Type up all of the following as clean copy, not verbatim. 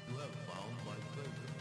You have found my treasure.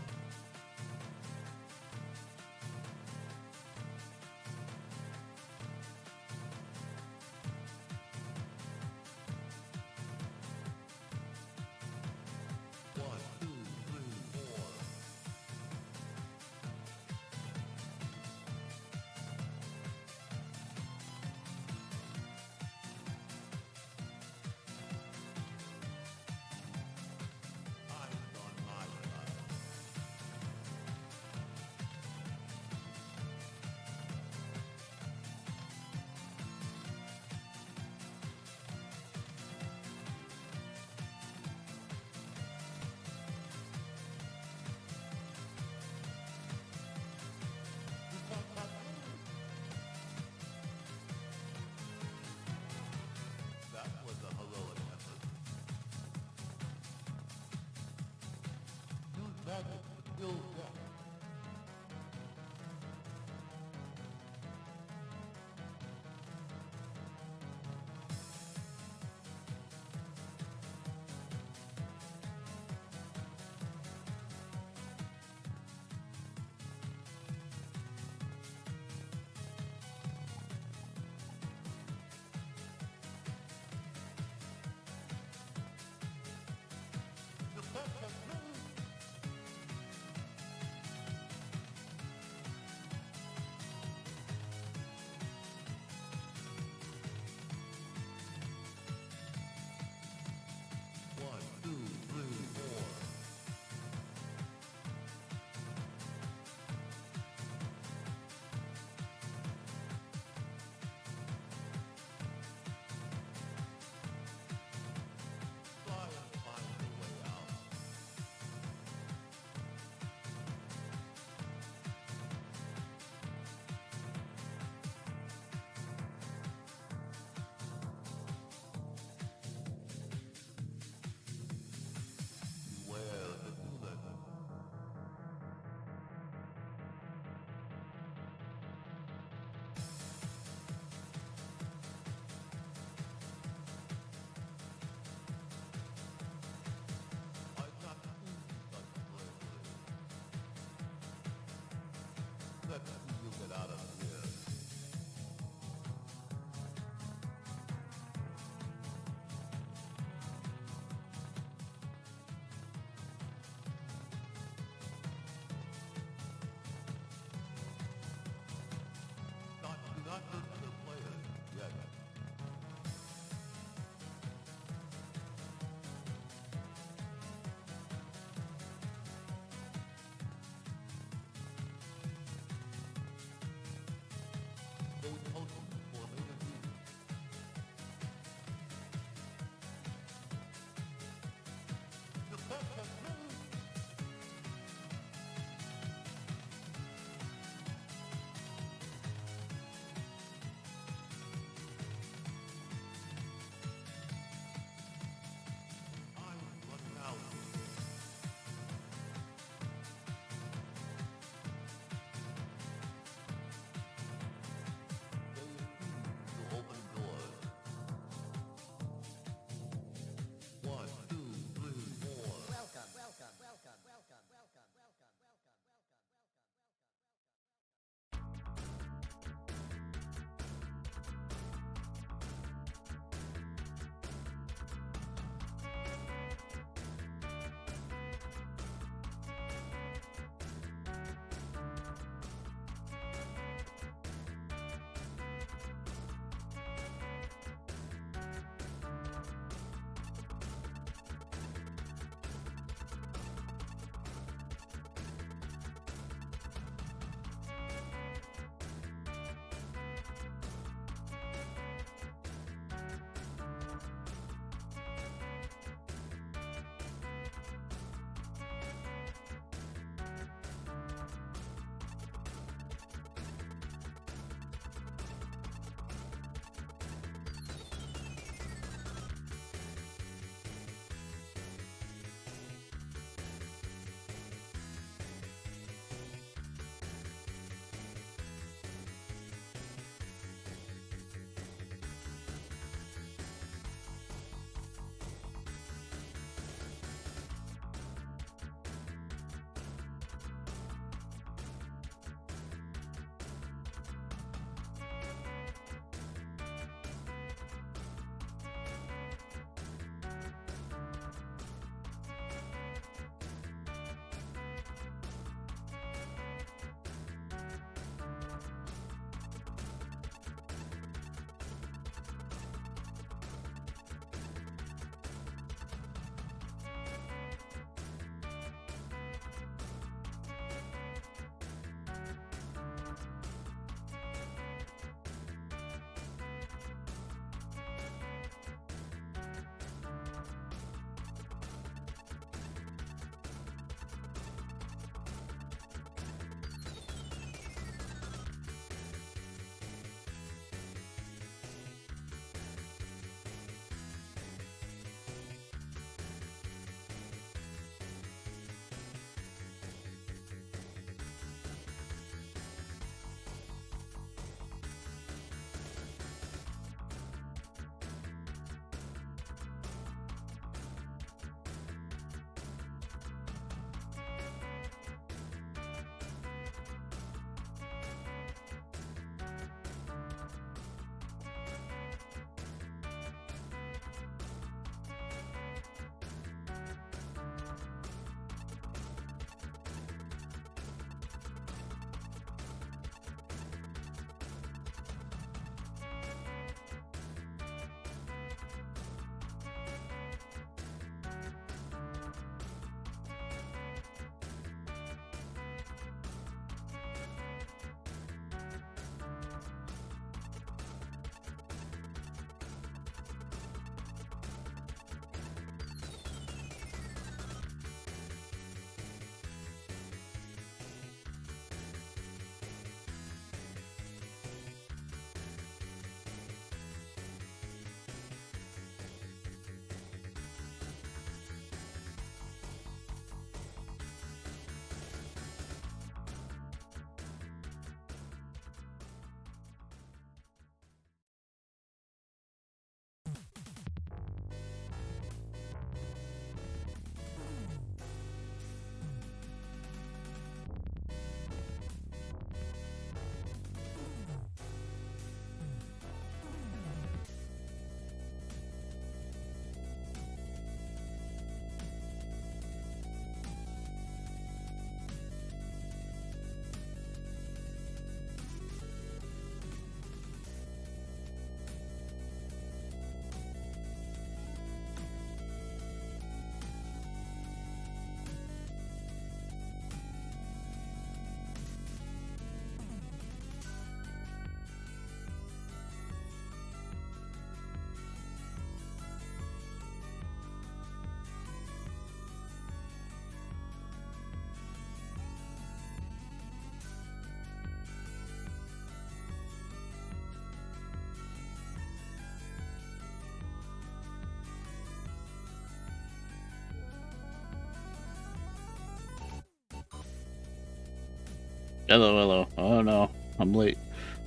Hello, hello. Oh no, I'm late.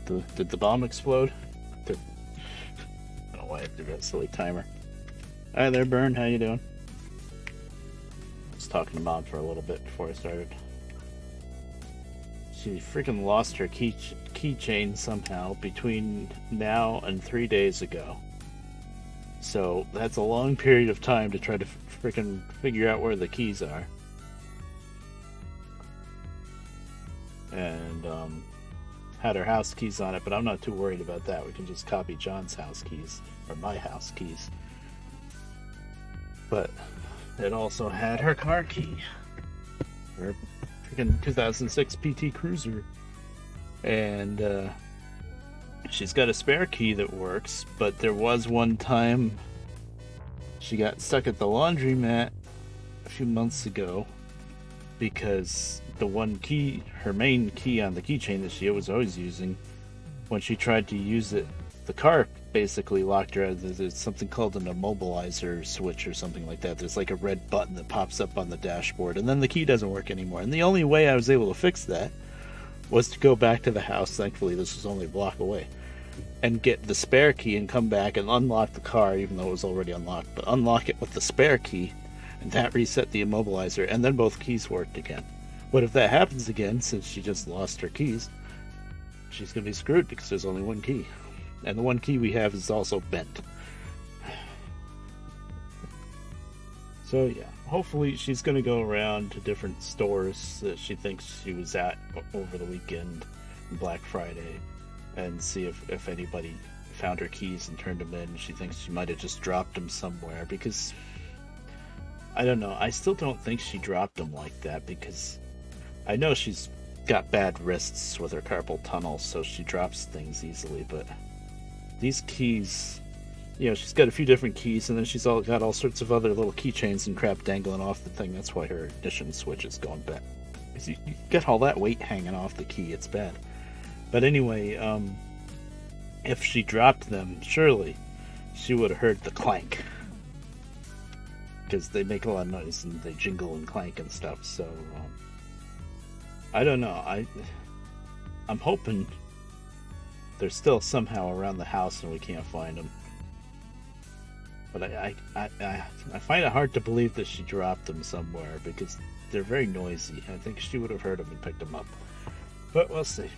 Did the bomb explode? I don't know why I did that silly timer. Hi there, Bern. How you doing? I was talking to Mom for a little bit before I started. She freaking lost her keychain somehow between now and 3 days ago. So that's a long period of time to try to freaking figure out where the keys are. And had her house keys on it, but I'm not too worried about that. We can just copy John's house keys, or my house keys. But it also had her car key, her freaking 2006 PT Cruiser, and she's got a spare key that works. But there was one time she got stuck at the laundromat a few months ago because the one key, her main key on the keychain that she was always using, when she tried to use it, the car basically locked her out. There's something called an immobilizer switch or something like that. There's like a red button that pops up on the dashboard, and then the key doesn't work anymore. And the only way I was able to fix that was to go back to the house. Thankfully, this was only a block away, and get the spare key and come back and unlock the car, even though it was already unlocked. But unlock it with the spare key, and that reset the immobilizer, and then both keys worked again. But if that happens again, since she just lost her keys, she's going to be screwed because there's only one key. And the one key we have is also bent. So yeah, hopefully she's going to go around to different stores that she thinks she was at over the weekend, Black Friday, and see if anybody found her keys and turned them in. She thinks she might have just dropped them somewhere because, I don't know, I still don't think she dropped them like that because I know she's got bad wrists with her carpal tunnel, so she drops things easily, but these keys, you know, she's got a few different keys, and then she's got all sorts of other little keychains and crap dangling off the thing. That's why her ignition switch is going bad. You get all that weight hanging off the key, it's bad. But anyway, if she dropped them, surely she would have heard the clank. Because they make a lot of noise and they jingle and clank and stuff, so I don't know. I'm hoping they're still somehow around the house and we can't find them. But I find it hard to believe that she dropped them somewhere because they're very noisy. I think she would have heard them and picked them up. But we'll see.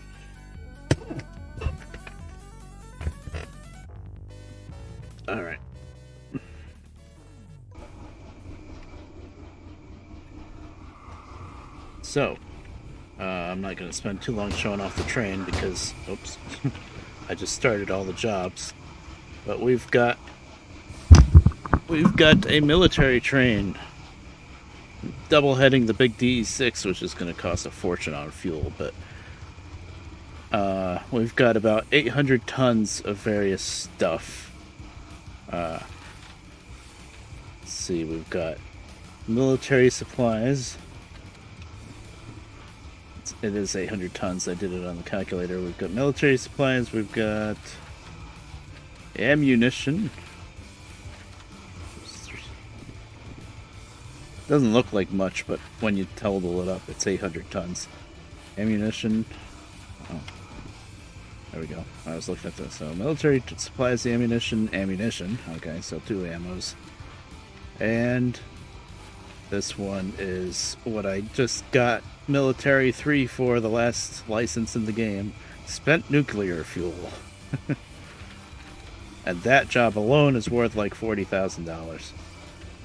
All right. So, I'm not going to spend too long showing off the train because, oops, I just started all the jobs. But we've got a military train double heading the big DE6, which is going to cost a fortune on fuel. But we've got about 800 tons of various stuff. Let's see, we've got military supplies. It is 800 tons. I did it on the calculator. We've got military supplies. We've got ammunition. Doesn't look like much, but when you total it up, it's 800 tons. Ammunition. Oh, there we go. I was looking at this. So military supplies, ammunition. Okay, so 2 ammos. And this one is what I just got military 3 for, the last license in the game. Spent nuclear fuel. And that job alone is worth like $40,000.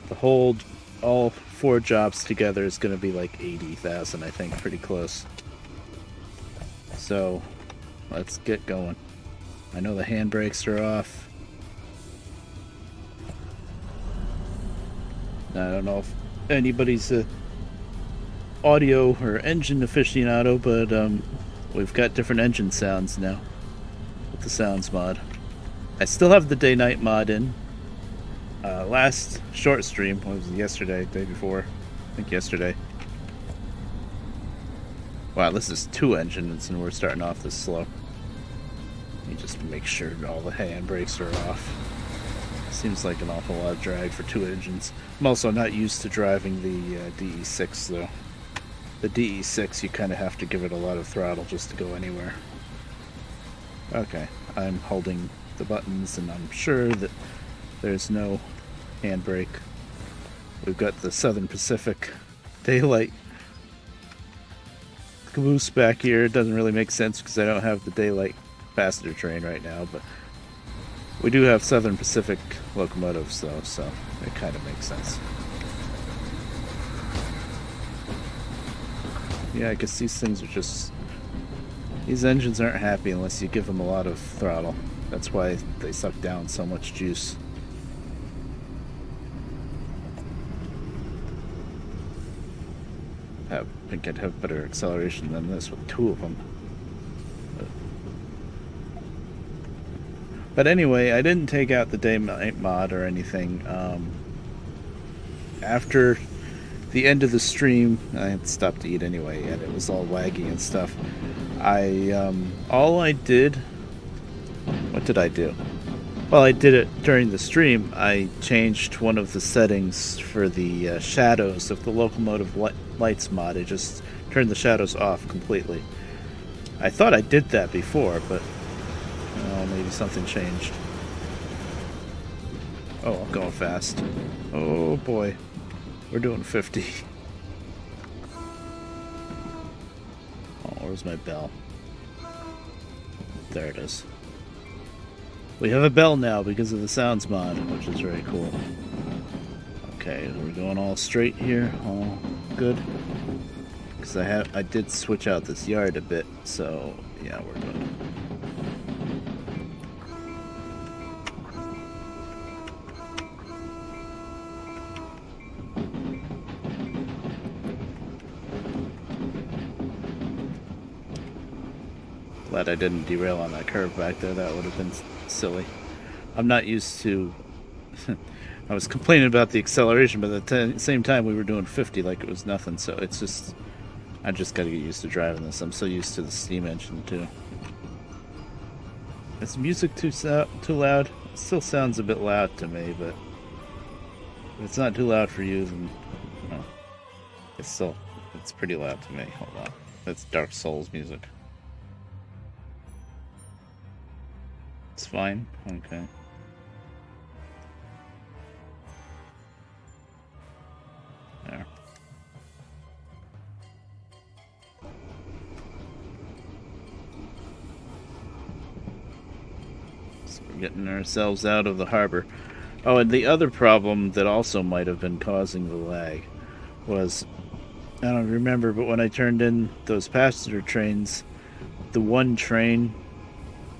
The whole, all 4 jobs together is going to be like 80,000, I think, pretty close. So let's get going. I know the handbrakes are off. I don't know if anybody's audio or engine aficionado, but we've got different engine sounds now with the sounds mod. I still have the day-night mod in. Last short stream, what was it, yesterday, day before? I think yesterday. Wow, this is 2 engines and we're starting off this slow. Let me just make sure all the handbrakes are off. Seems like an awful lot of drag for 2 engines. I'm also not used to driving the DE6 though. the DE6, you kind of have to give it a lot of throttle just to go anywhere. Okay, I'm holding the buttons and I'm sure that there's no handbrake. We've got the Southern Pacific daylight caboose back here. It doesn't really make sense because I don't have the daylight passenger train right now, but we do have Southern Pacific locomotives though, so it kind of makes sense. Yeah, I guess these things are just... These engines aren't happy unless you give them a lot of throttle. That's why they suck down so much juice. I think I'd have better acceleration than this with two of them. But anyway, I didn't take out the day-night mod or anything. After the end of the stream, I had stopped to eat anyway, and it was all laggy and stuff. All I did... What did I do? Well, I did it during the stream. I changed one of the settings for the shadows of the locomotive lights mod. I just turned the shadows off completely. I thought I did that before, but maybe something changed. Oh, I'm going fast. Oh boy. We're doing 50. Oh, where's my bell? There it is. We have a bell now because of the sounds mod, which is very cool. Okay, we're going all straight here, all good. Because I did switch out this yard a bit, so yeah, we're good. Glad I didn't derail on that curve back there. That would have been silly. I'm not used to... I was complaining about the acceleration, but at the same time we were doing 50 like it was nothing, so it's just... I just gotta get used to driving this. I'm so used to the steam engine, too. Is music too loud? It still sounds a bit loud to me, but... if it's not too loud for you, then... no. It's pretty loud to me. Hold on. That's Dark Souls music. It's fine? Okay. There. So we're getting ourselves out of the harbor. Oh, and the other problem that also might have been causing the lag was, I don't remember, but when I turned in those passenger trains, the one train,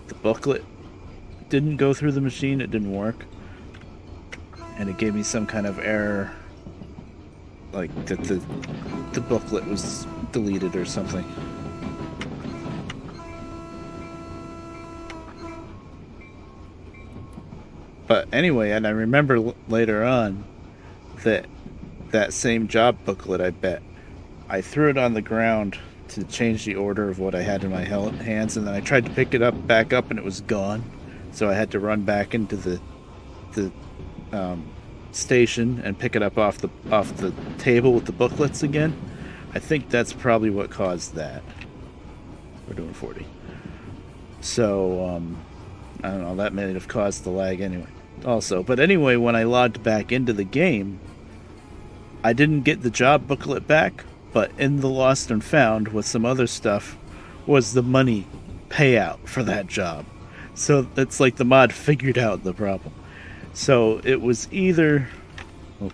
the booklet, didn't go through the machine. It didn't work, and it gave me some kind of error, like that the booklet was deleted or something. But anyway, and I remember later on that same job booklet, I threw it on the ground to change the order of what I had in my hands, and then I tried to pick it back up, and it was gone. So I had to run back into the station and pick it up off the table with the booklets again. I think that's probably what caused that. We're doing 40. So I don't know. That may have caused the lag anyway. Also, but anyway, when I logged back into the game, I didn't get the job booklet back. But in the Lost and Found with some other stuff was the money payout for that job. So it's like the mod figured out the problem. So it was either... Oh,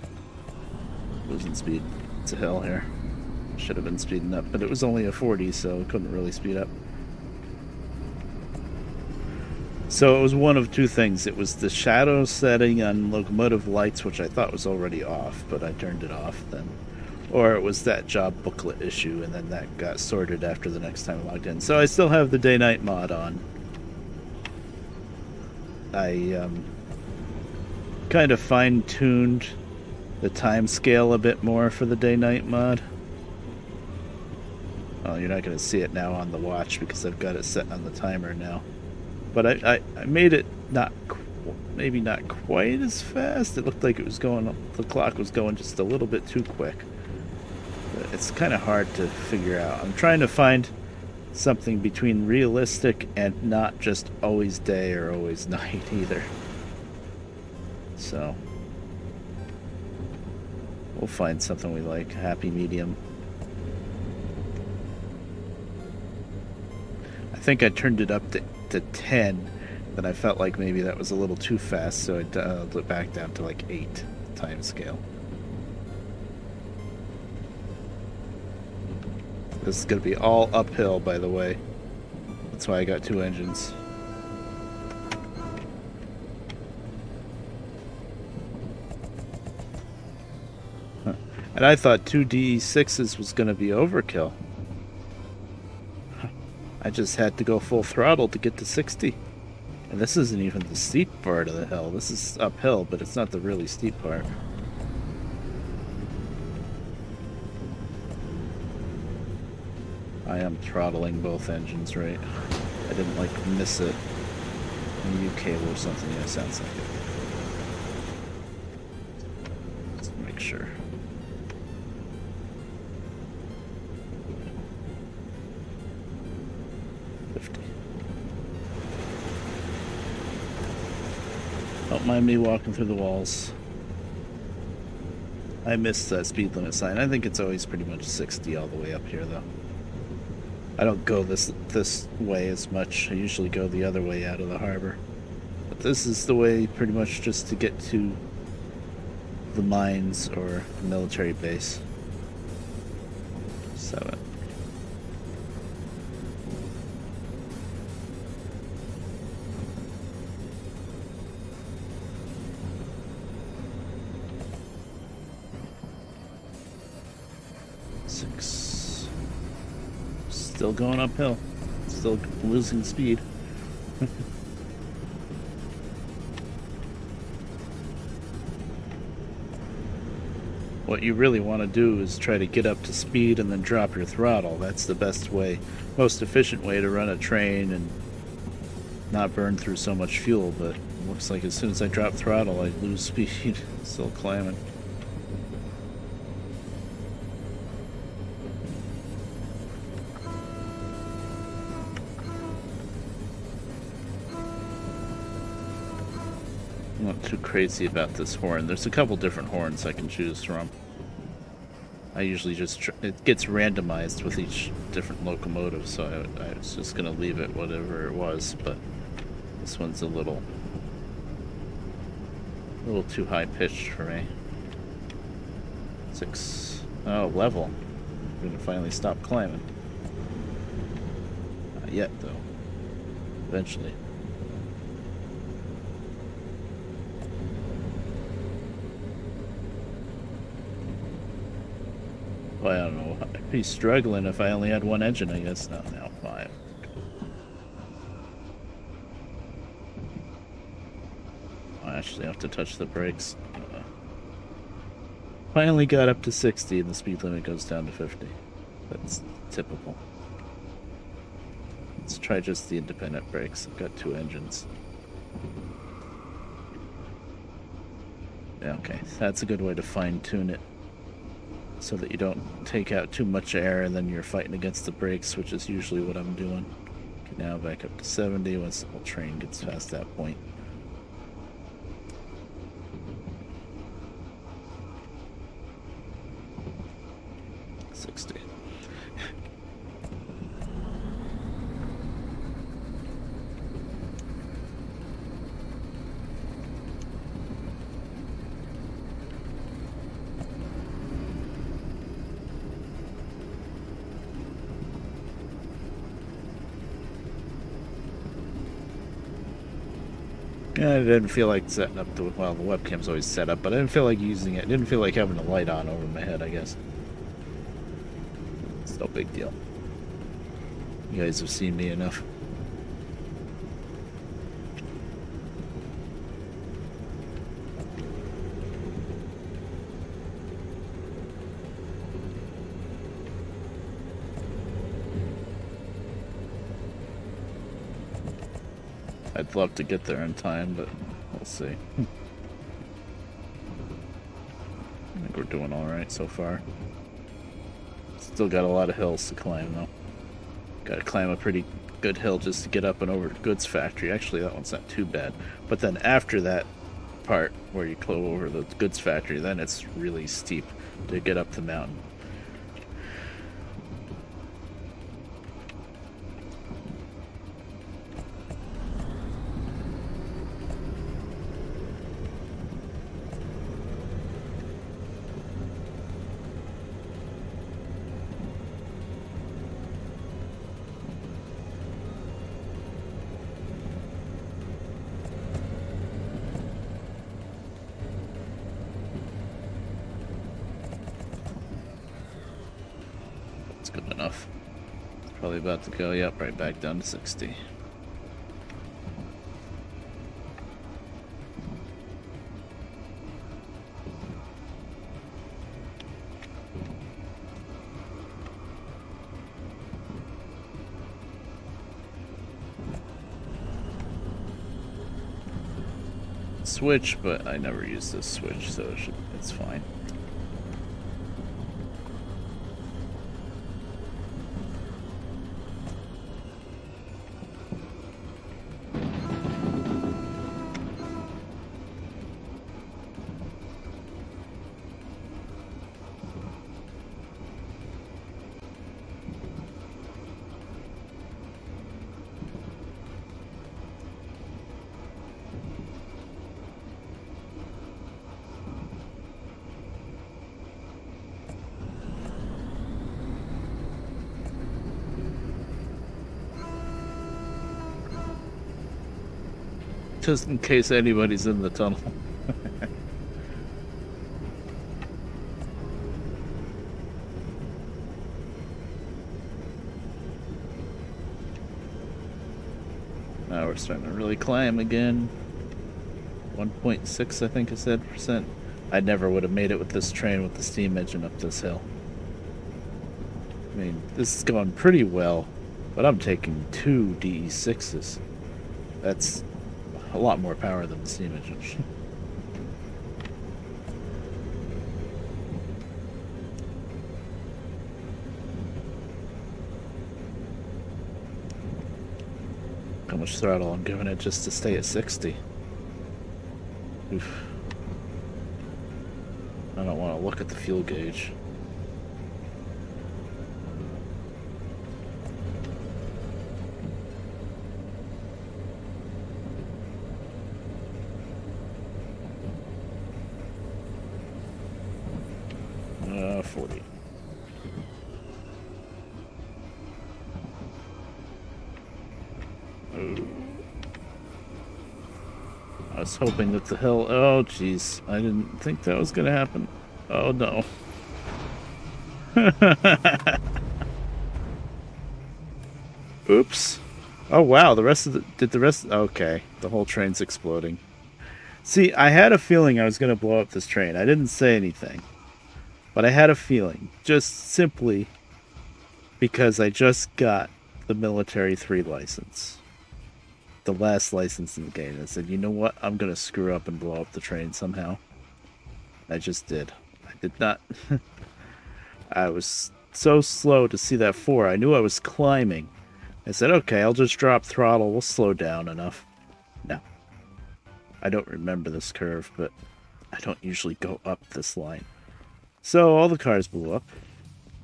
losing speed. It's a hill here. Should have been speeding up, but it was only a 40, so it couldn't really speed up. So it was one of two things. It was the shadow setting on locomotive lights, which I thought was already off, but I turned it off then. Or it was that job booklet issue, and then that got sorted after the next time I logged in. So I still have the day-night mod on. I kind of fine-tuned the time scale a bit more for the day-night mod. Oh, you're not going to see it now on the watch because I've got it set on the timer now. But I made it maybe not quite as fast. It looked like it was going, the clock was going just a little bit too quick. But it's kind of hard to figure out. I'm trying to find something between realistic and not just always day or always night either. So we'll find something we like, happy medium. I think I turned it up to 10, but I felt like maybe that was a little too fast, so I dialed it back down to like 8 time scale. This is going to be all uphill, by the way. That's why I got 2 engines. Huh. And I thought 2 DE6s was going to be overkill. I just had to go full throttle to get to 60. And this isn't even the steep part of the hill. This is uphill, but it's not the really steep part. I am throttling both engines right. I didn't like miss it. A U cable or something. Yeah, sounds like it. Let's make sure. Don't mind me walking through the walls. I missed that speed limit sign. I think it's always pretty much 60 all the way up here, though. I don't go this way as much. I usually go the other way out of the harbor. But this is the way pretty much just to get to the mines or the military base. 7. Still going uphill. Still losing speed. What you really want to do is try to get up to speed and then drop your throttle. That's the best way, most efficient way to run a train and not burn through so much fuel. But it looks like as soon as I drop throttle, I lose speed. Still climbing. I'm not too crazy about this horn. There's a couple different horns I can choose from. I usually just it gets randomized with each different locomotive, so I was just gonna leave it whatever it was, but this one's a little too high pitched for me. 6. Oh, level. I'm gonna finally stop climbing. Not yet, though. Eventually. Well, I don't know. I'd be struggling if I only had one engine, I guess. No, now 5. I actually have to touch the brakes. Finally got up to 60 and the speed limit goes down to 50. That's typical. Let's try just the independent brakes. I've got 2 engines. Yeah, okay, that's a good way to fine-tune it, so that you don't take out too much air and then you're fighting against the brakes, which is usually what I'm doing. Okay, now back up to 70 once the whole train gets past that point. Yeah, I didn't feel like setting up the, well, the webcam's always set up, but I didn't feel like using it. I didn't feel like having a light on over my head, I guess. It's no big deal. You guys have seen me enough. I'd love to get there in time, but we'll see. I think we're doing all right so far. Still got a lot of hills to climb, though. Gotta climb a pretty good hill just to get up and over to goods factory. Actually, that one's not too bad. But then after that part where you go over the goods factory, then it's really steep to get up the mountain. Good enough. Probably about to go, yep, right back down to 60. Switch, but I never use this switch, so it's fine. Just in case anybody's in the tunnel. Now we're starting to really climb again. 1.6, I think I said, percent. I never would have made it with this train with the steam engine up this hill. I mean, this is going pretty well, but I'm taking 2 DE6s. That's a lot more power than the steam engine. How much throttle I'm giving it just to stay at 60. Oof. I don't want to look at the fuel gauge. I was hoping that the hill... Oh, jeez. I didn't think that was going to happen. Oh, no. Oops. Oh, wow. The rest of the... Did the rest... Okay. The whole train's exploding. See, I had a feeling I was going to blow up this train. I didn't say anything. But I had a feeling. Just simply because I just got the military 3 license. The last license in the game. I said, you know what? I'm going to screw up and blow up the train somehow. I just did. I did not. I was so slow to see that 4. I knew I was climbing. I said, okay, I'll just drop throttle. We'll slow down enough. No. I don't remember this curve, but I don't usually go up this line. So all the cars blew up.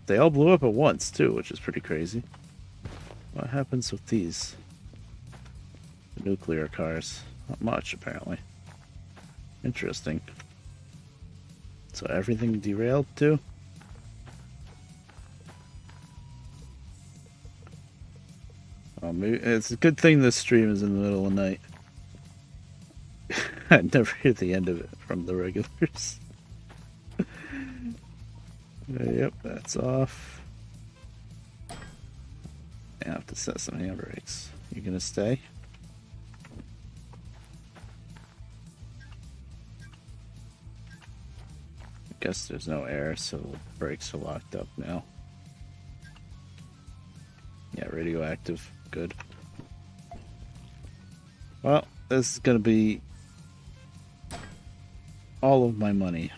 They all blew up at once, too, which is pretty crazy. What happens with these? The nuclear cars. Not much, apparently. Interesting. So everything derailed, too? Maybe it's a good thing this stream is in the middle of the night. I never hear the end of it from the regulars. Yep, that's off. I have to set some handbrakes. You gonna stay? I guess there's no air, so the brakes are locked up now. Yeah, radioactive. Good. Well, this is gonna be all of my money.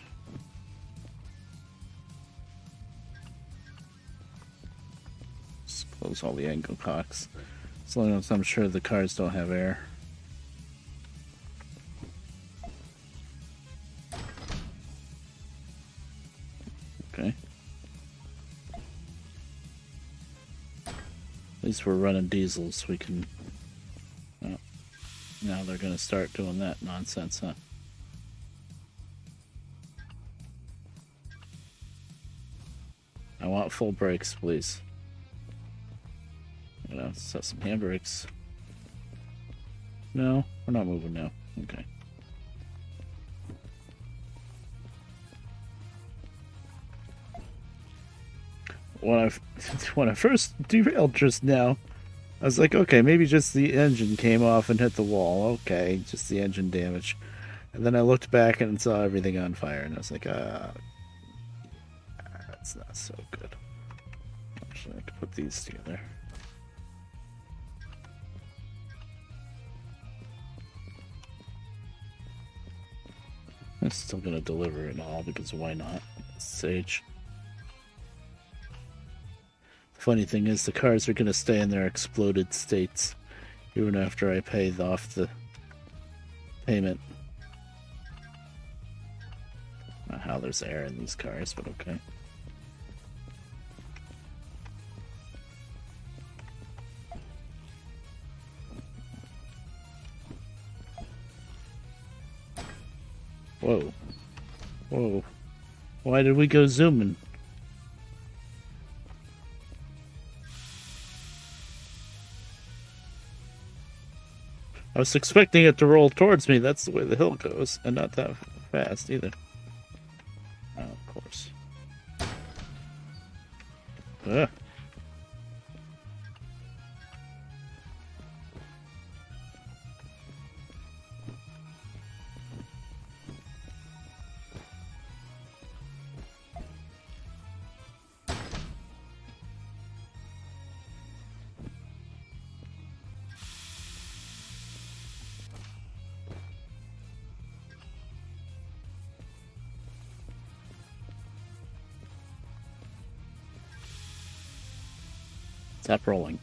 close all the angle cocks. As long as I'm sure the cars don't have air. Okay. At least we're running diesels. We can... Oh. Now they're going to start doing that nonsense, huh? I want full brakes, please. You know, set some handbrakes. No, we're not moving now. Okay. When I first derailed just now, I was like, okay, maybe just the engine came off and hit the wall. Okay, just the engine damage. And then I looked back and saw everything on fire, and I was like, that's not so good. Actually, I have to put these together. I'm still gonna deliver it all because why not? Sage. The funny thing is, the cars are gonna stay in their exploded states even after I pay off the payment. Not how there's air in these cars, but okay. Whoa. Whoa. Why did we go zooming? I was expecting it to roll towards me. That's the way the hill goes, and not that fast either. Oh, of course. Ugh. Stop rolling.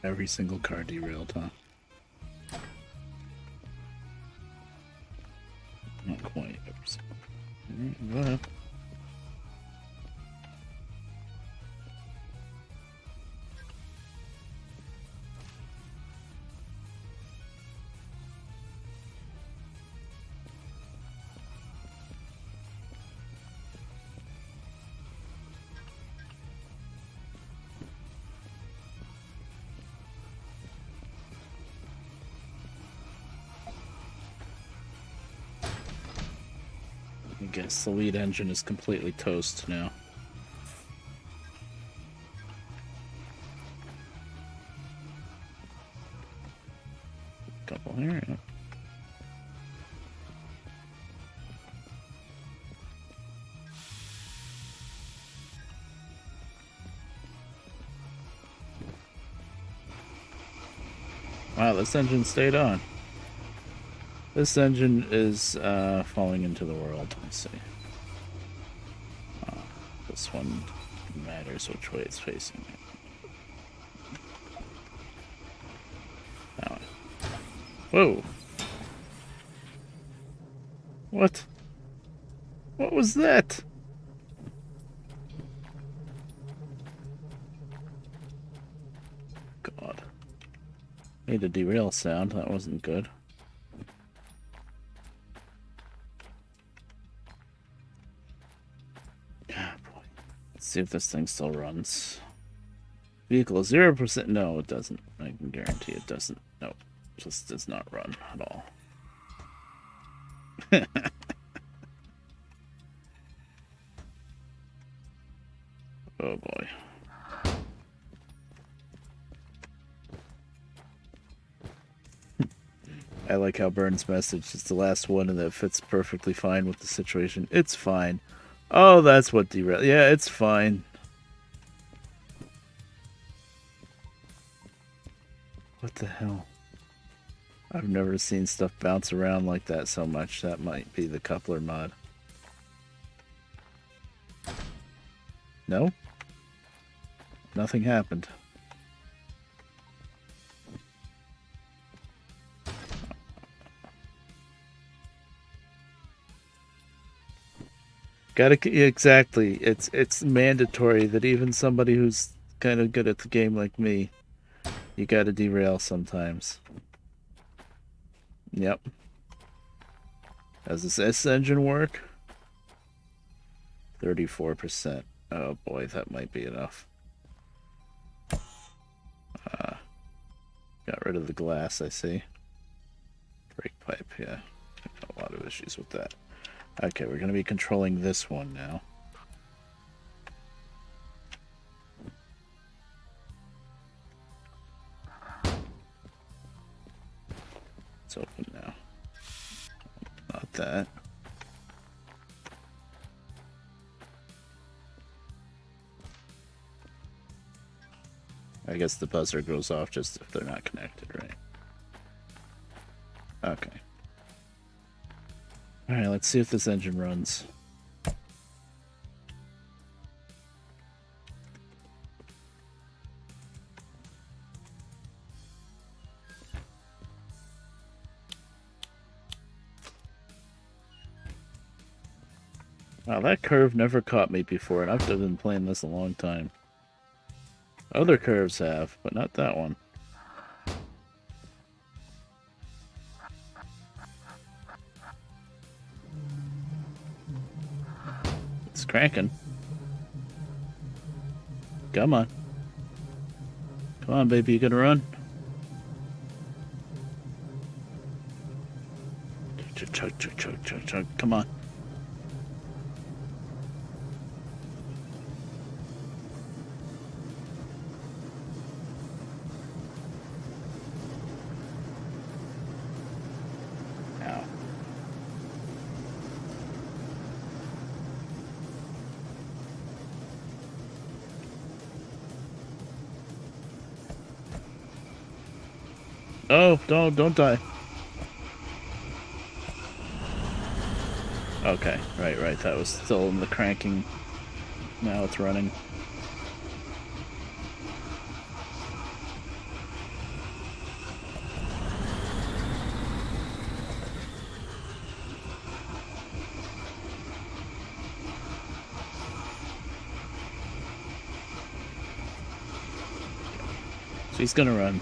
Every single car derailed, huh? Not quite every single. Go ahead. I guess the lead engine is completely toast now. Couple here, yeah. Wow, this engine stayed on. This engine is falling into the world. Let's see. This one matters which way it's facing. That one. Whoa! What? What was that? God. Made a derail sound. That wasn't good. See if this thing still runs. Vehicle 0%. No, it doesn't. I can guarantee it doesn't. No, just does not run at all. Oh boy. like how Burns' message is the last one and that fits perfectly fine with the situation. It's fine. Oh, that's what derail. Yeah, it's fine. What the hell? I've never seen stuff bounce around like that so much. That might be the coupler mod. No? Nothing happened. Exactly. It's mandatory that even somebody who's kind of good at the game like me, you gotta derail sometimes. Yep. Does this engine work? 34%. Oh boy, that might be enough. Got rid of the glass, I see. Brake pipe, yeah. A lot of issues with that. Okay, we're going to be controlling this one now. It's open now. Not that. I guess the buzzer goes off just if they're not connected, right? Okay. Alright, let's see if this engine runs. Wow, that curve never caught me before, and I've been playing this a long time. Other curves have, but not that one. It's cranking. Come on. Come on, baby, you gonna run? Chug, chug, chug, chug, chug. Come on. Ow. Oh, don't die. Okay, right. That was still in the cranking. Now it's running. She's gonna run.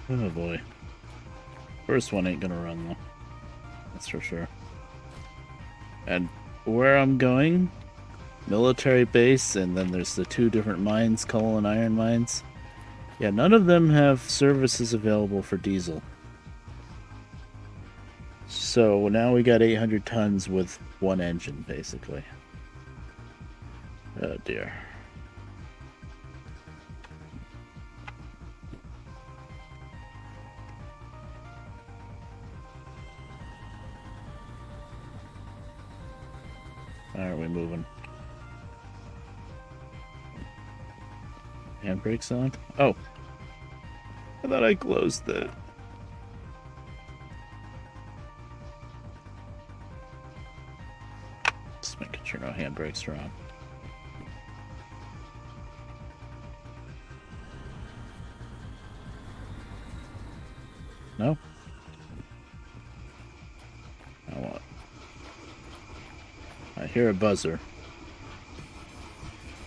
Oh boy. First one ain't gonna run though. That's for sure. And where I'm going, military base, and then there's the two different mines, coal and iron mines. Yeah, none of them have services available for diesel. So now we got 800 tons with one engine, basically. Oh dear. Why aren't we moving? Handbrake's on? Oh. I thought I closed that. Just making sure no handbrakes are on. No? I want. I hear a buzzer.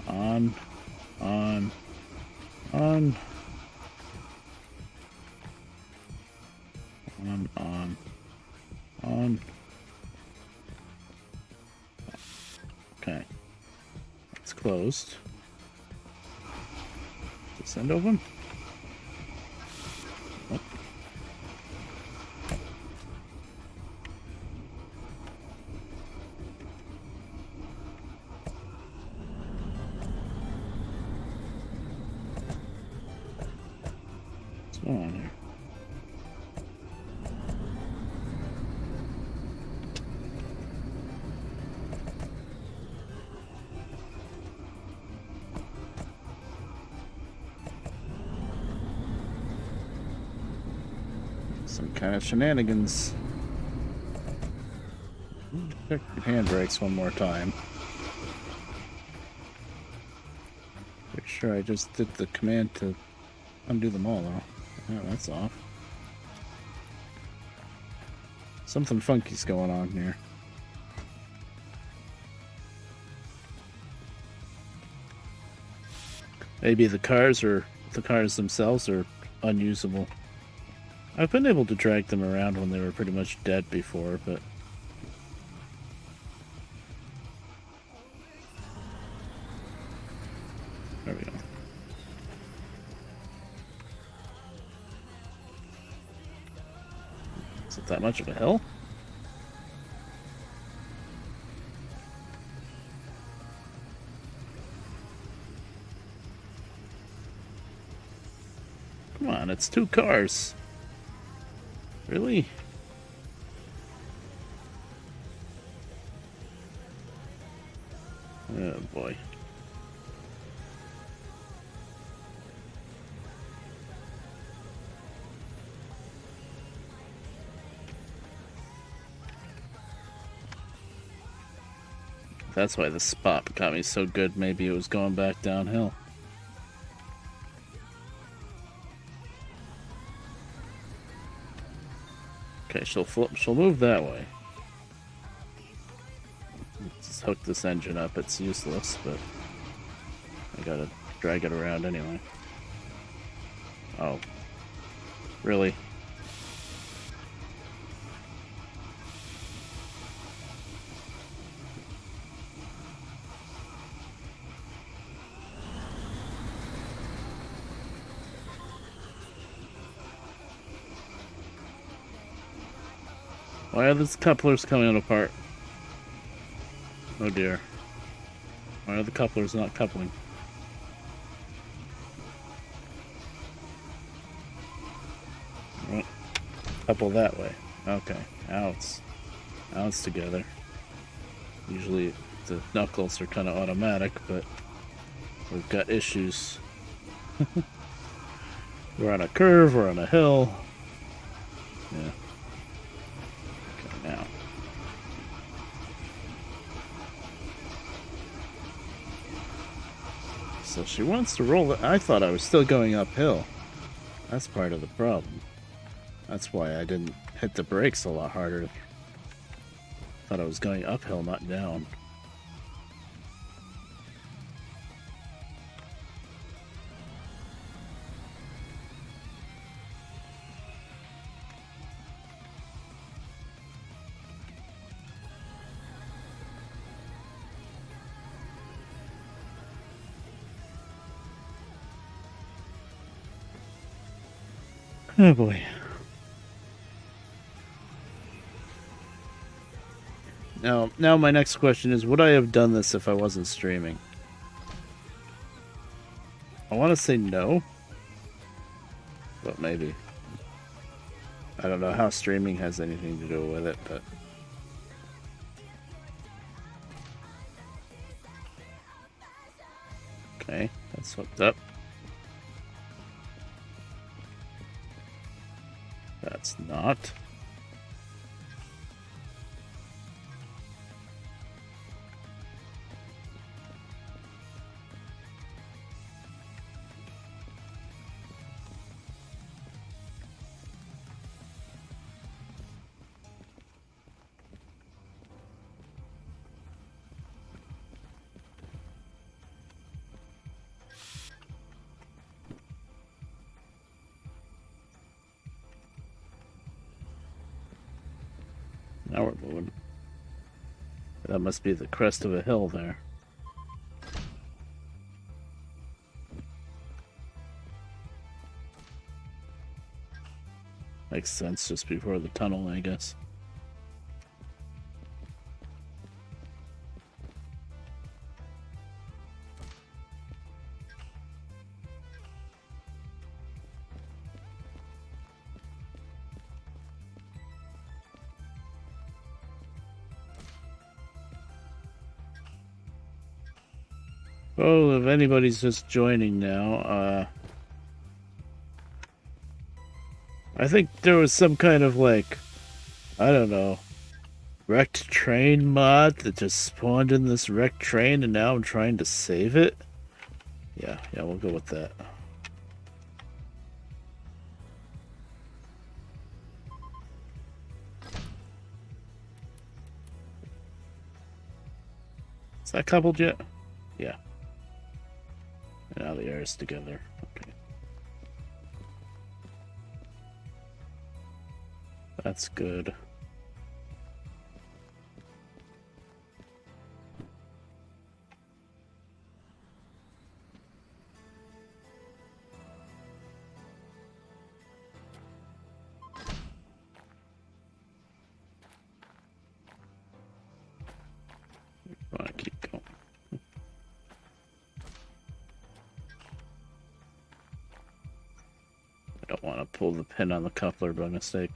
On. On. On. On. On. On. Okay. It's closed. Send open? Oh. What's going on here? Some kind of shenanigans. Check your handbrakes one more time. Pretty sure I just did the command to undo them all, though. Oh, that's off. Something funky's going on here. Maybe the cars themselves are unusable. I've been able to drag them around when they were pretty much dead before, but... There we go. Is it that much of a hill? Come on, it's 2 cars. Really? Oh boy. That's why the spot got me so good. Maybe it was going back downhill. Okay, she'll move that way. Let's hook this engine up. It's useless, but I gotta drag it around anyway. Oh. Really? Why are these couplers coming apart? Oh dear. Why are the couplers not coupling? Well, couple that way. Okay. Now it's together. Usually the knuckles are kind of automatic, but we've got issues. We're on a curve, we're on a hill. Yeah. Now. So she wants to roll it. I thought I was still going uphill. That's part of the problem. That's why I didn't hit the brakes a lot harder. Thought I was going uphill, not down. Oh boy. Now my next question is, would I have done this if I wasn't streaming? I want to say no, but maybe. I don't know how streaming has anything to do with it, but... Okay, that's hooked up. That's not. Now we're moving. That must be the crest of a hill there. Makes sense, just before the tunnel, I guess. Oh, if anybody's just joining now, I think there was some kind of like, I don't know, wrecked train mod that just spawned in this wrecked train and now I'm trying to save it. Yeah, we'll go with that. Is that coupled yet? Yeah. And now the air's together. Okay. That's good. I want to keep going. I don't want to pull the pin on the coupler by mistake.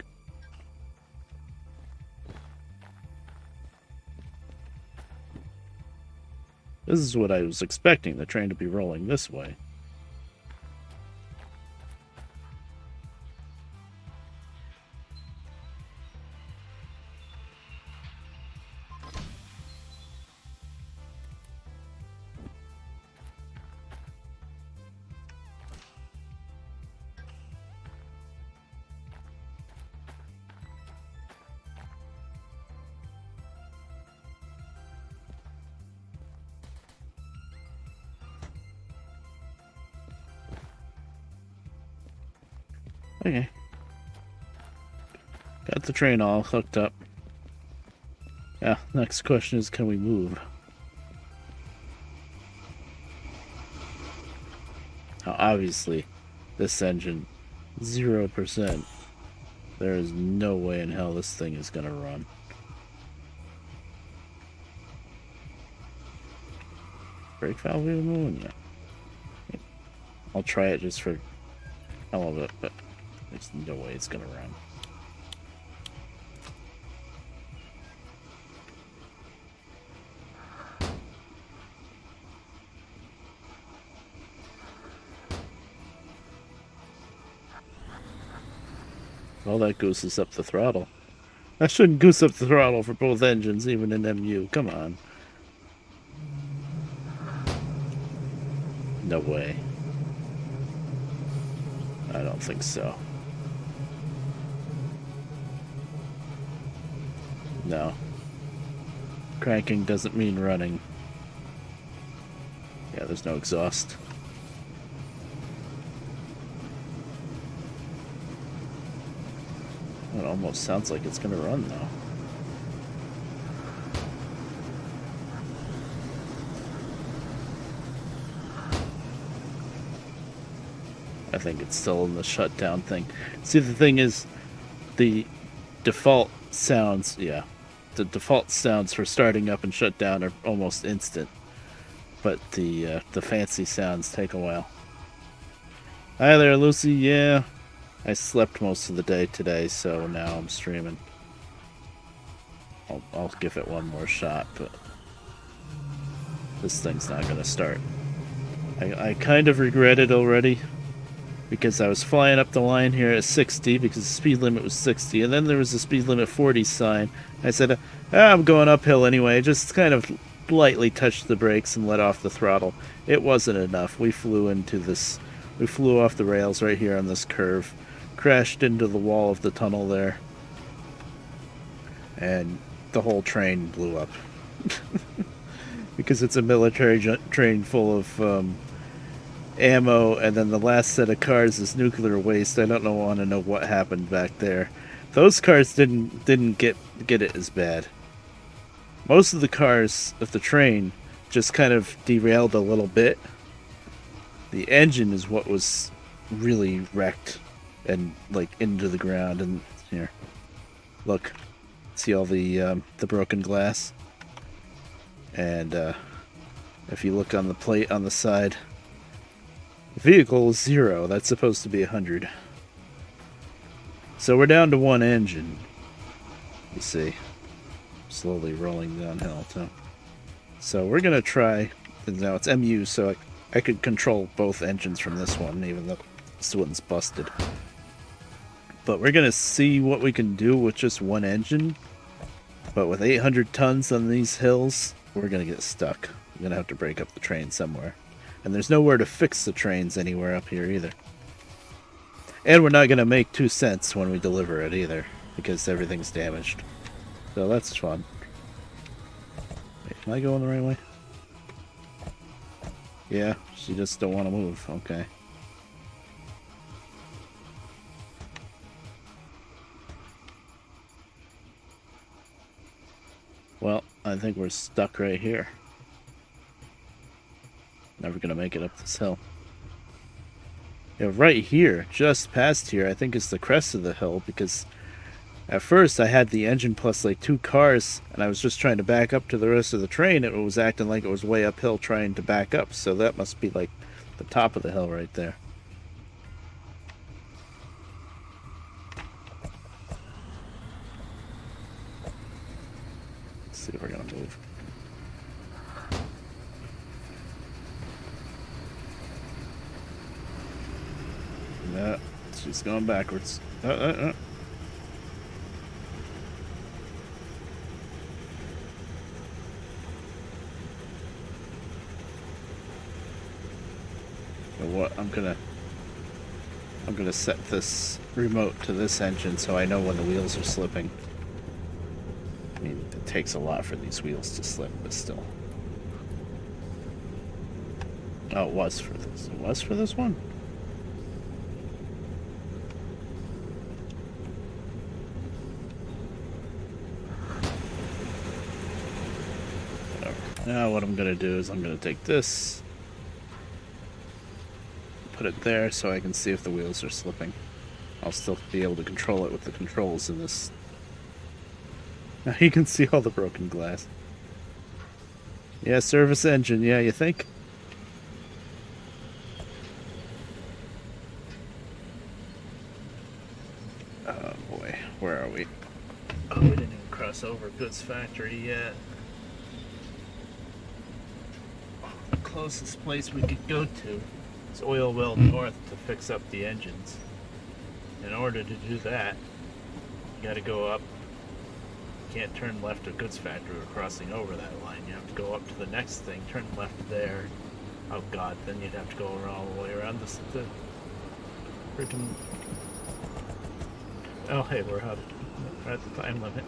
This is what I was expecting, the train to be rolling this way. Okay. Got the train all hooked up. Yeah, next question is, can we move? Now, obviously, this engine, 0%. There is no way in hell this thing is gonna run. Brake valve even moving? Yeah. I'll try it just for hell of it, but there's no way it's gonna run. Well, that gooses up the throttle. That shouldn't goose up the throttle for both engines, even in MU. Come on. No way. I don't think so. No. Cranking doesn't mean running. Yeah, there's no exhaust. It almost sounds like it's gonna run, though. I think it's still in the shutdown thing. See, the thing is, the default sounds, the default sounds for starting up and shut down are almost instant, but the fancy sounds take a while. Hi there, Lucy. Yeah, I slept most of the day today, so now I'm streaming. I'll give it one more shot, but this thing's not gonna start. I kind of regret it already, because I was flying up the line here at 60 because the speed limit was 60, and then there was a speed limit 40 sign. I said, I'm going uphill anyway, just kind of lightly touched the brakes and let off the throttle. It wasn't enough. We flew off the rails right here on this curve, crashed into the wall of the tunnel there, and the whole train blew up. Because it's a military train full of ammo, and then the last set of cars is nuclear waste. I don't want to know what happened back there. Those cars didn't get it as bad. Most of the cars of the train just kind of derailed a little bit. The engine is what was really wrecked and like into the ground. And here, look, see all the broken glass. And if you look on the plate on the side, the vehicle is 0. That's supposed to be 100. So we're down to one engine. You see, slowly rolling downhill too. So we're gonna try. Now it's MU, so I could control both engines from this one, even though this one's busted. But we're gonna see what we can do with just one engine. But with 800 tons on these hills, we're gonna get stuck. We're gonna have to break up the train somewhere. And there's nowhere to fix the trains anywhere up here either. And we're not gonna make 2 cents when we deliver it either, because everything's damaged. So that's fun. Wait, am I going the right way? Yeah, she just don't want to move. Okay. Well, I think we're stuck right here. Never gonna make it up this hill. Yeah, right here, just past here, I think is the crest of the hill, because at first I had the engine plus like 2 cars, and I was just trying to back up to the rest of the train. It was acting like it was way uphill trying to back up, so that must be like the top of the hill right there. Let's see if we're gonna move. No, she's going backwards. What I'm gonna set this remote to this engine so I know when the wheels are slipping. I mean, it takes a lot for these wheels to slip, but still. Oh, it was for this. It was for this one? Whatever. Now what I'm gonna do is I'm gonna take this, put it there so I can see if the wheels are slipping. I'll still be able to control it with the controls in this. Now you can see all the broken glass. Yeah, service engine. Yeah, you think? Oh boy, where are we? Oh, we didn't even cross over goods factory yet. The closest place we could go to is Oil Well North to fix up the engines. In order to do that, you gotta go up. You can't turn left at goods factory or crossing over that line. You have to go up to the next thing, turn left there. Oh god, then you'd have to go all the way around the freaking. Oh hey, we're at the time limit.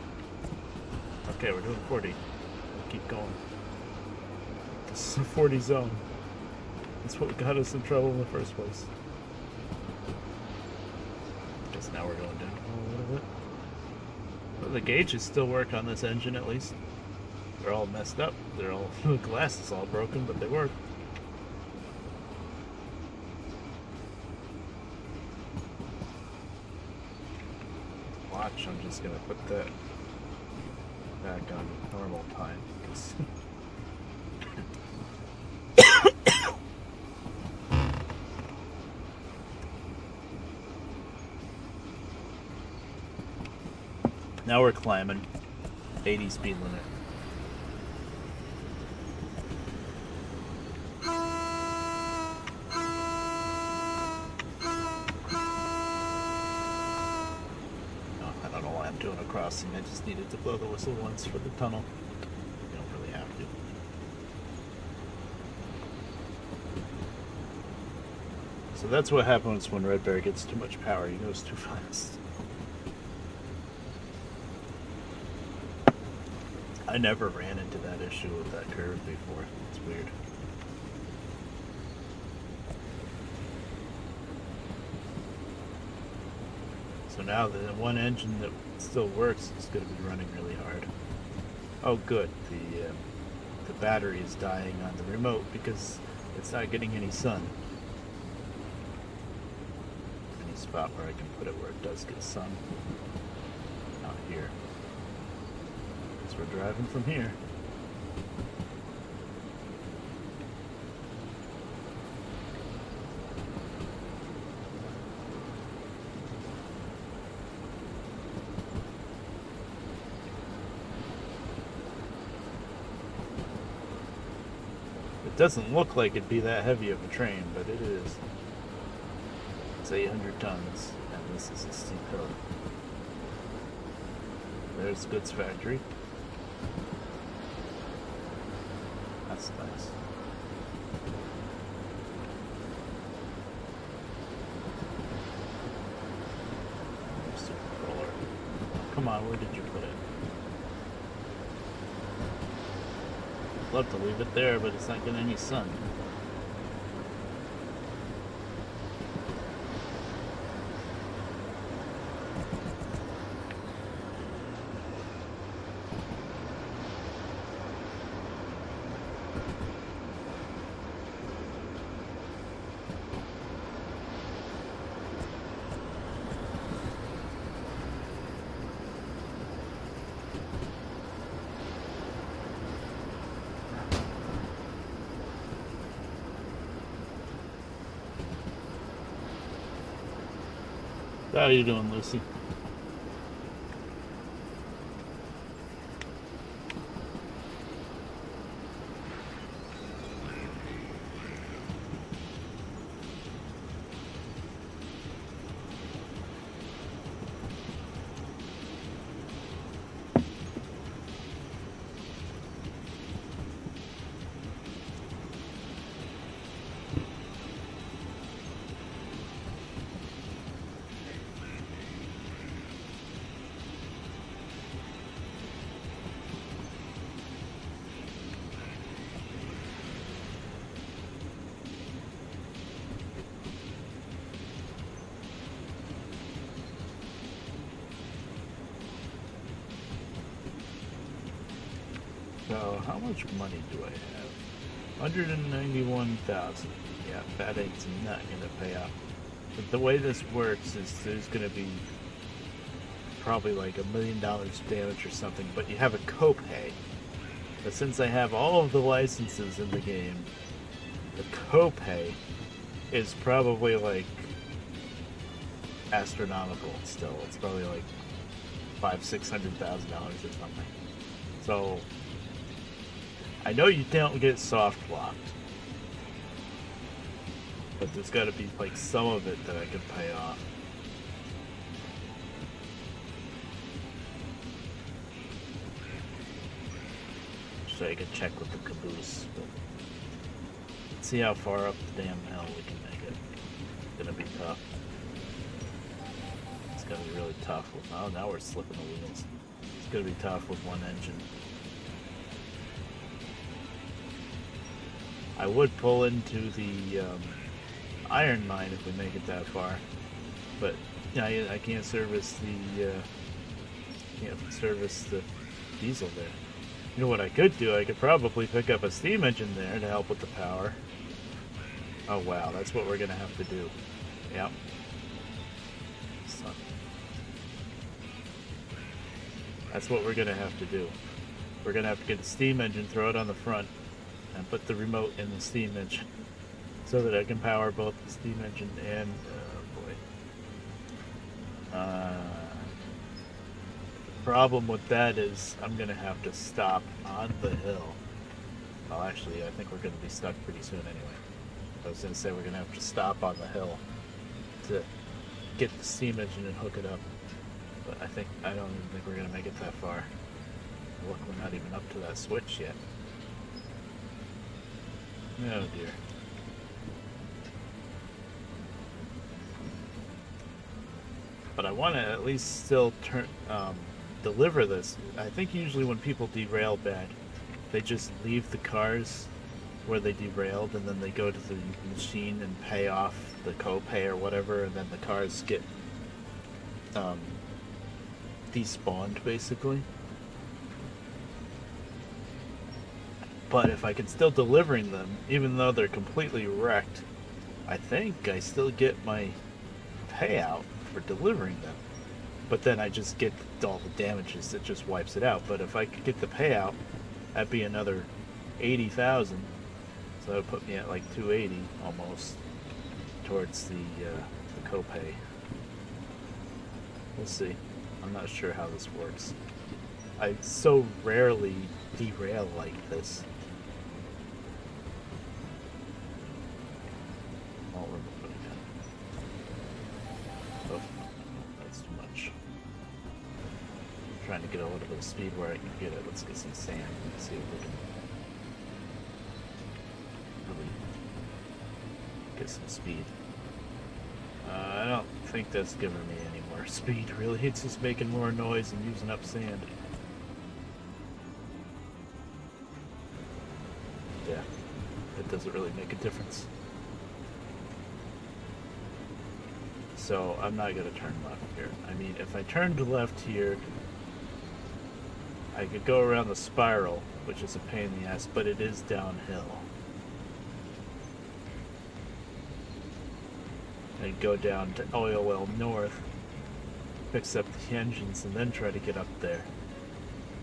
Okay, we're doing 40. We'll keep going. This is a 40 zone. That's what got us in trouble in the first place. Guess now we're going down a little bit. But the gauges still work on this engine at least. They're all messed up. The glass is all broken, but they work. Watch, I'm just gonna put that back on normal time. Now we're climbing. 80 speed limit. Doing a crossing. I just needed to blow the whistle once for the tunnel. You don't really have to. So that's what happens when Red Bear gets too much power. He goes too fast. I never ran into that issue with that curve before. It's weird. So now the one engine that still works is going to be running really hard. Oh good, the battery is dying on the remote because it's not getting any sun. Any spot where I can put it where it does get sun. Not here. Because we're driving from here. It doesn't look like it'd be that heavy of a train, but it is. It's 800 tons, and This is a steep hill. There's Goods Factory. That's nice. Super roller. Come on, where did you put it? I'd love to leave it there, but it's not getting any sun. How are you doing, Lucy? So, how much money do I have? 191,000. Yeah, that ain't not gonna pay off. But the way this works is there's gonna be probably like $1 million damage or something, but you have a copay. But since I have all of the licenses in the game, the copay is probably like astronomical still. It's probably like $500,000-$600,000 or something. So I know you don't get soft locked, but there's got to be like some of it that I can pay off. So I can check with the caboose. But let's see how far up the damn hill we can make it. It's gonna be tough. It's gonna be really tough. Oh, now we're slipping the wheels. It's gonna be tough with one engine. I would pull into the iron mine if we make it that far, but yeah, I can't service the diesel there. You know what I could do? I could probably pick up a steam engine there to help with the power. Oh wow, that's what we're gonna have to do. Yep. That's what we're gonna have to do. We're gonna have to get the steam engine, throw it on the front, and put the remote in the steam engine so that I can power both the steam engine and the problem with that is I'm gonna have to stop on the hill. Well, actually, I think we're gonna be stuck pretty soon anyway. I was gonna say we're gonna have to stop on the hill to get the steam engine and hook it up, but I don't even think we're gonna make it that far. Look, we're not even up to that switch yet. Oh dear. But I want to at least still deliver this. I think usually when people derail bad, they just leave the cars where they derailed and then they go to the machine and pay off the copay or whatever, and then the cars get despawned basically. But if I can still delivering them, even though they're completely wrecked, I think I still get my payout for delivering them. But then I just get all the damages, it just wipes it out. But if I could get the payout, that'd be another 80,000. So that would put me at like 280 almost towards the copay. We'll see. I'm not sure how this works. I so rarely derail like this. I'll remove it again. speed where I can get it. Let's get some sand and see if we can really get some speed. I don't think that's giving me any more speed, really. It's just making more noise and using up sand. Yeah, it doesn't really make a difference. So I'm not going to turn left here. I mean, if I turned left here, I could go around the spiral, which is a pain in the ass, but it is downhill. And go down to Oil Well North, fix up the engines, and then try to get up there.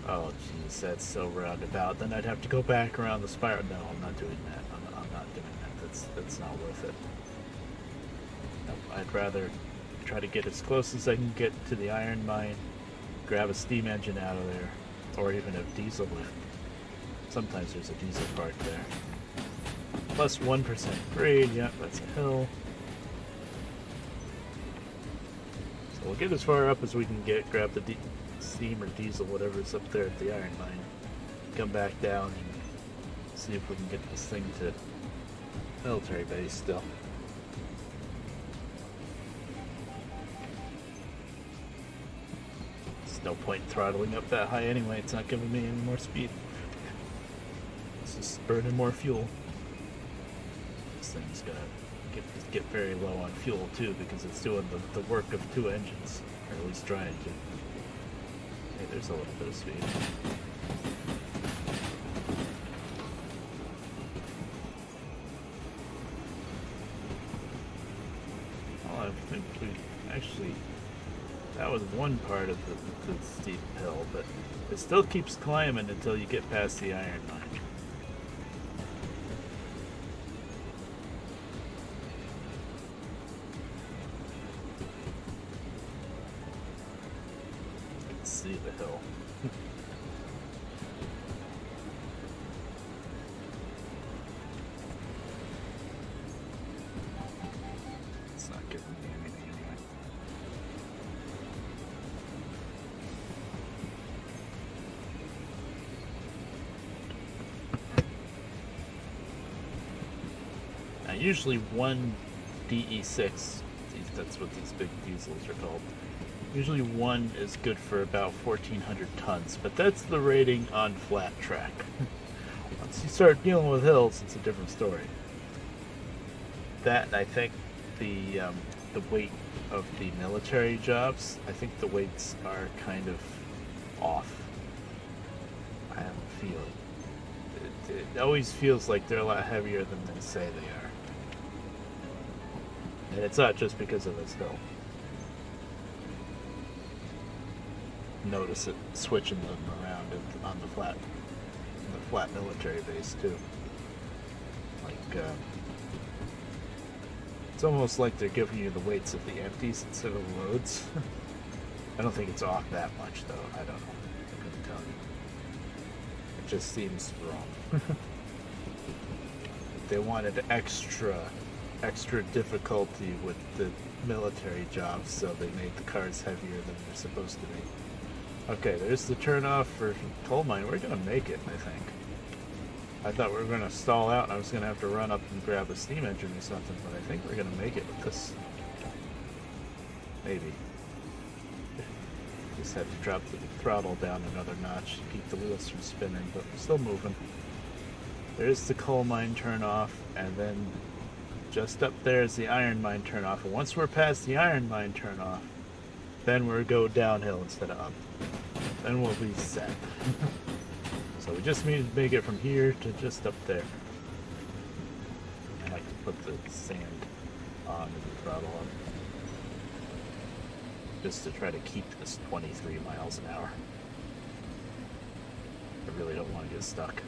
Oh, jeez, that's so roundabout. Then I'd have to go back around the spiral. No, I'm not doing that. I'm not doing that. That's not worth it. Nope, I'd rather try to get as close as I can get to the iron mine, grab a steam engine out of there, or even a diesel lift. Sometimes there's a diesel part there. Plus 1% grade, yeah, that's a hill. So we'll get as far up as we can get, grab the steam or diesel, whatever's up there at the iron mine, come back down and see if we can get this thing to military base still. There's no point in throttling up that high anyway, it's not giving me any more speed. It's just burning more fuel. This thing's gonna get very low on fuel too, because it's doing the work of two engines, or at least trying to. Hey, there's a little bit of speed. Well, I think we actually, that was one part of the steep hill, but it still keeps climbing until you get past the iron mine. See the hill. It's not giving me anything anyway. Now, usually one DE6, that's what these big diesels are called. Usually one is good for about 1,400 tons, but that's the rating on flat track. Once you start dealing with hills, it's a different story. That, and I think the weight of the military jobs, I think the weights are kind of off. I have a feeling. It always feels like they're a lot heavier than they say they are. And it's not just because of this hill. Notice it switching them around on the flat military base too. Like it's almost like they're giving you the weights of the empties instead of the loads. I don't think it's off that much though. I don't know. I couldn't tell you. It just seems wrong. They wanted extra difficulty with the military jobs, so they made the cars heavier than they're supposed to be. Okay, there's the turnoff for coal mine. We're gonna make it, I think. I thought we were gonna stall out and I was gonna have to run up and grab a steam engine or something, but I think we're gonna make it with this. Maybe. Just have to drop the throttle down another notch to keep the wheels from spinning, but we're still moving. There's the coal mine turnoff, and then just up there is the iron mine turnoff. And once we're past the iron mine turnoff, then we'll go downhill instead of up. Then we'll be set. So we just need to make it from here to just up there. I like to put the sand on and the throttle on. Just to try to keep this 23 miles an hour. I really don't want to get stuck.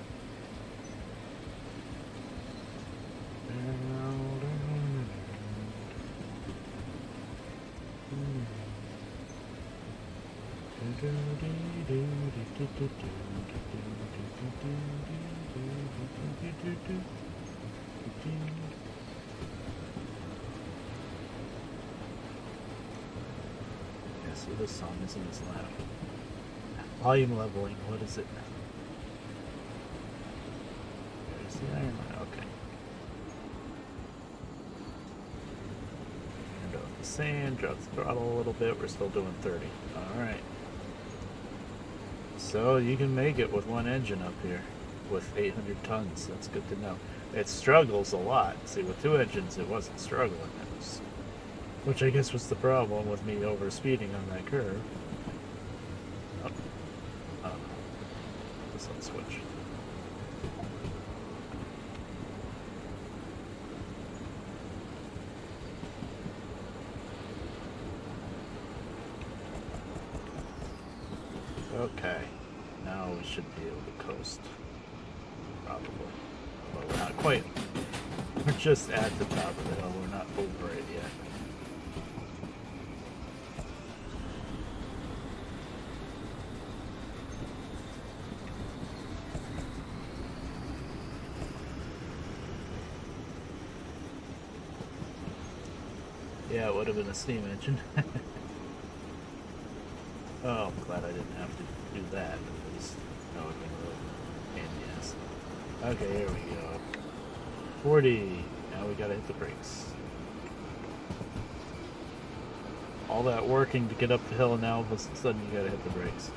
Yeah, so this song isn't as loud. Volume leveling, what is it? There's the iron one, okay. Turn off the sand, drop the throttle a little bit, we're still doing 30. Alright. So you can make it with one engine up here, with 800 tons, that's good to know. It struggles a lot. See, with two engines it wasn't struggling, which I guess was the problem with me over speeding on that curve. Oh, let's switch. Okay, now we should be able to coast. Probably. Well, we're not quite. We're just at the top of the hill, we're not over it yet. Yeah, it would have been a steam engine. Oh, I'm glad I didn't have to do that. At least that would have been a little pain in the ass. Okay, here we go. 40. Now we gotta hit the brakes. All that working to get up the hill, and now all of a sudden you gotta hit the brakes.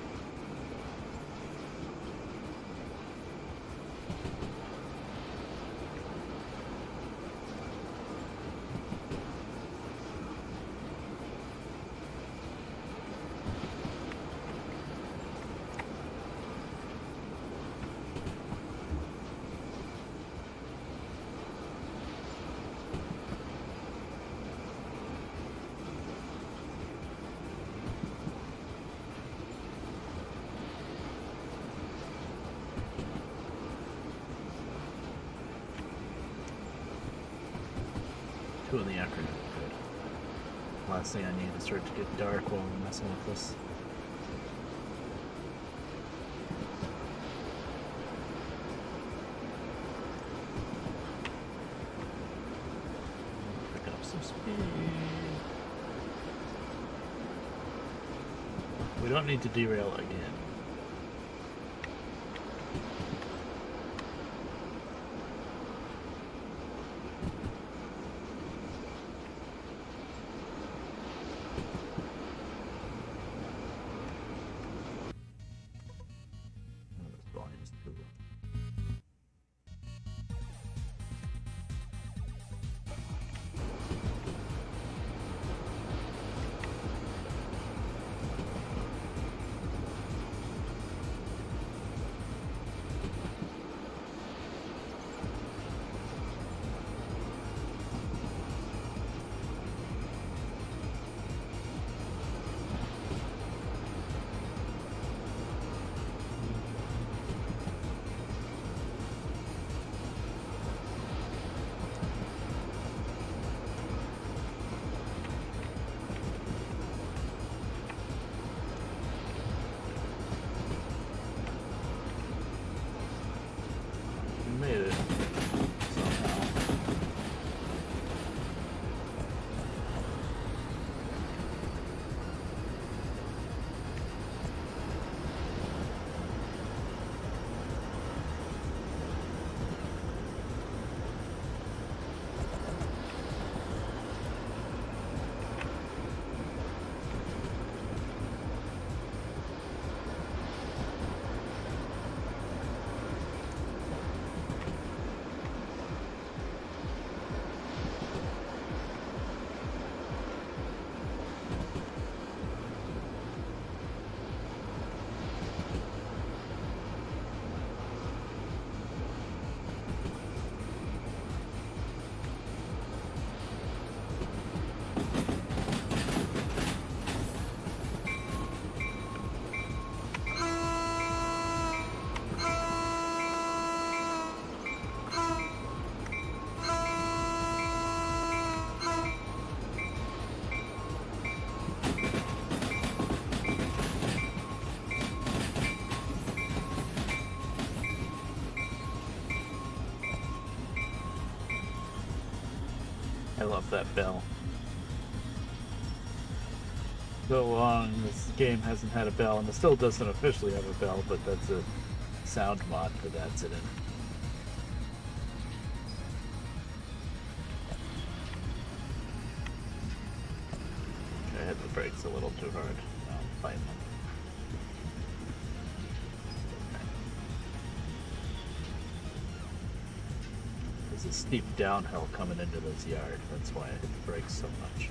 Two in the afternoon. Good. Last thing I need to start to get dark while I'm messing with this. Pick up some speed. We don't need to derail again. I love that bell. so long this game hasn't had a bell, and it still doesn't officially have a bell, but that's a sound mod for that's it in. I hit the brakes a little too hard. No, I'm fighting them. There's a steep downhill coming into this yard. That's why I hit the brakes so much.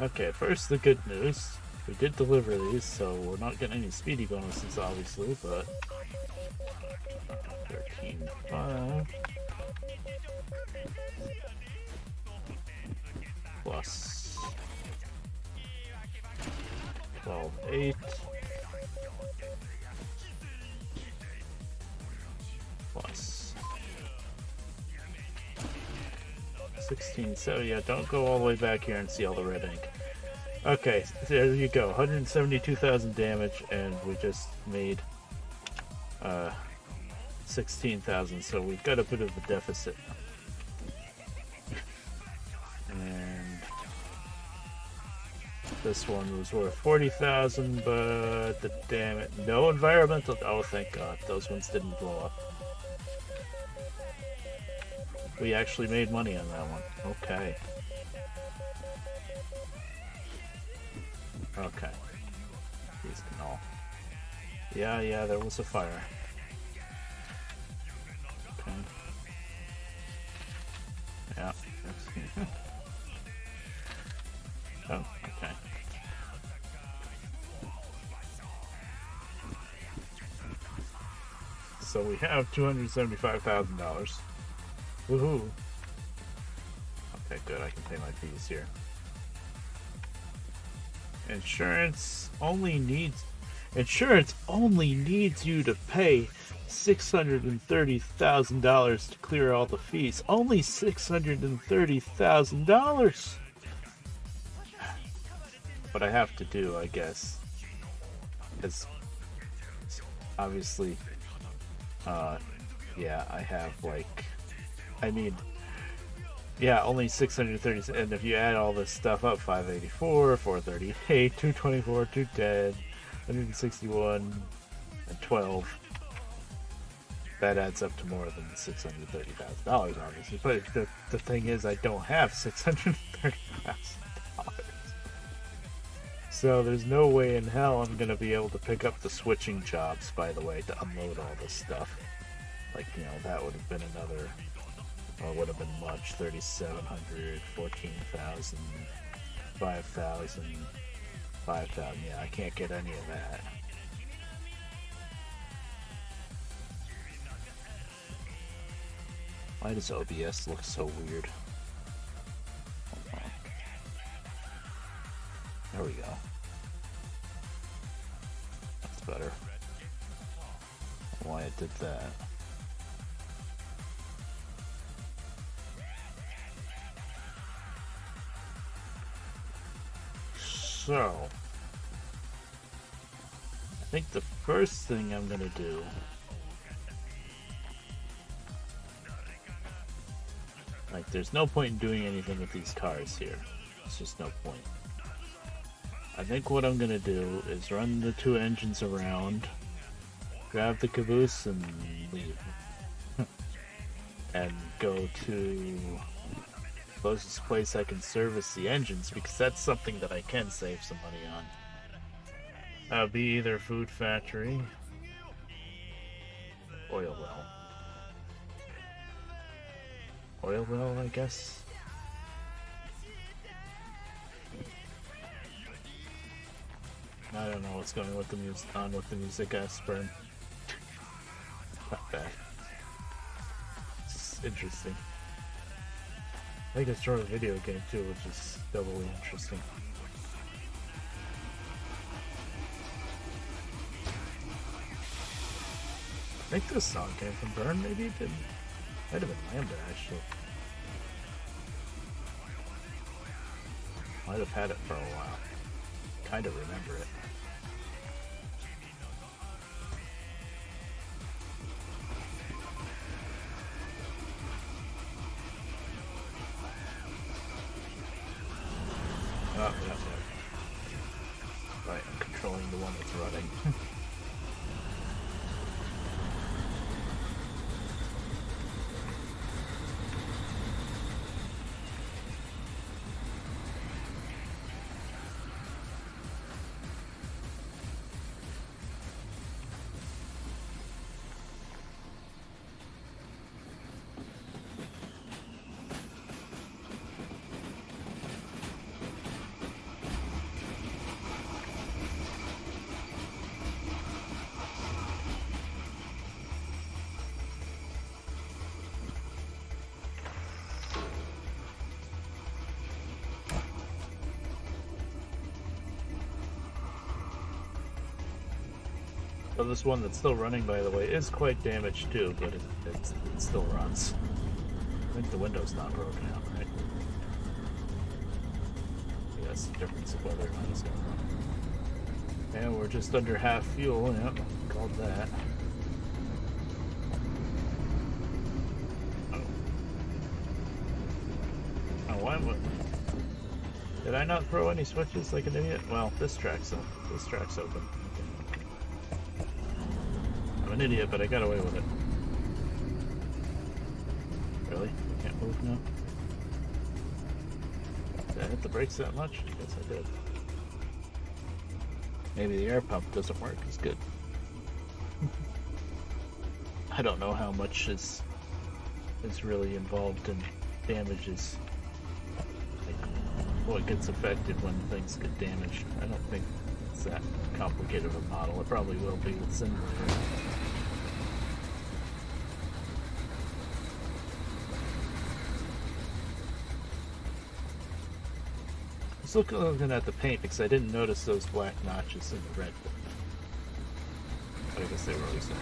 Okay, first the good news. We did deliver these, so we're not getting any speedy bonuses, obviously, but 13.5 plus 12.8 plus 16. So yeah, don't go all the way back here and see all the red ink. Okay, there you go. 172,000 damage, and we just made 16,000. So we've got a bit of a deficit. And this one was worth 40,000, but damn it, no environmental. Oh, thank God, those ones didn't blow up. We actually made money on that one. Okay. Okay. These can all. Yeah, there was a fire. Okay. Yeah. Oh, okay. So we have $275,000. Woohoo! Okay, good. I can pay my fees here. Insurance only needs you to pay $630,000 to clear all the fees. Only $630,000. What I have to do, I guess, is obviously, yeah, I have only 630, and if you add all this stuff up, 584, 438, 224, 210, 161, and 12, that adds up to more than $630,000, obviously. But the thing is, I don't have $630,000. So there's no way in hell I'm gonna be able to pick up the switching jobs, by the way, to unload all this stuff. Like, that would have been another, or would have been much, 3,700, 14,000, 5,000, 5,000. Yeah, I can't get any of that. Why does OBS look so weird? There we go. That's better. Why it did that. So, I think the first thing I'm gonna do there's no point in doing anything with these cars here. It's just no point. I think what I'm gonna do is run the two engines around, grab the caboose, and leave. And go to the closest place I can service the engines, because that's something that I can save some money on. That would be either food factory, oil well. Oil well, I guess. I don't know what's going with the with the music, Asper. Not bad. It's interesting. I think it's sort of a video game too, which is doubly interesting. I think this song came from Burn, maybe it didn't. Might have been Lambda, actually. Might have had it for a while. Kind of remember it. Oh, yeah. Right, I'm controlling the one that's running. So this one that's still running, by the way, is quite damaged too, but it still runs. I think the window's not broken out, right? Yeah, that's the difference of whether or not it's going to run. And we're just under half fuel, yep, called that. Oh, why am I... Did I not throw any switches like an idiot? Well, this track's open. This track's open. I'm an idiot, but I got away with it. Really? I can't move now? Did I hit the brakes that much? I guess I did. Maybe the air pump doesn't work as good. I don't know how much is really involved in damages. Like, what gets affected when things get damaged. I don't think it's that complicated of a model. It probably will be with simulator. I was looking at the paint because I didn't notice those black notches in the red. But I guess they were always there.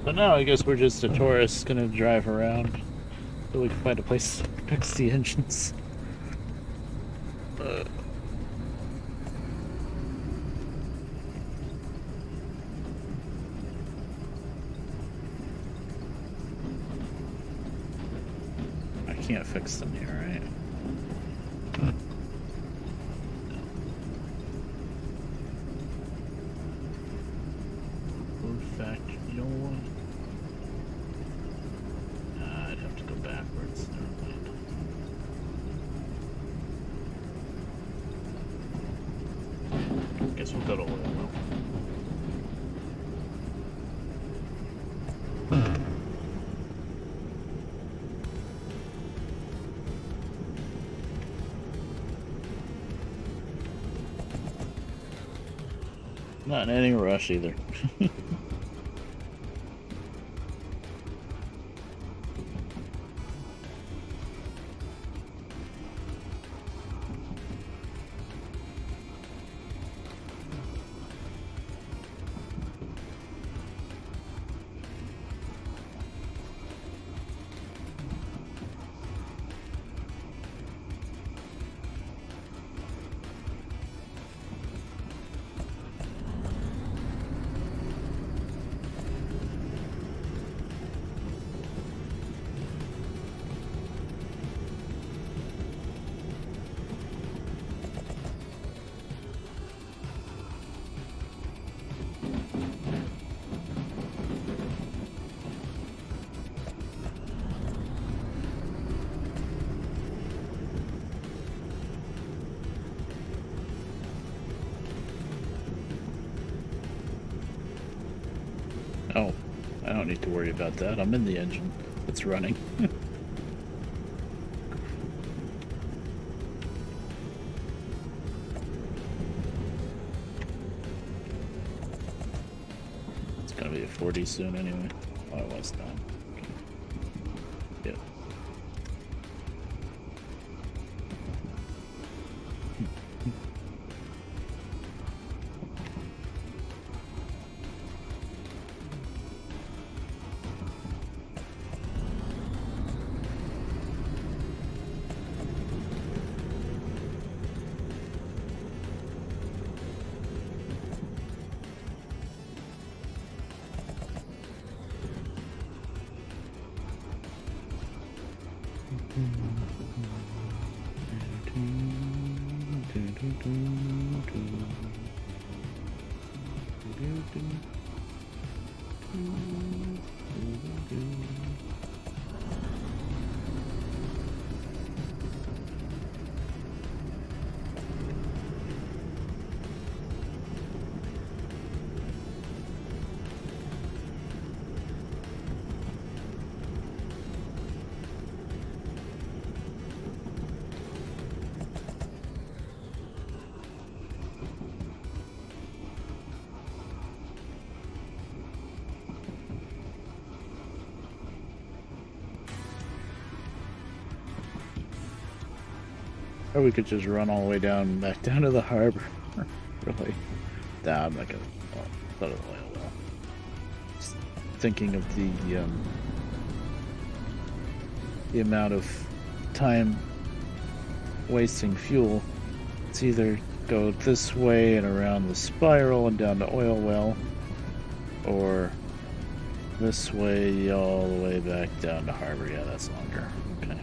But now I guess we're just a tourist gonna drive around so we can find a place to fix the engines. I can't fix them here, right? Food factory, no one. I'd have to go backwards. Never mind. Guess we'll go to oil well. Not in any rush either. Oh, I don't need to worry about that. I'm in the engine. It's running. It's gonna be a 40 soon anyway. Oh, it was done. Okay. Yep. Or we could just run all the way down, back down to the harbor. Really? Nah, I'm not gonna. Oh, thought of the oil well. Just thinking of the amount of time wasting fuel. It's either go this way and around the spiral and down the oil well, or this way all the way back down to harbor. Yeah, that's longer. Okay.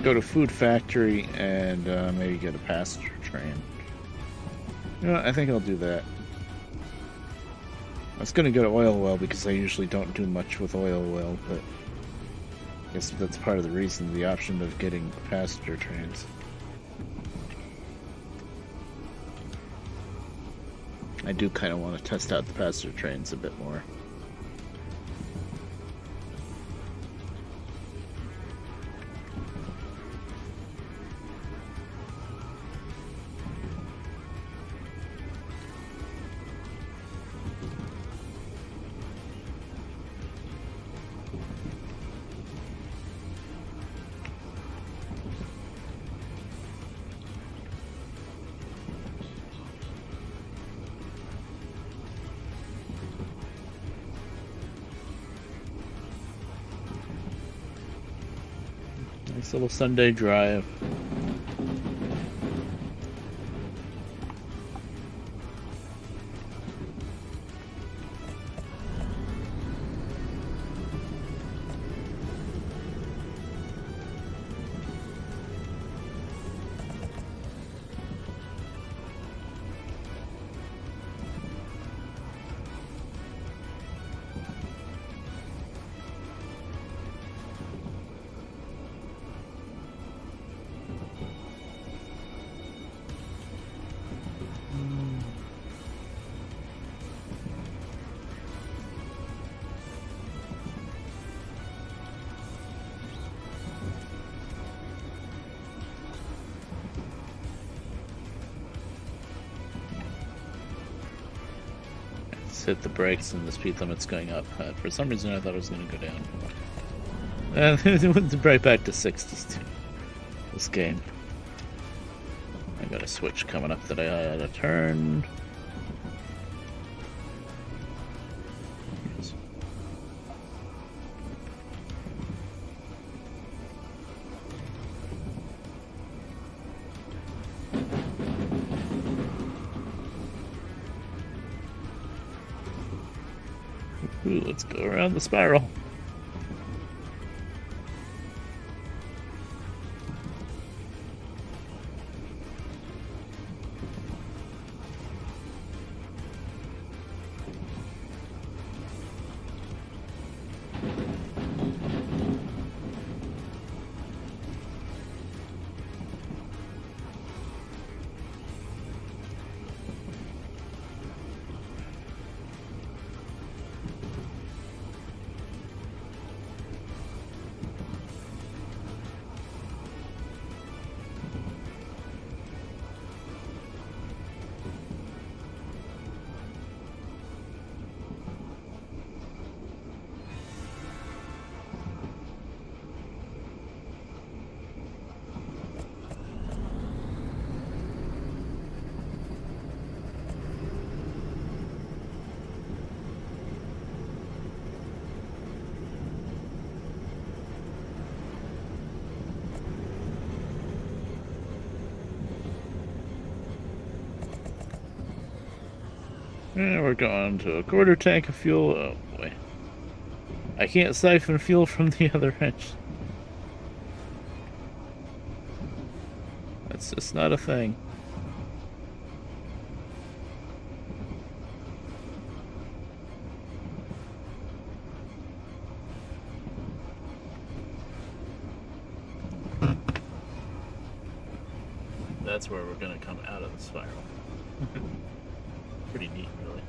Go to food factory and maybe get a passenger train. You know what, I think I'll do that. I was gonna go to oil well because I usually don't do much with oil well, but I guess that's part of the reason, the option of getting passenger trains. I do kind of want to test out the passenger trains a bit more. Nice little Sunday drive. Hit the brakes and the speed limit's going up. For some reason I thought it was going to go down. It went right back to 60s this game. I got a switch coming up that I had to turn. Ooh, let's go around the spiral. And we're going to a quarter tank of fuel. Oh boy. I can't siphon fuel from the other wrench. That's just not a thing. That's where we're going to come out of the spiral. Pretty neat, really.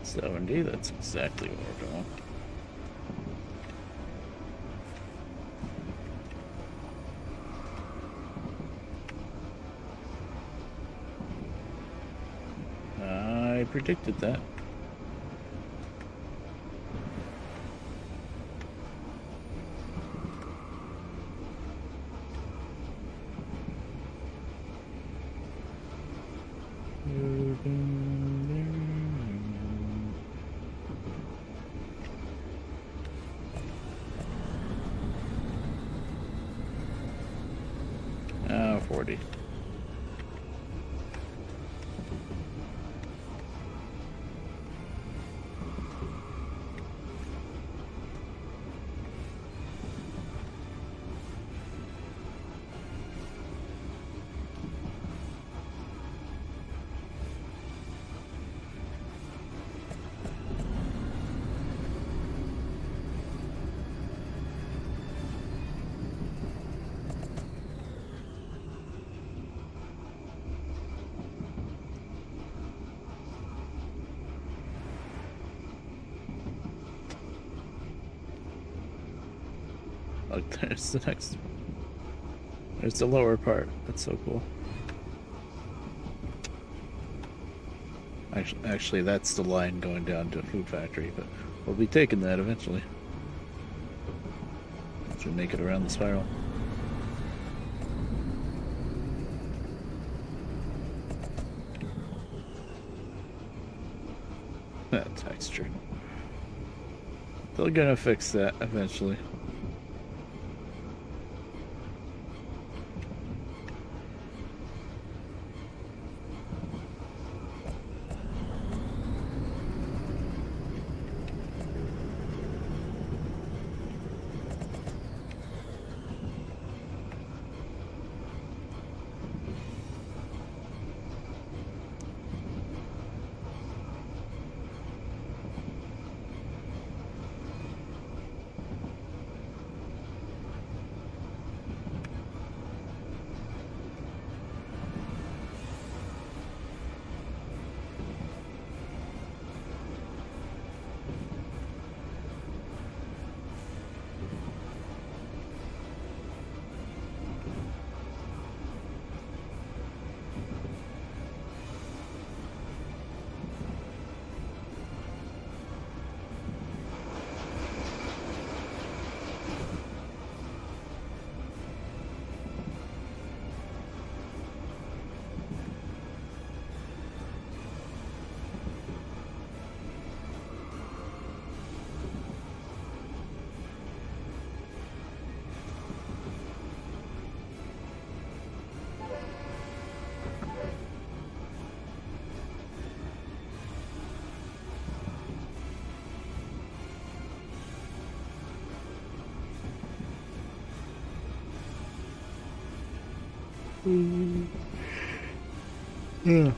70, that's exactly where we're going. I predicted that. Ah, 40. Look, there's the next. There's the lower part. That's so cool. Actually, that's the line going down to a food factory, but we'll be taking that eventually. Once we make it around the spiral. That texture. They're gonna fix that eventually. Yeah.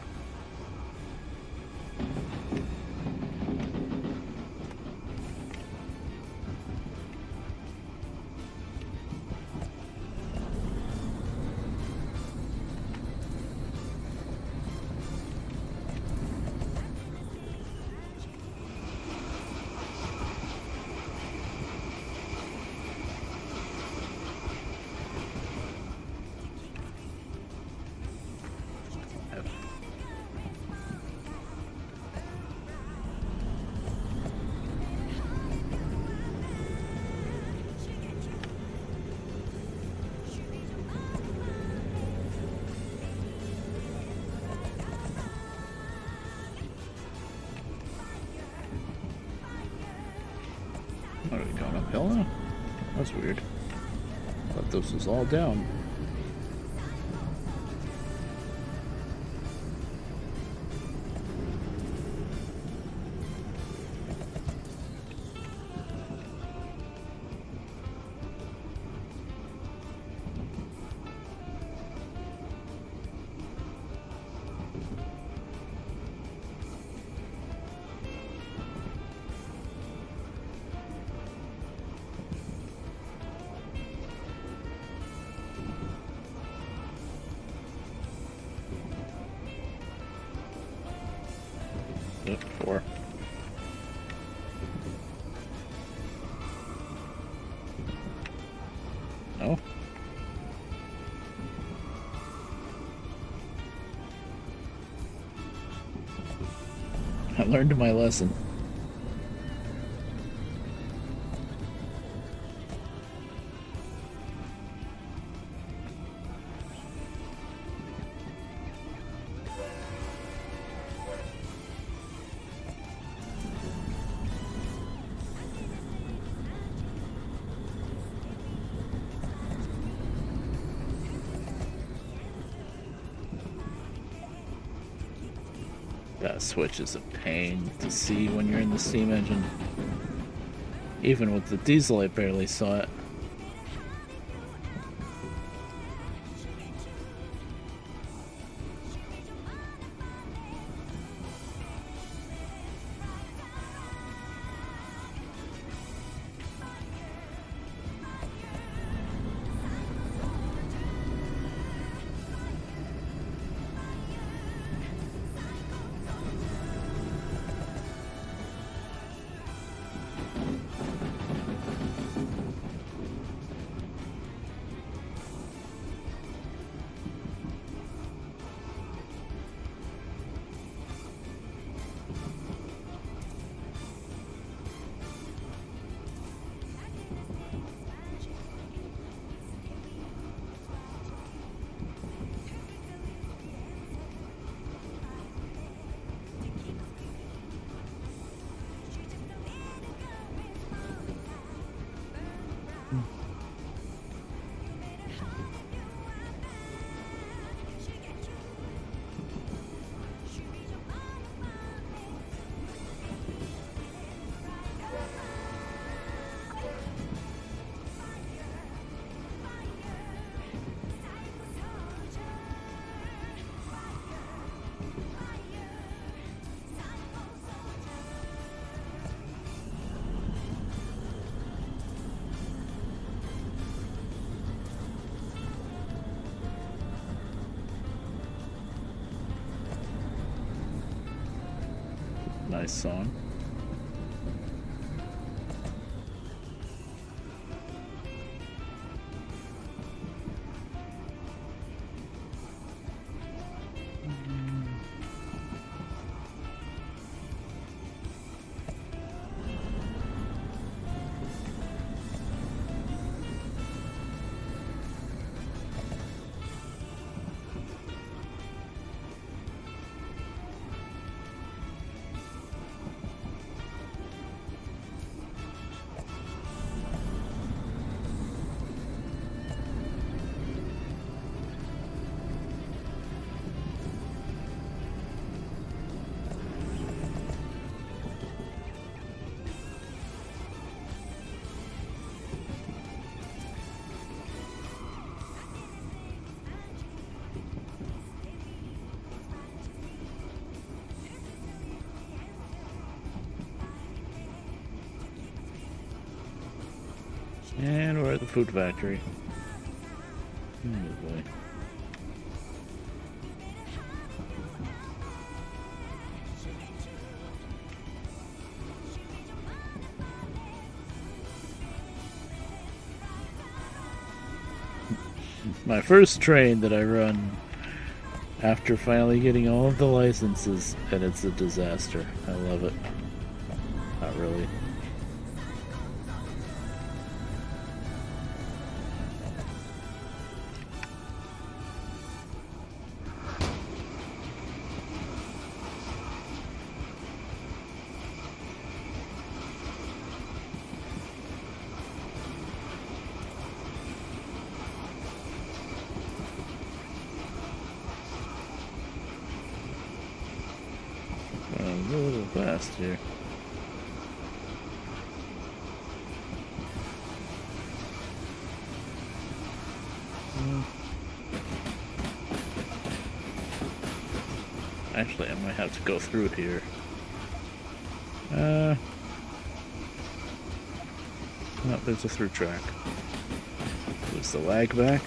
What are we going uphill now? That's weird. Thought this was all down. Four. No. I learned my lesson. That switch is a pain to see when you're in the steam engine. Even with the diesel, I barely saw it. nice song. And we're at the food factory. Oh boy. My first train that I run after finally getting all of the licenses, and it's a disaster. I love it. Not really. A little fast here. Actually, I might have to go through here. No, there's a through track. Was the lag back?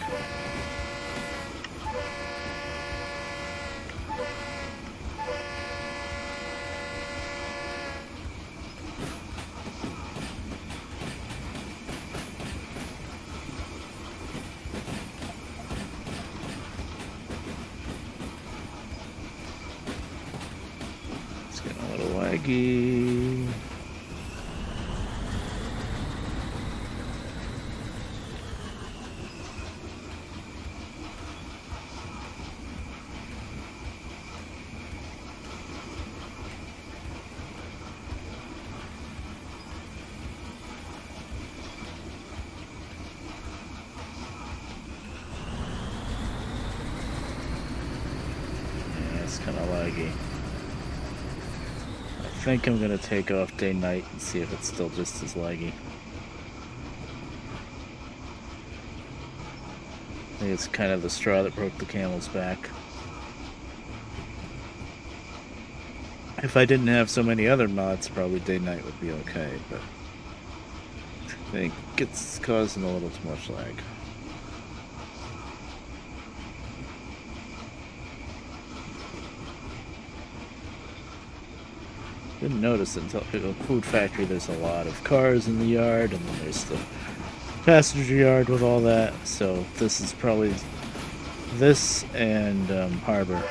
It's getting a little laggy. Kind of laggy. I think I'm gonna take off day-night and see if it's still just as laggy. I think it's kind of the straw that broke the camel's back. If I didn't have so many other mods, probably day-night would be okay, but I think it's causing a little too much lag. Didn't notice until the food factory there's a lot of cars in the yard, and then there's the passenger yard with all that, so this is probably this and harbor.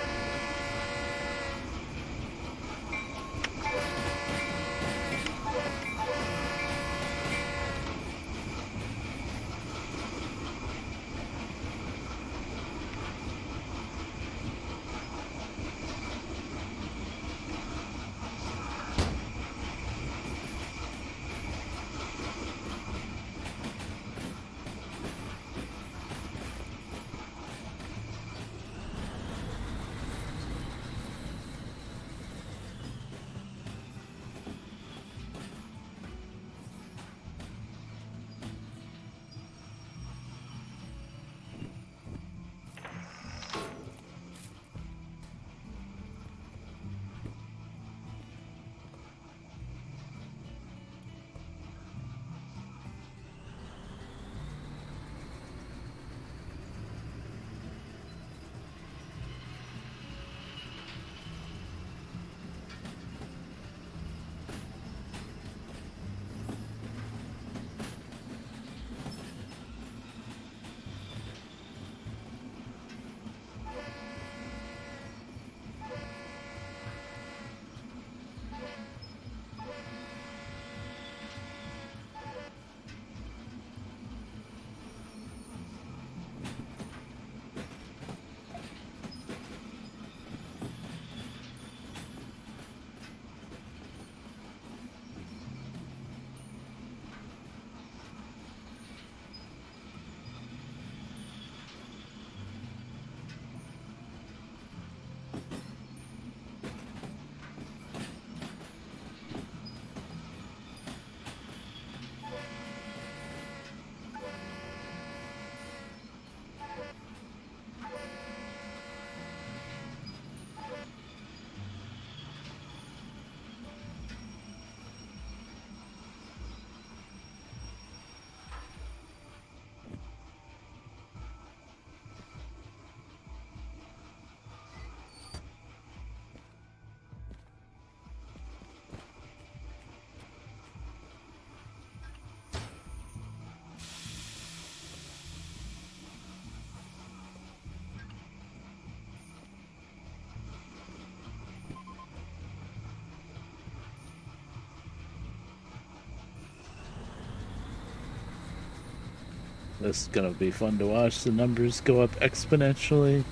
This is gonna be fun to watch. The numbers go up exponentially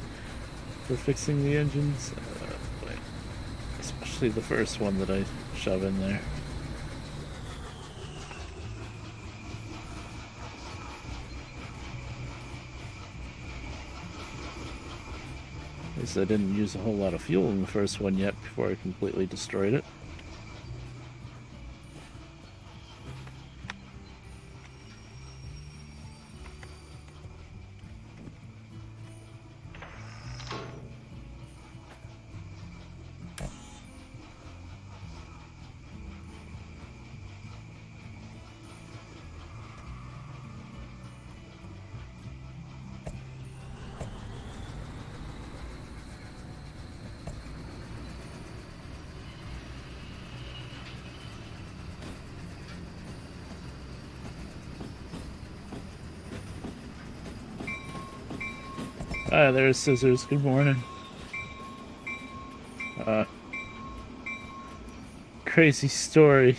for fixing the engines. Especially the first one that I shove in there. At least I didn't use a whole lot of fuel in the first one yet before I completely destroyed it. Ah, there's Scissors. Good morning. Crazy story.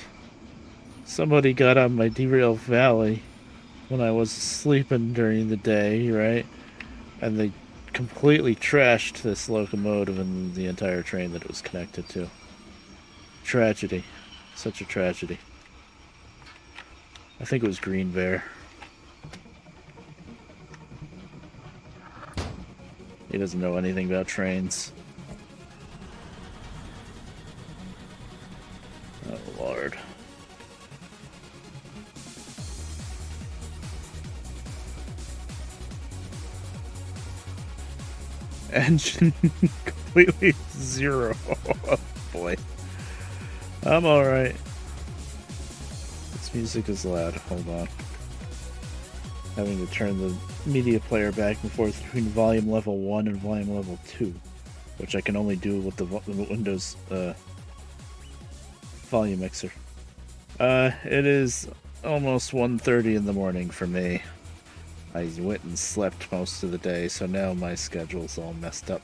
Somebody got on my Derail Valley when I was sleeping during the day, right? And they completely trashed this locomotive and the entire train that it was connected to. Tragedy. Such a tragedy. I think it was Green Bear. He doesn't know anything about trains. Oh, Lord. Engine completely zero. Oh, boy. I'm alright. This music is loud. Hold on. Having to turn the media player back and forth between volume level 1 and volume level 2, which I can only do with the Windows volume mixer. It is almost 1:30 in the morning for me. I went and slept most of the day, so now my schedule's all messed up.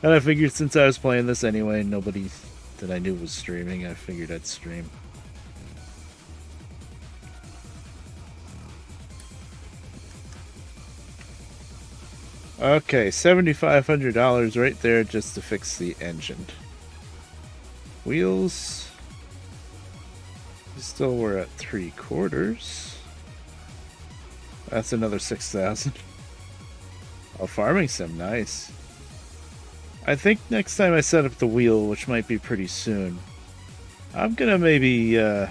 And I figured since I was playing this anyway, nobody that I knew was streaming, I figured I'd stream. Okay, $7,500 right there just to fix the engine. Wheels. Still we're at 3/4. That's another 6,000. Oh, farming sim, nice. I think next time I set up the wheel, which might be pretty soon, I'm gonna maybe get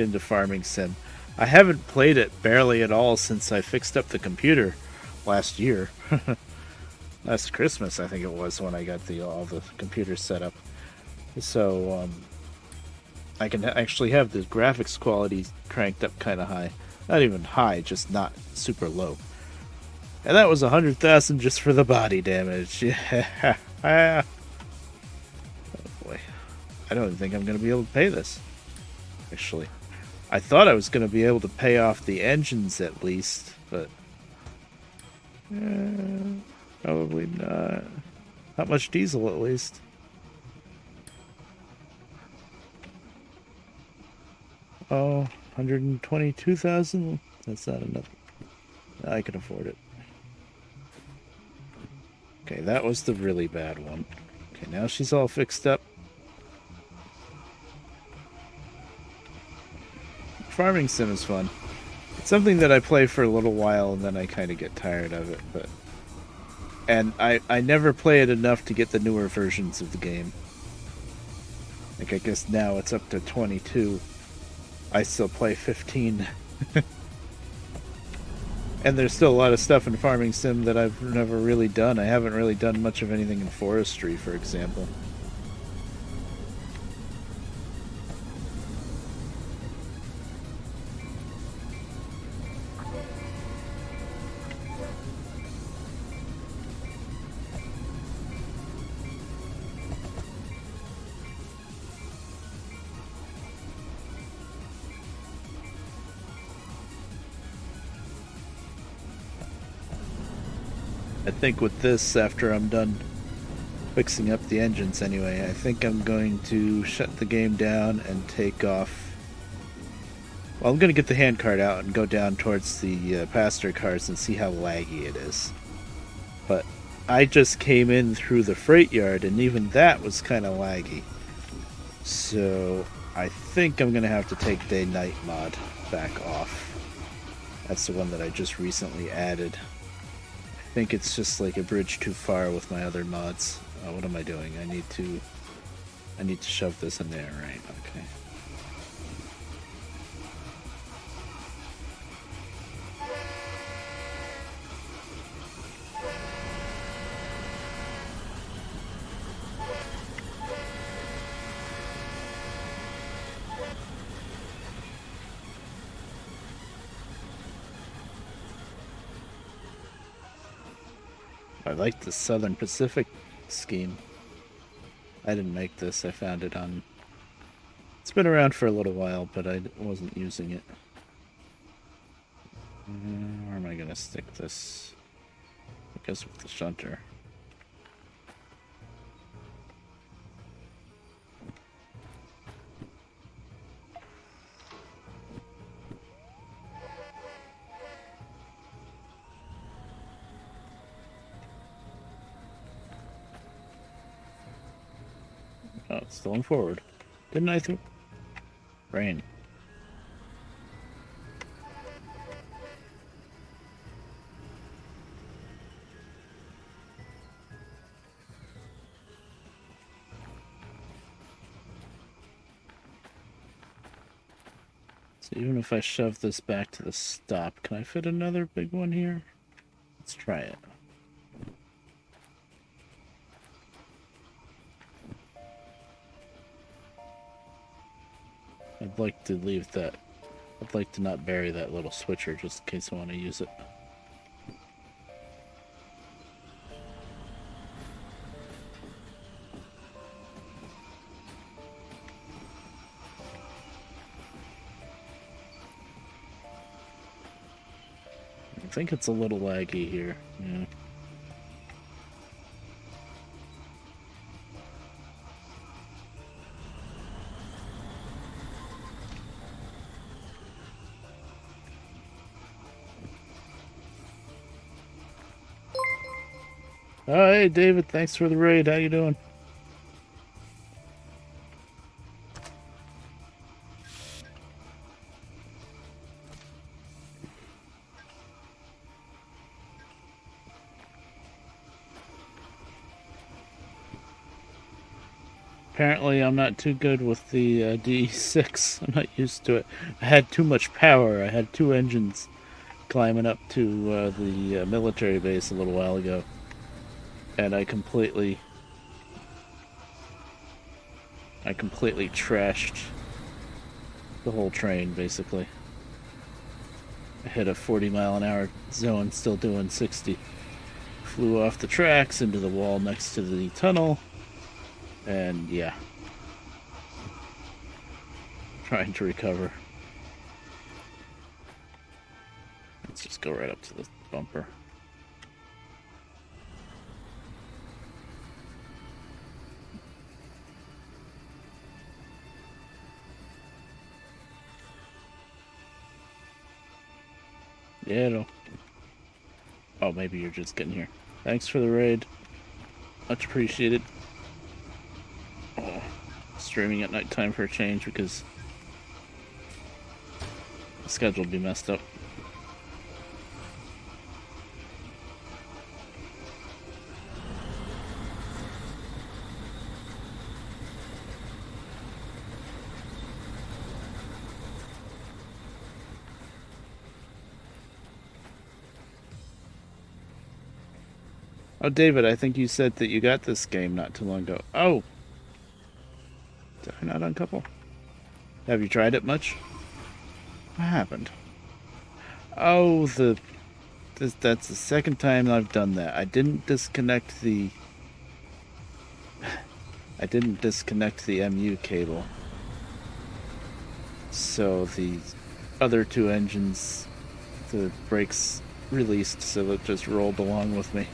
into farming sim. I haven't played it barely at all since I fixed up the computer last year. Last Christmas, I think it was, when I got all the computers set up. So I can actually have the graphics quality cranked up kind of high. Not even high, just not super low. And that was 100,000 just for the body damage. Yeah. Oh boy. I don't think I'm going to be able to pay this. Actually. I thought I was going to be able to pay off the engines at least, but probably not. Not much diesel at least. Oh, 122,000? That's not enough. I can afford it. Okay, that was the really bad one. Okay, now she's all fixed up. Farming sim is fun. It's something that I play for a little while and then I kind of get tired of it, but... And I never play it enough to get the newer versions of the game. Like, I guess now it's up to 22. I still play 15. And there's still a lot of stuff in Farming Sim that I've never really done. I haven't really done much of anything in forestry, for example. I think with this, after I'm done fixing up the engines anyway, I think I'm going to shut the game down and take off Well, I'm gonna get the handcart out and go down towards the passenger cars and see how laggy it is. But I just came in through the freight yard, and even that was kind of laggy. So I think I'm gonna have to take day-night mod back off. That's the one that I just recently added. I think it's just like a bridge too far with my other mods. What am I doing? I need to shove this in there, right? Okay. I like the Southern Pacific scheme. I didn't make this. I found it on... It's been around for a little while, but I wasn't using it. Where am I going to stick this? I guess with the shunter. Oh, it's going forward. Didn't I throw? Rain. So even if I shove this back to the stop, can I fit another big one here? Let's try it. I'd like to leave that. I'd like to not bury that little switcher just in case I want to use it. I think it's a little laggy here. Yeah. Oh, hey, David, thanks for the raid. How you doing? Apparently, I'm not too good with the D6. I'm not used to it. I had too much power. I had two engines climbing up to the military base a little while ago. And I completely trashed the whole train, basically. I hit a 40-mile-an-hour zone, still doing 60. Flew off the tracks into the wall next to the tunnel. And yeah, trying to recover. Let's just go right up to the bumper. Yeah, no. Oh, maybe you're just getting here. Thanks for the raid. Much appreciated. Streaming at nighttime for a change because the schedule will be messed up. Oh, David, I think you said that you got this game not too long ago. Oh! Did I not uncouple? Have you tried it much? What happened? Oh, that's the second time I've done that. I didn't disconnect the MU cable. So the other two engines, the brakes released, so it just rolled along with me.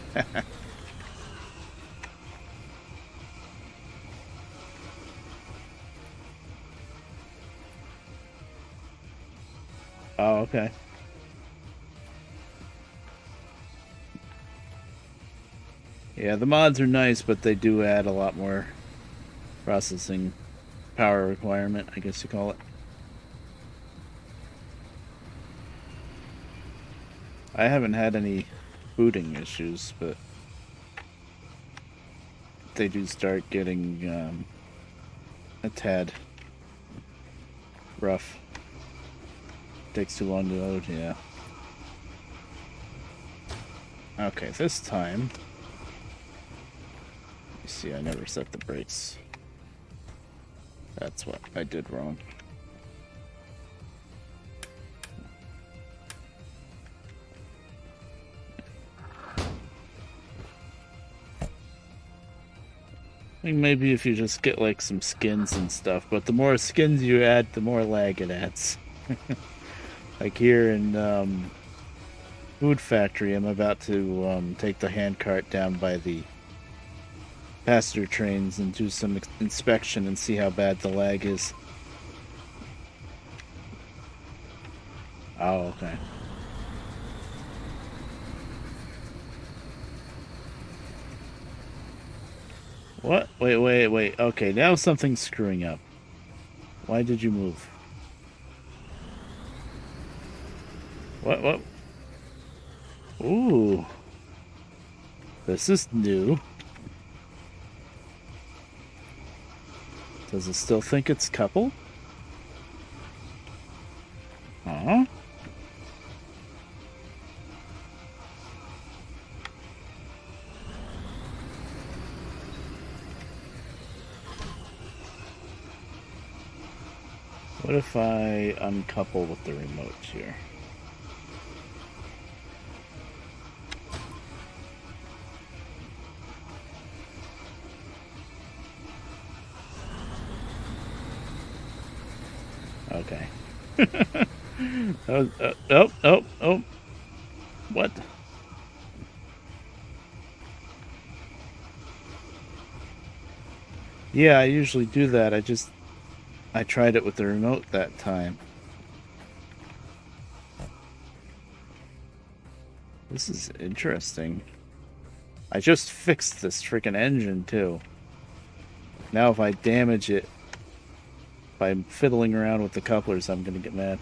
Oh, okay. Yeah, the mods are nice, but they do add a lot more processing power requirement, I guess you call it. I haven't had any booting issues, but they do start getting a tad rough. Takes too long to load, yeah. Okay, this time... You see, I never set the brakes. That's what I did wrong. I think maybe if you just get like some skins and stuff, but the more skins you add, the more lag it adds. Like here in Food Factory, I'm about to take the handcart down by the passenger trains and do some inspection and see how bad the lag is. Oh, okay. What? Wait. Okay, now something's screwing up. Why did you move? What? Ooh. This is new. Does it still think it's couple? Huh? What if I uncouple with the remote here? Okay. Oh. What? Yeah, I usually do that. I tried it with the remote that time. This is interesting. I just fixed this freaking engine too. Now if I damage it by fiddling around with the couplers, I'm gonna get mad.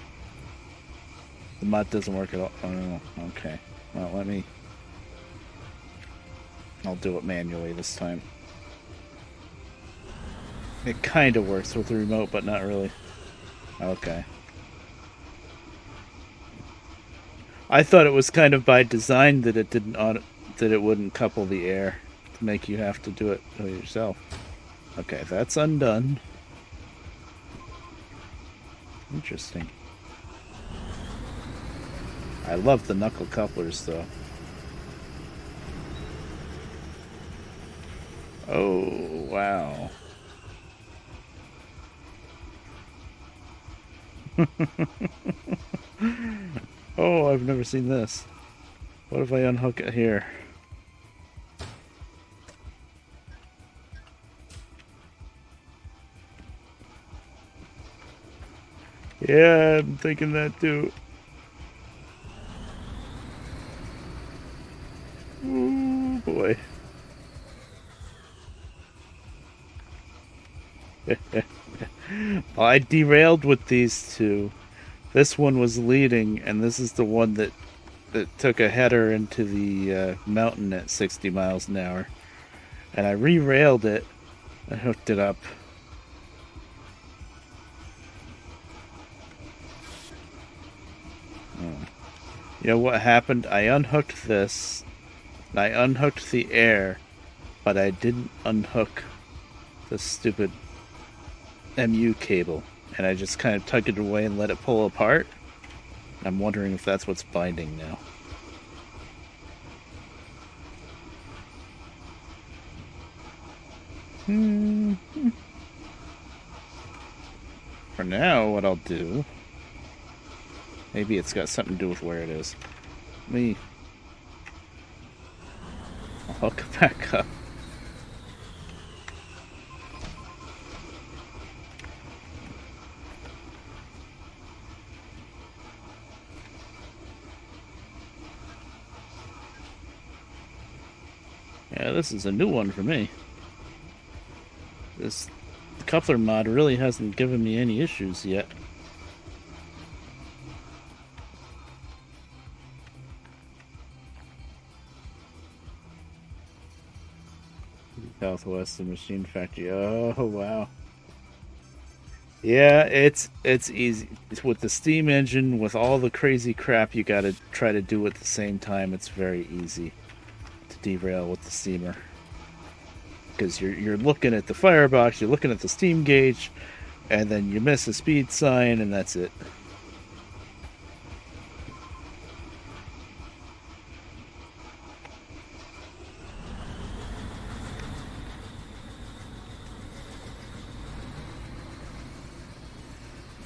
The mod doesn't work at all. Oh, okay. Well, I'll do it manually this time. It kind of works with the remote, but not really. Okay. I thought it was kind of by design that it that it wouldn't couple the air to make you have to do it yourself. Okay, that's undone. Interesting. I love the knuckle couplers, though. Oh, wow. Oh, I've never seen this. What if I unhook it here? Yeah, I'm thinking that too. Oh boy. Well, I derailed with these two. This one was leading, and this is the one that took a header into the mountain at 60 miles an hour. And I re-railed it. I hooked it up. Oh. You know what happened? I unhooked this. And I unhooked the air, but I didn't unhook the stupid MU cable. And I just kind of tugged it away and let it pull apart. I'm wondering if that's what's binding now. For now, what I'll do... Maybe it's got something to do with where it is. I'll hook it back up. this is a new one for me. This coupler mod really hasn't given me any issues yet. Southwest Machine Factory. Oh wow. Yeah, it's easy. It's with the steam engine, with all the crazy crap you gotta try to do at the same time, it's very easy to derail with the steamer. Because you're looking at the firebox, you're looking at the steam gauge, and then you miss a speed sign, and that's it.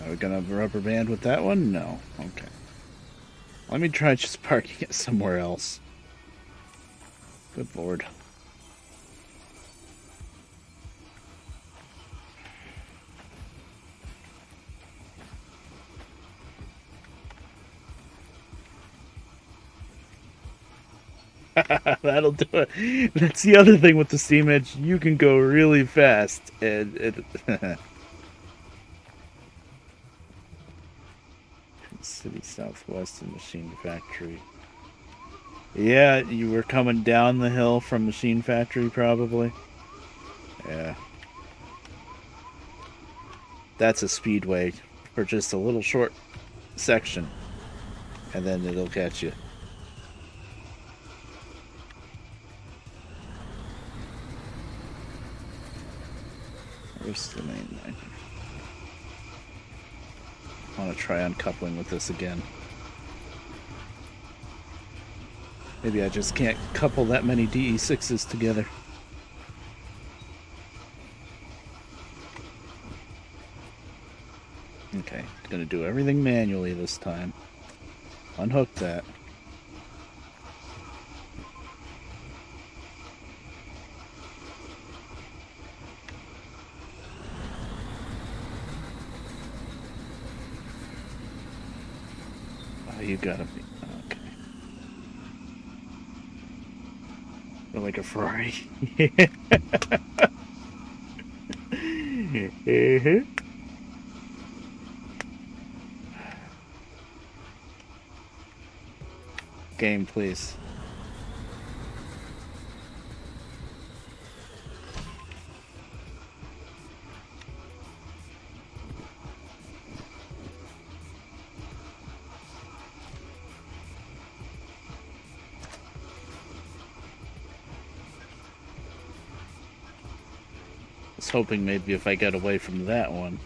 Are we gonna rubber band with that one? No. Okay. Let me try just parking it somewhere else. Good lord. That'll do it. That's the other thing with the steam edge. You can go really fast, and it. City Southwest and Machine Factory. Yeah, you were coming down the hill from Machine Factory, probably. Yeah. That's a speedway for just a little short section, and then it'll catch you. Where's the main line? I want to try uncoupling with this again. Maybe I just can't couple that many DE6s together. Okay, gonna do everything manually this time. Unhook that. Oh, you gotta be okay. You're like a Ferrari. Game, please. I was hoping maybe if I get away from that one.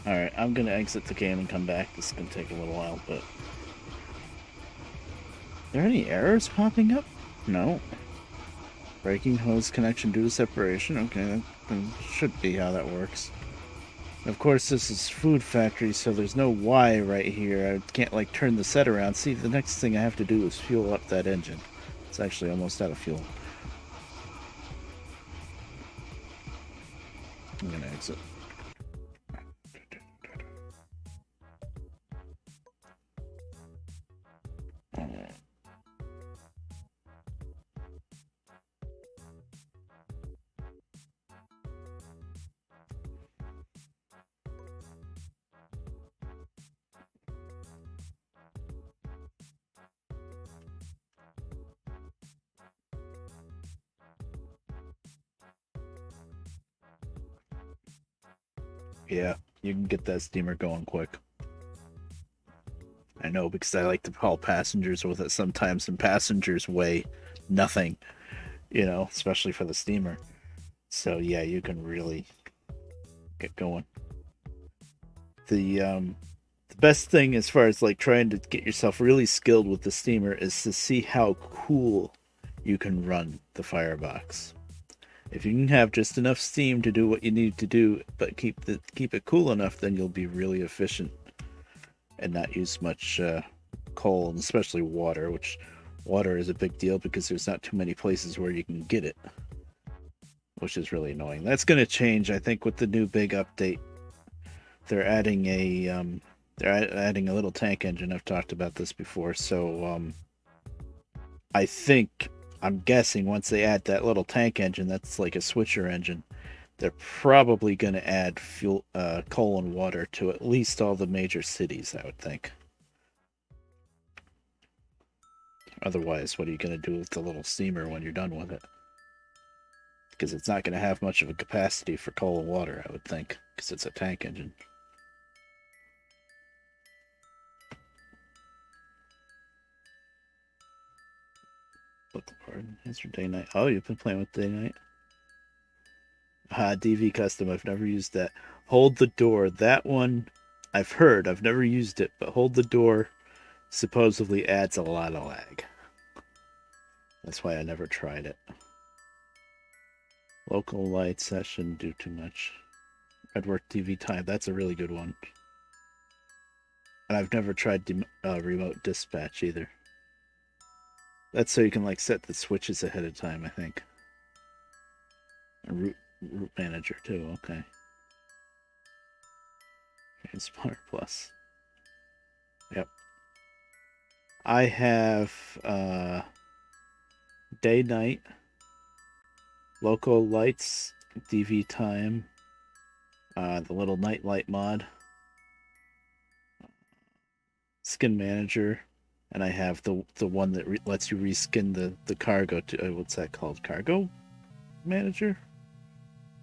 Alright, I'm gonna exit the game and come back. This is gonna take a little while, but... Are there any errors popping up? No. Breaking hose connection due to separation. Okay, that should be how that works. Of course, this is food factory, so there's no Y right here. I can't, like, turn the set around. See, the next thing I have to do is fuel up that engine. It's actually almost out of fuel. I'm gonna exit. Yeah, you can get that steamer going quick. I know, because I like to haul passengers with it sometimes, and passengers weigh nothing, you know, especially for the steamer. So yeah, you can really get going. The best thing as far as like trying to get yourself really skilled with the steamer is to see how cool you can run the firebox. If you can have just enough steam to do what you need to do, but keep it cool enough, then you'll be really efficient and not use much coal, and especially water, which water is a big deal because there's not too many places where you can get it, which is really annoying. That's going to change, I think, with the new big update. They're adding a little tank engine. I've talked about this before, so I think I'm guessing once they add that little tank engine, that's like a switcher engine, they're probably going to add fuel, coal and water to at least all the major cities, I would think. Otherwise, what are you going to do with the little steamer when you're done with it? Because it's not going to have much of a capacity for coal and water, I would think, because it's a tank engine. Local pardon. Answer day night. Oh, you've been playing with day night? DV custom. I've never used that. Hold the door. That one I've heard. I've never used it, but hold the door supposedly adds a lot of lag. That's why I never tried it. Local lights. That shouldn't do too much. Redwork TV time. That's a really good one. And I've never tried remote dispatch either. That's so you can like set the switches ahead of time, I think. A route manager too, okay. Smart Plus. Yep. I have day night, local lights, DV time, the little night light mod, skin manager, and I have the one that lets you reskin the cargo to what's that called? Cargo manager?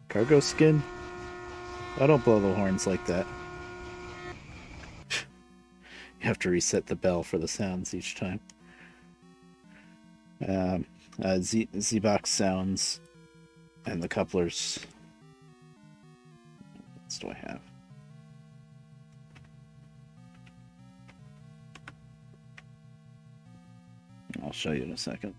Cargo skin? I don't blow the horns like that. You have to reset the bell for the sounds each time. Z-Box sounds and the couplers. What else do I have? I'll show you in a second.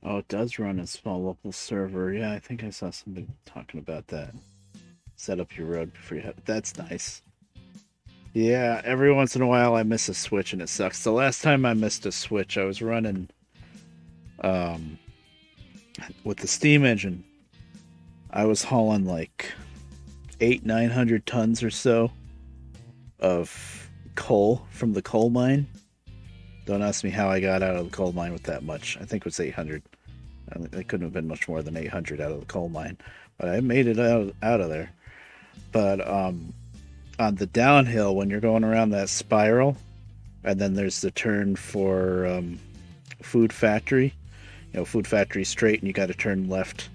Oh, it does run a small local server. Yeah, I think I saw somebody talking about that. Set up your road before you have... That's nice. Yeah, every once in a while I miss a switch and it sucks. The last time I missed a switch, I was running with the steam engine. I was hauling like 900 tons or so of coal from the coal mine. Don't ask me how I got out of the coal mine with that much. I think it was 800. It couldn't have been much more than 800 out of the coal mine, but I made it out of there. But on the downhill, when you're going around that spiral, and then there's the turn for Food Factory. You know, Food Factory straight, and you got to turn left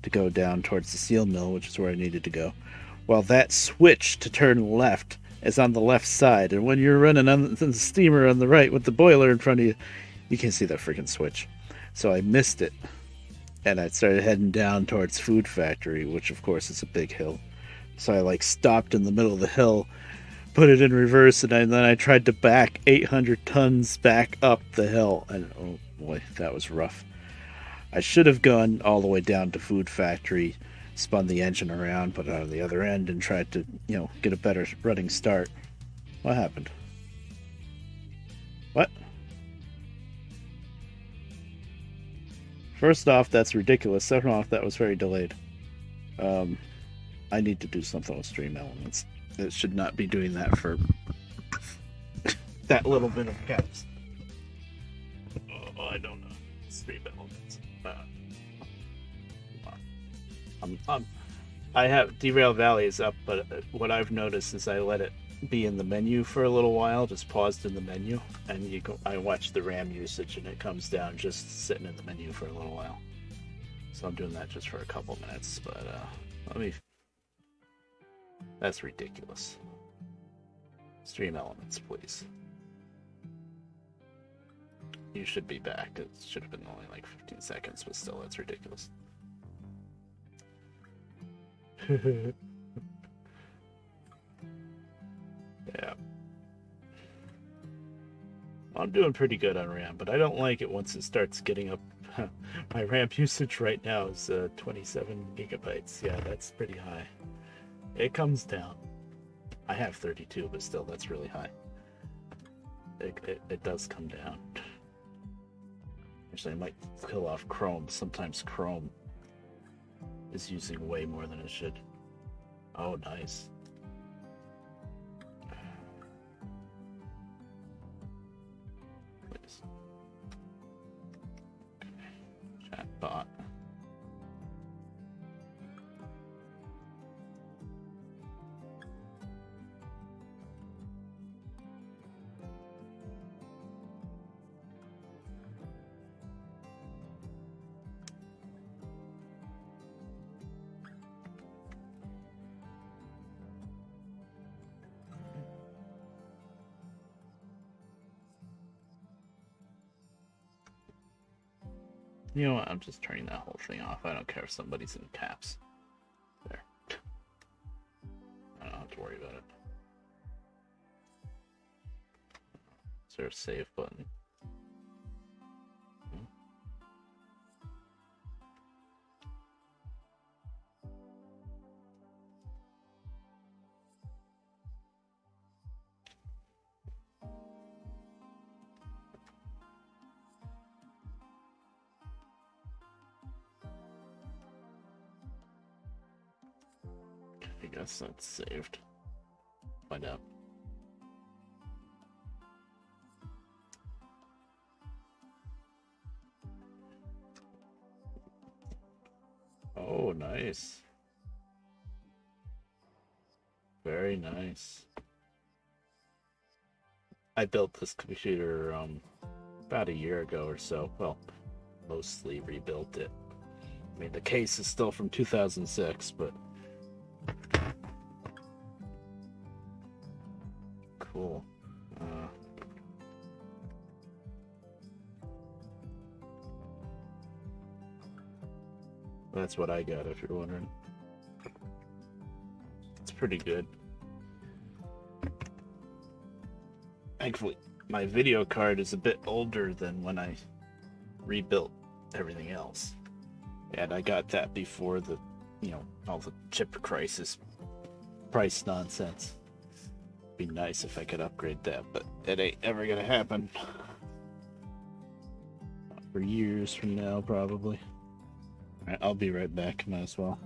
to go down towards the steel mill, which is where I needed to go. Well, that switch to turn left is on the left side, and when you're running on the steamer on the right with the boiler in front of you, you can't see that freaking switch. So I missed it, and I started heading down towards Food Factory, which of course is a big hill. So I like stopped in the middle of the hill, put it in reverse, and then I tried to back 800 tons back up the hill, and oh boy, that was rough. I should have gone all the way down to Food Factory, spun the engine around, put it on the other end, and tried to, get a better running start. What happened? What? First off, that's ridiculous. Second off, that was very delayed. I need to do something with Stream Elements. It should not be doing that for that little bit of caps. Oh, I don't know. Stream Elements. I have Derail Valley is up, but what I've noticed is I let it be in the menu for a little while, just paused in the menu, and I watch the RAM usage, and it comes down just sitting in the menu for a little while. So I'm doing that just for a couple minutes, but that's ridiculous. Stream Elements, please. You should be back. It should have been only like 15 seconds, but still, that's ridiculous. Yeah. I'm doing pretty good on RAM, but I don't like it once it starts getting up. My RAM usage right now is 27 gigabytes. Yeah, that's pretty high. It comes down. I have 32, but still, that's really high. It does come down. Actually, I might kill off Chrome. Sometimes Chrome is using way more than it should. Oh, nice. Please. Okay. Chatbot. You know what? I'm just turning that whole thing off. I don't care if somebody's in caps. There. I don't have to worry about it. Is there a save button? I guess that's saved. Find out. Oh, nice. Very nice. I built this computer about a year ago or so. Well, mostly rebuilt it. I mean, the case is still from 2006, but cool. That's what I got, if you're wondering. It's pretty good. Thankfully, my video card is a bit older than when I rebuilt everything else. And I got that before the, all the chip crisis price nonsense. Be nice if I could upgrade that, but it ain't ever gonna happen. For years from now, probably. Alright, I'll be right back, might as well.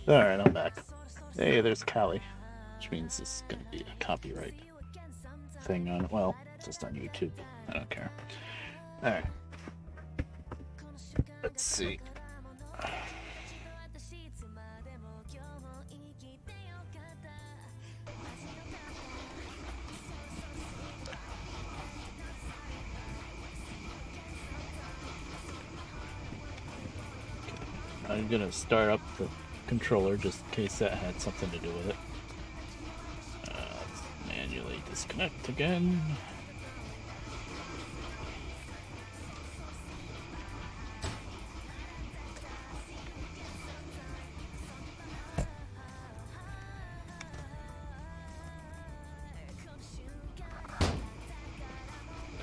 Alright, I'm back. Hey, there's Callie, which means this is going to be a copyright thing on, well, just on YouTube. I don't care. Alright. Let's see. I'm gonna start up the controller just in case that had something to do with it. Let's manually disconnect again.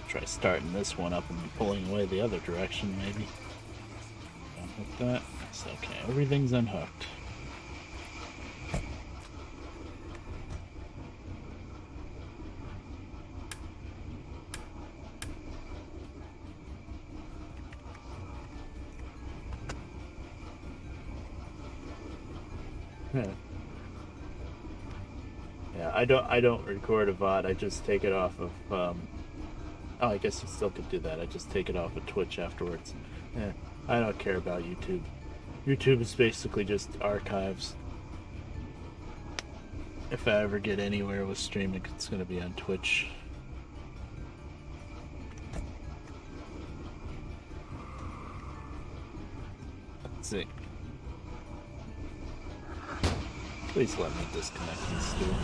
Try starting this one up and pulling away the other direction, maybe. Unhook that. It's okay. Everything's unhooked. Yeah, I don't record a VOD. I just take it off of. Oh, I guess you still could do that. I just take it off of Twitch afterwards. Yeah, I don't care about YouTube. YouTube is basically just archives. If I ever get anywhere with streaming, it's going to be on Twitch. Let's see. Please let me disconnect this too.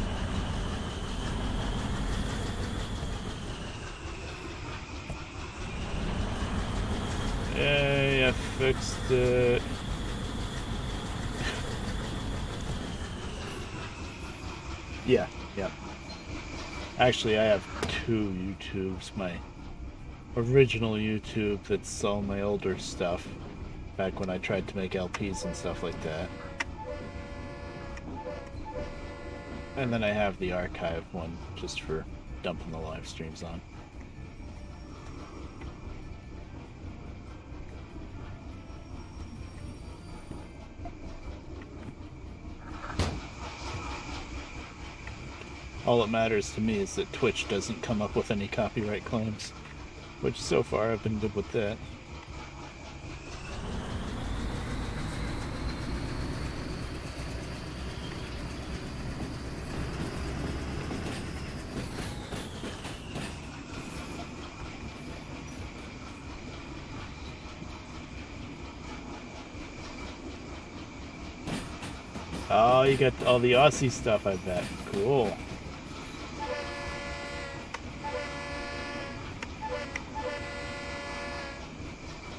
Yay, I fixed it. Yeah. Actually, I have two YouTubes. My original YouTube that's all my older stuff, back when I tried to make LPs and stuff like that. And then I have the archive one just for dumping the live streams on. All that matters to me is that Twitch doesn't come up with any copyright claims, which so far I've been good with that. Oh, you got all the Aussie stuff, I bet. Cool.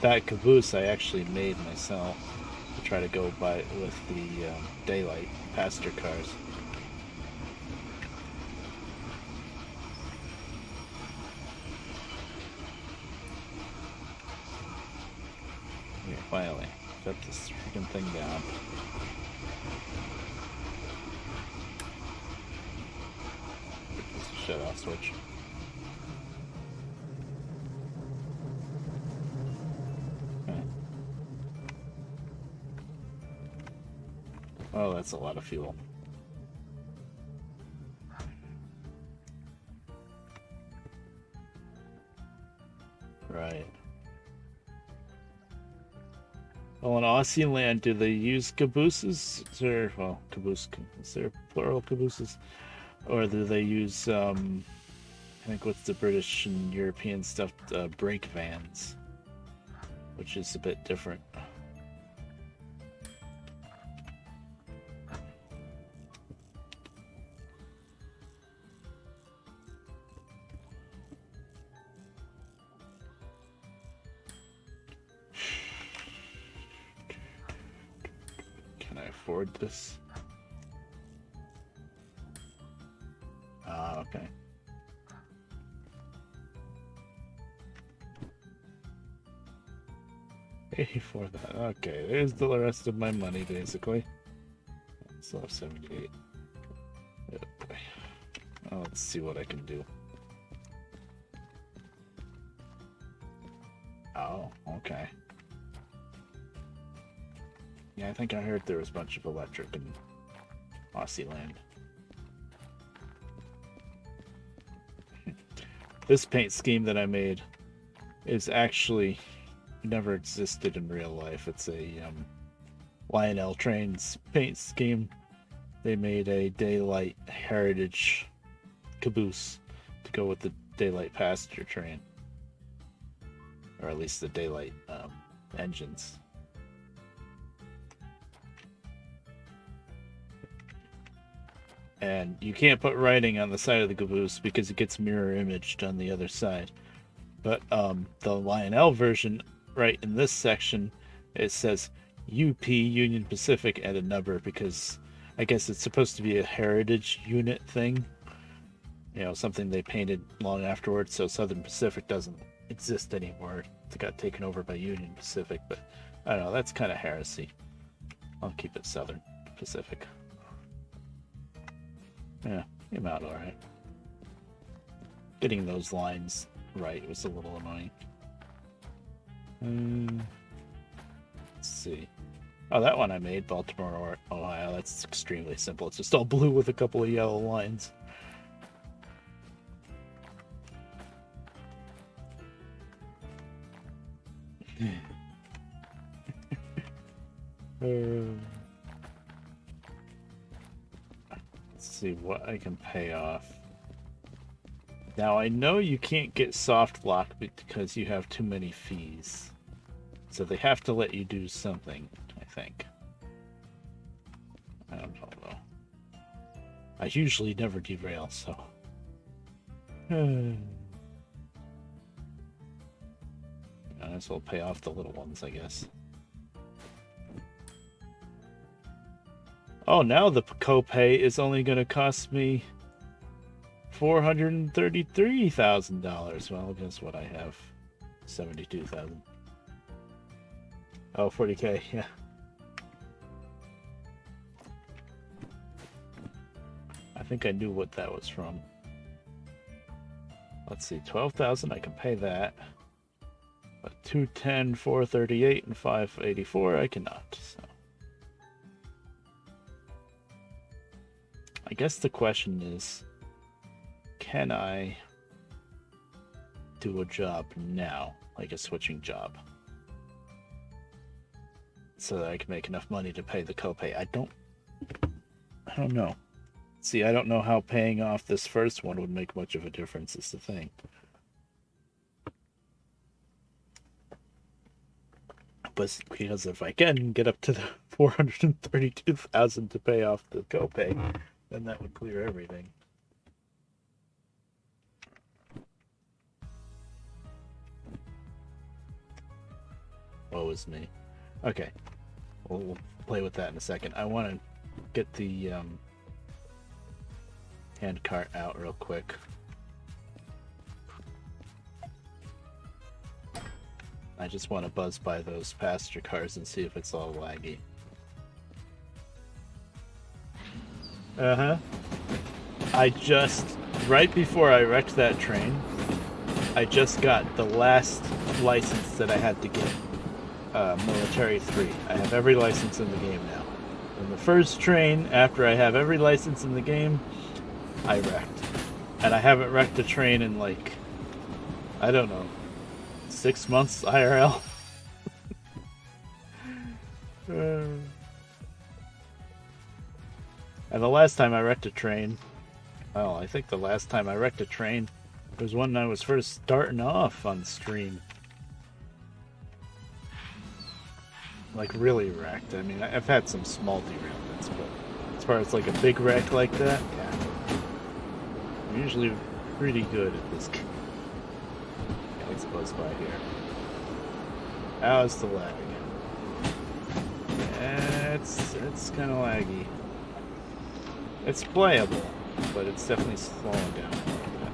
That caboose I actually made myself to try to go by with the daylight passenger cars. Here, finally, shut this freaking thing down. Shut off switch. Oh, that's a lot of fuel. Right. Well, in Aussie land, do they use cabooses? Or, well, caboose, is there plural cabooses? Or do they use, I think what's the British and European stuff, brake vans, which is a bit different. Can I afford this? Ah, okay. For that. Okay, there's the rest of my money, basically. Still have 78. Oh, boy. Oh, Let's see what I can do. Oh, okay. Yeah, I think I heard there was a bunch of electric in Aussie land. This paint scheme that I made is actually never existed in real life. It's a Lionel Trains paint scheme. They made a daylight heritage caboose to go with the daylight passenger train, or at least the daylight engines. And you can't put writing on the side of the caboose because it gets mirror imaged on the other side. But the Lionel version, right in this section, it says UP Union Pacific and a number, because I guess it's supposed to be a heritage unit thing. You know, something they painted long afterwards, so Southern Pacific doesn't exist anymore. It got taken over by Union Pacific, but I don't know, that's kind of heresy. I'll keep it Southern Pacific. Yeah, came out alright. Getting those lines right was a little annoying. Let's see. Oh, that one I made, Baltimore, Ohio. That's extremely simple. It's just all blue with a couple of yellow lines. Let's see what I can pay off. Now, I know you can't get soft lock because you have too many fees. So they have to let you do something, I think. I don't know, though. I usually never derail, so... Might as well pay off the little ones, I guess. Oh, now the copay is only going to cost me $433,000. Well, guess what I have? 72,000. Oh, 40K, yeah. I think I knew what that was from. Let's see, 12,000, I can pay that. But 210, 438, and 584, I cannot. So. I guess the question is, can I do a job now, like a switching job, so that I can make enough money to pay the copay? I don't know. See, I don't know how paying off this first one would make much of a difference, is the thing. But because if I can get up to the 432,000 to pay off the copay, then that would clear everything. Woe is me. Okay, we'll play with that in a second. I want to get the hand cart out real quick. I just want to buzz by those passenger cars and see if it's all laggy. I just, right before I wrecked that train, I just got the last license that I had to get. Military 3. I have every license in the game now. And the first train, after I have every license in the game, I wrecked. And I haven't wrecked a train in like, I don't know, 6 months IRL. And the last time I wrecked a train, well, I think the last time I wrecked a train was when I was first starting off on stream. Like really wrecked. I mean, I've had some small derailments, but as far as like a big wreck like that, yeah. I'm usually pretty good at this game. Yeah, let's buzz by here. How's the lag? It's kind of laggy. It's playable, but it's definitely slowing down a little bit.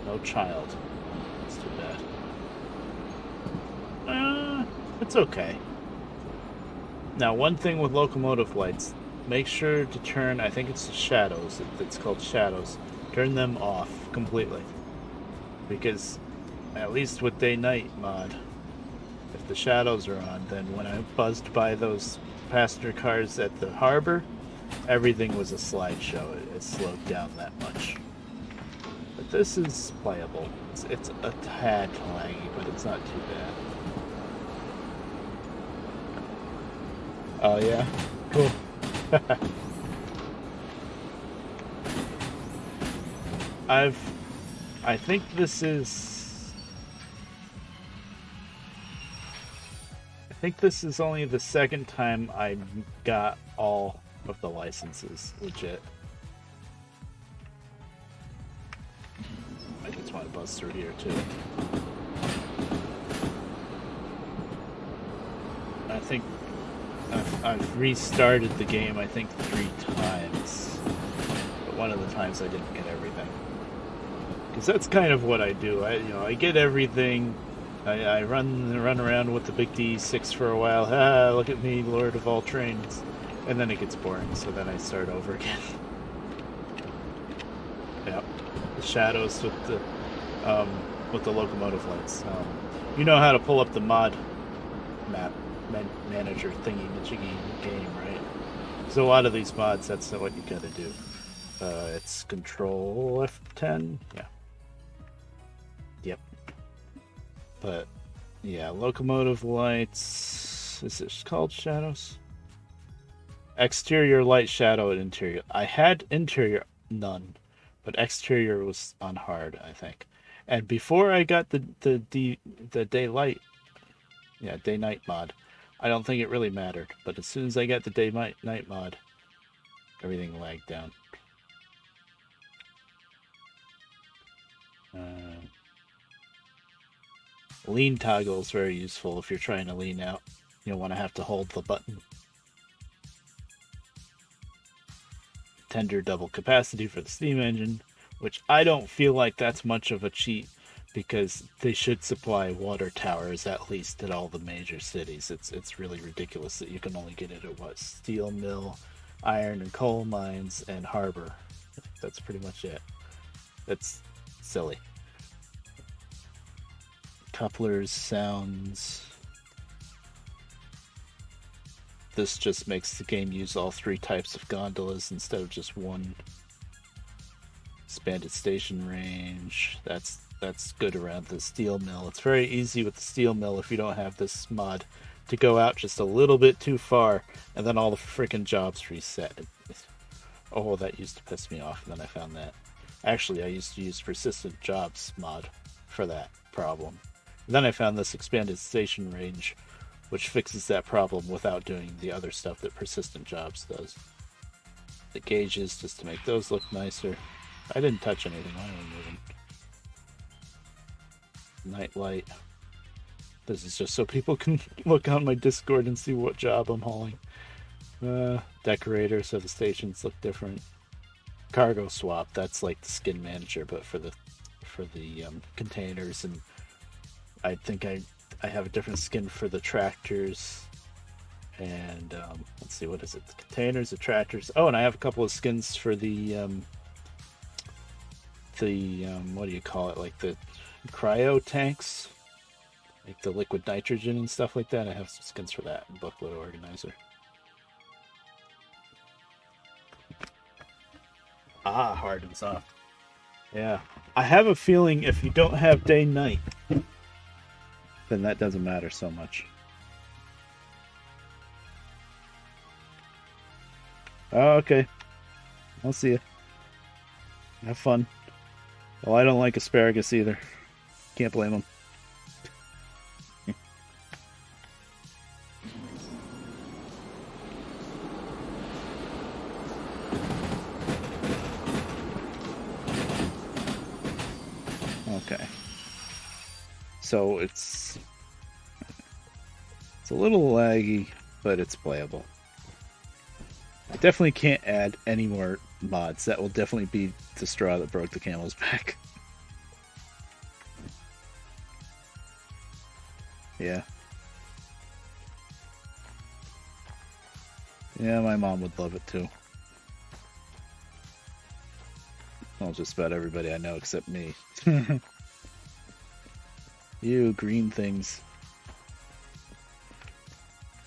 No child. That's too bad. It's okay. Now, one thing with locomotive lights, make sure to turn, I think it's the shadows, it's called shadows, turn them off completely. Because, at least with day-night mod, if the shadows are on, then when I buzzed by those passenger cars at the harbor, everything was a slideshow. It slowed down that much. But this is playable. It's a tad laggy, but it's not too bad. Oh yeah? Cool. I've... I think this is... I think this is only the second time I got all of the licenses legit. I just want to buzz through here too. I think I've restarted the game, I think 3 times. But one of the times I didn't get everything. Because that's kind of what I do. I get everything. I run around with the big D6 for a while. Ah, look at me, Lord of all trains. And then it gets boring, so then I start over again. Yep. The shadows with the locomotive lights. You know how to pull up the mod map manager thingy majiggy game, right? So a lot of these mods, that's what you gotta do. It's Control F10. Yeah. Yep. But yeah, locomotive lights. Is it called shadows? Exterior light, shadow, and interior. I had interior none, but exterior was on hard, I think. And before I got the daylight, yeah, day night mod, I don't think it really mattered. But as soon as I got the day night mod, everything lagged down. Lean toggle is very useful if you're trying to lean out. You don't want to have to hold the button. Tender double capacity for the steam engine, which I don't feel like that's much of a cheat because they should supply water towers at least at all the major cities. It's really ridiculous that you can only get it at what? Steel mill, iron and coal mines, and harbor. That's pretty much it. That's silly. Couplers, sounds. This just makes the game use all 3 types of gondolas instead of just one. Expanded station range. That's good around the steel mill. It's very easy with the steel mill if you don't have this mod to go out just a little bit too far and then all the freaking jobs reset. Oh, that used to piss me off, and then I found that. Actually, I used to use persistent jobs mod for that problem. And then I found this expanded station range, which fixes that problem without doing the other stuff that persistent jobs does. The gauges, just to make those look nicer. I didn't touch anything, I only moved them. Nightlight. This is just so people can look on my Discord and see what job I'm hauling. Decorator, so the stations look different. Cargo swap, that's like the skin manager, but for the containers, and I think I have a different skin for the tractors. And let's see, what is it? The containers, the tractors. Oh, and I have a couple of skins for the what do you call it? Like the cryo tanks, like the liquid nitrogen and stuff like that. I have some skins for that. Booklet organizer. Ah, hardens off. Yeah, I have a feeling if you don't have day night, then that doesn't matter so much. Oh, okay. I'll see you. Have fun. Well, I don't like asparagus either. Can't blame them. Okay. So it's a little laggy, but it's playable. I definitely can't add any more mods. That will definitely be the straw that broke the camel's back. Yeah. Yeah, my mom would love it too. Well, just about everybody I know except me. You green things.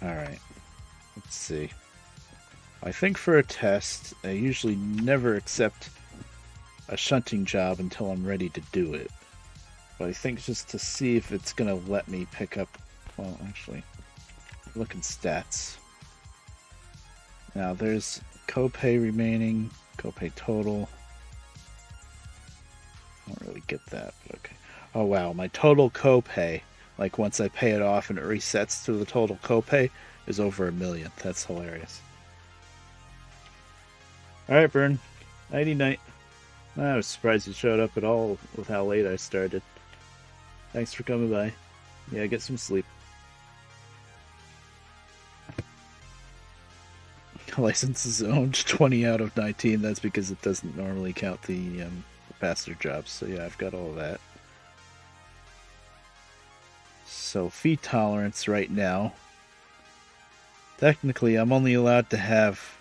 Alright. Let's see. I think for a test, I usually never accept a shunting job until I'm ready to do it. But I think just to see if it's going to let me pick up... Well, actually, look at stats. Now, there's copay remaining, copay total. I don't really get that, but okay. Oh, wow, my total copay, like once I pay it off and it resets to the total copay, is over $1 million. That's hilarious. Alright, Bern. Nighty night. I was surprised you showed up at all with how late I started. Thanks for coming by. Yeah, get some sleep. License is owned 20 out of 19. That's because it doesn't normally count the passenger jobs. So yeah, I've got all of that. So fee tolerance right now. Technically, I'm only allowed to have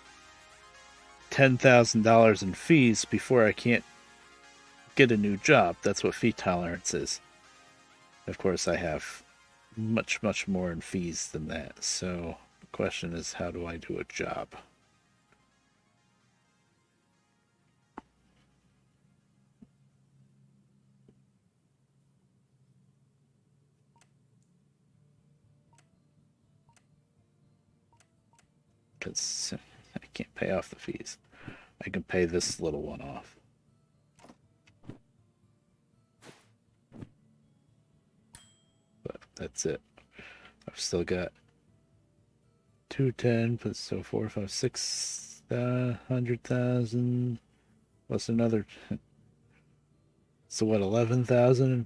$10,000 in fees before I can't get a new job. That's what fee tolerance is. Of course, I have much, much more in fees than that. So the question is, how do I do a job? Because I can't pay off the fees. I can pay this little one off. But that's it. I've still got 210 plus so 4, 5, 6 100,000 plus another. So what? 11,000?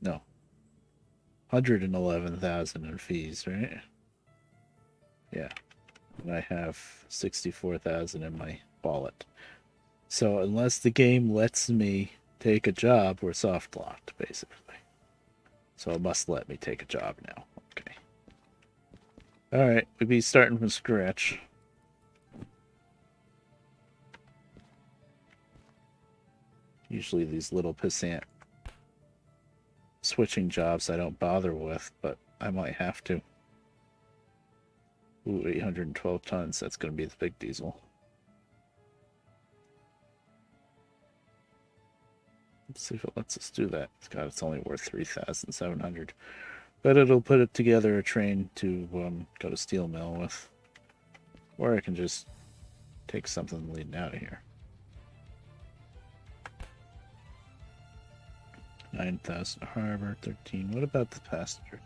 No, 111,000 in fees, right? Yeah, and I have 64,000 in my wallet. So unless the game lets me take a job, we're soft locked, basically. So it must let me take a job now. Okay. Alright, we'd be starting from scratch. Usually these little pissant switching jobs I don't bother with, but I might have to. Ooh, 812 tons. That's going to be the big diesel. Let's see if it lets us do that. God, it's only worth 3,700. But it'll put it together a train to go to steel mill with. Or I can just take something leading out of here. 9,000 harbor, 13. What about the passenger?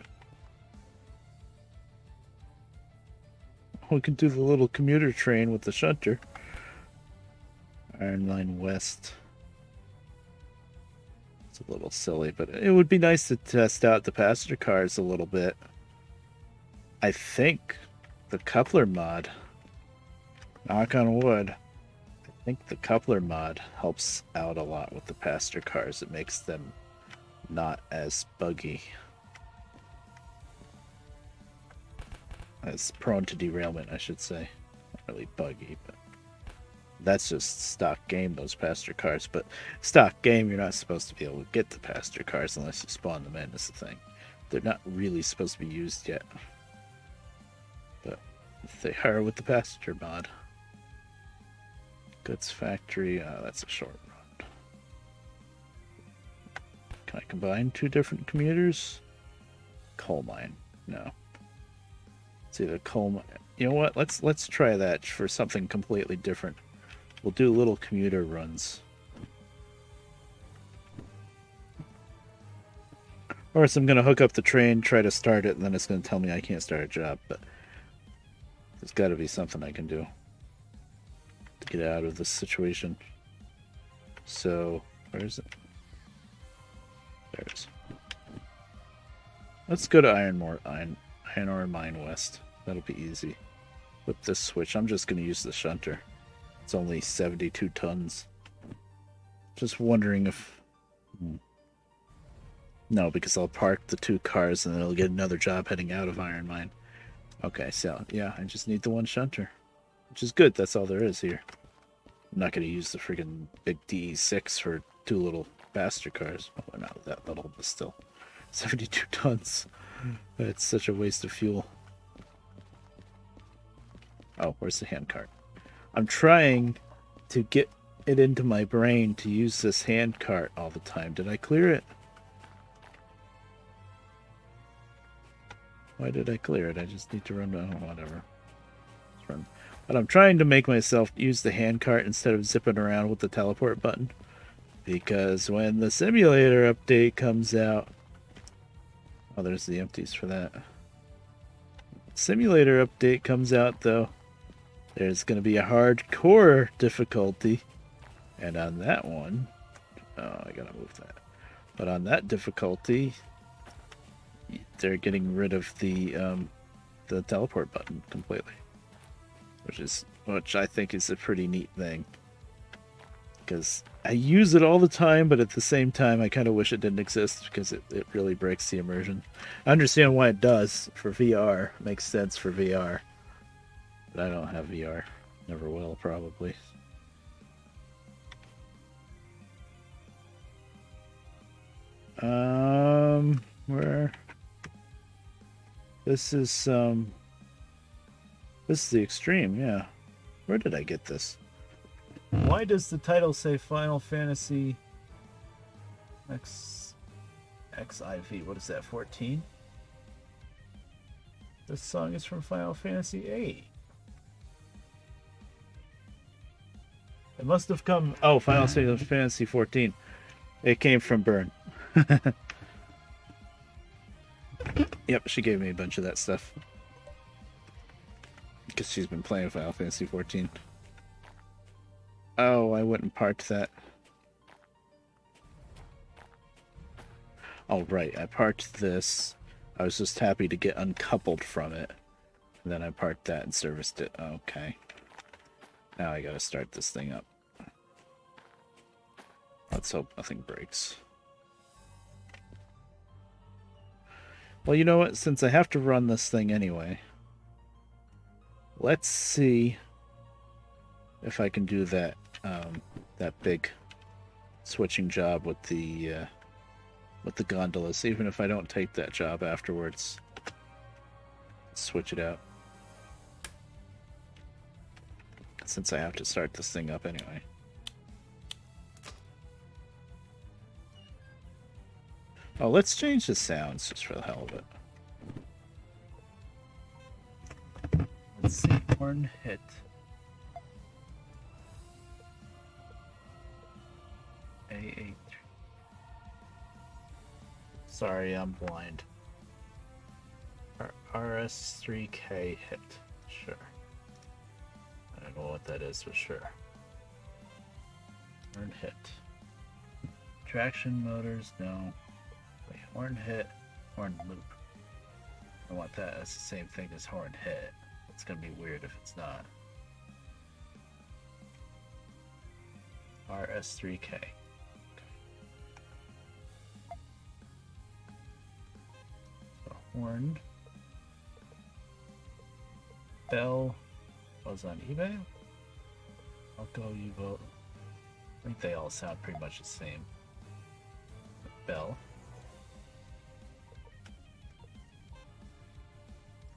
We can do the little commuter train with the shunter. Iron Line West. It's a little silly, but it would be nice to test out the passenger cars a little bit. I think the coupler mod, knock on wood, I think the coupler mod helps out a lot with the passenger cars. It makes them not as buggy, as prone to derailment, I should say. Not really buggy, but that's just stock game, those passenger cars. But stock game, you're not supposed to be able to get the passenger cars unless you spawn them in, is the thing. They're not really supposed to be used yet. But they are with the passenger mod. Goods factory, that's a short run. Can I combine two different commuters? Coal mine, no. It's either coal mine. You know what? Let's try that for something completely different. We'll do little commuter runs. Or so I'm going to hook up the train, try to start it, and then it's going to tell me I can't start a job. But there's got to be something I can do to get out of this situation. So, where is it? There it is. Let's go to Iron Ore Mine West. That'll be easy. With this switch, I'm just going to use the shunter. It's only 72 tons. Just wondering if... No, because I'll park the two cars and then I'll get another job heading out of Iron Mine. Okay, so, yeah, I just need the one shunter. which is good. That's all there is here. I'm not going to use the freaking big DE6 for 2 little bastard cars. Well, not that little, but still. 72 tons. It's such a waste of fuel. Oh, where's the handcart? I'm trying to get it into my brain to use this handcart all the time. Did I clear it? Why did I clear it? I just need to run down, whatever. Let's run. But I'm trying to make myself use the handcart instead of zipping around with the teleport button. Because when the simulator update comes out... Oh, there's the empties for that. Simulator update comes out, though. There's going to be a hardcore difficulty. And on that one... Oh, I gotta move that. But on that difficulty... They're getting rid of the teleport button completely. Which I think is a pretty neat thing. Because I use it all the time, but at the same time, I kind of wish it didn't exist because it really breaks the immersion. I understand why it does for VR. It makes sense for VR. But I don't have VR. Never will, probably. Where? This is the extreme, yeah. Where did I get this? Why does the title say Final Fantasy XIV? What is that, 14? This song is from Final Fantasy VIII. It must have come... Oh, Final Fantasy 14. It came from Burn. Yep, she gave me a bunch of that stuff. Because she's been playing Final Fantasy 14. Oh, I wouldn't parked that. Oh, right, I parked this. I was just happy to get uncoupled from it. And then I parked that and serviced it. Okay. Now I gotta start this thing up. Let's hope nothing breaks. Well, you know what? Since I have to run this thing anyway, let's see if I can do that that big switching job with the gondolas, even if I don't take that job afterwards. Switch it out, since I have to start this thing up anyway. Oh, let's change the sounds just for the hell of it. Let's see, horn hit. A8. Sorry, I'm blind. RS3K hit. Sure. I don't know what that is for sure. Horn hit. Traction motors, no. Wait, horn hit, horn loop. I want that as the same thing as horn hit. It's gonna be weird if it's not. RS3K. Okay. So horn. Bell was on eBay. I'll go you vote. I think they all sound pretty much the same. Bell.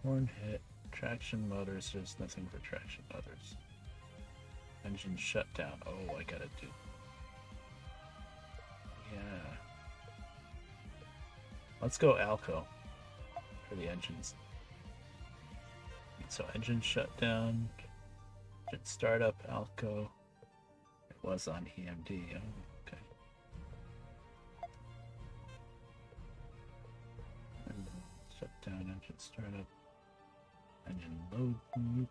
Horn hit. Traction motors. There's nothing for traction motors. Engine shutdown. Oh, I gotta do. Yeah. Let's go Alco for the engines. So engine shutdown. Engine startup. Alco. It was on EMD. Oh, okay. Shutdown. Engine startup. Engine loop.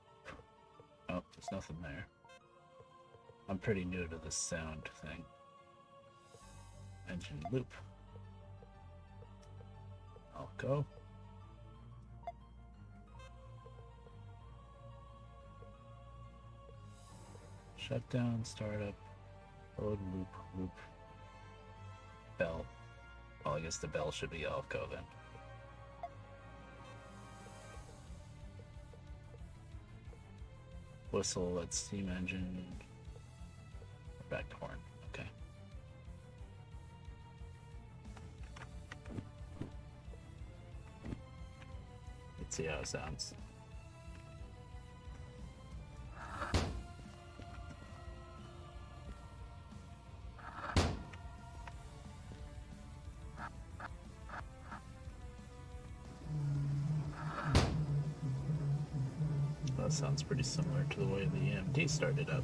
Oh, there's nothing there. I'm pretty new to this sound thing. Engine loop. I'll go. Shutdown, startup, load, loop. Bell. Well, I guess the bell should be Alco then. whistle, that's steam engine. Back to horn. Okay. Let's see how it sounds. That sounds pretty similar to the way the EMD started up.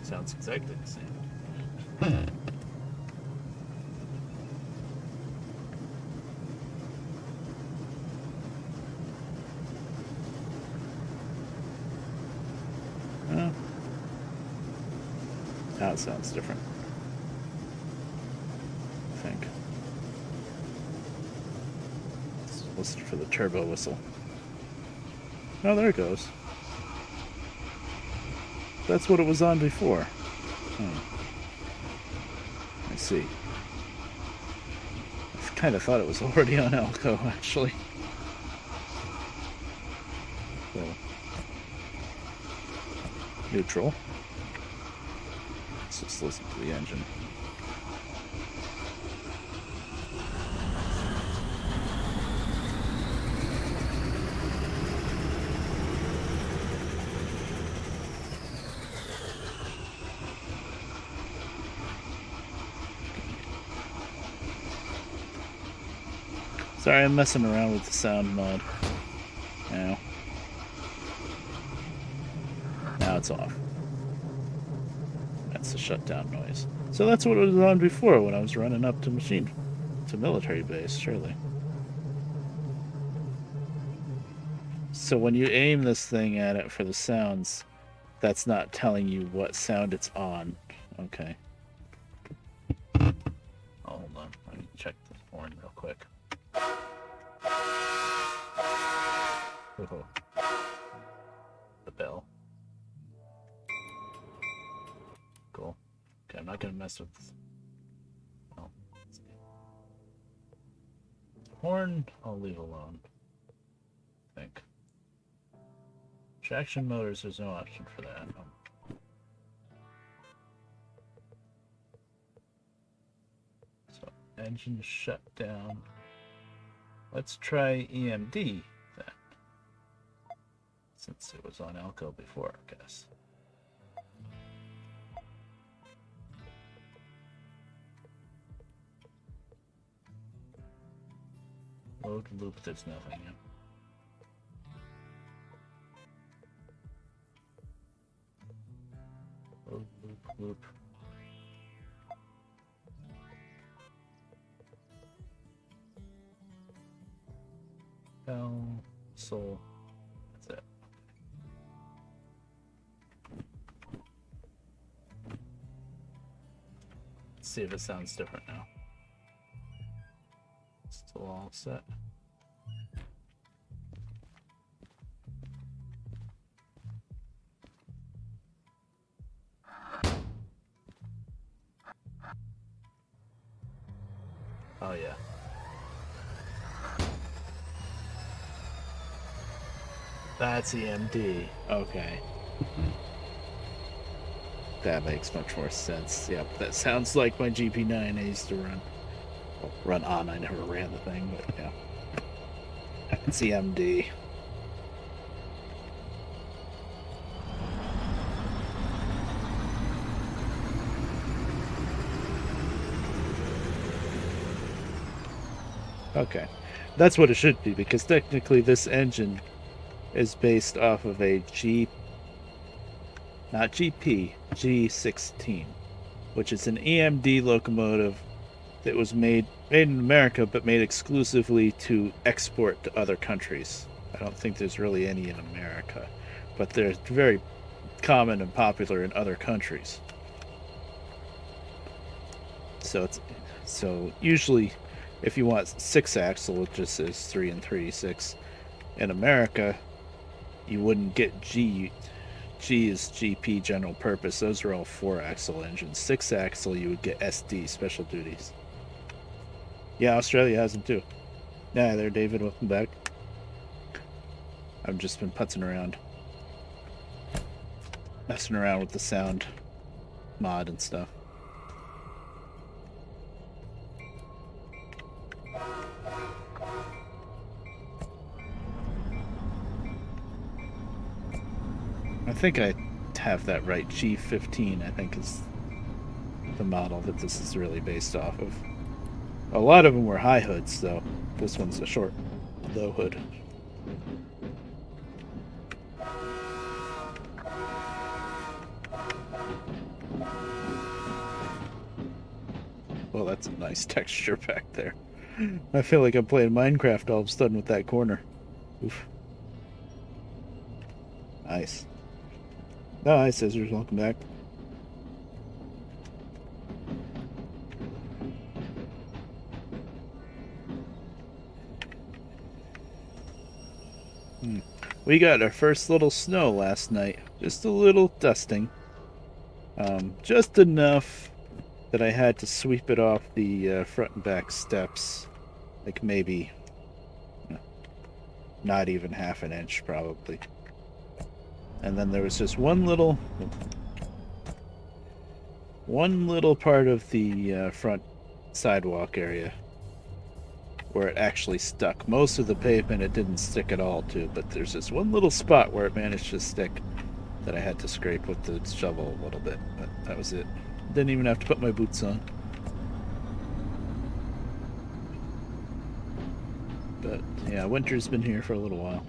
Sounds exactly the same. Now it sounds different. I think. Let's listen for the turbo whistle. Oh, there it goes. That's what it was on before. I see. I kind of thought it was already on Elko, actually. So, neutral. Let's just listen to the engine. Sorry, I'm messing around with the sound mod. Now it's off. That's the shutdown noise. So that's what it was on before when I was running up to military base, surely. So when you aim this thing at it for the sounds, that's not telling you what sound it's on. Okay. Oh, hold on. Let me check the horn real quick. Oh. The bell. Cool. Okay, I'm not gonna mess with this. Oh, let's see. Horn, I'll leave alone. I think. Traction motors, there's no option for that. So, engine shut down. Let's try EMD then. Since it was on Elko before, I guess. Load loop, there's nothing in. Load loop. Bell, soul. That's it. Let's see if it sounds different now. Still all set. Oh yeah. That's EMD. Okay. That makes much more sense. Yep, that sounds like my GP9 I used to run. Well, run on, I never ran the thing, but yeah. It's EMD. Okay. That's what it should be, because technically this engine is based off of a not GP, G16, which is an EMD locomotive that was made in America, but made exclusively to export to other countries. I don't think there's really any in America, but they're very common and popular in other countries. So usually, if you want 6-axle, it just says 3 and 3, 6. In America, you wouldn't get G. G is GP, general purpose. Those are all 4-axle engines. 6-axle, you would get SD, special duties. Yeah, Australia has them too. Yeah, there, David. Welcome back. I've just been putzing around. Messing around with the sound mod and stuff. I think I have that right. G15, I think, is the model that this is really based off of. A lot of them were high hoods, though. This one's a short, low hood. Well, that's a nice texture back there. I feel like I'm playing Minecraft all of a sudden with that corner. Oof. Nice. Oh, hi, Scissors. Welcome back. We got our first little snow last night. Just a little dusting. Just enough that I had to sweep it off the front and back steps. Like maybe not even half an inch, probably. And then there was just one little part of the front sidewalk area where it actually stuck. Most of the pavement it didn't stick at all to, but there's this one little spot where it managed to stick that I had to scrape with the shovel a little bit, but that was it. Didn't even have to put my boots on. But yeah, winter's been here for a little while.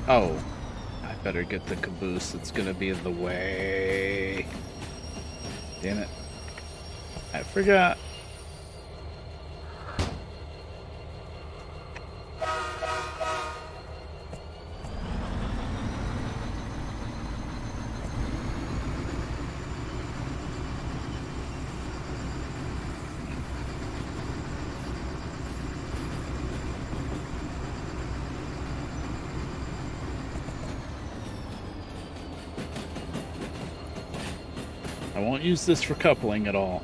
Oh, I better get the caboose. It's gonna be in the way. Damn it. I forgot. I won't use this for coupling at all.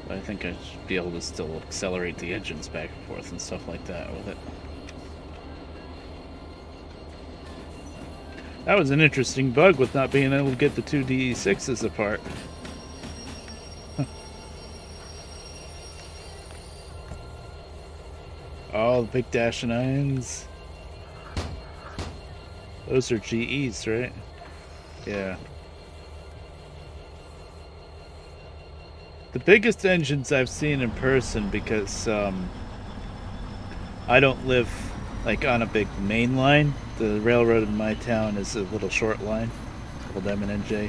But I think I should be able to still accelerate the engines back and forth and stuff like that with it. That was an interesting bug with not being able to get the two DE6s apart. Oh, the big -9s. Those are GEs, right? Yeah. The biggest engines I've seen in person, because I don't live like on a big main line. The railroad in my town is a little short line called M&NJ.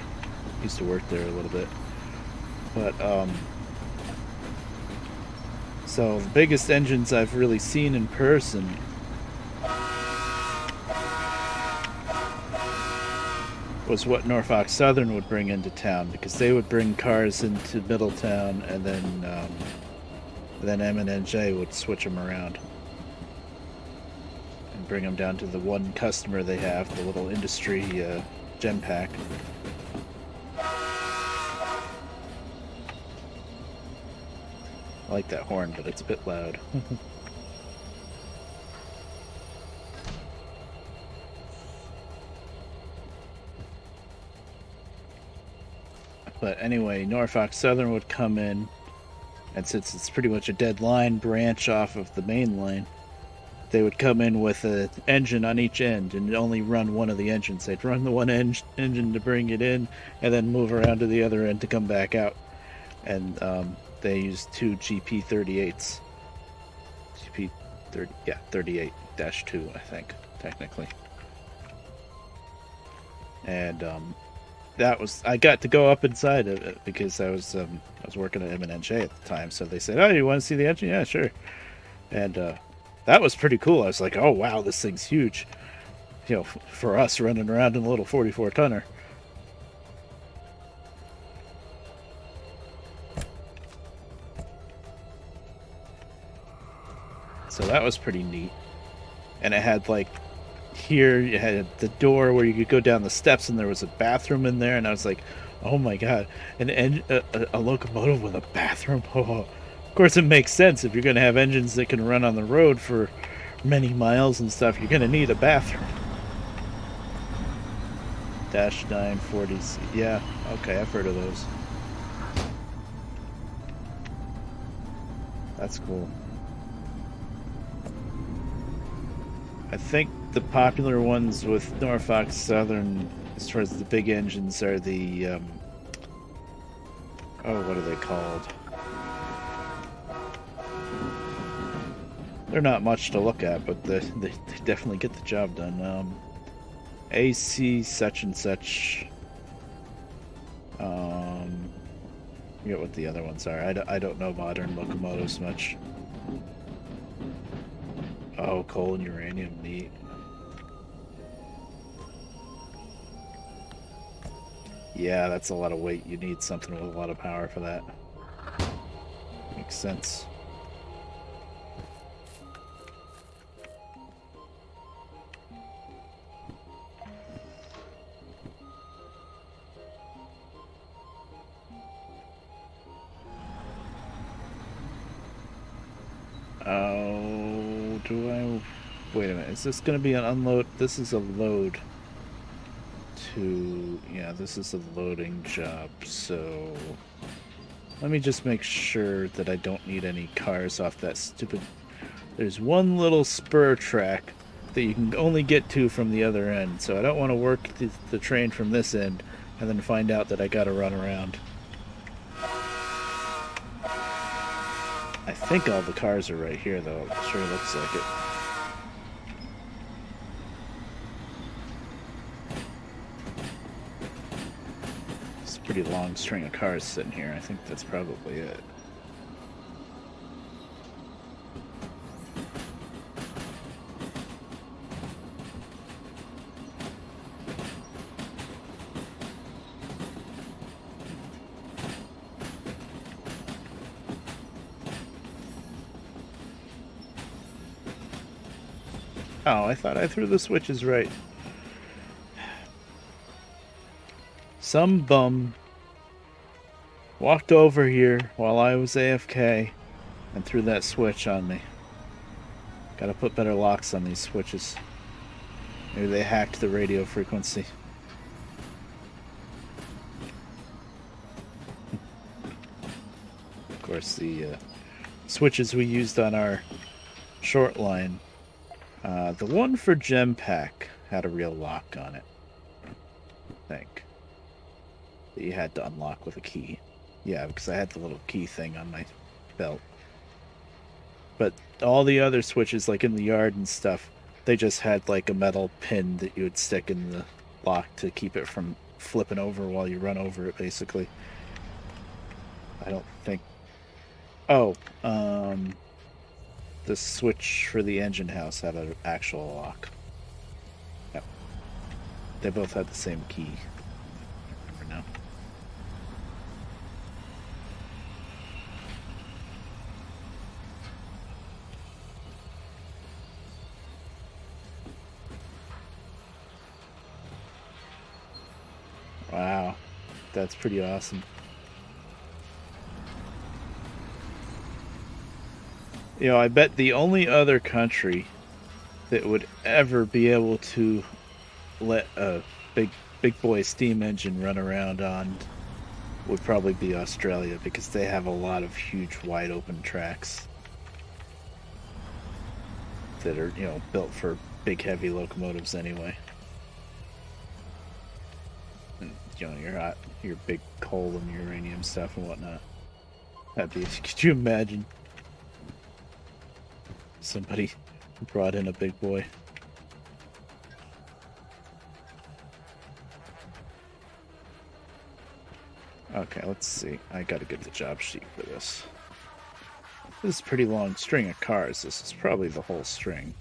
Used to work there a little bit. But so the biggest engines I've really seen in person was what Norfolk Southern would bring into town, because they would bring cars into Middletown, and then M&NJ would switch them around and bring them down to the one customer they have, the little industry gem pack. I like that horn, but it's a bit loud. But anyway, Norfolk Southern would come in, and since it's pretty much a dead line branch off of the main line, they would come in with an engine on each end and only run one of the engines. They'd run the one engine to bring it in, and then move around to the other end to come back out. And they used two GP38s. GP30, yeah, 38-2, I think, technically. And that was, I got to go up inside of it because I was working at M&NJ at the time. So they said, "Oh, you want to see the engine?" Yeah, sure. And that was pretty cool. I was like, oh wow, this thing's huge. You know, for us running around in a little 44 tonner. So that was pretty neat. And it had like here you had the door where you could go down the steps, and there was a bathroom in there, and I was like, oh my god, a locomotive with a bathroom. Oh. Of course, it makes sense if you're going to have engines that can run on the road for many miles and stuff. You're going to need a bathroom. Dash 940C. Yeah, okay, I've heard of those. That's cool. I think the popular ones with Norfolk Southern, as far as the big engines, are the oh, what are they called? They're not much to look at, but they definitely get the job done. AC such and such. I forget what the other ones are. I don't know modern locomotives much. Oh, coal and uranium, neat. Yeah, that's a lot of weight. You need something with a lot of power for that. Makes sense. Oh, do I... Wait a minute. Is this going to be an unload? This is a load to... Yeah, this is a loading job, so... Let me just make sure that I don't need any cars off that stupid... There's one little spur track that you can only get to from the other end, so I don't want to work the train from this end and then find out that I gotta run around. I think all the cars are right here, though. It sure looks like it. It's a pretty long string of cars sitting here. I think that's probably it. Oh, I thought I threw the switches right. Some bum walked over here while I was AFK and threw that switch on me. Gotta put better locks on these switches. Maybe they hacked the radio frequency. Of course, the switches we used on our short line, the one for Gem Pack had a real lock on it, I think, that you had to unlock with a key. Yeah, because I had the little key thing on my belt. But all the other switches, like in the yard and stuff, they just had like a metal pin that you would stick in the lock to keep it from flipping over while you run over it, basically. I don't think... Oh, the switch for the engine house had an actual lock. Yep. They both had the same key. I remember now. Wow, that's pretty awesome. You know, I bet the only other country that would ever be able to let a big boy steam engine run around on would probably be Australia, because they have a lot of huge wide open tracks that are, you know, built for big heavy locomotives anyway. And, you know, your big coal and uranium stuff and whatnot. Could you imagine somebody brought in a big boy? Okay, let's see. I gotta get the job sheet for this. This is a pretty long string of cars. This is probably the whole string.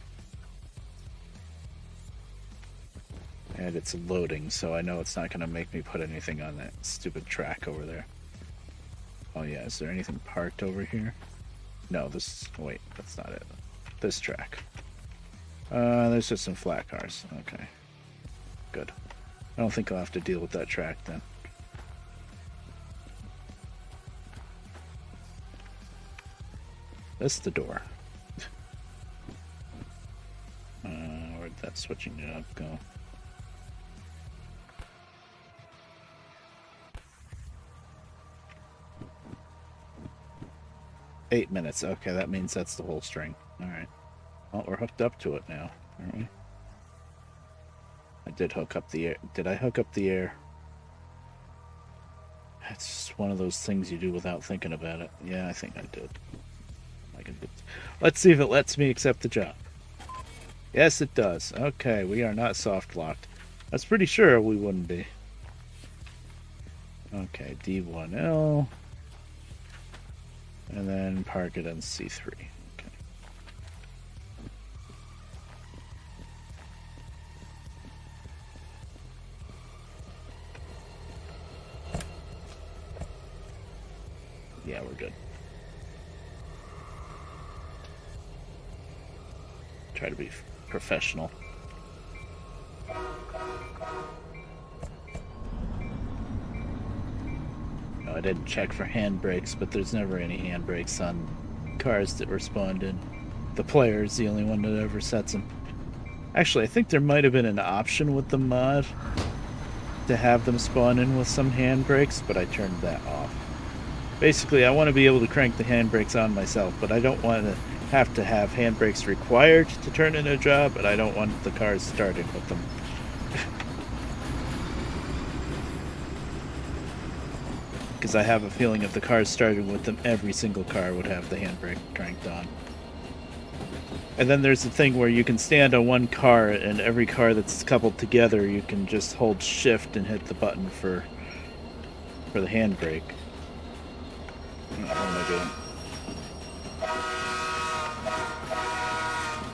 And it's loading, so I know it's not going to make me put anything on that stupid track over there. Oh yeah, is there anything parked over here? No, this... Wait, that's not it. This track. There's just some flat cars. Okay. Good. I don't think I'll have to deal with that track then. That's the door. Where'd that switching it up go? "8 minutes. Okay, that means that's the whole string. Alright. Well, we're hooked up to it now, aren't we? I did hook up the air. Did I hook up the air? It's just one of those things you do without thinking about it. Yeah, I think I did. Let's see if it lets me accept the job. Yes, it does. Okay, we are not soft locked. I was pretty sure we wouldn't be. Okay, D1L. And then park it on C3. Okay. Yeah, we're good. Try to be professional. No, I didn't check for handbrakes, but there's never any handbrakes on cars that respond in. The player is the only one that ever sets them. Actually, I think there might have been an option with the mod to have them spawn in with some handbrakes, but I turned that off. Basically, I want to be able to crank the handbrakes on myself, but I don't want to have handbrakes required to turn in a job, but I don't want the cars starting with them. Because I have a feeling if the cars started with them, every single car would have the handbrake cranked on. And then there's the thing where you can stand on one car, and every car that's coupled together, you can just hold shift and hit the button for the handbrake. What am I doing?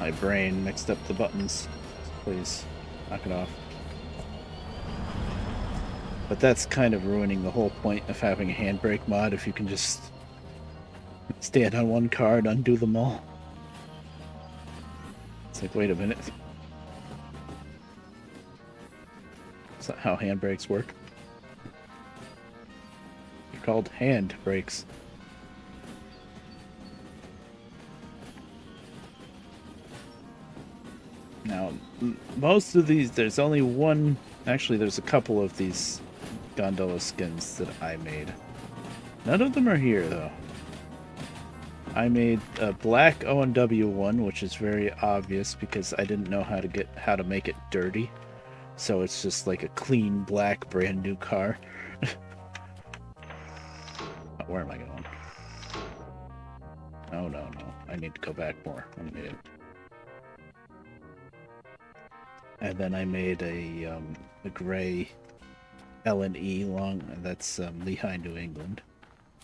My brain mixed up the buttons. Please, knock it off. But that's kind of ruining the whole point of having a handbrake mod if you can just stand on one car and undo them all. It's like, wait a minute. That's not how handbrakes work. They're called hand brakes. Now, most of these, there's only one, actually there's a couple of these gondola skins that I made. None of them are here, though. I made a black O&W one, which is very obvious because I didn't know how to make it dirty. So it's just like a clean, black, brand new car. Where am I going? Oh, no. I need to go back more. And then I made a gray L&E long, and that's Lehigh, New England,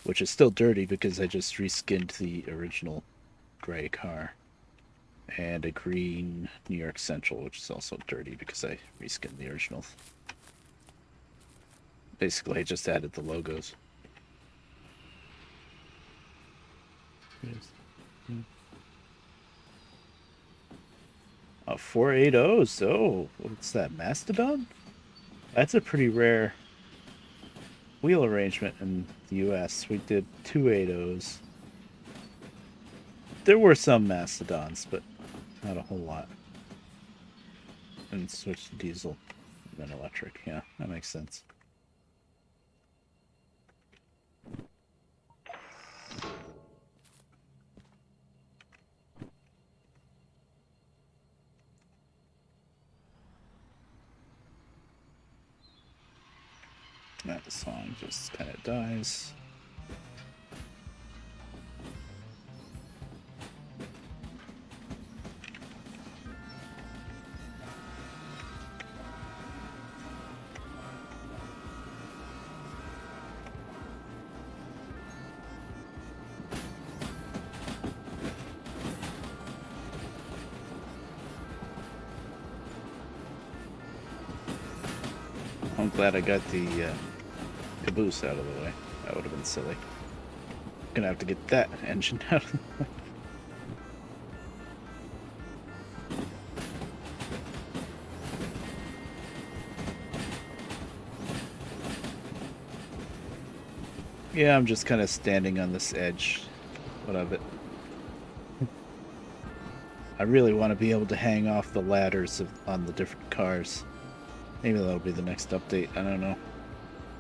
which is still dirty because I just reskinned the original gray car. And a green New York Central, which is also dirty because I reskinned the original. Basically, I just added the logos. Oh, 480s. Oh, what's that? Mastodon? That's a pretty rare wheel arrangement in the US. We did 280s. There were some Mastodons, but not a whole lot. And switched to diesel, then electric. Yeah, that makes sense. That song just kind of dies. I'm glad I got the caboose out of the way. That would have been silly. Gonna have to get that engine out of the way. Yeah, I'm just kind of standing on this edge of it. I really want to be able to hang off the ladders on the different cars. Maybe that'll be the next update. I don't know.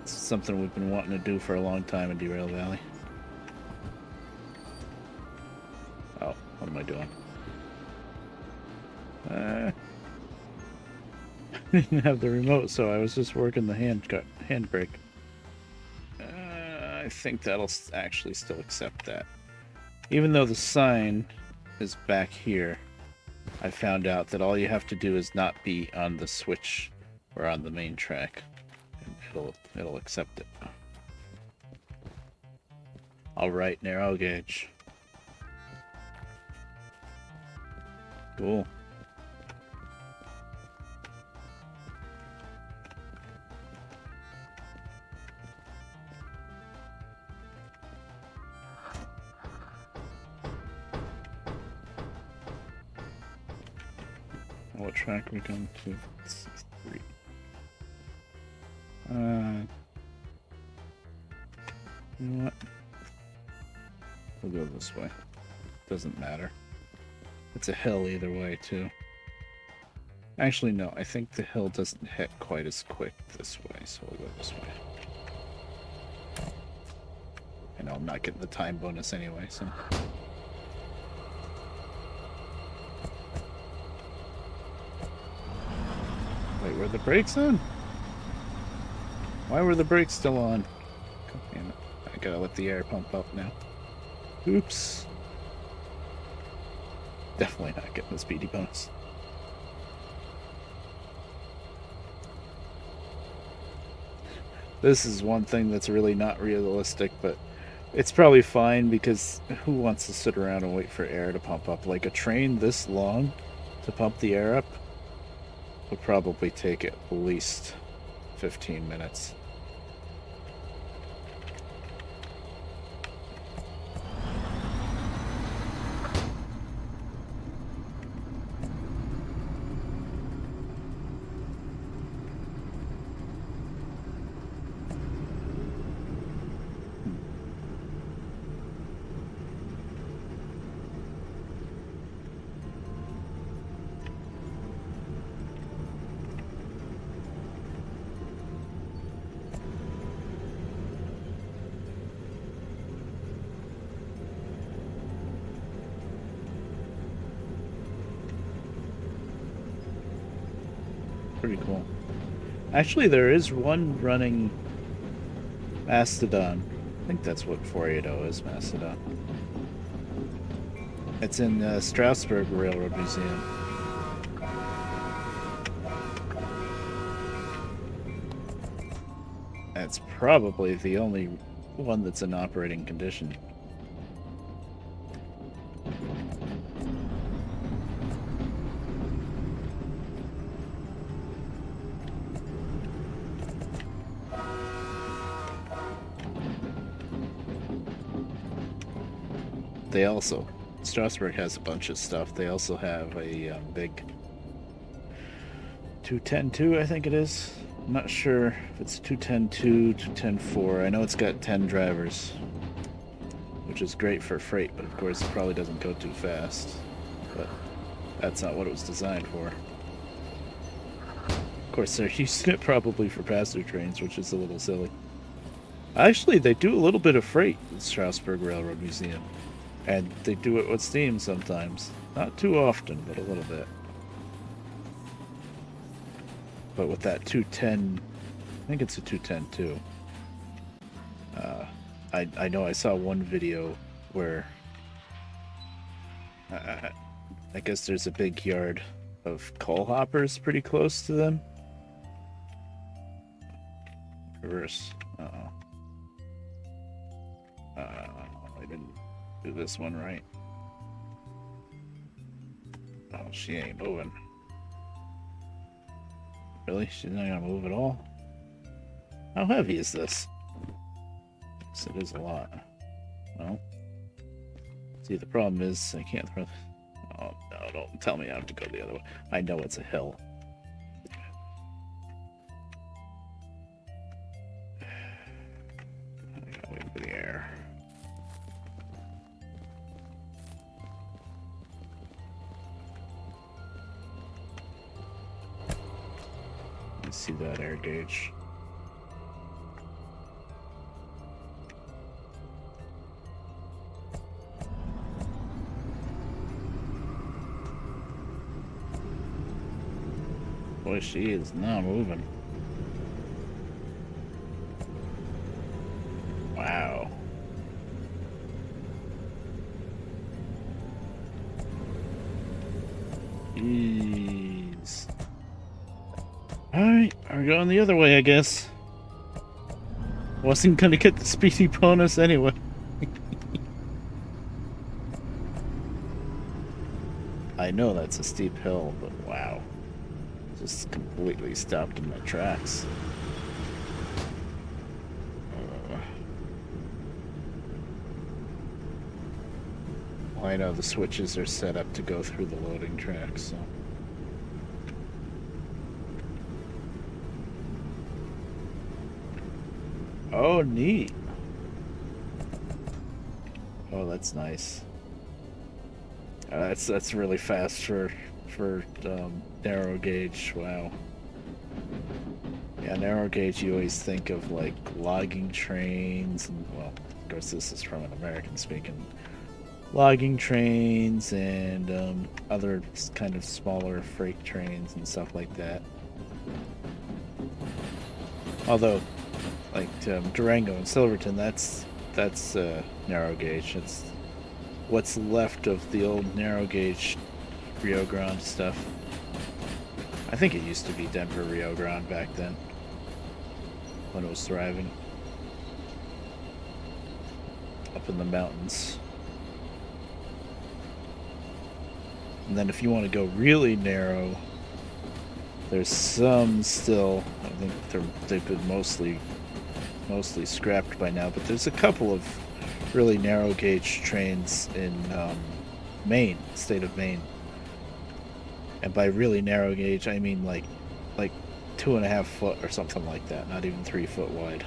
It's something we've been wanting to do for a long time in Derail Valley. Oh, what am I doing? I didn't have the remote, so I was just working the handbrake. I think that'll actually still accept that. Even though the sign is back here, I found out that all you have to do is not be on the switch or on the main track, and it'll accept it. All right, narrow gauge. Cool. What track are we going to? Let's see, 3. You know what? We'll go this way. Doesn't matter. It's a hill either way, too. Actually, no. I think the hill doesn't hit quite as quick this way, so we'll go this way. I know I'm not getting the time bonus anyway, so... Wait, were the brakes on? Why were the brakes still on? Damn it. I gotta let the air pump up now. Oops. Definitely not getting the speedy bonus. This is one thing that's really not realistic, but it's probably fine because who wants to sit around and wait for air to pump up? Like a train this long to pump the air up would probably take at least 15 minutes. Pretty cool. Actually, there is one running Mastodon. I think that's what 480 is, Mastodon. It's in Strasbourg Railroad Museum. That's probably the only one that's in operating condition. They also, Strasbourg has a bunch of stuff. They also have a big 210-2, I think it is. I'm not sure if it's 210-2, 210-4. I know it's got 10 drivers, which is great for freight, but of course it probably doesn't go too fast. But that's not what it was designed for. Of course, they're using it probably for passenger trains, which is a little silly. Actually, they do a little bit of freight at Strasbourg Railroad Museum. And they do it with steam sometimes. Not too often, but a little bit. But with that 210, I think it's a 210-2. I know I saw one video where I guess there's a big yard of coal hoppers pretty close to them. Reverse. I didn't do this one right. Oh, she ain't moving. Really? She's not gonna move at all? How heavy is this? Yes, it is a lot. Well, see, the problem is I can't throw. Oh no! Don't tell me I have to go the other way. I know it's a hill. I gotta wait for the air. Let's see that air gauge. Boy, she is not moving. Wow. Jeez. Alright, we're going the other way, I guess. Wasn't gonna get the speedy bonus anyway. I know that's a steep hill, but wow. Just completely stopped in my tracks. Well, I know the switches are set up to go through the loading tracks, so. Oh, neat. Oh, that's nice. That's really fast for narrow gauge. Wow. Yeah, narrow gauge. You always think of like logging trains, and well, of course, this is from an American speaking. Logging trains and other kind of smaller freight trains and stuff like that. Although, like Durango and Silverton, that's narrow gauge. It's what's left of the old narrow gauge Rio Grande stuff. I think it used to be Denver Rio Grande back then, when it was thriving up in the mountains. And then if you want to go really narrow, there's some still. I think they've been mostly scrapped by now, but there's a couple of really narrow gauge trains in Maine, state of Maine. And by really narrow gauge, I mean like 2.5 foot or something like that, not even 3 foot wide.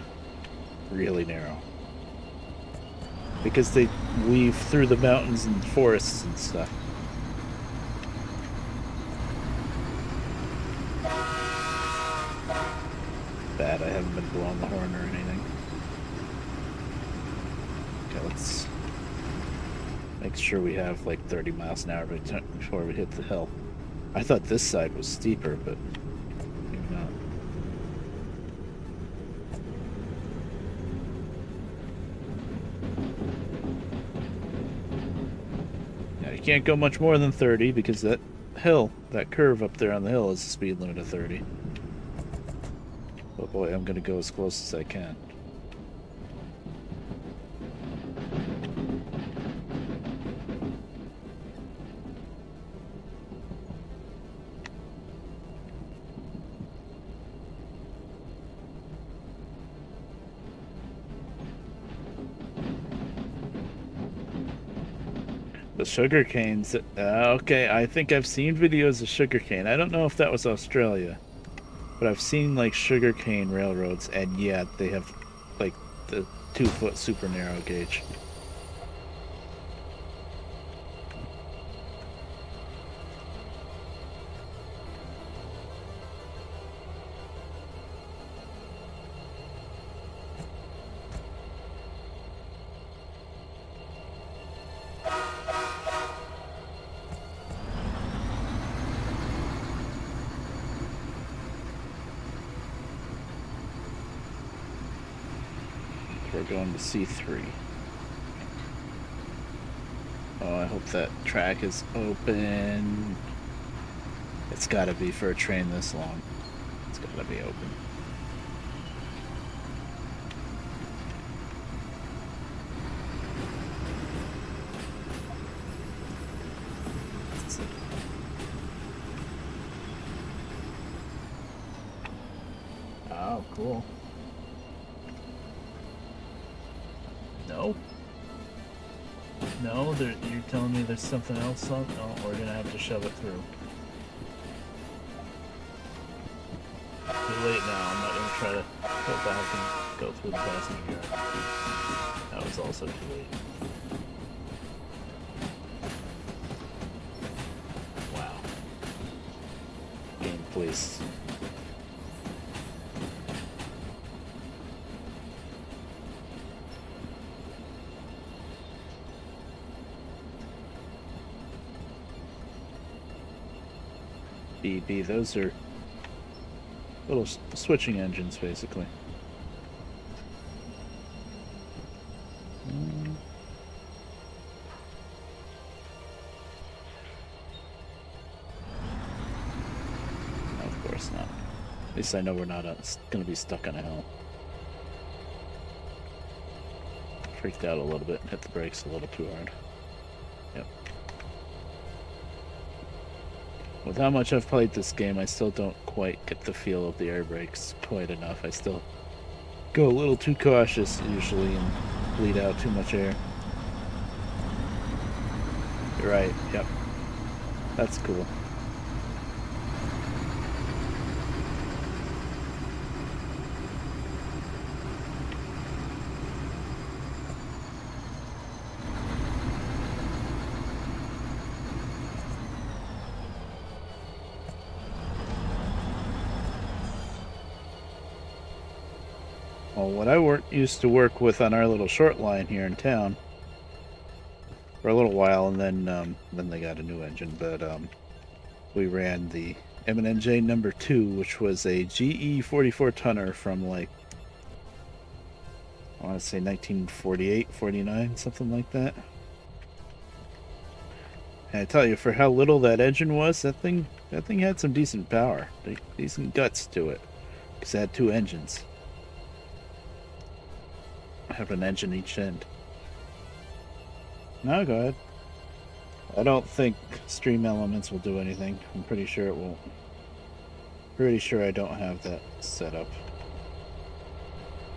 Really narrow. Because they weave through the mountains and forests and stuff. Bad, I haven't been blowing the horn or anything. Okay, let's make sure we have like 30 miles an hour before we hit the hill. I thought this side was steeper, but maybe not. Now you can't go much more than 30 because that hill, that curve up there on the hill is a speed limit of 30. But boy, I'm gonna go as close as I can. The sugar canes. Okay, I think I've seen videos of sugarcane. I don't know if that was Australia, but I've seen like sugarcane railroads, and yeah, they have like the 2 foot super narrow gauge. We're going to C3. Oh, I hope that track is open. It's gotta be for a train this long. It's gotta be open. Oh, cool. No? No, you're telling me there's something else on? No, we're gonna have to shove it through. Too late now. I'm not gonna try to go back and go through the passenger yard. That was also too late. Wow. Game, please. BB, those are little switching engines, basically. Of course not. At least I know we're not going to be stuck on a hill. Freaked out a little bit and hit the brakes a little too hard. Yep. With how much I've played this game, I still don't quite get the feel of the air brakes quite enough. I still go a little too cautious usually and bleed out too much air. You're right, yep. That's cool. Well, what I used to work with on our little short line here in town for a little while, and then they got a new engine, but we ran the M&NJ number 2, which was a GE 44 tonner from, like, I want to say 1948, 49, something like that. And I tell you, for how little that engine was, that thing had some decent power, decent guts to it, because it had 2 engines. I have an engine each end. No, go ahead. I don't think Stream Elements will do anything. I'm pretty sure it won't. Pretty sure I don't have that set up.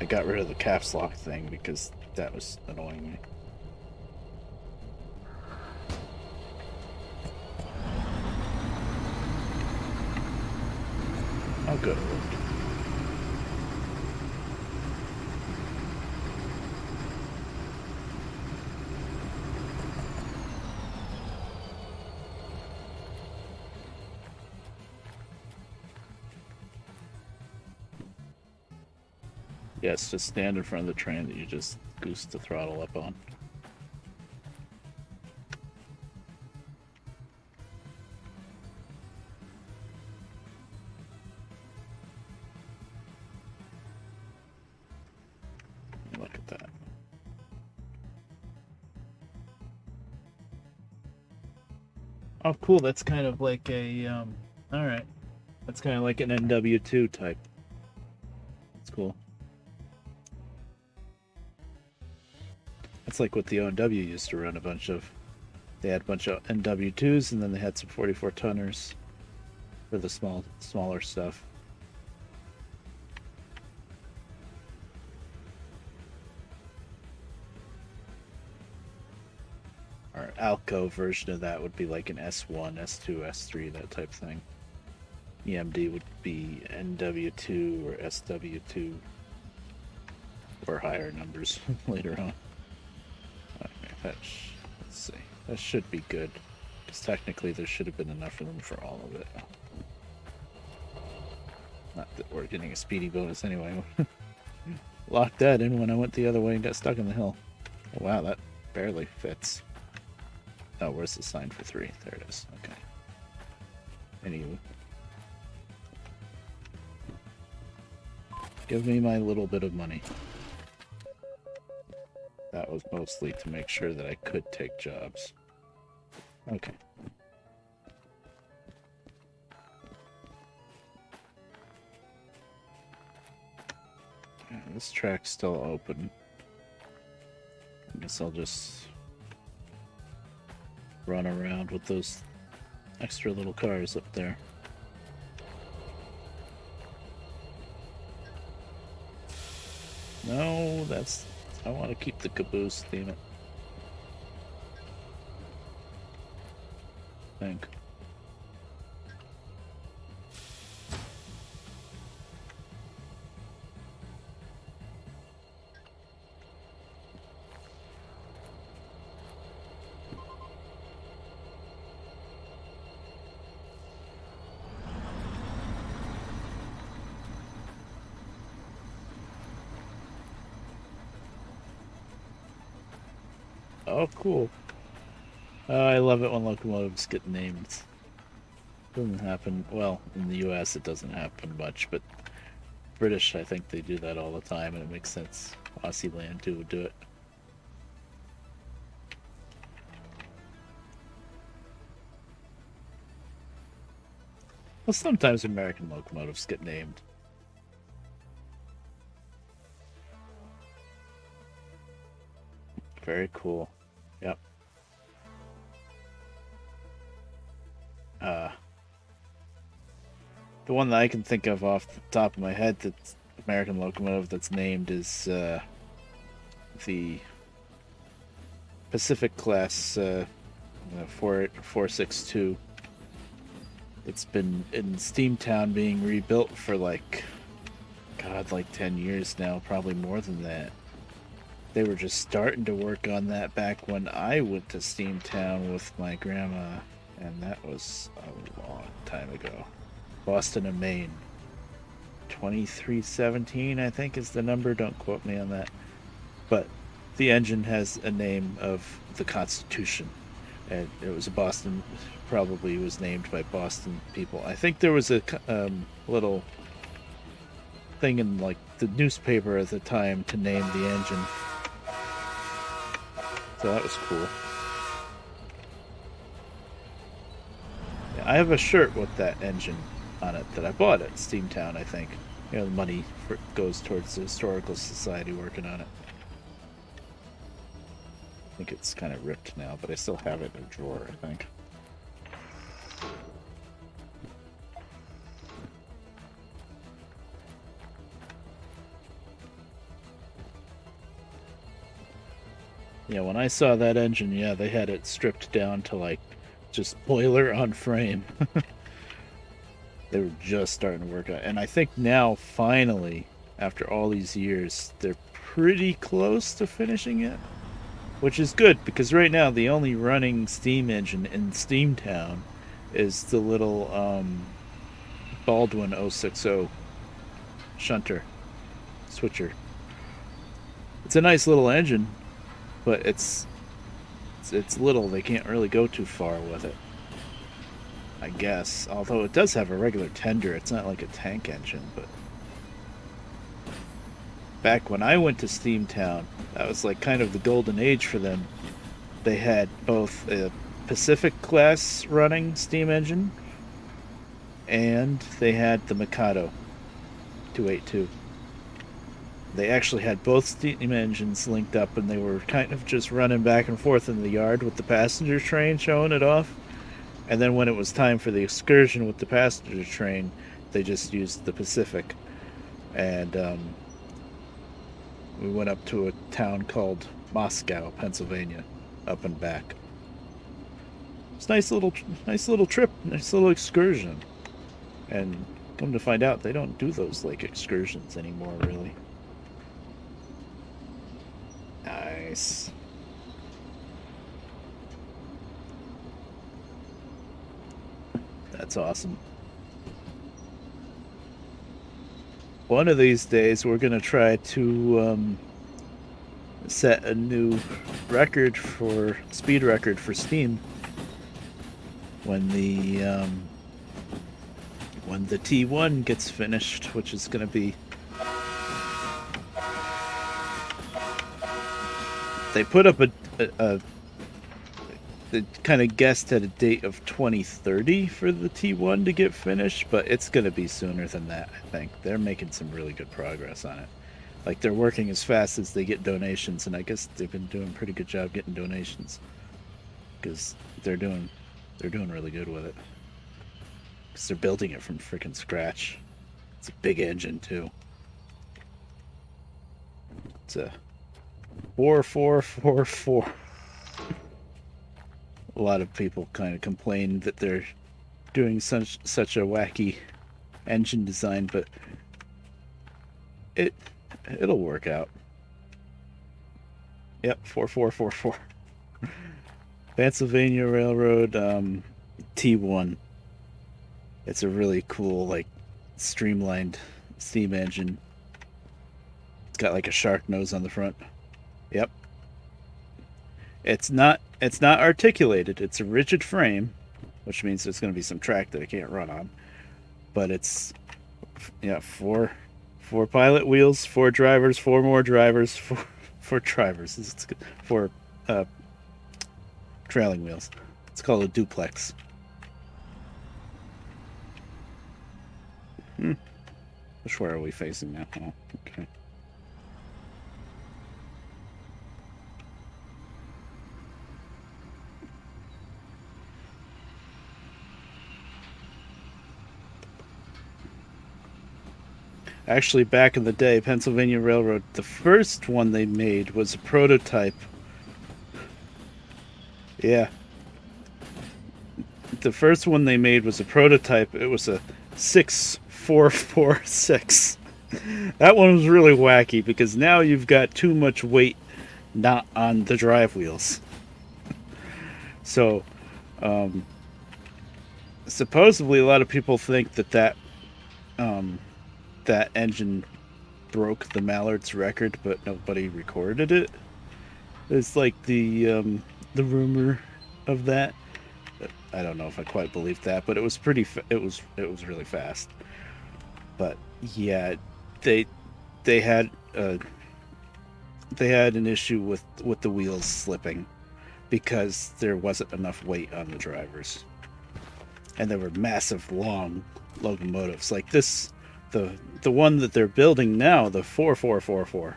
I got rid of the caps lock thing because that was annoying me. Oh, good. It worked. Yes, just stand in front of the train that you just goose the throttle up on. Look at that. Oh, cool. That's kind of like a, alright. That's kind of like an NW2 type. That's cool. That's like what the O&W used to run a bunch of. They had a bunch of NW2s, and then they had some 44 tonners for the smaller stuff. Our Alco version of that would be like an S1, S2, S3, that type thing. EMD would be NW2 or SW2 or higher numbers later on. Okay, let's see. That should be good, because technically there should have been enough of them for all of it. Not that we're getting a speedy bonus anyway. Locked that in when I went the other way and got stuck in the hill. Oh, wow, that barely fits. Oh, where's the sign for 3? There it is. Okay. Anywho. Give me my little bit of money. That was mostly to make sure that I could take jobs. Okay. Yeah, this track's still open. I guess I'll just run around with those extra little cars up there. No, that's I want to keep the caboose theme. I think. Oh, cool. I love it when locomotives get named. Doesn't happen, well, in the US it doesn't happen much, but British, I think they do that all the time, and it makes sense. Aussie land too would do it. Well, sometimes American locomotives get named. Very cool. Yep. The one that I can think of off the top of my head that's American locomotive that's named is the Pacific class 462. It's been in Steamtown being rebuilt for like 10 years now, probably more than that. They were just starting to work on that back when I went to Steamtown with my grandma, and that was a long time ago. Boston and Maine. 2317, I think, is the number. Don't quote me on that. But the engine has a name of the Constitution, and it was a Boston. Probably was named by Boston people. I think there was a little thing in like the newspaper at the time to name the engine. So that was cool. Yeah, I have a shirt with that engine on it that I bought at Steamtown, I think. You know, the money goes towards the Historical Society working on it. I think it's kind of ripped now, but I still have it in a drawer, I think. Yeah, when I saw that engine, yeah, they had it stripped down to like just boiler on frame. They were just starting to work on it. And I think now, finally, after all these years, they're pretty close to finishing it. Which is good, because right now the only running steam engine in Steamtown is the little Baldwin 060 shunter switcher. It's a nice little engine, but it's little. They can't really go too far with it, I guess. Although it does have a regular tender. It's not like a tank engine, but back when I went to Steamtown, that was like kind of the golden age for them. They had both a Pacific class running steam engine, and they had the Mikado 282. They actually had both steam engines linked up, and they were kind of just running back and forth in the yard with the passenger train showing it off. And then when it was time for the excursion with the passenger train, they just used the Pacific. And we went up to a town called Moscow, Pennsylvania, up and back. It's a nice little trip, nice little excursion. And come to find out, they don't do those like excursions anymore, really. Nice. That's awesome. One of these days, we're gonna try to set a new speed record for Steam when the T1 gets finished, which is gonna be. They put up they kind of guessed at a date of 2030 for the T1 to get finished, but it's going to be sooner than that, I think. They're making some really good progress on it. Like, they're working as fast as they get donations, and I guess they've been doing a pretty good job getting donations, because they're doing really good with it. Because they're building it from freaking scratch. It's a big engine, too. It's a 4444. A lot of people kind of complain that they're doing such a wacky engine design, but it'll work out. Yep, 4444. Pennsylvania Railroad T1. It's a really cool, like, streamlined steam engine. It's got like a shark nose on the front. Yep. It's not articulated. It's a rigid frame, which means there's going to be some track that it can't run on. But it's, yeah, four pilot wheels, 4 drivers, 4 more drivers, 4 drivers. It's 4 trailing wheels. It's called a duplex. Which way are we facing now? Oh, okay. Actually, back in the day, Pennsylvania Railroad, the first one they made was a prototype. Yeah. The first one they made was a prototype. It was a 6446. That one was really wacky because now you've got too much weight not on the drive wheels. So, supposedly a lot of people think that engine broke the Mallard's record, but nobody recorded it. It's like the rumor of that. I don't know if I quite believe that, but it was it was really fast. But yeah, they had an issue with the wheels slipping because there wasn't enough weight on the drivers, and there were massive long locomotives like this. The one that they're building now, the 4444,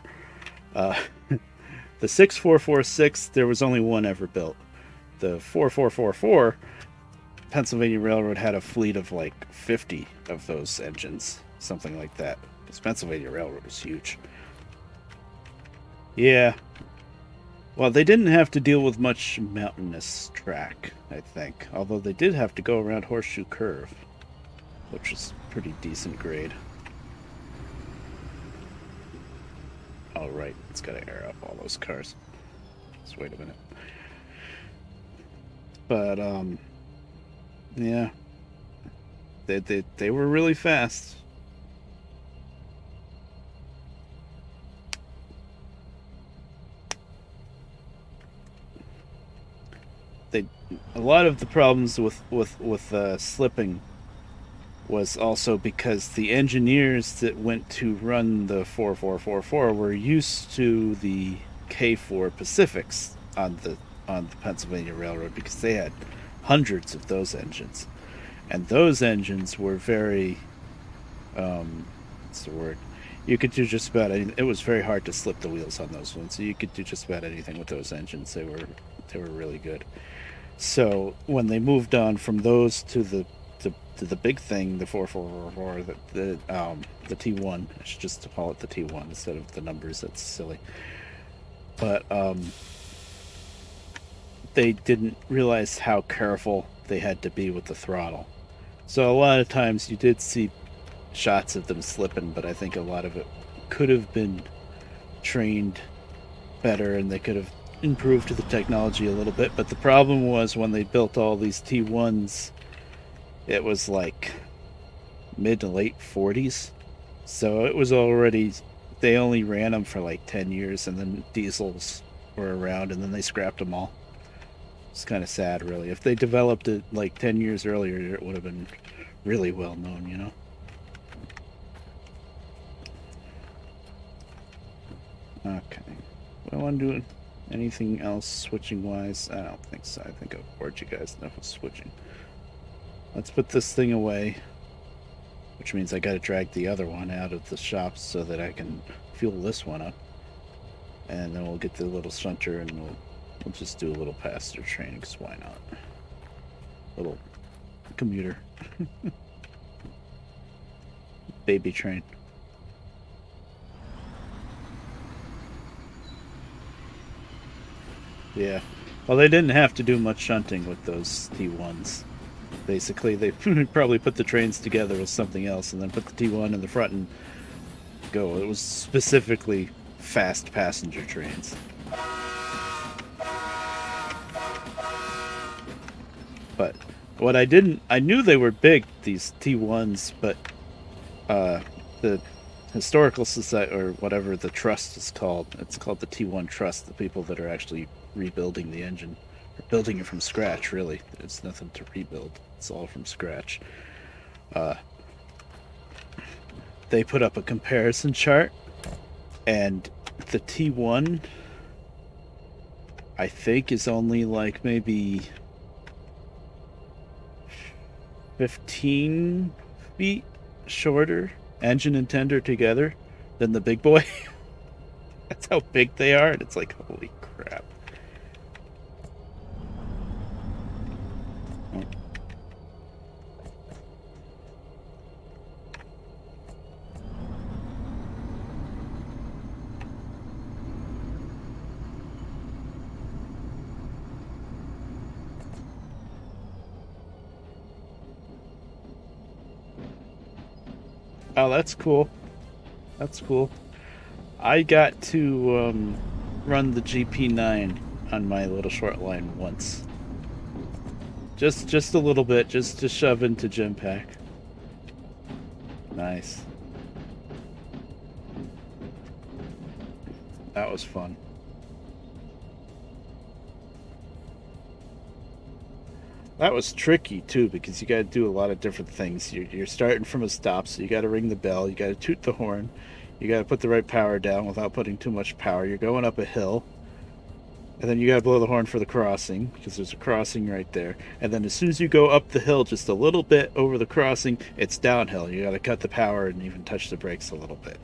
the 6446, there was only one ever built. The 4444, Pennsylvania Railroad had a fleet of like 50 of those engines, something like that. Because Pennsylvania Railroad was huge. Yeah. Well, they didn't have to deal with much mountainous track, I think. Although they did have to go around Horseshoe Curve, which is pretty decent grade. All right, it's got to air up all those cars. Just wait a minute. But yeah, they were really fast. A lot of the problems with slipping was also because the engineers that went to run the 4444 were used to the K4 Pacifics on the Pennsylvania Railroad because they had hundreds of those engines, and those engines were very what's the word? You could do just about anything. It was very hard to slip the wheels on those ones, so you could do just about anything with those engines. They were really good. So when they moved on from those to the big thing, the 4444, the T1. I should just call it the T1 instead of the numbers. That's silly. But they didn't realize how careful they had to be with the throttle. So a lot of times you did see shots of them slipping, but I think a lot of it could have been trained better, and they could have improved the technology a little bit. But the problem was when they built all these T1s, it was like mid to late 40s. So it was already, they only ran them for like 10 years, and then diesels were around, and then they scrapped them all. It's kind of sad, really. If they developed it like 10 years earlier, it would have been really well known, you know? Okay. Do I want to do anything else switching wise? I don't think so. I think I've bored you guys enough with switching. Let's put this thing away, which means I got to drag the other one out of the shop so that I can fuel this one up. And then we'll get the little shunter, and we'll just do a little passenger train, because why not? Little commuter. Baby train. Yeah. Well, they didn't have to do much shunting with those T1s. Basically, they probably put the trains together with something else and then put the T1 in the front and go. It was specifically fast passenger trains. But what I knew they were big, these T1s, but the historical society, or whatever the trust is called, it's called the T1 Trust, the people that are actually rebuilding the engine, or building it from scratch, really. There's nothing to rebuild, it's all from scratch. They put up a comparison chart, and the T1, I think, is only like maybe 15 feet shorter, engine and tender together, than the big boy. That's how big they are, and it's like, holy crap. Oh, that's cool. That's cool. I got to run the GP9 on my little short line once. Just a little bit, just to shove into Gym Pack. Nice. That was fun. That was tricky too, because you got to do a lot of different things. You're starting from a stop, so you got to ring the bell, you got to toot the horn, you got to put the right power down without putting too much power. You're going up a hill, and then you got to blow the horn for the crossing, because there's a crossing right there. And then as soon as you go up the hill just a little bit over the crossing, it's downhill. You got to cut the power and even touch the brakes a little bit.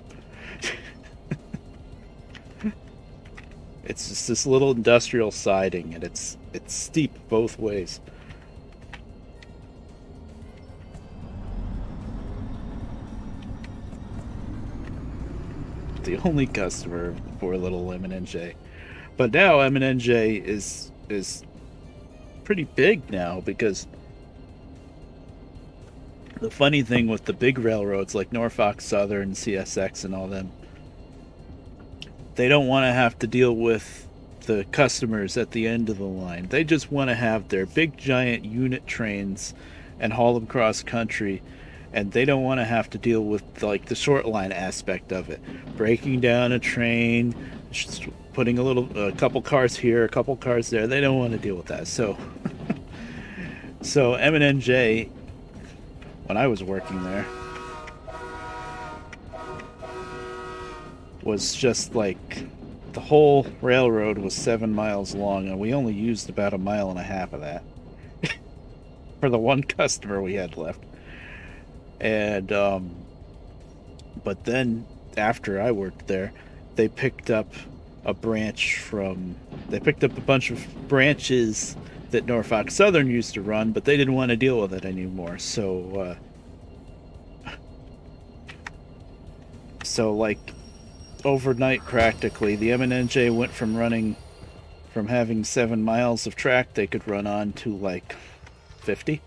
It's just this little industrial siding, and it's steep both ways. The only customer for little M&NJ. But now M&NJ is pretty big now, because the funny thing with the big railroads like Norfolk Southern, CSX, and all them, they don't want to have to deal with the customers at the end of the line. They just want to have their big giant unit trains and haul them cross country, and they don't want to have to deal with like the short line aspect of it, breaking down a train, just putting a couple cars here, a couple cars there. They don't want to deal with that. So M&NJ, when I was working there, was just like, the whole railroad was 7 miles long, and we only used about 1.5 miles of that for the one customer we had left. And but then after I worked there, they picked up a bunch of branches that Norfolk Southern used to run, but they didn't want to deal with it anymore. So like overnight, practically, the M&NJ went from having 7 miles of track they could run on to like 50.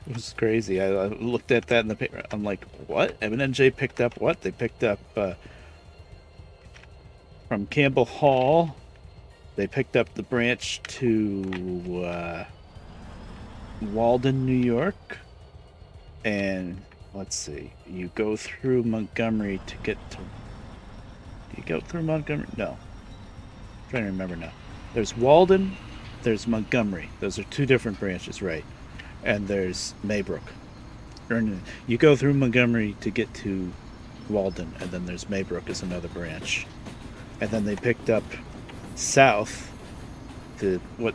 It was crazy. I looked at that in the paper. I'm like, what? M&NJ picked up what? They picked up from Campbell Hall. They picked up the branch to Walden, New York. And let's see. You go through Montgomery to get to... Do you go through Montgomery? No. I'm trying to remember now. There's Walden, there's Montgomery. Those are two different branches, right? And there's Maybrook. You go through Montgomery to get to Walden, and then there's Maybrook as another branch. And then they picked up south, what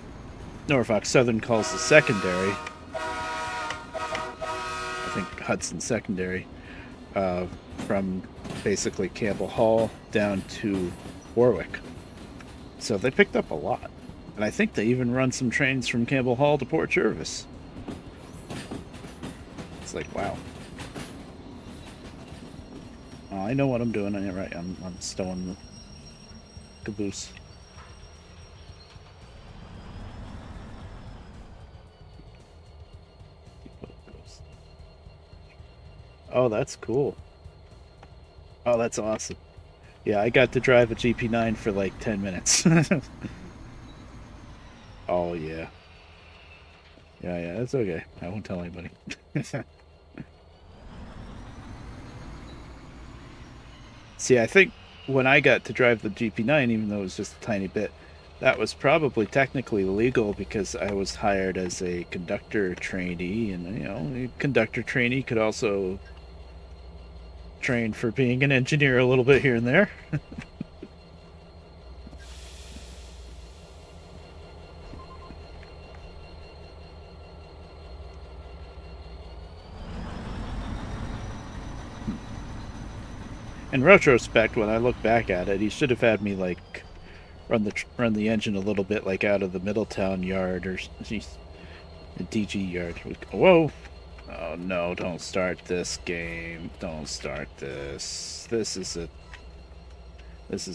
Norfolk Southern calls the secondary. I think Hudson Secondary, from basically Campbell Hall down to Warwick. So they picked up a lot. And I think they even run some trains from Campbell Hall to Port Jervis. It's like, wow. Oh, I know what I'm doing. Right, I'm stowing the caboose. Oh, that's cool. Oh, that's awesome. Yeah, I got to drive a GP9 for like 10 minutes. Oh, yeah. Yeah, that's okay. I won't tell anybody. See, I think when I got to drive the GP9, even though it was just a tiny bit, that was probably technically legal because I was hired as a conductor trainee, and a conductor trainee could also train for being an engineer a little bit here and there. In retrospect, when I look back at it, he should have had me like run the engine a little bit like out of the Middletown yard or the DG yard. Whoa! Oh no! Don't start this game! Don't start this. This is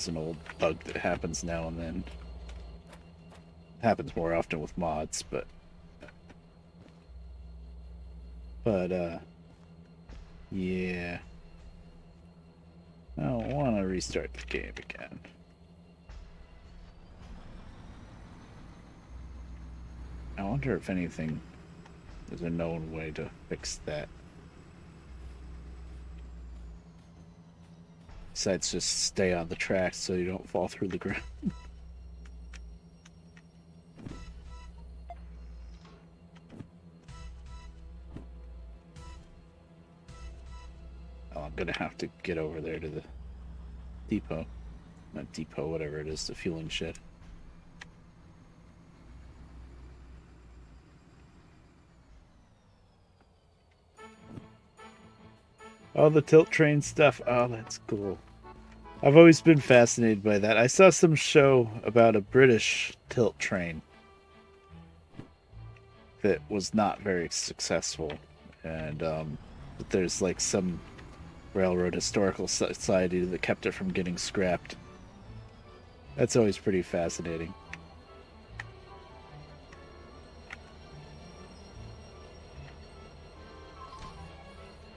an old bug that happens now and then. Happens more often with mods, but yeah. I don't want to restart the game again. I wonder if anything, there's a known way to fix that. Besides just stay on the tracks so you don't fall through the ground. Oh, I'm gonna have to get over there to the depot. Not depot, whatever it is, the fueling shed. Oh, the tilt train stuff. Oh, that's cool. I've always been fascinated by that. I saw some show about a British tilt train that was not very successful. And there's like some Railroad Historical Society that kept it from getting scrapped. That's always pretty fascinating.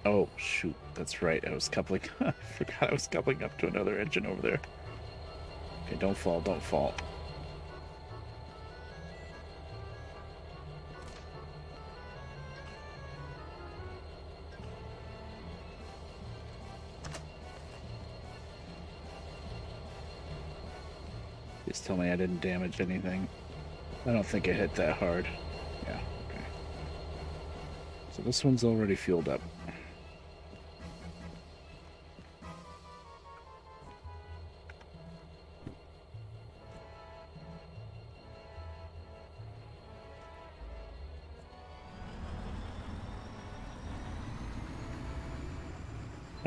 Oh, shoot. That's right. I was coupling. I forgot I was coupling up to another engine over there. Okay, don't fall. Don't fall. Just tell me I didn't damage anything. I don't think I hit that hard. Yeah, okay. So this one's already fueled up.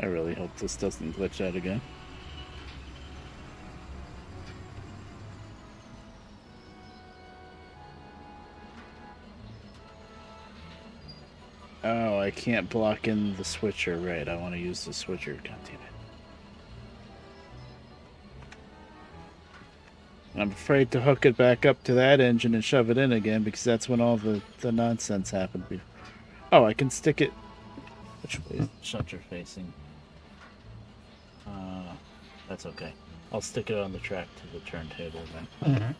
I really hope this doesn't glitch out again. Oh, I can't block in the switcher. Right, I want to use the switcher. God damn it. I'm afraid to hook it back up to that engine and shove it in again because that's when all the nonsense happened. Oh, I can stick it. Which way is the shutter facing? That's okay. I'll stick it on the track to the turntable then. Mm-hmm.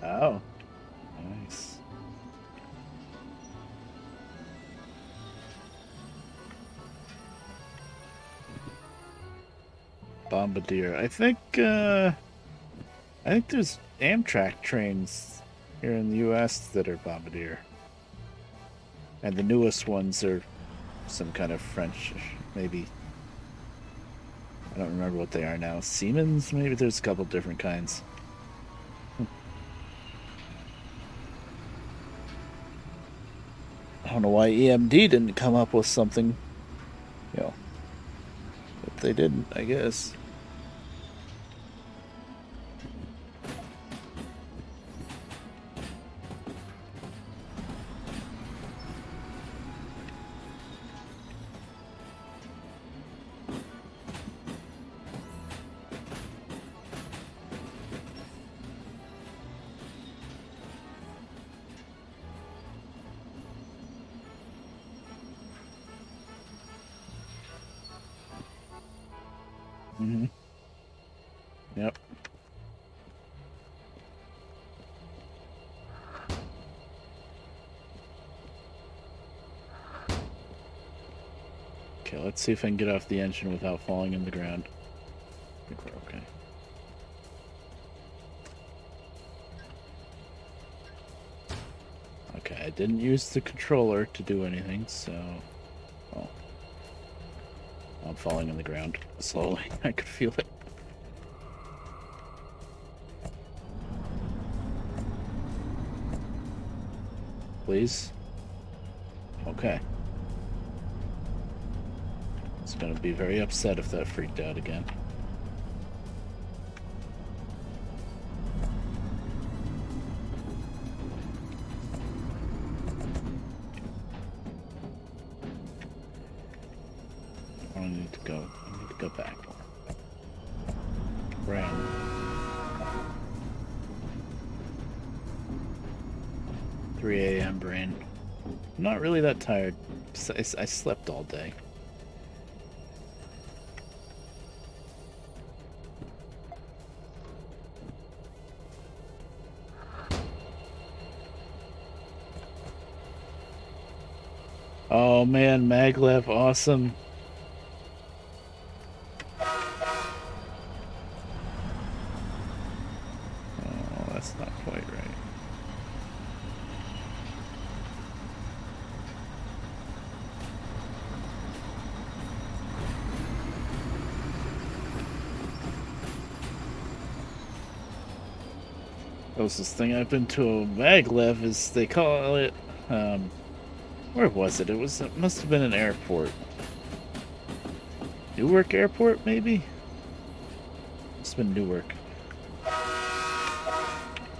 Oh, nice. Bombardier. I think there's Amtrak trains here in the U.S. that are Bombardier, and the newest ones are some kind of French, maybe. I don't remember what they are now. Siemens, maybe. There's a couple different kinds. I don't know why EMD didn't come up with something Yeah. But they didn't, I guess. Mm-hmm. Yep. Okay, let's see if I can get off the engine without falling in the ground. I think we're okay. Okay, I didn't use the controller to do anything, so... Oh. I'm falling in the ground slowly. I could feel it. Please? Okay. It's gonna be very upset if that freaked out again. I need to go back. Ran. "3 a.m. brain. I'm not really that tired. I slept all day. Oh man, maglev, awesome. Oh, that's not quite right. Closest thing I've been to a maglev is they call it, where was it? It must have been an airport. Newark Airport, maybe? It's been Newark.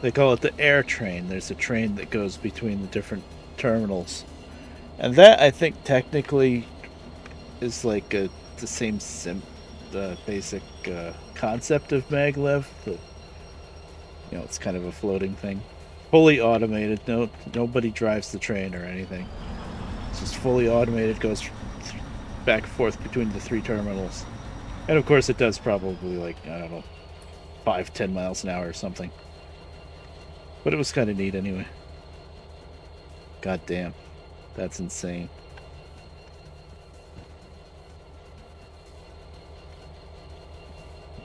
They call it the air train. There's a train that goes between the different terminals. And that, I think, technically is like the same basic concept of maglev. But, it's kind of a floating thing. Fully automated. Nobody drives the train or anything. It's just fully automated, goes back and forth between the 3 terminals. And of course it does probably like, I don't know, 5-10 miles an hour or something. But it was kind of neat anyway. God damn. That's insane.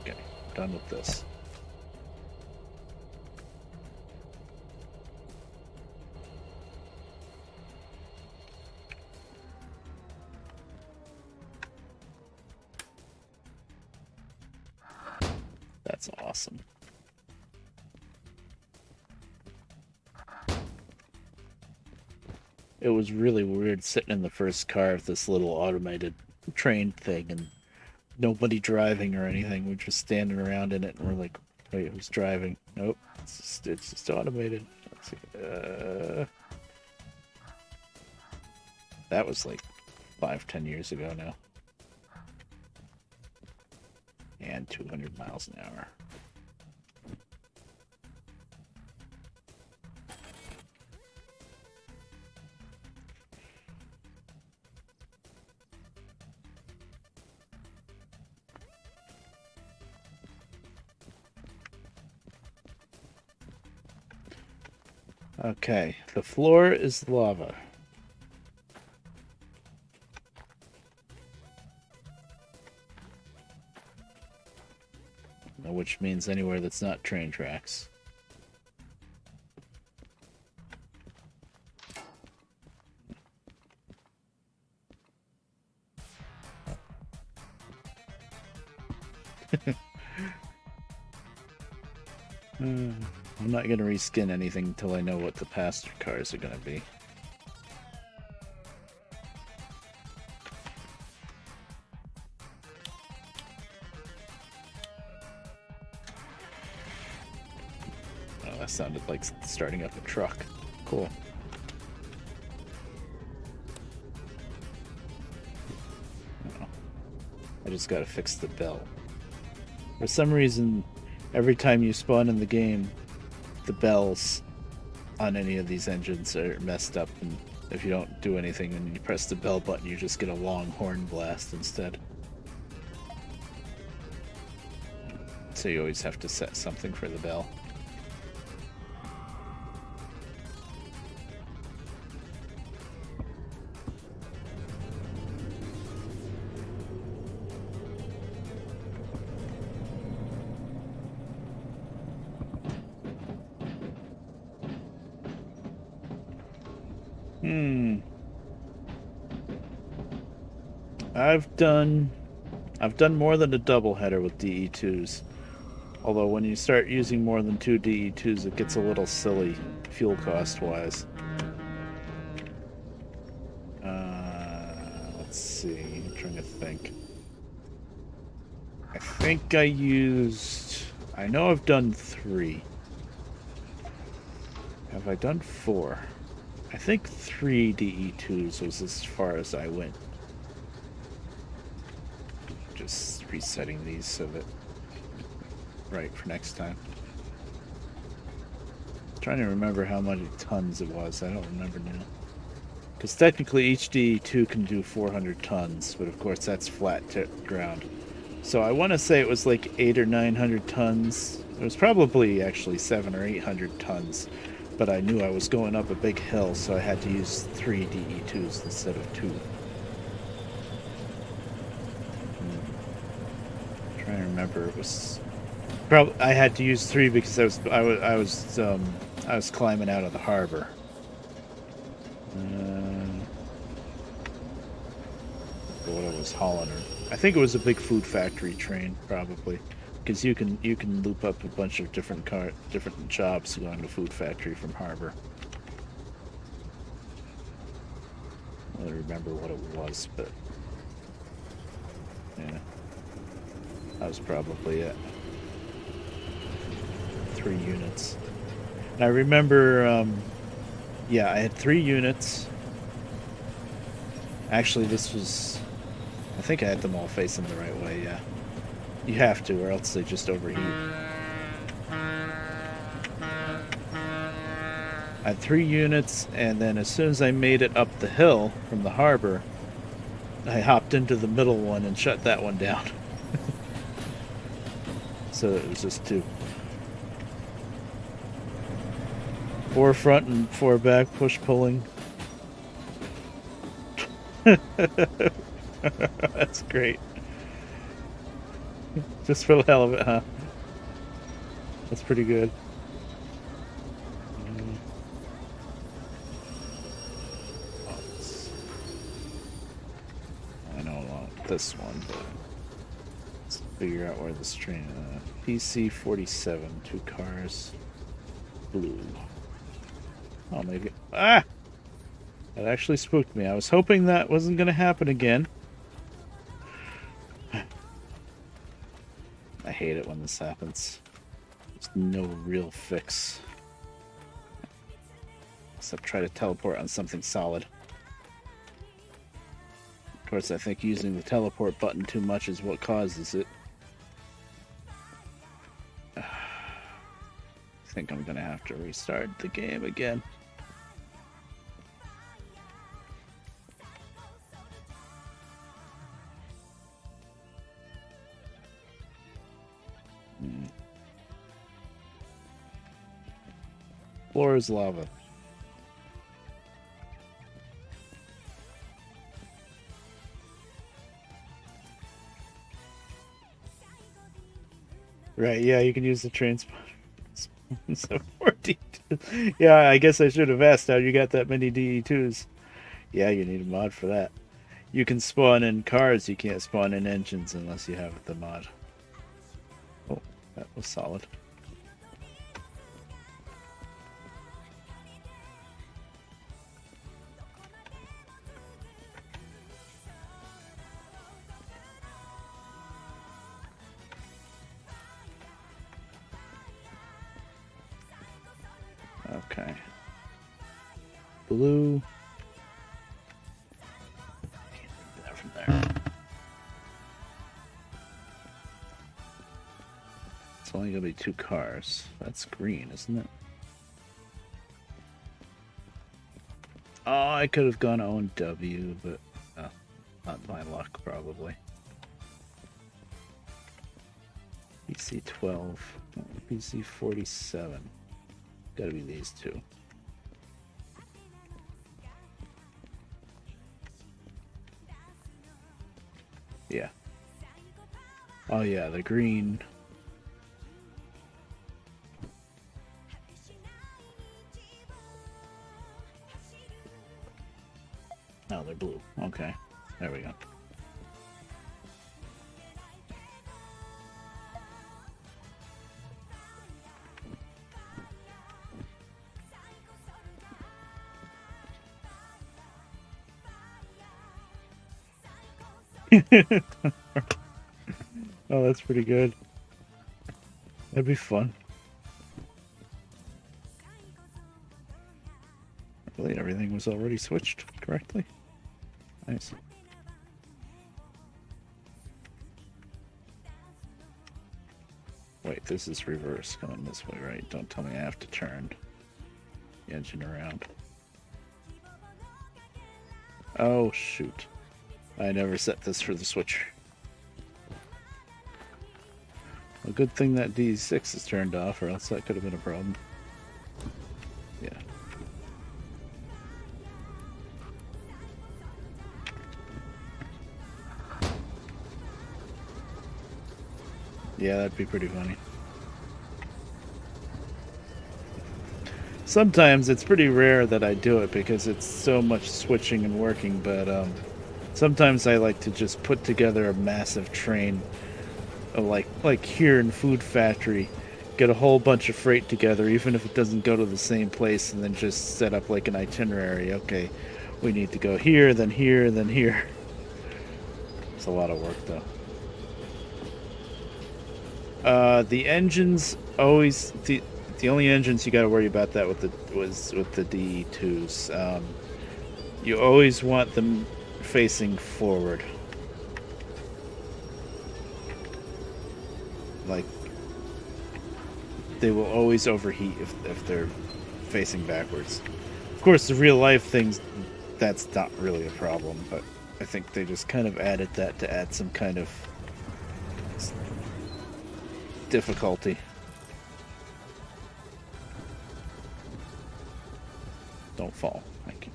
Okay, done with this. That's awesome. It was really weird sitting in the first car of this little automated train thing and nobody driving or anything. We're just standing around in it and we're like, wait, who's driving? Nope, it's just automated. Let's see. That was like 5-10 years ago now. And 200 miles an hour. Okay, the floor is lava. Which means anywhere that's not train tracks. I'm not going to reskin anything until I know what the passenger cars are going to be. sounded like starting up a truck. Cool. Oh, I just gotta fix the bell. For some reason, every time you spawn in the game, the bells on any of these engines are messed up, and if you don't do anything and you press the bell button, you just get a long horn blast instead. So you always have to set something for the bell. I've done more than a double header with DE2s. Although when you start using more than 2 DE2s, it gets a little silly fuel cost wise. Let's see, I'm trying to think. I think I know I've done 3. Have I done 4? I think 3 DE2s was as far as I went. Just resetting these so that right for next time. I'm trying to remember how many tons it was. I don't remember now. Because technically each DE2 can do 400 tons, but of course that's flat ground. So I want to say it was like 800 or 900 tons. It was probably actually 700 or 800 tons, but I knew I was going up a big hill, so I had to use 3 DE2s instead of 2. I'm trying to remember, it was probably I had to use 3 because I was climbing out of the harbor. What I was hauling her. I think it was a big food factory train, probably, because you can loop up a bunch of different jobs going to food factory from harbor. I don't remember what it was, but yeah, that was probably it. 3 units. And I remember, yeah, I had 3 units. Actually, I think I had them all facing the right way, yeah. You have to, or else they just overheat. I had 3 units, and then as soon as I made it up the hill from the harbor, I hopped into the middle one and shut that one down. So it was just 2. 4 front and 4 back, push-pulling. That's great. Just for the hell of it, huh? That's pretty good. I know I want this one, but let's figure out where this train PC-47, 2 cars, blue. Oh, maybe. Ah! That actually spooked me. I was hoping that wasn't going to happen again. I hate it when this happens. There's no real fix. Except try to teleport on something solid. Of course, I think using the teleport button too much is what causes it. I think I'm going to have to restart the game again. Floor is lava. Right, yeah, you can use the transport. So 14. Yeah, I guess I should have asked how you got that many DE2s. Yeah, you need a mod for that. You can spawn in cars, you can't spawn in engines unless you have the mod. Oh, that was solid. Okay. Blue. Can't move that from there. It's only gonna be 2 cars. That's green, isn't it? Oh, I could have gone O and W, but not my luck, probably. PC 12, PC 47. Gotta be these 2. Yeah. Oh yeah, the green. Oh, they're blue. Okay. There we go. Oh, that's pretty good. That'd be fun. I believe everything was already switched correctly. Nice. Wait, this is reverse going this way, right? Don't tell me I have to turn the engine around. Oh, shoot. I never set this for the switch. A good thing that D6 is turned off, or else that could have been a problem. Yeah. Yeah, that'd be pretty funny. Sometimes it's pretty rare that I do it because it's so much switching and working, but sometimes I like to just put together a massive train, like here in Food Factory, get a whole bunch of freight together, even if it doesn't go to the same place, and then just set up like an itinerary. Okay, we need to go here, then here, then here. It's a lot of work, though. The engines always the only engines you got to worry about that with the D2s. You always want them facing forward. Like they will always overheat if they're facing backwards. Of course, the real life things, that's not really a problem, but I think they just kind of added that to add some kind of difficulty. Don't fall. Thank you.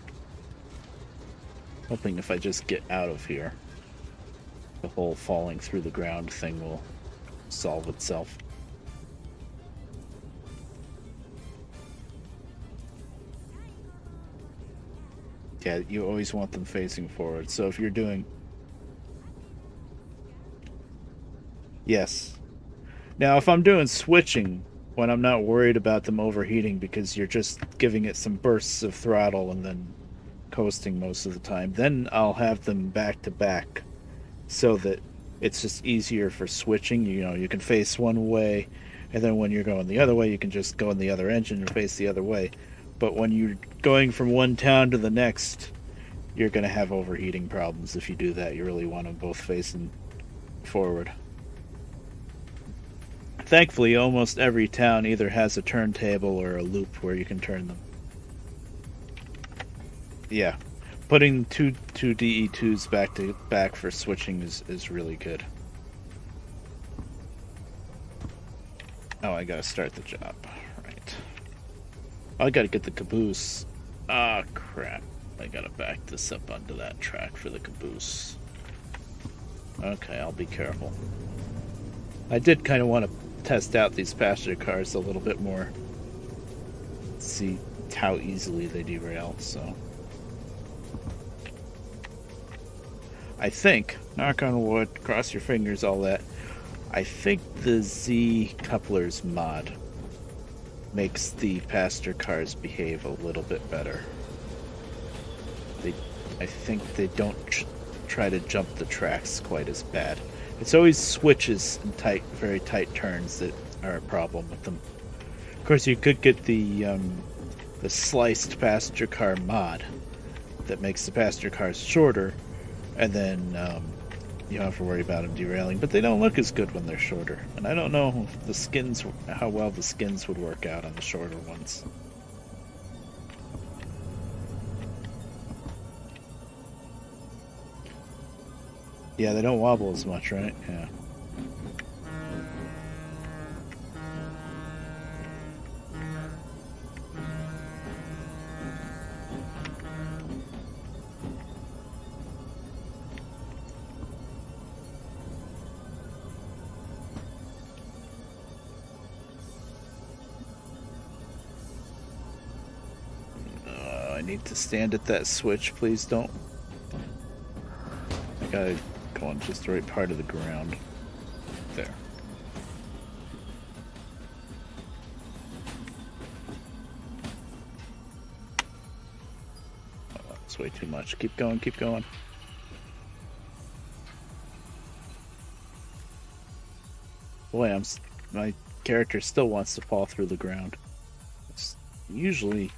Hoping if I just get out of here, the whole falling through the ground thing will solve itself. Yeah, you always want them facing forward. So if you're doing... Yes. Now, if I'm doing switching, when I'm not worried about them overheating because you're just giving it some bursts of throttle and then coasting most of the time, then I'll have them back to back so that it's just easier for switching. You know, you can face one way, and then when you're going the other way, you can just go in the other engine and face the other way. But when you're going from one town to the next, you're going to have overheating problems if you do that. You really want them both facing forward. Thankfully, almost every town either has a turntable or a loop where you can turn them. Yeah, putting two DE2s back to back for switching is really good. Oh, I gotta start the job. Right. Oh, I gotta get the caboose. Ah, crap. I gotta back this up onto that track for the caboose. Okay, I'll be careful. I did kind of want to test out these passenger cars a little bit more. See how easily they derail, so... I think, knock on wood, cross your fingers, all that, I think the Z couplers mod makes the passenger cars behave a little bit better. I think they don't try to jump the tracks quite as bad. It's always switches and very tight turns that are a problem with them. Of course, you could get the the sliced passenger car mod that makes the passenger cars shorter, and then you don't have to worry about them derailing. But they don't look as good when they're shorter, and I don't know if the skins, how well the skins would work out on the shorter ones. Yeah, they don't wobble as much, right? Yeah. I need to stand at that switch. Please don't. I gotta go on just the right part of the ground. There. Oh, that's way too much. Keep going, keep going. Boy, my character still wants to fall through the ground. It's usually,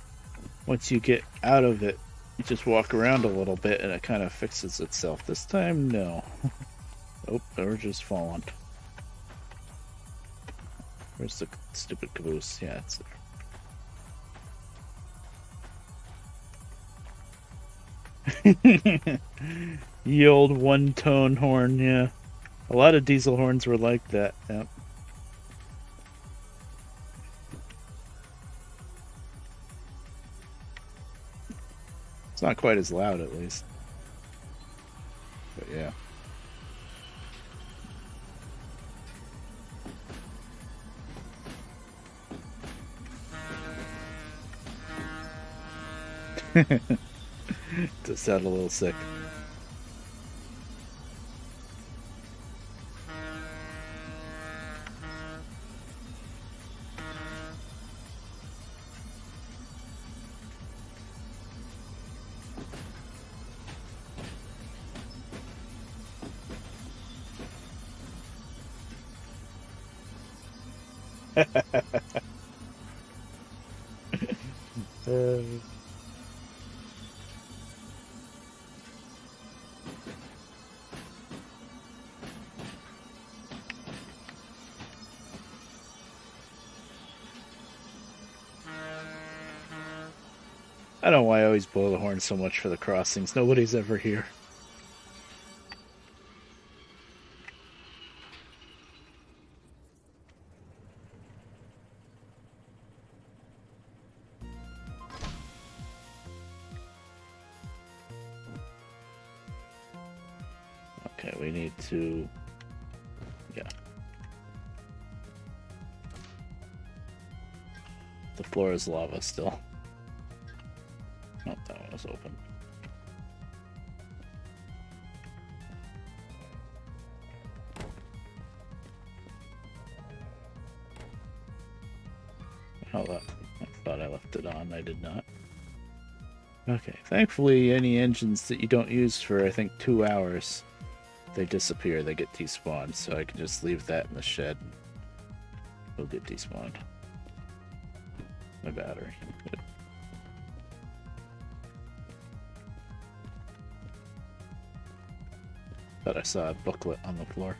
once you get out of it, you just walk around a little bit and it kind of fixes itself. This time, no. Oh, we're just falling. Where's the stupid caboose? Yeah, it's there. Ye old one-tone horn, yeah. A lot of diesel horns were like that, yep. It's not quite as loud, at least. But yeah. Does sound a little sick. I don't know why I always blow the horn so much for the crossings. Nobody's ever here. Okay, we need to... Yeah. The floor is lava still. Oh, that one was open. Hold up. I thought I left it on. I did not. Okay. Thankfully, any engines that you don't use for, I think, 2 hours, they disappear. They get despawned. So I can just leave that in the shed. It'll get despawned. My battery. Good. Thought I saw a booklet on the floor.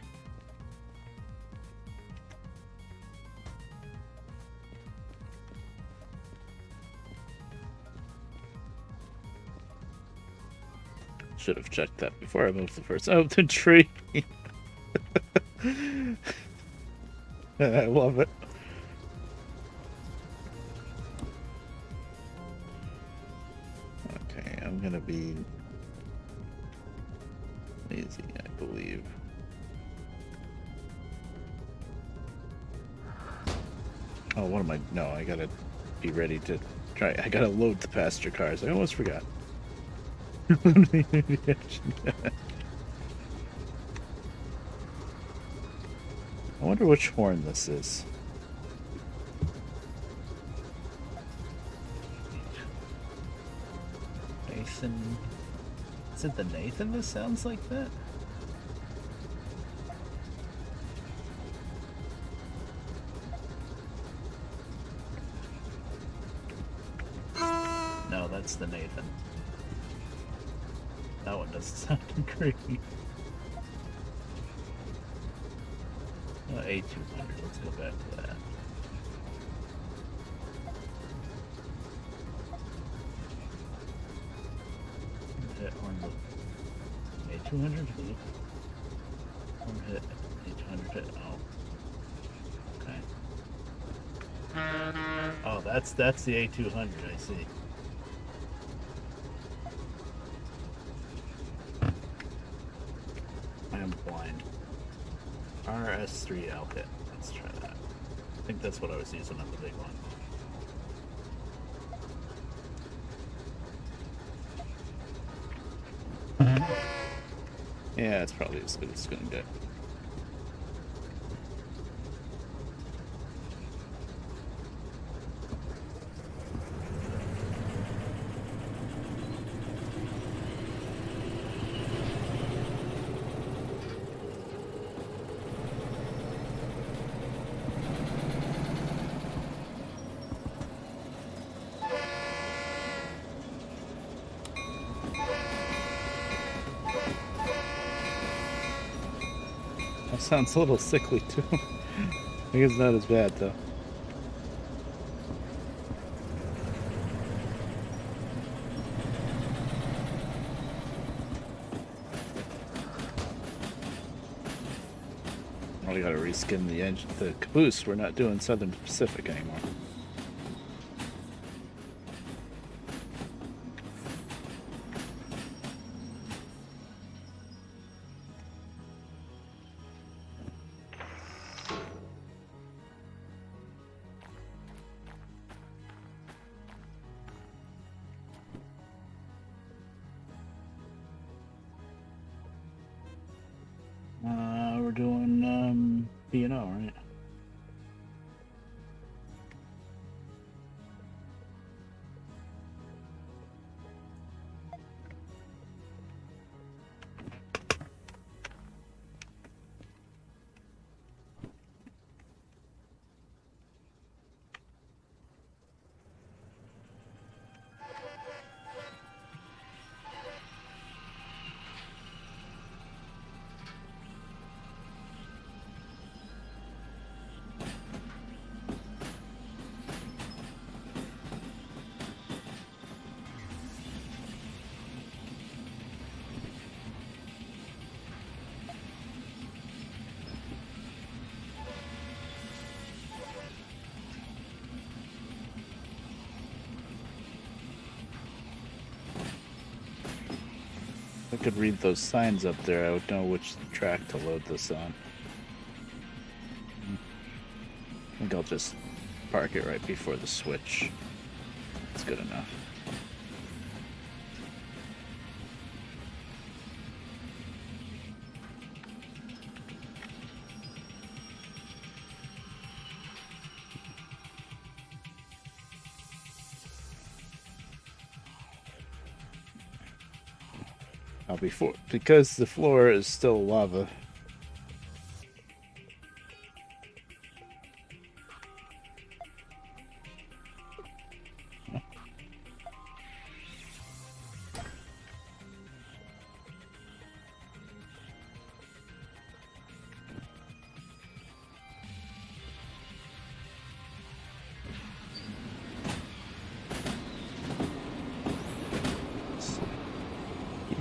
Should have checked that before I moved the first. Oh, the tree! I love it. Okay, I'm gonna be lazy, I believe. Oh, what am I? No, I gotta be ready to try. I gotta load the passenger cars. I almost forgot. I wonder which horn this is. Nathan. Is it the Nathan that sounds like that? that's the Nathan. That one doesn't sound great. A200, let's go back to that. Hit on the A200 hit. One hit, A200 hit. Oh. Okay. Oh, that's the A200, I see. I am blind. RS3 L hit. Let's try that. I think that's what I was using on the big one. Yeah, it's probably as good as it's gonna get. That sounds a little sickly too. I think it's not as bad though. Oh, we gotta reskin the engine, the caboose. We're not doing Southern Pacific anymore. We're doing B&O, right? If I could read those signs up there, I would know which track to load this on. I think I'll just park it right before the switch. That's good enough. Because the floor is still lava.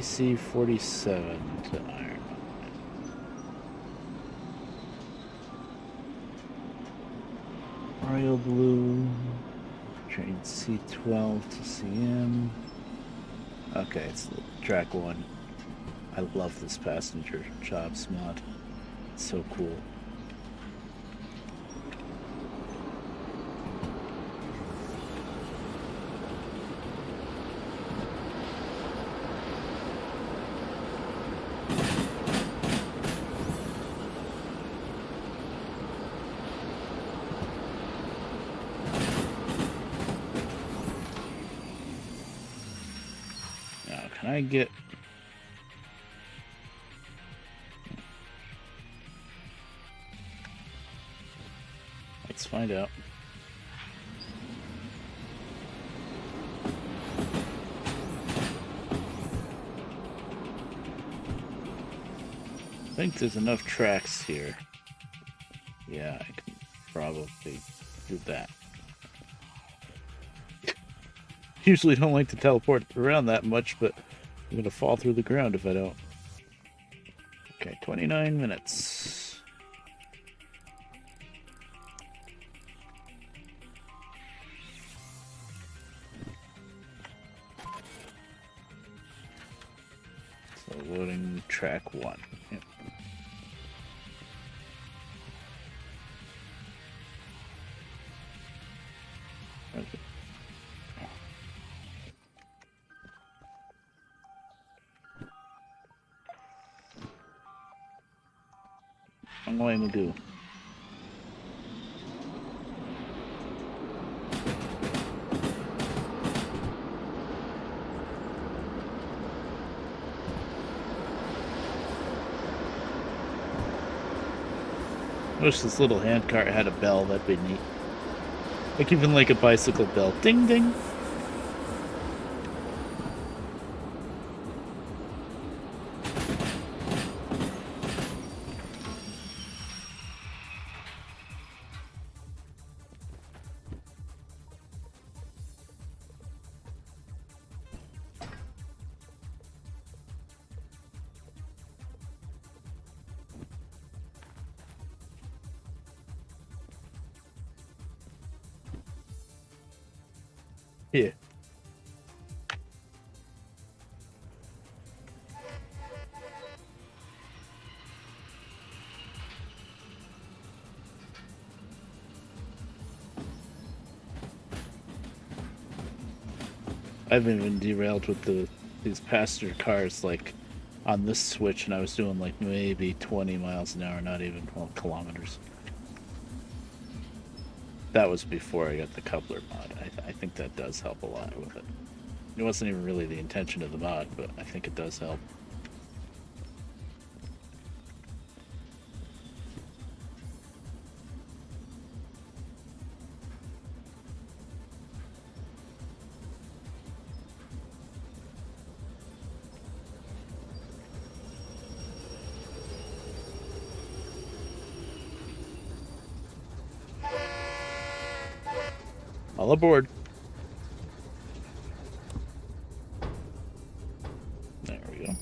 C47 to iron. Royal Blue. Train C12 to CM. Okay, it's track 1. I love this passenger jobs mod. It's so cool. Can I get... Let's find out. think there's enough tracks here. Yeah, I can probably do that. Usually don't like to teleport around that much, but I'm gonna fall through the ground if I don't. Okay, 29 minutes. So loading track 1. Yep. Okay. What am I gonna do? I wish this little handcart had a bell, that'd be neat. Like even like a bicycle bell. Ding ding! Yeah. I've been derailed with these passenger cars like on this switch, and I was doing like maybe 20 miles an hour, not even 12 kilometers. That was before I got the coupler mod. I think that does help a lot with it. It wasn't even really the intention of the mod, but I think it does help. All aboard. There we go.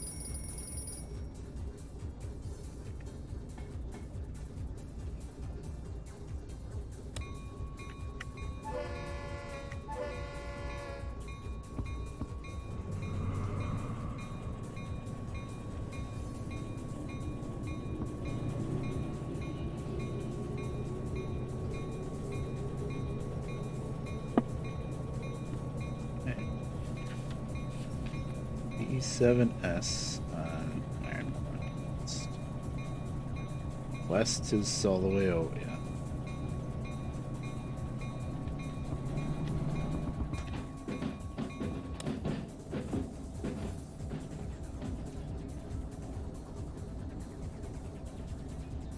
E7S on Iron West. West is all the way over, yeah.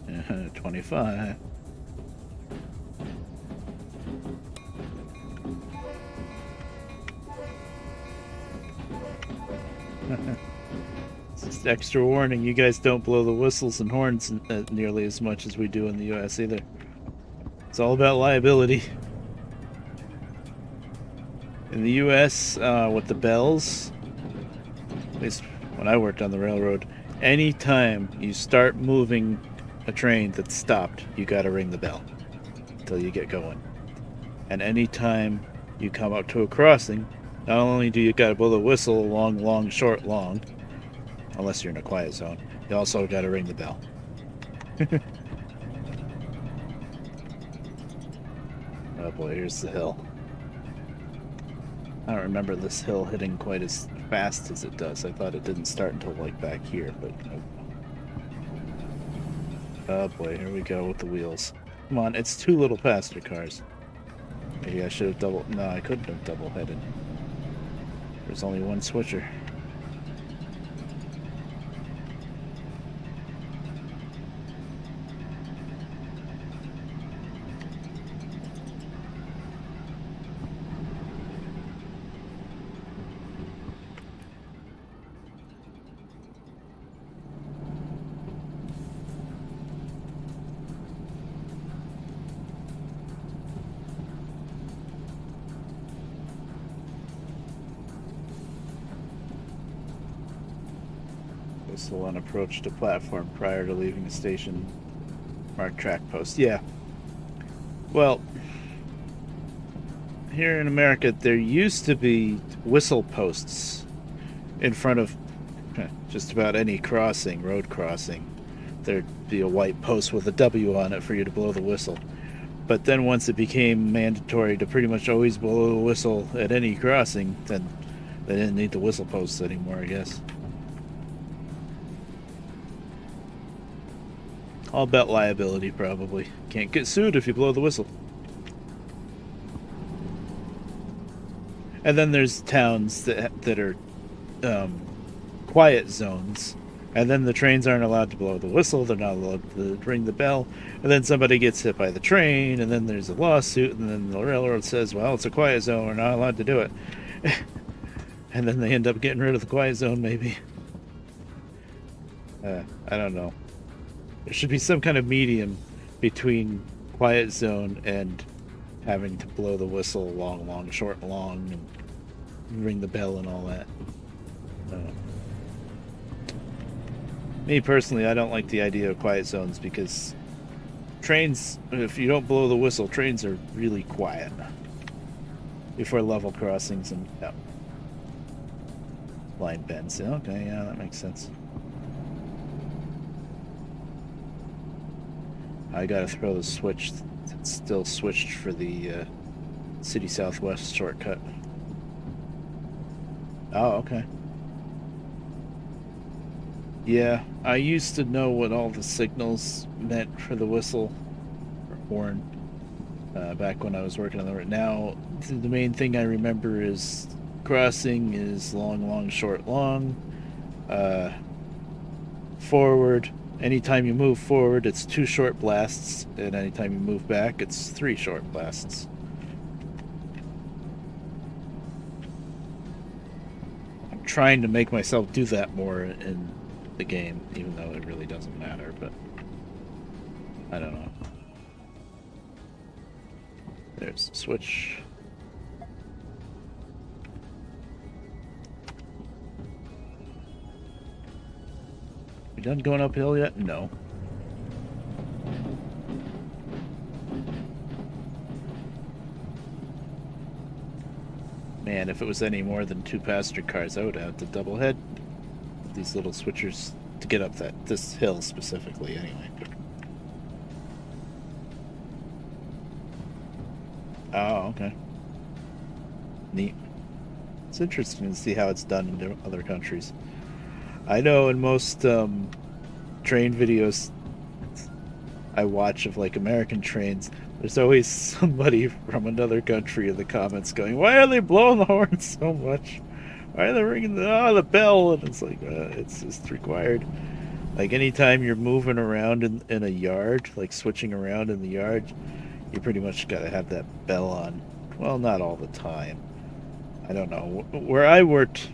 Yeah, 25. Just extra warning, you guys don't blow the whistles and horns nearly as much as we do in the US either. It's all about liability. In the US, with the bells, at least when I worked on the railroad, anytime you start moving a train that's stopped, you gotta ring the bell until you get going. And anytime you come up to a crossing, not only do you gotta blow the whistle long, long, short, long, unless you're in a quiet zone, you also gotta ring the bell. Oh boy, here's the hill. I don't remember this hill hitting quite as fast as it does. I thought it didn't start until like back here, but nope. Oh boy, here we go with the wheels. Come on, it's two little passenger cars. Maybe I should have double... No, I couldn't have double-headed. There's only one switcher. Whistle on approach to platform prior to leaving the station. Mark track post. Yeah. Well, here in America, there used to be whistle posts in front of just about any crossing, road crossing. There'd be a white post with a W on it for you to blow the whistle. But then once it became mandatory to pretty much always blow the whistle at any crossing, then they didn't need the whistle posts anymore, I guess. All about liability, probably. Can't get sued if you blow the whistle. And then there's towns that are quiet zones, and then the trains aren't allowed to blow the whistle, they're not allowed to ring the bell, and then somebody gets hit by the train, and then there's a lawsuit, and then the railroad says, well, it's a quiet zone, we're not allowed to do it. And then they end up getting rid of the quiet zone, maybe. I don't know. There should be some kind of medium between quiet zone and having to blow the whistle long, long, short, long, and ring the bell and all that. Me personally, I don't like the idea of quiet zones because trains, if you don't blow the whistle, trains are really quiet before level crossings and line bends. Okay, yeah, that makes sense. I gotta throw the switch. It's still switched for the City Southwest shortcut. Oh, okay. Yeah, I used to know what all the signals meant for the whistle or horn back when I was working on the road. Now, the main thing I remember is crossing is long, long, short, long. Forward. Anytime you move forward, it's 2 short blasts, and anytime you move back, it's 3 short blasts. I'm trying to make myself do that more in the game, even though it really doesn't matter, but I don't know. There's the switch. You done going uphill yet? No. Man, if it was any more than 2 passenger cars, I would have to double head these little switchers to get up this hill specifically anyway. Oh, okay. Neat. It's interesting to see how it's done in other countries. I know in most train videos I watch of like American trains, there's always somebody from another country in the comments going, "Why are they blowing the horn so much? Why are they ringing the bell?" And it's like, it's just required. Like anytime you're moving around in a yard, like switching around in the yard, you pretty much got to have that bell on. Well, not all the time. I don't know. Where I worked,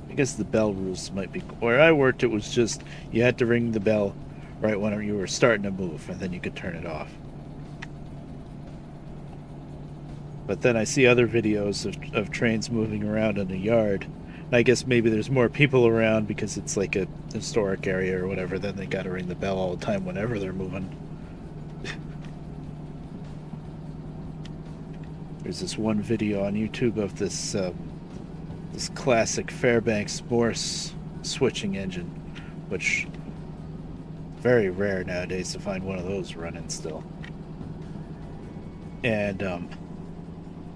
I guess the bell rules might be... Where I worked, it was just you had to ring the bell right when you were starting to move, and then you could turn it off. But then I see other videos of trains moving around in a yard. And I guess maybe there's more people around because it's like a historic area or whatever, then they got to ring the bell all the time whenever they're moving. There's this one video on YouTube of this this classic Fairbanks Morse switching engine, which very rare nowadays to find one of those running still. And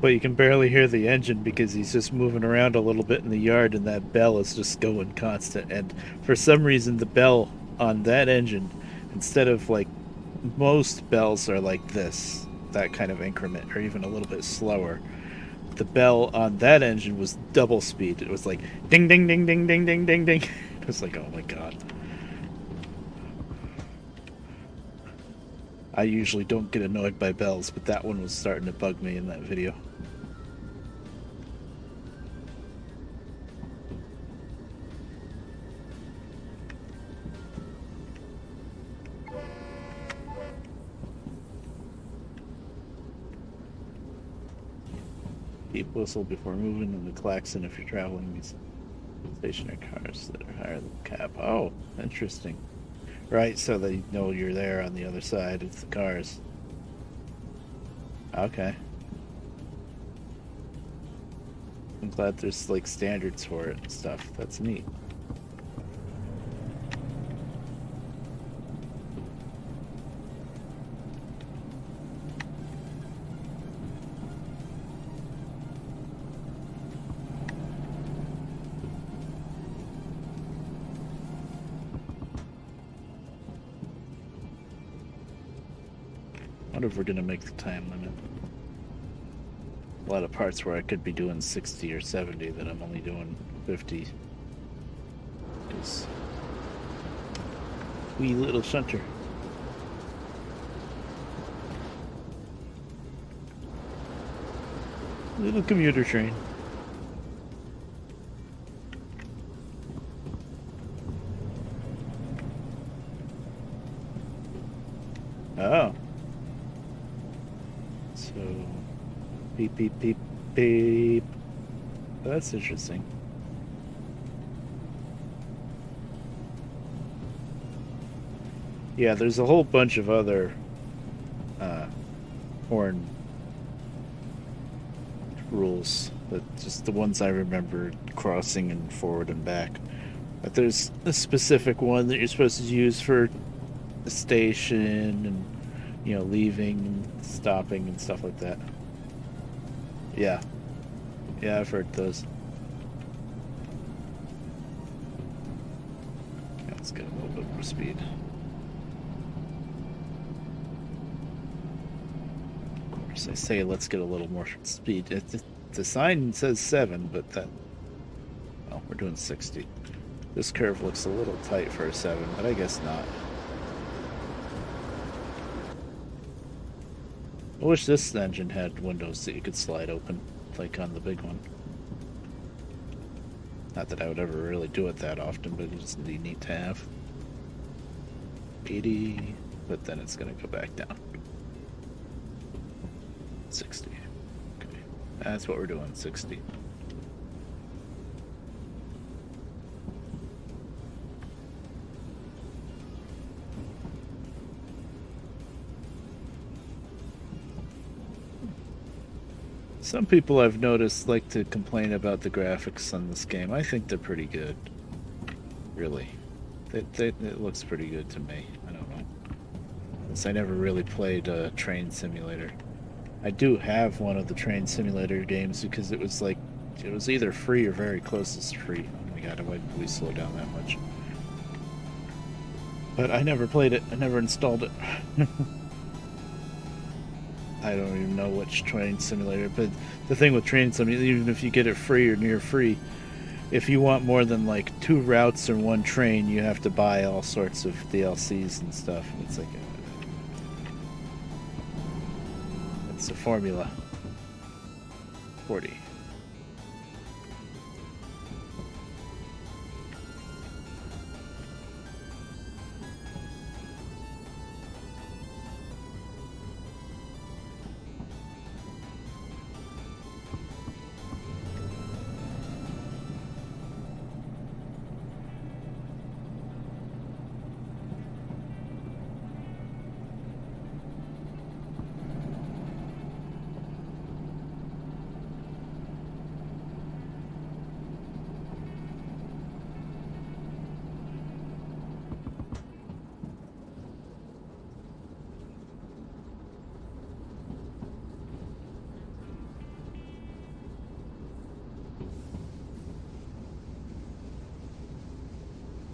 but you can barely hear the engine because he's just moving around a little bit in the yard, and that bell is just going constant. And for some reason, the bell on that engine, instead of like most bells are like this, that kind of increment, or even a little bit slower, the bell on that engine was double speed. It was like ding ding ding ding ding ding ding ding. It was like, oh my god. I usually don't get annoyed by bells, but that one was starting to bug me in that video. Keep whistle before moving, and the klaxon if you're traveling these Stationary cars that are higher than the cap. Oh, interesting. Right, so they know you're there on the other side of the cars. Okay. I'm glad there's like standards for it and stuff. That's neat. I wonder if we're gonna make the time limit. A lot of parts where I could be doing 60 or 70 that I'm only doing 50. Because wee little shunter. Little commuter train. Oh. So, beep, beep, beep, beep. That's interesting. Yeah, there's a whole bunch of other horn rules, but just the ones I remember crossing and forward and back. But there's a specific one that you're supposed to use for the station and, you know, leaving and stopping and stuff like that. Yeah. Yeah, I've heard those. Yeah, let's get a little bit more speed. Of course, I say let's get a little more speed. The sign says 7, but that... Well, we're doing 60. This curve looks a little tight for a 7, but I guess not. I wish this engine had windows that you could slide open, like on the big one. Not that I would ever really do it that often, but it's just neat to have. 80, but then it's going to go back down. 60. Okay, that's what we're doing, 60. Some people I've noticed like to complain about the graphics on this game. I think they're pretty good. Really. It looks pretty good to me. I don't know. Since I never really played a train simulator. I do have one of the train simulator games because it was like, it was either free or very close to free. Oh my god, why did we slow down that much? But I never played it. I never installed it. I don't even know which train simulator, but the thing with train simulator, even if you get it free or near free, if you want more than like 2 routes or 1 train, you have to buy all sorts of DLCs and stuff. And it's like it's a formula. 40.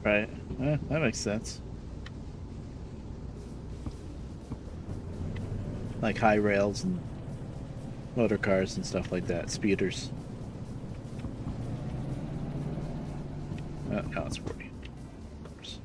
Right. That makes sense. Like high rails and motor cars and stuff like that. Speeders. Now it's 40. Of course.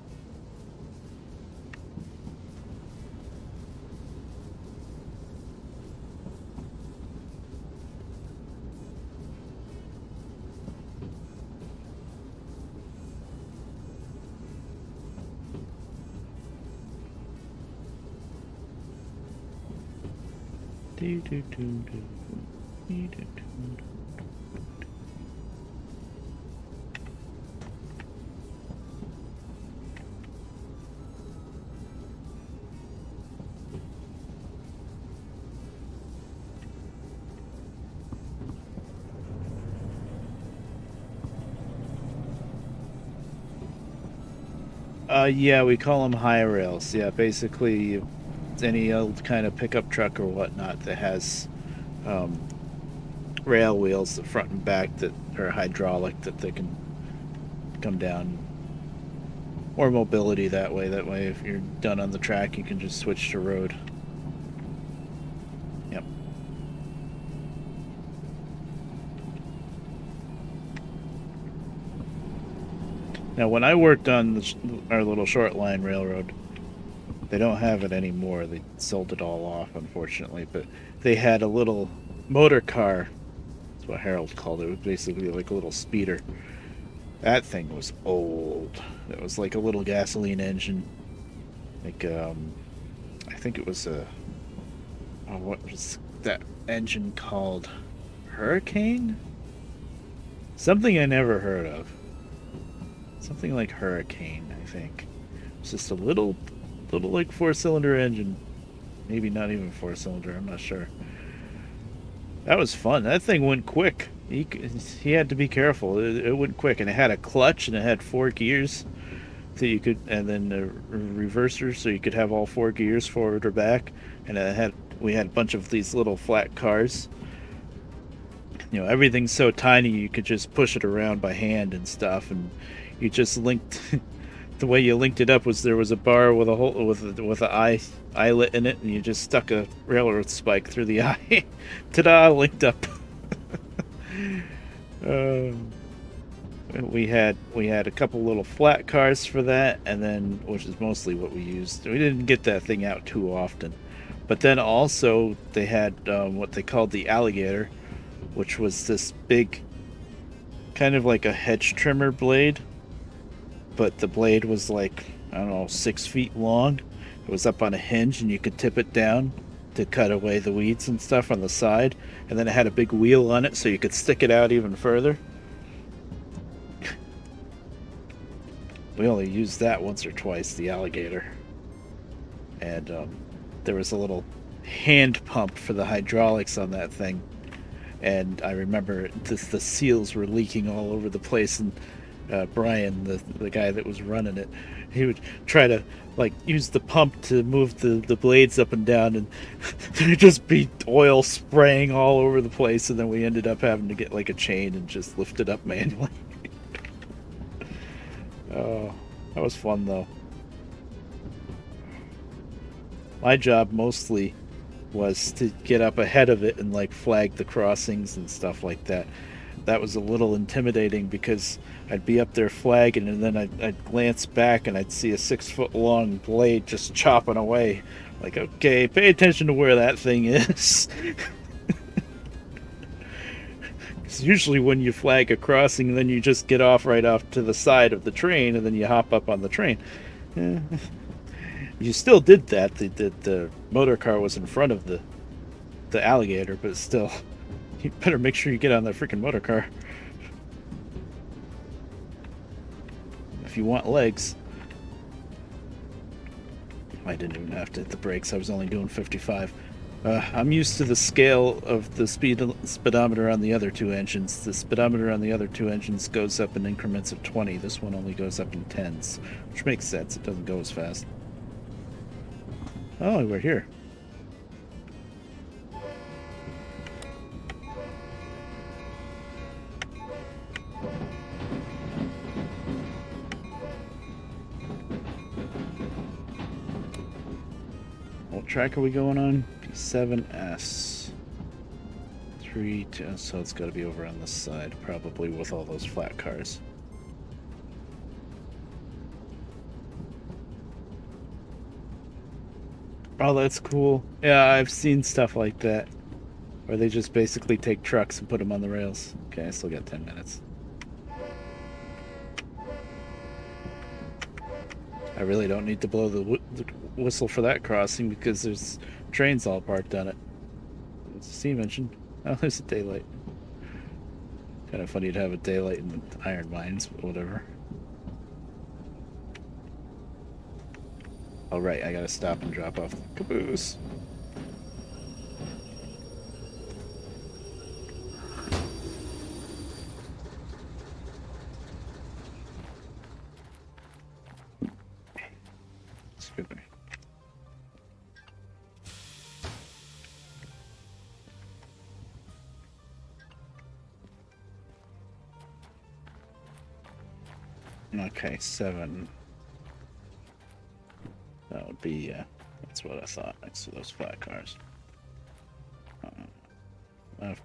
Yeah, we call them high rails. Yeah, basically any old kind of pickup truck or whatnot that has um, rail wheels, the front and back that are hydraulic, that they can come down. More mobility that way. That way, if you're done on the track, you can just switch to road. Yep. Now, when I worked on our little short line railroad, they don't have it anymore. They sold it all off, unfortunately. But they had a little motor car. That's what Harold called it. It was basically like a little speeder. That thing was old. It was like a little gasoline engine. Like, I think it was a. Oh, what was that engine called? Hurricane? Something I never heard of. Something like Hurricane, I think. It's just a little like four-cylinder engine. Maybe not even four-cylinder. I'm not sure. That was fun. That thing went quick. He had to be careful. It went quick, and it had a clutch and it had four gears that you could, and then a reverser, so you could have all four gears forward or back. And we had a bunch of these little flat cars. You know, everything's so tiny you could just push it around by hand and stuff, and you just linked. The way you linked it up was there was a bar with a hole with an eyelet in it, and you just stuck a railroad spike through the eye. Ta-da! Linked up. Um, we had a couple little flat cars for that, and then which is mostly what we used. We didn't get that thing out too often, but then also they had what they called the alligator, which was this big, kind of like a hedge trimmer blade, but the blade was like, I don't know, 6 feet long. It was up on a hinge, and you could tip it down to cut away the weeds and stuff on the side, and then it had a big wheel on it so you could stick it out even further. We only used that once or twice, the alligator. And there was a little hand pump for the hydraulics on that thing. And I remember the seals were leaking all over the place, and Brian, the guy that was running it, he would try to like use the pump to move the blades up and down, and there'd just be oil spraying all over the place, and then we ended up having to get like a chain and just lift it up manually. Oh, that was fun though. My job mostly was to get up ahead of it and like flag the crossings and stuff like that. That was a little intimidating because I'd be up there flagging, and then I'd glance back and I'd see a 6 foot long blade just chopping away. Like, okay, pay attention to where that thing is. Because usually when you flag a crossing, then you just get off right off to the side of the train, and then you hop up on the train. You still did that. The motor car was in front of the alligator, but still, you better make sure you get on that freaking motor car if you want legs. I didn't even have to hit the brakes. I was only doing 55. I'm used to the scale of the speedometer on the other two engines. The speedometer on the other two engines goes up in increments of 20. This one only goes up in tens, which makes sense. It doesn't go as fast. Oh, we're here. What track are we going on? P7S. 3, 2, so it's got to be over on this side, probably with all those flat cars. Oh, that's cool. Yeah, I've seen stuff like that, where they just basically take trucks and put them on the rails. Okay, I still got 10 minutes. I really don't need to blow the whistle for that crossing because there's trains all parked on it. What's the steam engine? Oh, there's a daylight. Kind of funny to have a daylight in the iron mines, but whatever. Oh, right, I gotta stop and drop off the caboose. Excuse me. Okay, 7. That would be, that's what I thought, next to those flat cars. Left.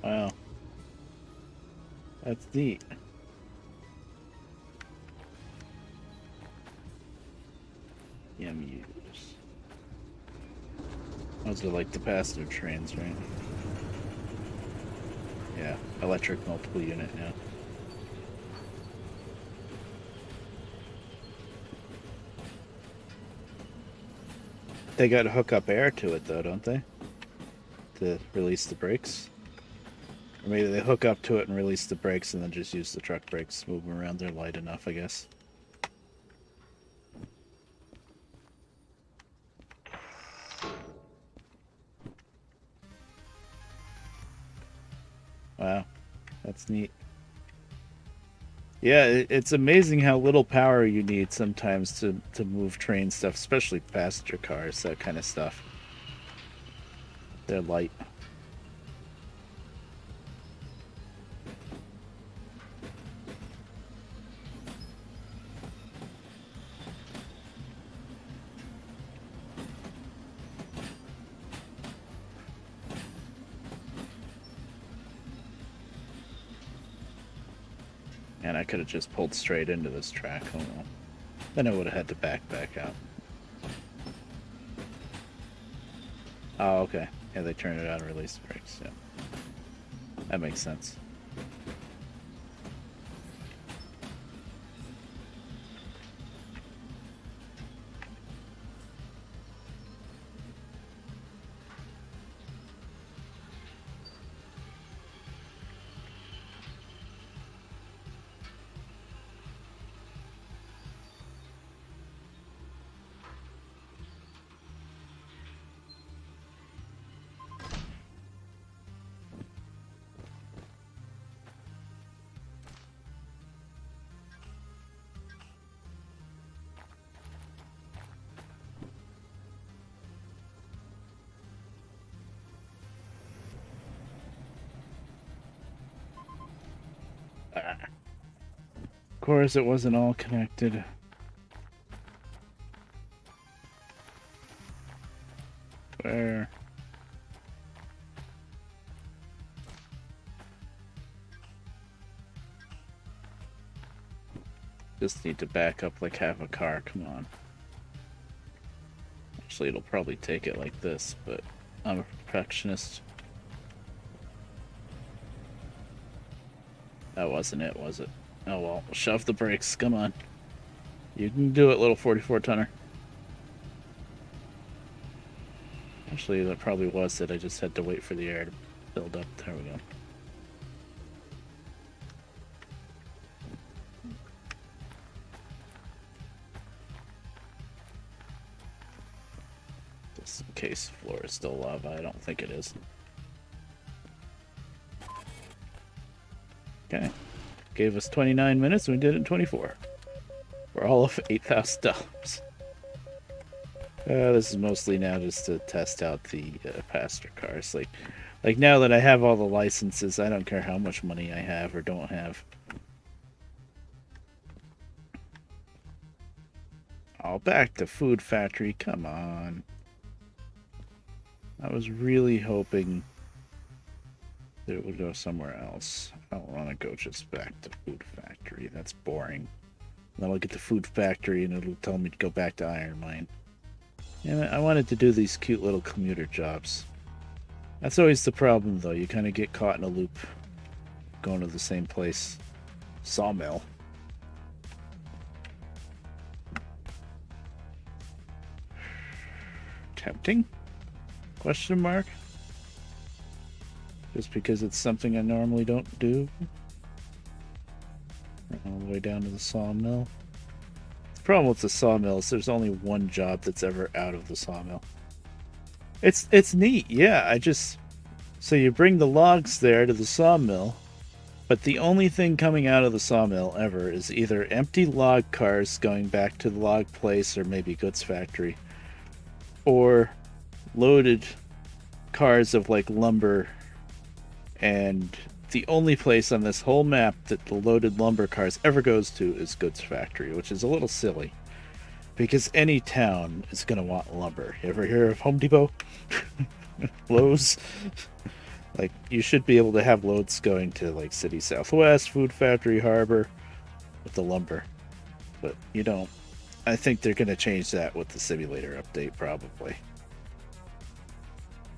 Wow. That's neat. EMUs. Those are like the passenger trains, right? Yeah, electric multiple unit, yeah. They got to hook up air to it, though, don't they? To release the brakes? Or maybe they hook up to it and release the brakes and then just use the truck brakes, move them around. They're light enough, I guess. Wow, that's neat. Yeah, it's amazing how little power you need sometimes to move train stuff, especially passenger cars, that kind of stuff. They're light. And I could have just pulled straight into this track. Oh well. Then I would have had to back out. Oh, okay. Yeah, they turned it on and released the brakes. Yeah. That makes sense. Of course, it wasn't all connected. Where? Just need to back up like half a car. Come on. Actually, it'll probably take it like this, but I'm a perfectionist. That wasn't it, was it? Oh well, shove the brakes. Come on. You can do it, little 44 tonner. Actually, that probably was it. I just had to wait for the air to build up. There we go. Just in case the floor is still lava. I don't think it is. Okay. Gave us 29 minutes and we did it in 24. For all of $8,000. This is mostly now just to test out the passenger cars. Like now that I have all the licenses, I don't care how much money I have or don't have. Oh, back to Food Factory. Come on. I was really hoping that it would go somewhere else. I don't want to go just back to Food Factory. That's boring. Then I'll get to Food Factory and it'll tell me to go back to Iron Mine. And I wanted to do these cute little commuter jobs. That's always the problem, though. You kind of get caught in a loop going to the same place. Sawmill. Tempting? Question mark? Just because it's something I normally don't do? all the way down to the sawmill. The problem with the sawmill is there's only one job that's ever out of the sawmill. It's neat, yeah. So you bring the logs there to the sawmill, but the only thing coming out of the sawmill ever is either empty log cars going back to the log place or maybe goods factory, or loaded cars of like lumber. And the only place on this whole map that the loaded lumber cars ever goes to is goods factory, which is a little silly because any town is going to want lumber. You ever hear of Home Depot? Lowe's? Like, you should be able to have loads going to like City Southwest, Food Factory, Harbor with the lumber, but you don't. I think they're going to change that with the simulator update, probably.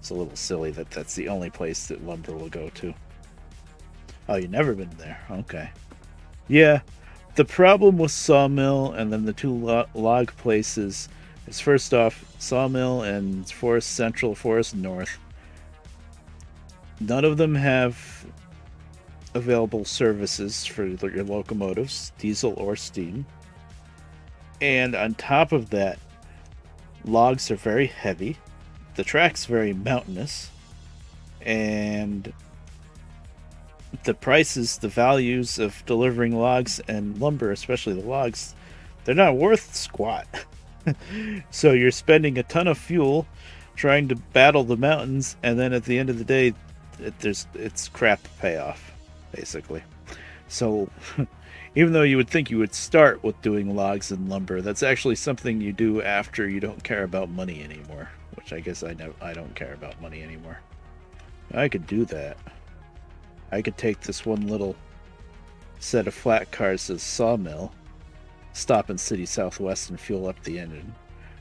It's a little silly that that's the only place that lumber will go to. Oh, you've never been there? Okay. Yeah, the problem with Sawmill and then the two log places is, first off, Sawmill and Forest Central, Forest North. None of them have available services for your locomotives, diesel or steam. And on top of that, logs are very heavy. The track's very mountainous. And the prices, the values of delivering logs and lumber, especially the logs, they're not worth squat. So you're spending a ton of fuel trying to battle the mountains, and then at the end of the day, it's crap payoff, basically. So even though you would think you would start with doing logs and lumber, that's actually something you do after you don't care about money anymore, which I guess I don't care about money anymore. I could do that. I could take this one little set of flat cars to the sawmill, stop in City Southwest and fuel up the engine.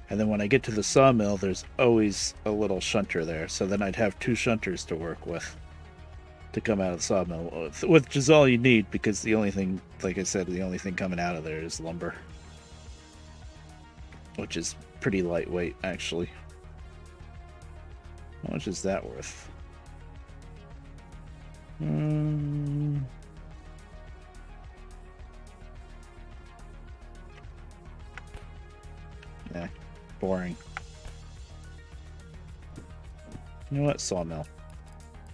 And then when I get to the sawmill, there's always a little shunter there. So then I'd have two shunters to work with to come out of the sawmill, which is all you need, because the only thing, like I said, the only thing coming out of there is lumber, which is pretty lightweight, actually. How much is that worth? Yeah, boring. You know what? Sawmill.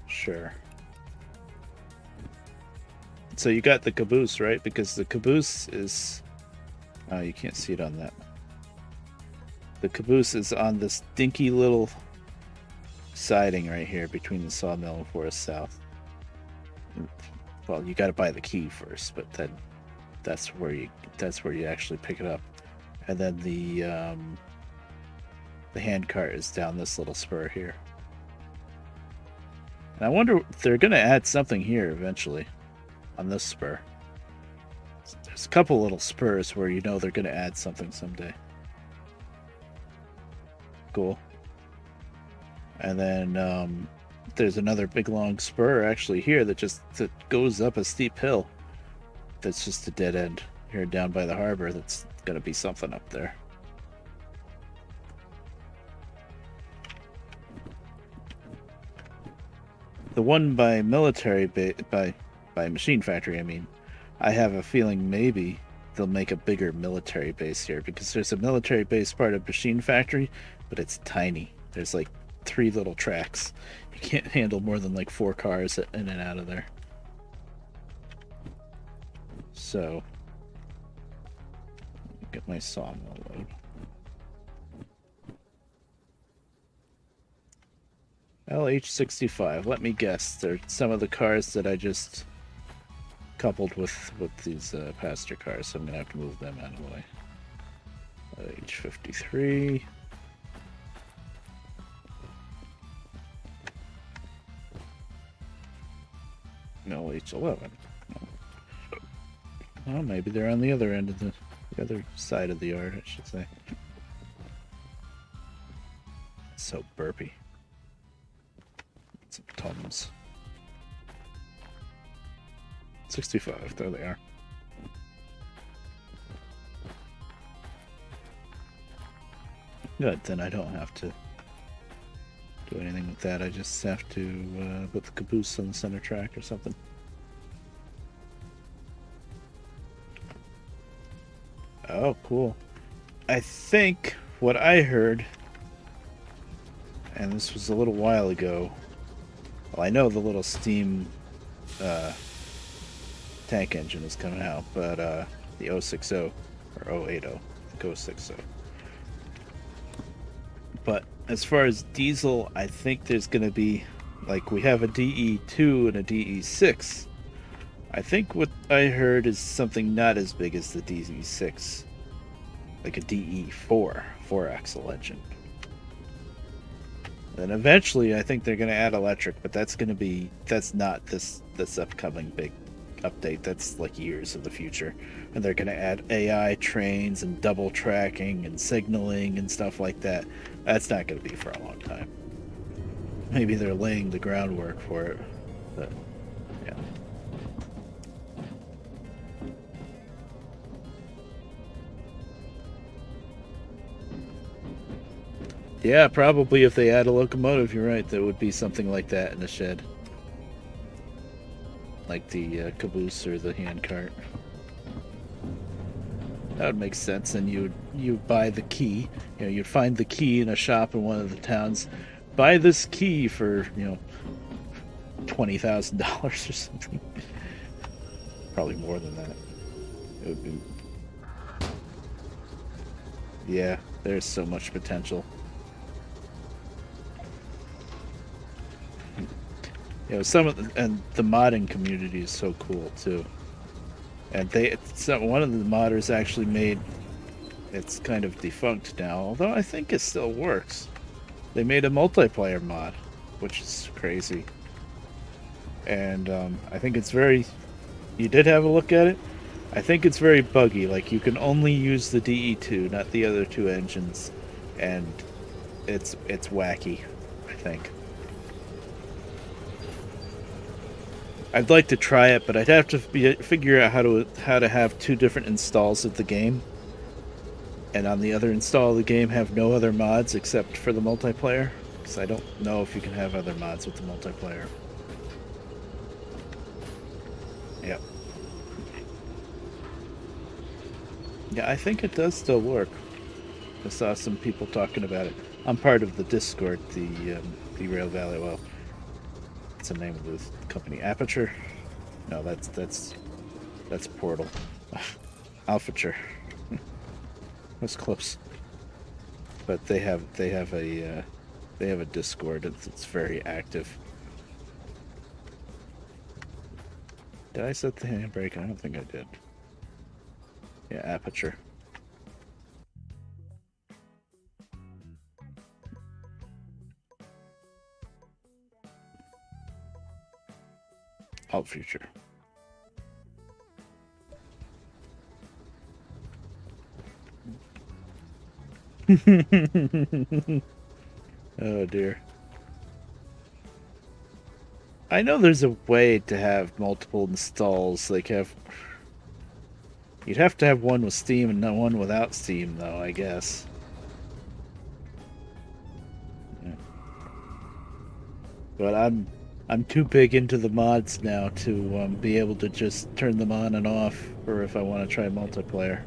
Sure. So you got the caboose, right? Because the caboose is... Oh, you can't see it on that. The caboose is on this dinky little siding right here between the sawmill and Forest South. Well, you got to buy the key first, but then that's where you actually pick it up. And then the hand cart is down this little spur here. And I wonder if they're going to add something here eventually on this spur. There's a couple little spurs where you know they're going to add something someday. Cool. And then there's another big long spur actually here that goes up a steep hill. That's just a dead end here down by the harbor. That's going to be something up there. The one by military by machine factory, I mean, I have a feeling maybe they'll make a bigger military base here, because there's a military base part of machine factory, but it's tiny. There's like 3 little tracks. You can't handle more than like 4 cars in and out of there. So get my sawmill load. LH65. Let me guess. They're some of the cars that I just coupled with these passenger cars, so I'm gonna have to move them out of the way. LH53. LH11. Well, maybe they're on the other end of the other side of the yard, I should say. It's so burpy. Some Tums. 65, there they are. Good, then I don't have to do anything with that. I just have to put the caboose on the center track or something. Oh, cool. I think what I heard, and this was a little while ago. Well, I know the little steam tank engine is coming out, but the 060 or 080, I think 060. But as far as diesel, I think there's going to be, like, we have a DE2 and a DE6. I think what I heard is something not as big as the DE6, like a DE4 4-axle engine. And eventually, I think they're going to add electric, but that's not this upcoming big update. That's like years of the future. And they're going to add AI trains and double tracking and signaling and stuff like that. That's not going to be for a long time. Maybe they're laying the groundwork for it, but yeah. Yeah, probably if they add a locomotive, you're right, there would be something like that in the shed. Like the caboose or the handcart. That would make sense, and you buy the key. You know, you'd find the key in a shop in one of the towns. Buy this key for, $20,000 or something. Probably more than that. It would be. Yeah, there's so much potential. And the modding community is so cool too. And one of the modders actually made, it's kind of defunct now, although I think it still works. They made a multiplayer mod, which is crazy. And I think it's you did have a look at it? I think it's very buggy. Like, you can only use the DE2, not the other two engines, and it's wacky, I think. I'd like to try it, but I'd have to figure out how to have two different installs of the game, and on the other install of the game have no other mods except for the multiplayer, because I don't know if you can have other mods with the multiplayer. Yep. Yeah, I think it does still work. I saw some people talking about it. I'm part of the Discord, the Derail Valley. Well, what's the name of the company? Aperture? No, that's Portal. Alphature. That's close. But they have a Discord. It's very active. Did I set the handbrake? I don't think I did. Yeah, Aperture. Alt future. Oh dear. I know there's a way to have multiple installs. You'd have to have one with Steam and one without Steam, though, I guess. Yeah. But I'm too big into the mods now to be able to just turn them on and off, or if I want to try multiplayer.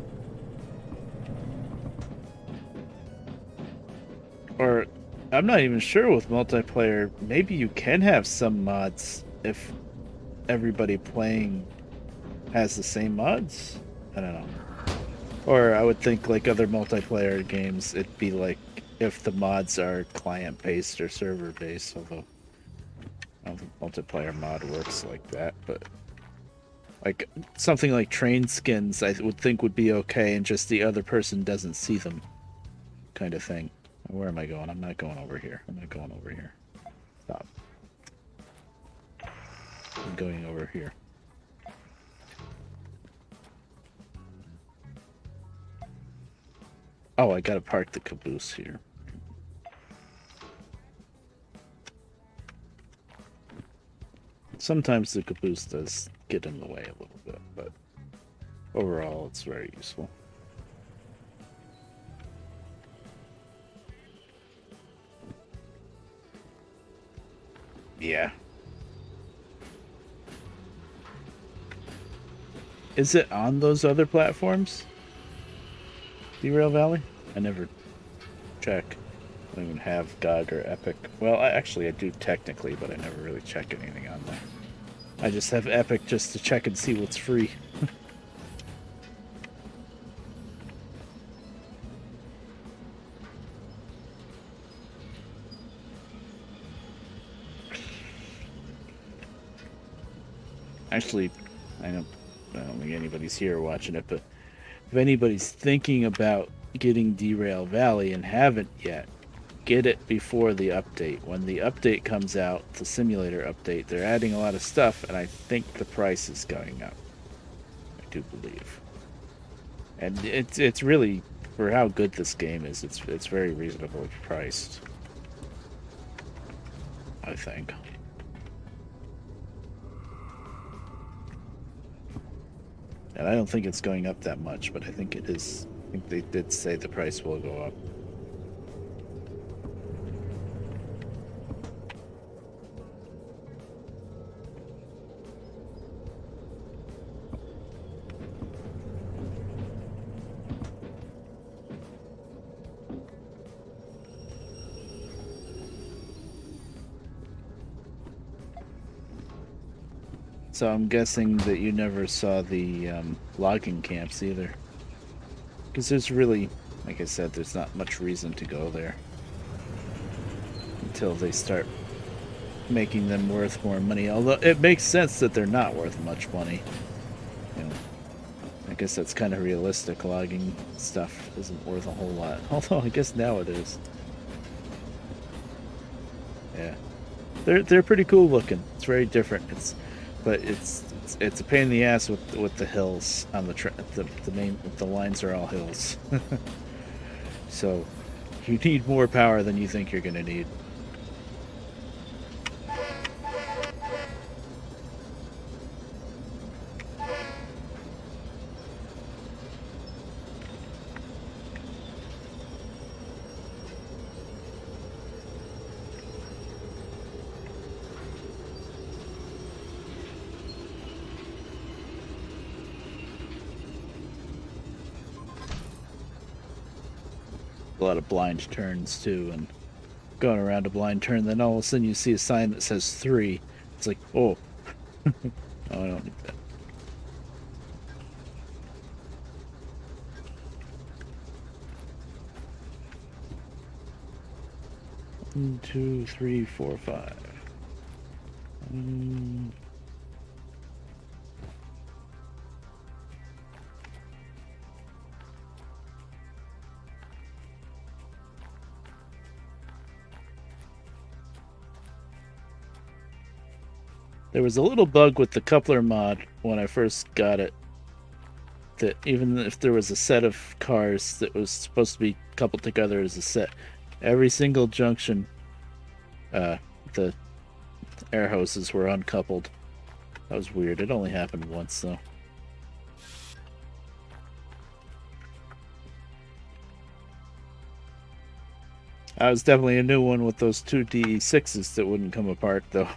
Or, I'm not even sure with multiplayer, maybe you can have some mods if everybody playing has the same mods? I don't know. Or I would think, like other multiplayer games, it'd be like if the mods are client-based or server-based, although I don't think multiplayer mod works like that, but like something like train skins I would think would be okay, and just the other person doesn't see them, kind of thing. Where am I going? I'm not going over here. I'm not going over here. Stop. I'm going over here. Oh, I gotta park the caboose here. Sometimes the caboose does get in the way a little bit, but overall it's very useful. Yeah. Is it on those other platforms? Derail Valley? I never check. I don't even have GOG or Epic. Well, actually I do technically, but I never really check anything on there. I just have Epic just to check and see what's free. Actually, I don't think anybody's here watching it, but if anybody's thinking about getting Derail Valley and haven't yet, get it before the update. When the update comes out, the simulator update, they're adding a lot of stuff, and I think the price is going up. I do believe. And it's really, for how good this game is, it's very reasonably priced, I think. And I don't think it's going up that much, but I think it is. I think they did say the price will go up. So I'm guessing that you never saw the logging camps either. Because there's really, like I said, there's not much reason to go there. Until they start making them worth more money. Although it makes sense that they're not worth much money. You know, I guess that's kind of realistic. Logging stuff isn't worth a whole lot. Although I guess now it is. Yeah. They're pretty cool looking. It's very different. But it's a pain in the ass with the hills on the lines are all hills. So you need more power than you think you're gonna need. A lot of blind turns too, and going around a blind turn, then all of a sudden you see a sign that says 3. It's like, oh, oh, I don't need that. One, 2, 3, 4, 5. There was a little bug with the coupler mod when I first got it, that even if there was a set of cars that was supposed to be coupled together as a set, every single junction, the air hoses were uncoupled. That was weird. It only happened once, though. I was definitely a new one with those 2 DE6s that wouldn't come apart, though.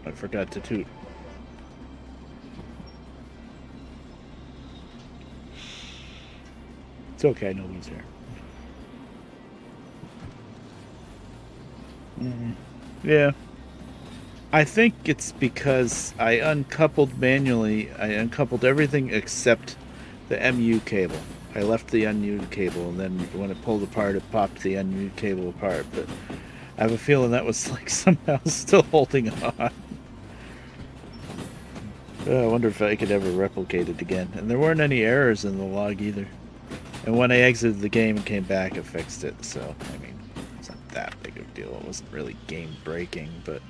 I forgot to toot. It's okay, nobody's here. Yeah. I think it's because I uncoupled manually. I uncoupled everything except the MU cable. I left the unused cable, and then when it pulled apart, it popped the unused cable apart. But I have a feeling that was like somehow still holding on. I wonder if I could ever replicate it again. And there weren't any errors in the log either. And when I exited the game and came back, it fixed it. So, I mean, it's not that big of a deal. It wasn't really game breaking, but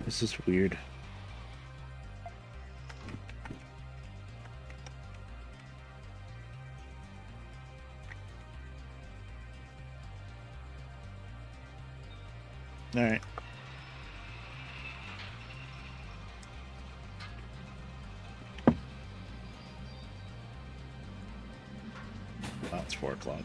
it's just weird. All right. Oh, it's 4 o'clock.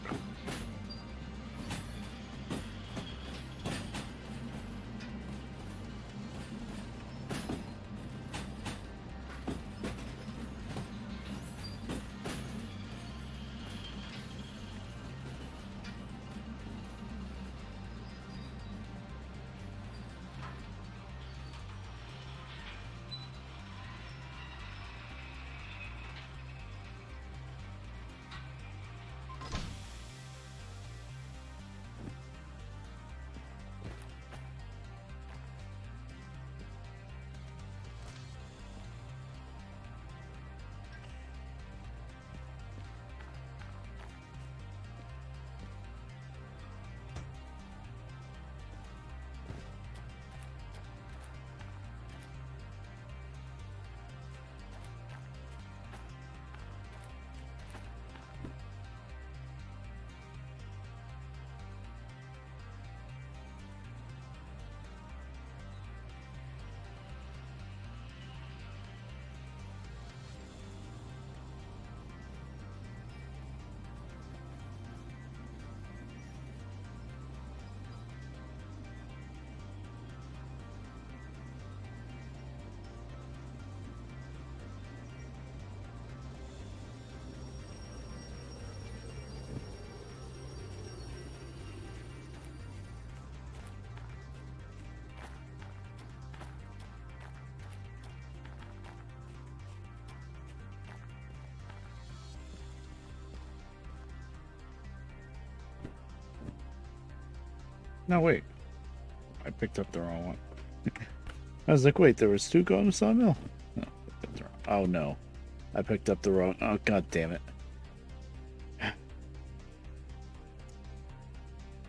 No, wait. I picked up the wrong one. I was like, wait, there was 2 going to Sawmill? No, oh, no. I picked up the wrong... Oh, god damn it.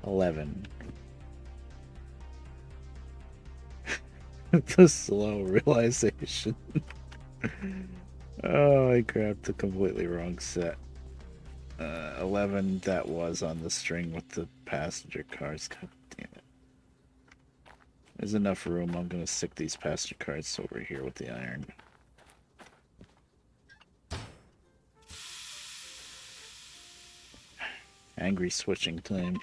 11. The slow realization. Oh, I grabbed the completely wrong set. 11, that was on the string with the passenger cars. God damn it. There's enough room. I'm going to stick these passenger cars over here with the iron. Angry switching time.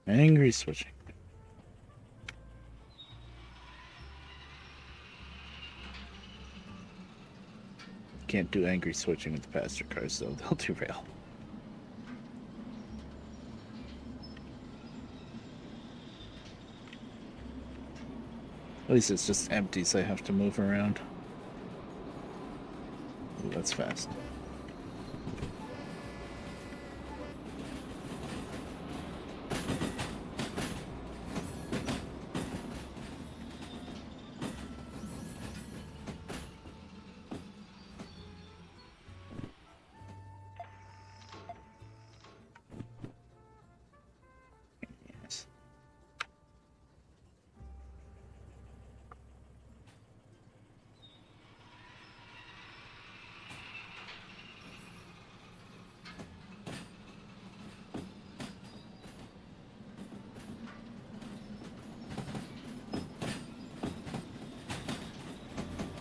Angry switching. Can't do angry switching with the passenger cars, though. They'll derail. At least it's just empty, so I have to move around. Ooh, that's fast.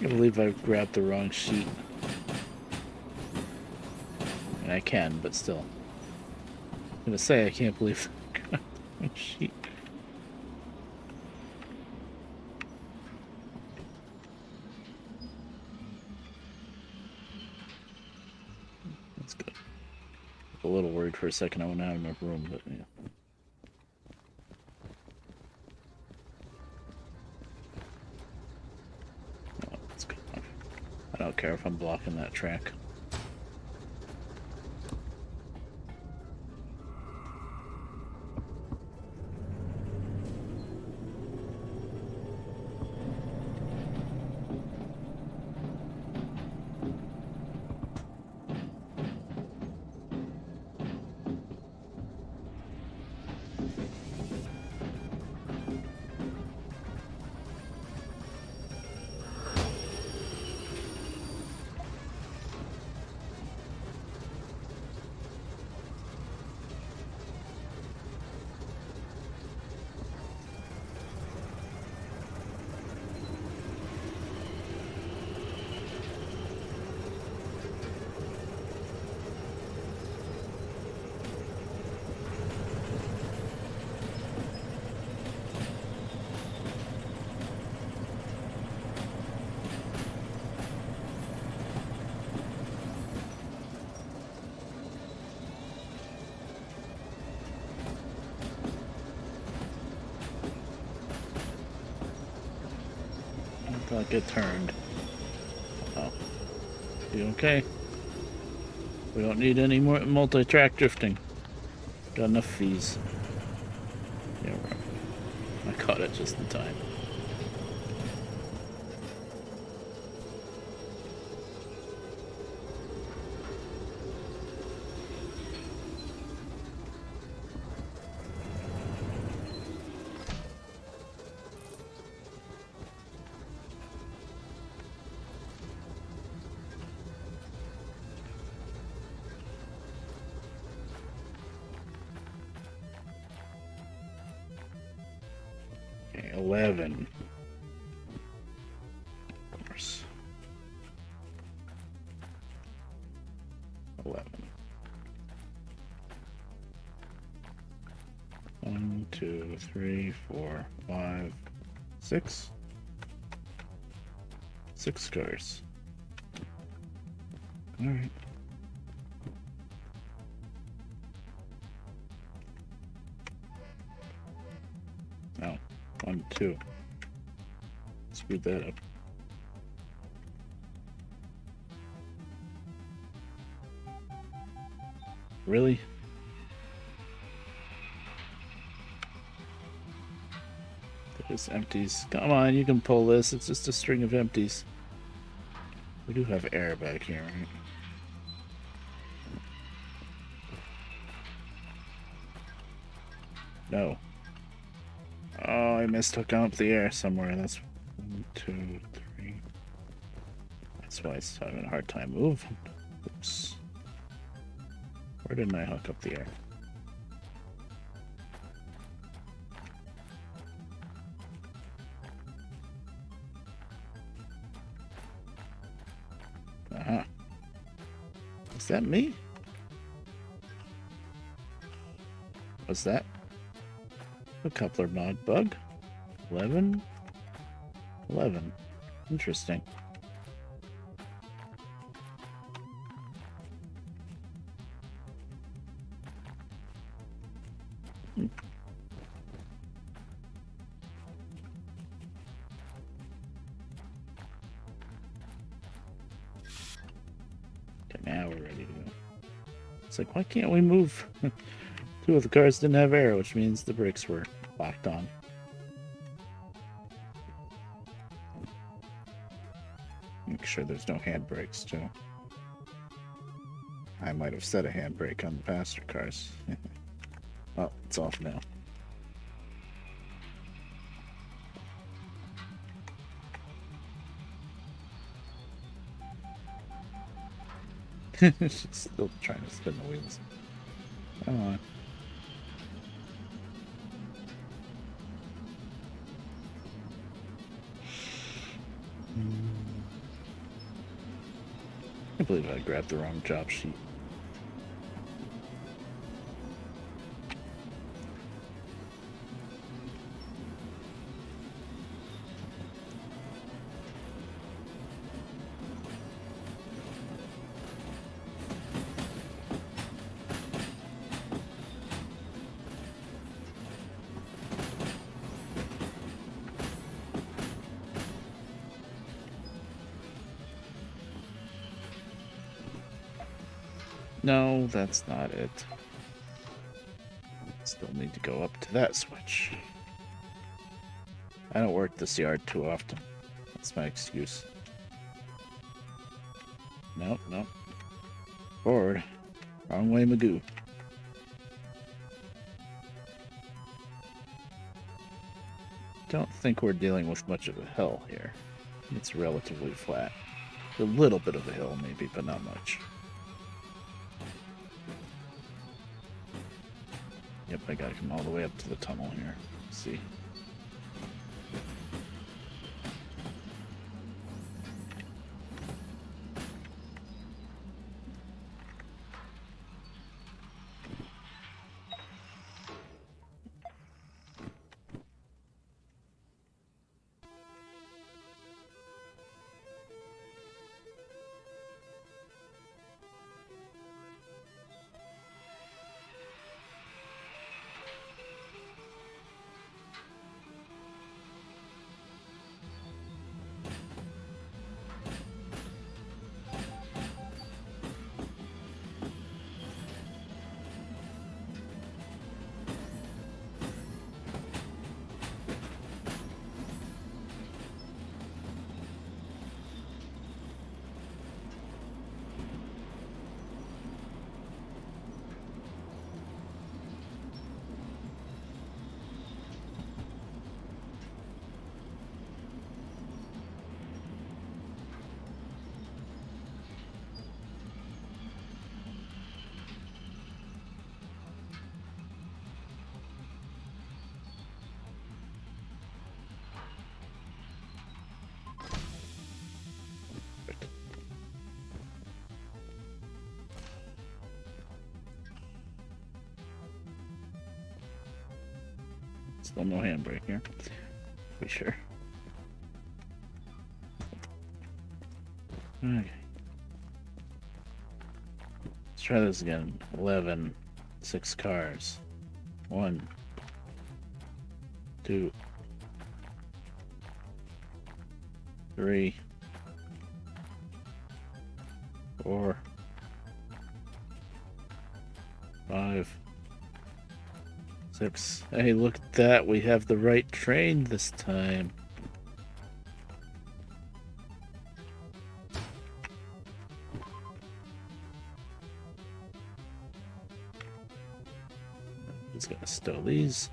I believe I grabbed the wrong sheet. And I can, but still. I'm gonna say I can't believe I grabbed the wrong sheet. That's good. A little worried for a second I went out of my room, but yeah. I don't care if I'm blocking that track. like it turned. Oh. You okay? We don't need any more multi-track drifting. Got enough fees. Yeah, right. I caught it just in time. Okay, 11. Of course. 11. 1, 2, 3, 4, 5, 6. 6 cars. Alright. Oh, 1, 2. Screwed that up. Really? There's empties. Come on, you can pull this. It's just a string of empties. We do have air back here, right? No. Oh, I missed hooking up the air somewhere. That's 1, 2, 3. That's why it's having a hard time moving. Oops. Where didn't I hook up the air? Uh-huh. Is that me? What's that? A coupler mod bug? 11? 11. Interesting. Hmm. Okay, now we're ready to go. It's like, why can't we move? 2 of the cars didn't have air, which means the brakes were locked on. Make sure there's no handbrakes, too. I might have set a handbrake on the passenger cars. Oh, it's off now. She's still trying to spin the wheels. Come on. I can't believe I grabbed the wrong job sheet. No, that's not it. Still need to go up to that switch. I don't work this yard too often. That's my excuse. Nope, nope. Forward. Wrong way, Magoo. Don't think we're dealing with much of a hill here. It's relatively flat. A little bit of a hill, maybe, but not much. Yep, I gotta come all the way up to the tunnel here. Let's see. Still no handbrake here. Be sure. Okay. Let's try this again. 11. 6 cars. 1. 2. 3. 4. 5. 6. Hey, look at that. We have the right train this time. Just gonna stow these.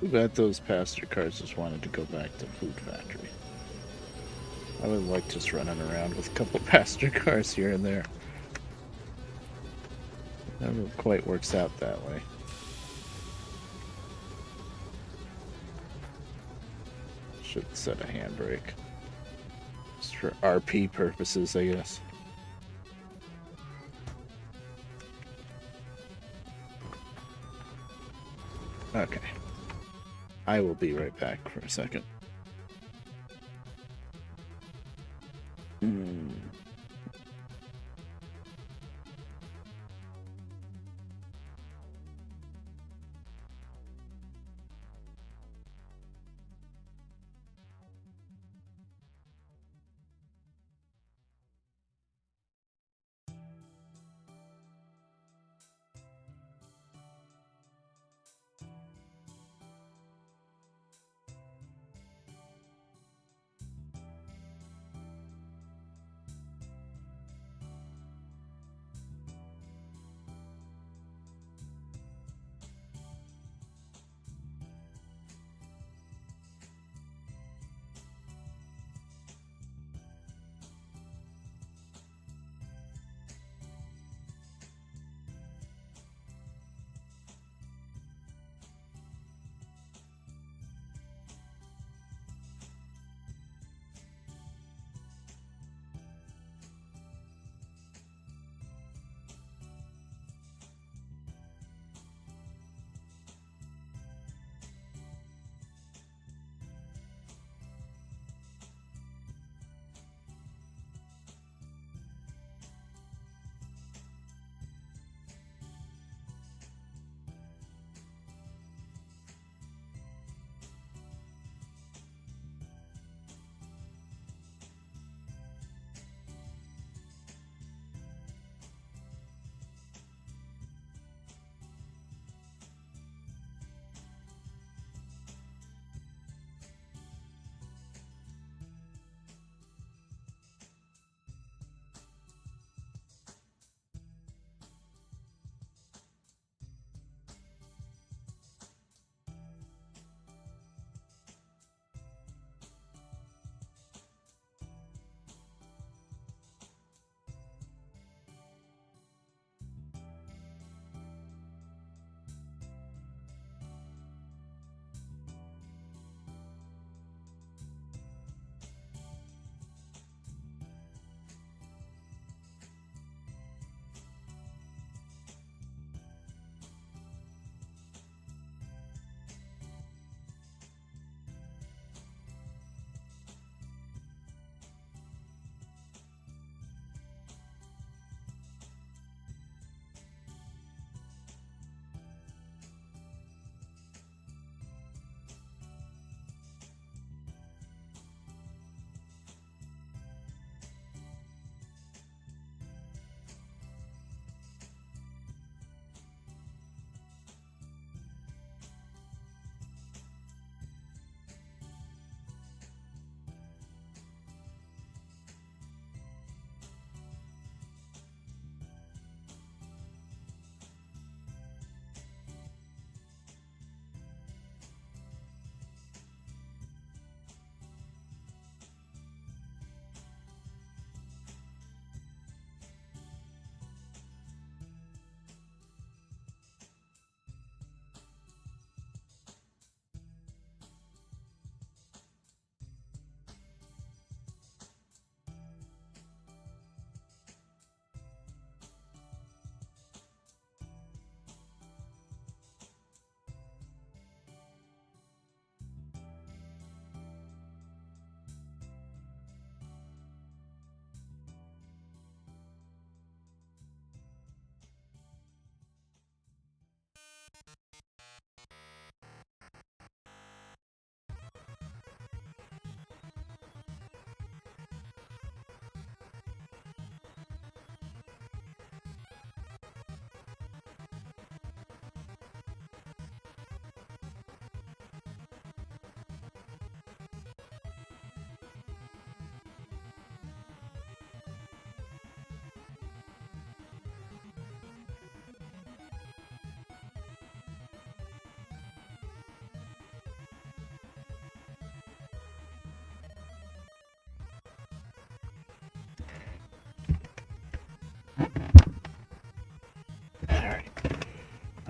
Too bad those passenger cars just wanted to go back to Food Factory. I would like just running around with a couple passenger cars here and there. Never quite works out that way. Should set a handbrake. Just for RP purposes, I guess. Okay. I will be right back for a second.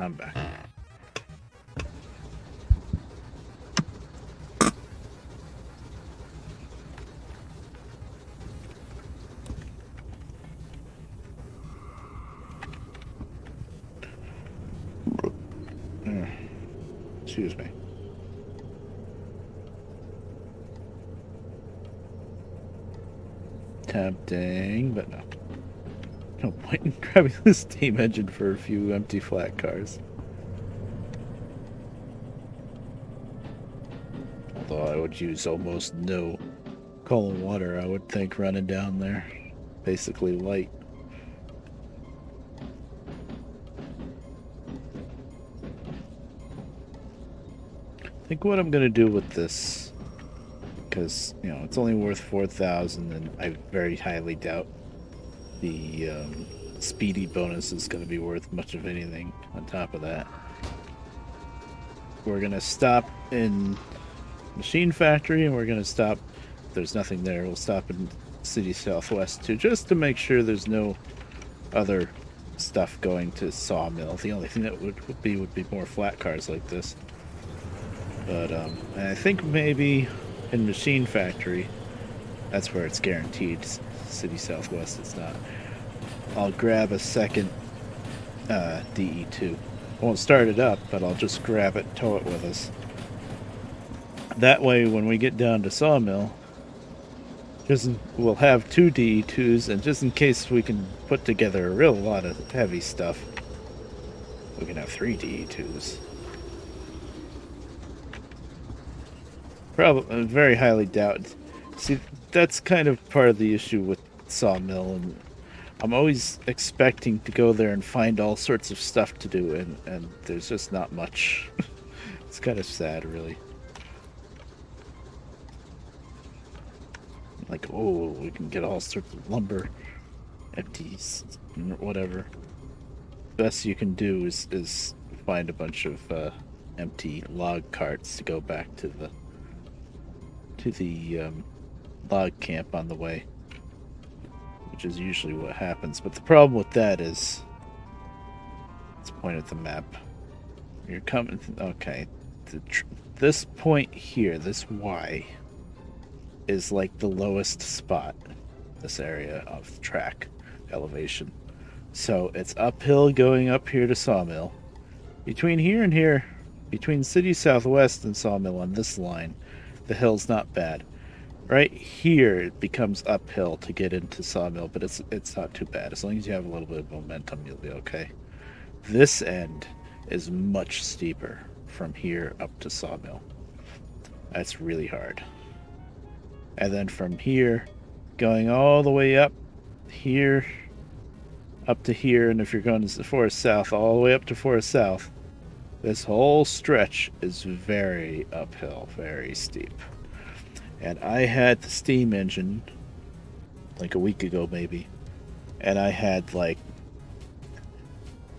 I'm back. Excuse me. Tempting, but no. No point in grabbing the steam engine for a few empty flat cars. Although I would use almost no cold water, I would think, running down there. Basically light. I think what I'm going to do with this, because, you know, it's only worth 4,000, and I very highly doubt the speedy bonus is going to be worth much of anything on top of that. We're going to stop in Machine Factory, and we're going to stop, if there's nothing there, we'll stop in City Southwest too, just to make sure there's no other stuff going to Sawmill. The only thing that would be more flat cars like this. But I think maybe in Machine Factory, that's where it's guaranteed. City Southwest, it's not. I'll grab a second DE2. I won't start it up, but I'll just grab it, tow it with us. That way, when we get down to Sawmill, we'll have 2 DE2s, and just in case we can put together a real lot of heavy stuff, we can have 3 DE2s. Probably, very highly doubt. See, that's kind of part of the issue with Sawmill, and I'm always expecting to go there and find all sorts of stuff to do, and there's just not much. It's kind of sad, really. Like, oh, we can get all sorts of lumber, empties, whatever. Best you can do is find a bunch of empty log carts to go back to the log camp on the way, which is usually what happens. But the problem with that is, let's point at the map. You're coming. Okay, this point here, this Y, is like the lowest spot. This area of track elevation, so it's uphill going up here to Sawmill. Between here and here, between City Southwest and Sawmill on this line, the hill's not bad. Right here, it becomes uphill to get into Sawmill, but it's not too bad. As long as you have a little bit of momentum, you'll be okay. This end is much steeper from here up to Sawmill. That's really hard. And then from here, going all the way up here, up to here, and if you're going to Forest South, all the way up to Forest South, this whole stretch is very uphill, very steep. And I had the steam engine like a week ago maybe, and I had like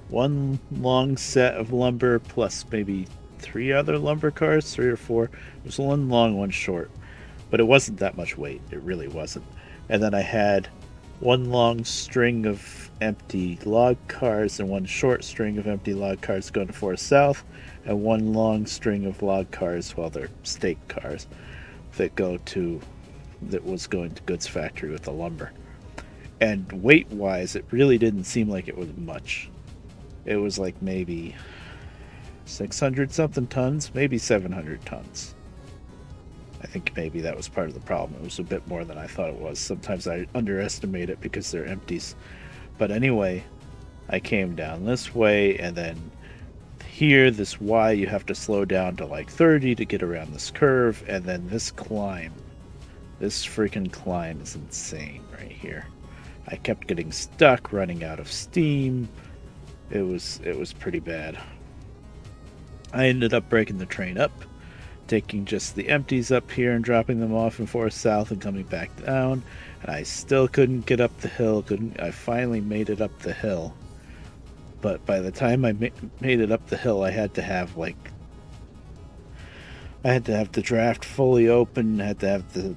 one long set of lumber plus maybe 3 other lumber cars, 3 or 4. It was one long, one short, but it wasn't that much weight. It really wasn't. And then I had one long string of empty log cars and one short string of empty log cars going to Forest South, and one long string of log cars, well, they're stake cars, that was going to Goods Factory with the lumber. And weight wise, it really didn't seem like it was much. It was like maybe 600 something tons, maybe 700 tons. I think maybe that was part of the problem. It was a bit more than I thought it was. Sometimes I underestimate it because they're empties. But anyway, I came down this way, and then here, this Y, you have to slow down to like 30 to get around this curve, and then this climb. This freaking climb is insane right here. I kept getting stuck, running out of steam. It was pretty bad. I ended up breaking the train up, taking just the empties up here and dropping them off in Forest South and coming back down, and I still couldn't get up the hill. I finally made it up the hill. But by the time I made it up the hill, I had to have like I had to have the draft fully open. I had to have the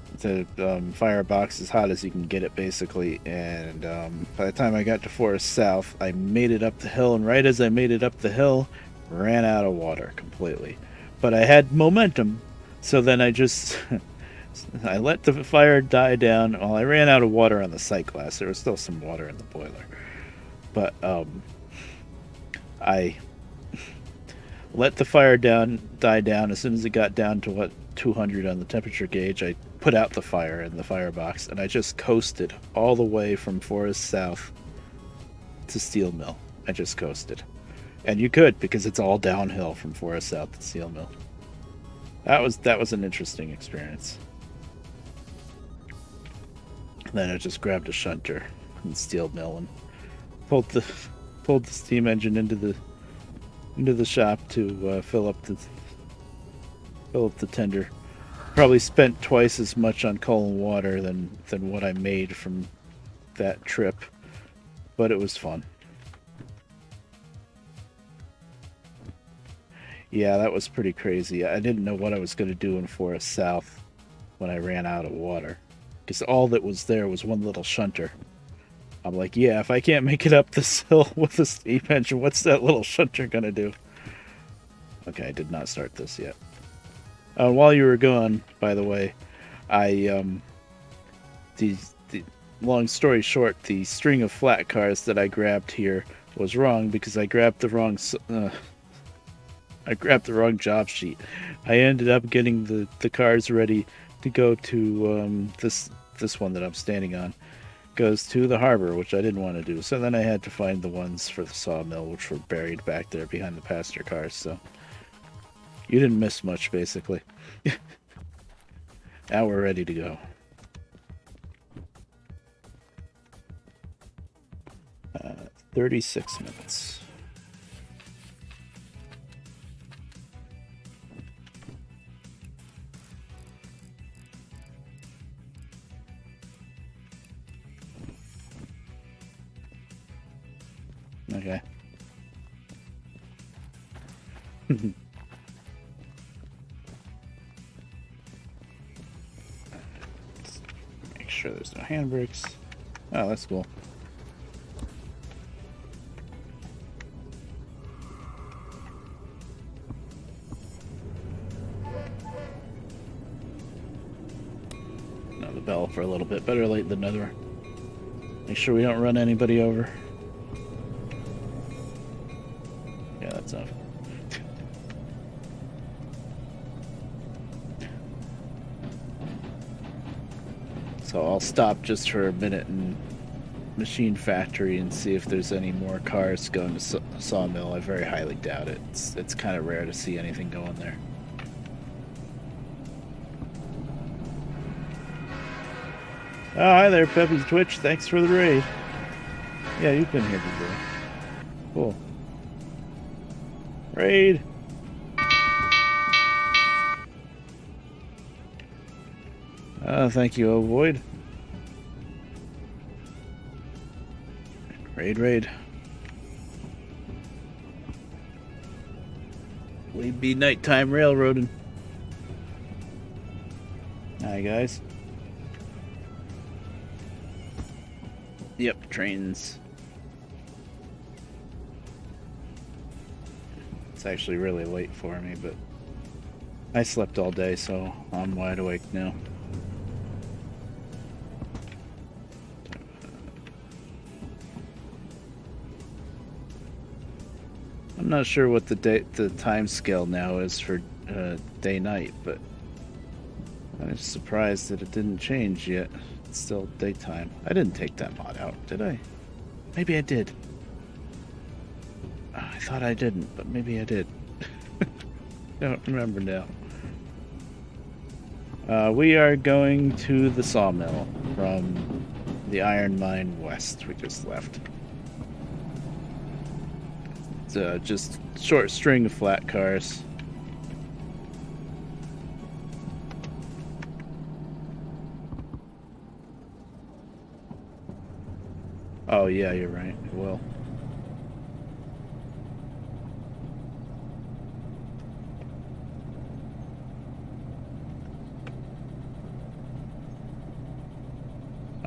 firebox as hot as you can get it, basically. And by the time I got to Forest South, I made it up the hill. And right as I made it up the hill, ran out of water completely. But I had momentum, so then I just I let the fire die down. Well, I ran out of water on the sight glass. There was still some water in the boiler, but I let the fire die down. As soon as it got down to what 200 on the temperature gauge, I put out the fire in the firebox, and I just coasted all the way from Forest South to Steel Mill. I just coasted, and you could, because it's all downhill from Forest South to Steel Mill. That was an interesting experience. Then I just grabbed a shunter in Steel Mill and pulled the steam engine into the shop to fill up the tender. Probably spent twice as much on coal and water than what I made from that trip, but it was fun. Yeah, that was pretty crazy. I didn't know what I was going to do in Forest South when I ran out of water, because all that was there was one little shunter. I'm like, yeah, if I can't make it up this hill with a steam engine, what's that little shunter going to do? Okay, I did not start this yet. While you were gone, by the way, the long story short, the string of flat cars that I grabbed here was wrong because I grabbed the wrong job sheet. I ended up getting the cars ready to go to this one that I'm standing on. Goes to the harbor, which I didn't want to do. So then I had to find the ones for the sawmill, which were buried back there behind the passenger cars. So you didn't miss much, basically. Now we're ready to go. 36 minutes. Okay. Make sure there's no handbrakes. Oh, that's cool. Now the bell for a little bit. Better late than never. Make sure we don't run anybody over. Yeah, that's enough. So I'll stop just for a minute in Machine Factory and see if there's any more cars going to Sawmill. I very highly doubt it. It's kind of rare to see anything going there. Oh, hi there, Peppy's Twitch. Thanks for the raid. Yeah, you've been here before. Cool. Raid. Thank you, Avoid. Raid. We'd be nighttime railroading. Hi, guys. Yep, trains. It's actually really late for me, but I slept all day, so I'm wide awake now. I'm not sure what the time scale now is for day-night, but I'm surprised that it didn't change yet. It's still daytime. I didn't take that mod out, did I? Maybe I did. I thought I didn't, but maybe I did. Don't remember now. We are going to the sawmill from the iron mine west we just left. It's just short string of flat cars. Oh yeah, you're right. It will.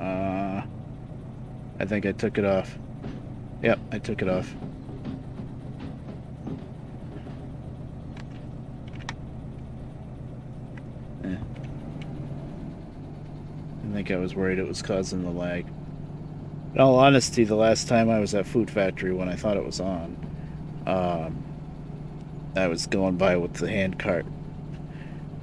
I think I took it off. Yep, I took it off. I think I was worried it was causing the lag. In all honesty, the last time I was at Food Factory when I thought it was on, I was going by with the hand cart,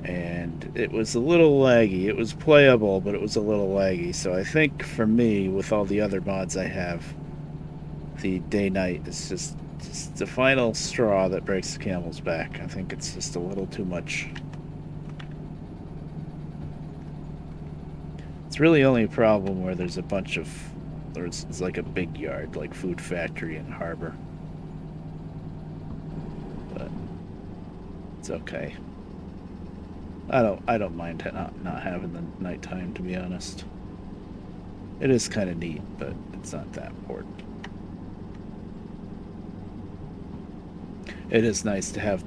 and it was a little laggy. It was playable, but it was a little laggy. So I think for me, with all the other mods I have, the day-night is just the final straw that breaks the camel's back. I think it's just a little too much. It's really only a problem where there's a bunch of, it's like a big yard, like Food Factory and Harbor. But it's okay. I don't mind not having the nighttime, to be honest. It is kind of neat, but it's not that important. It is nice to have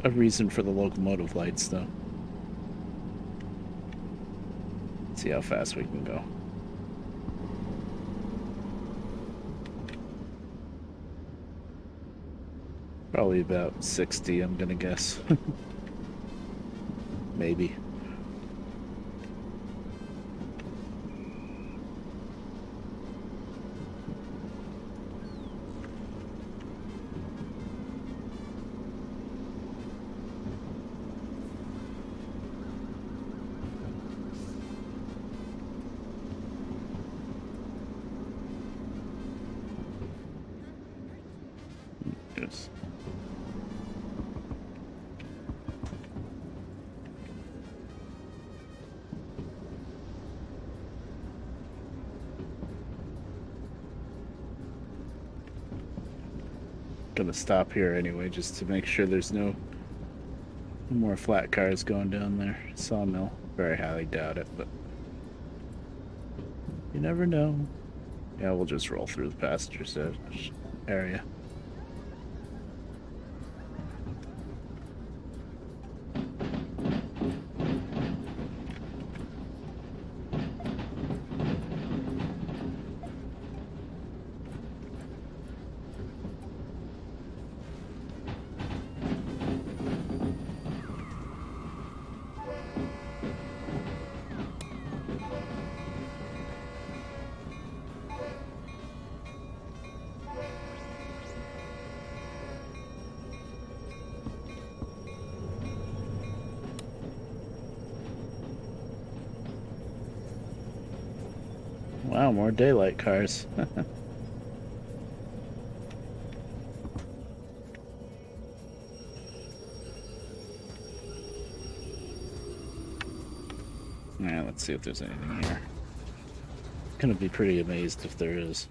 a reason for the locomotive lights, though. Let's see how fast we can go. Probably about 60, I'm gonna guess. Maybe. Yes. Gonna stop here anyway, just to make sure there's no more flat cars going down there. Sawmill. Very highly doubt it, but you never know. Yeah, we'll just roll through the passenger area. Wow, more daylight cars. Alright, let's see if there's anything here. Gonna be pretty amazed if there is.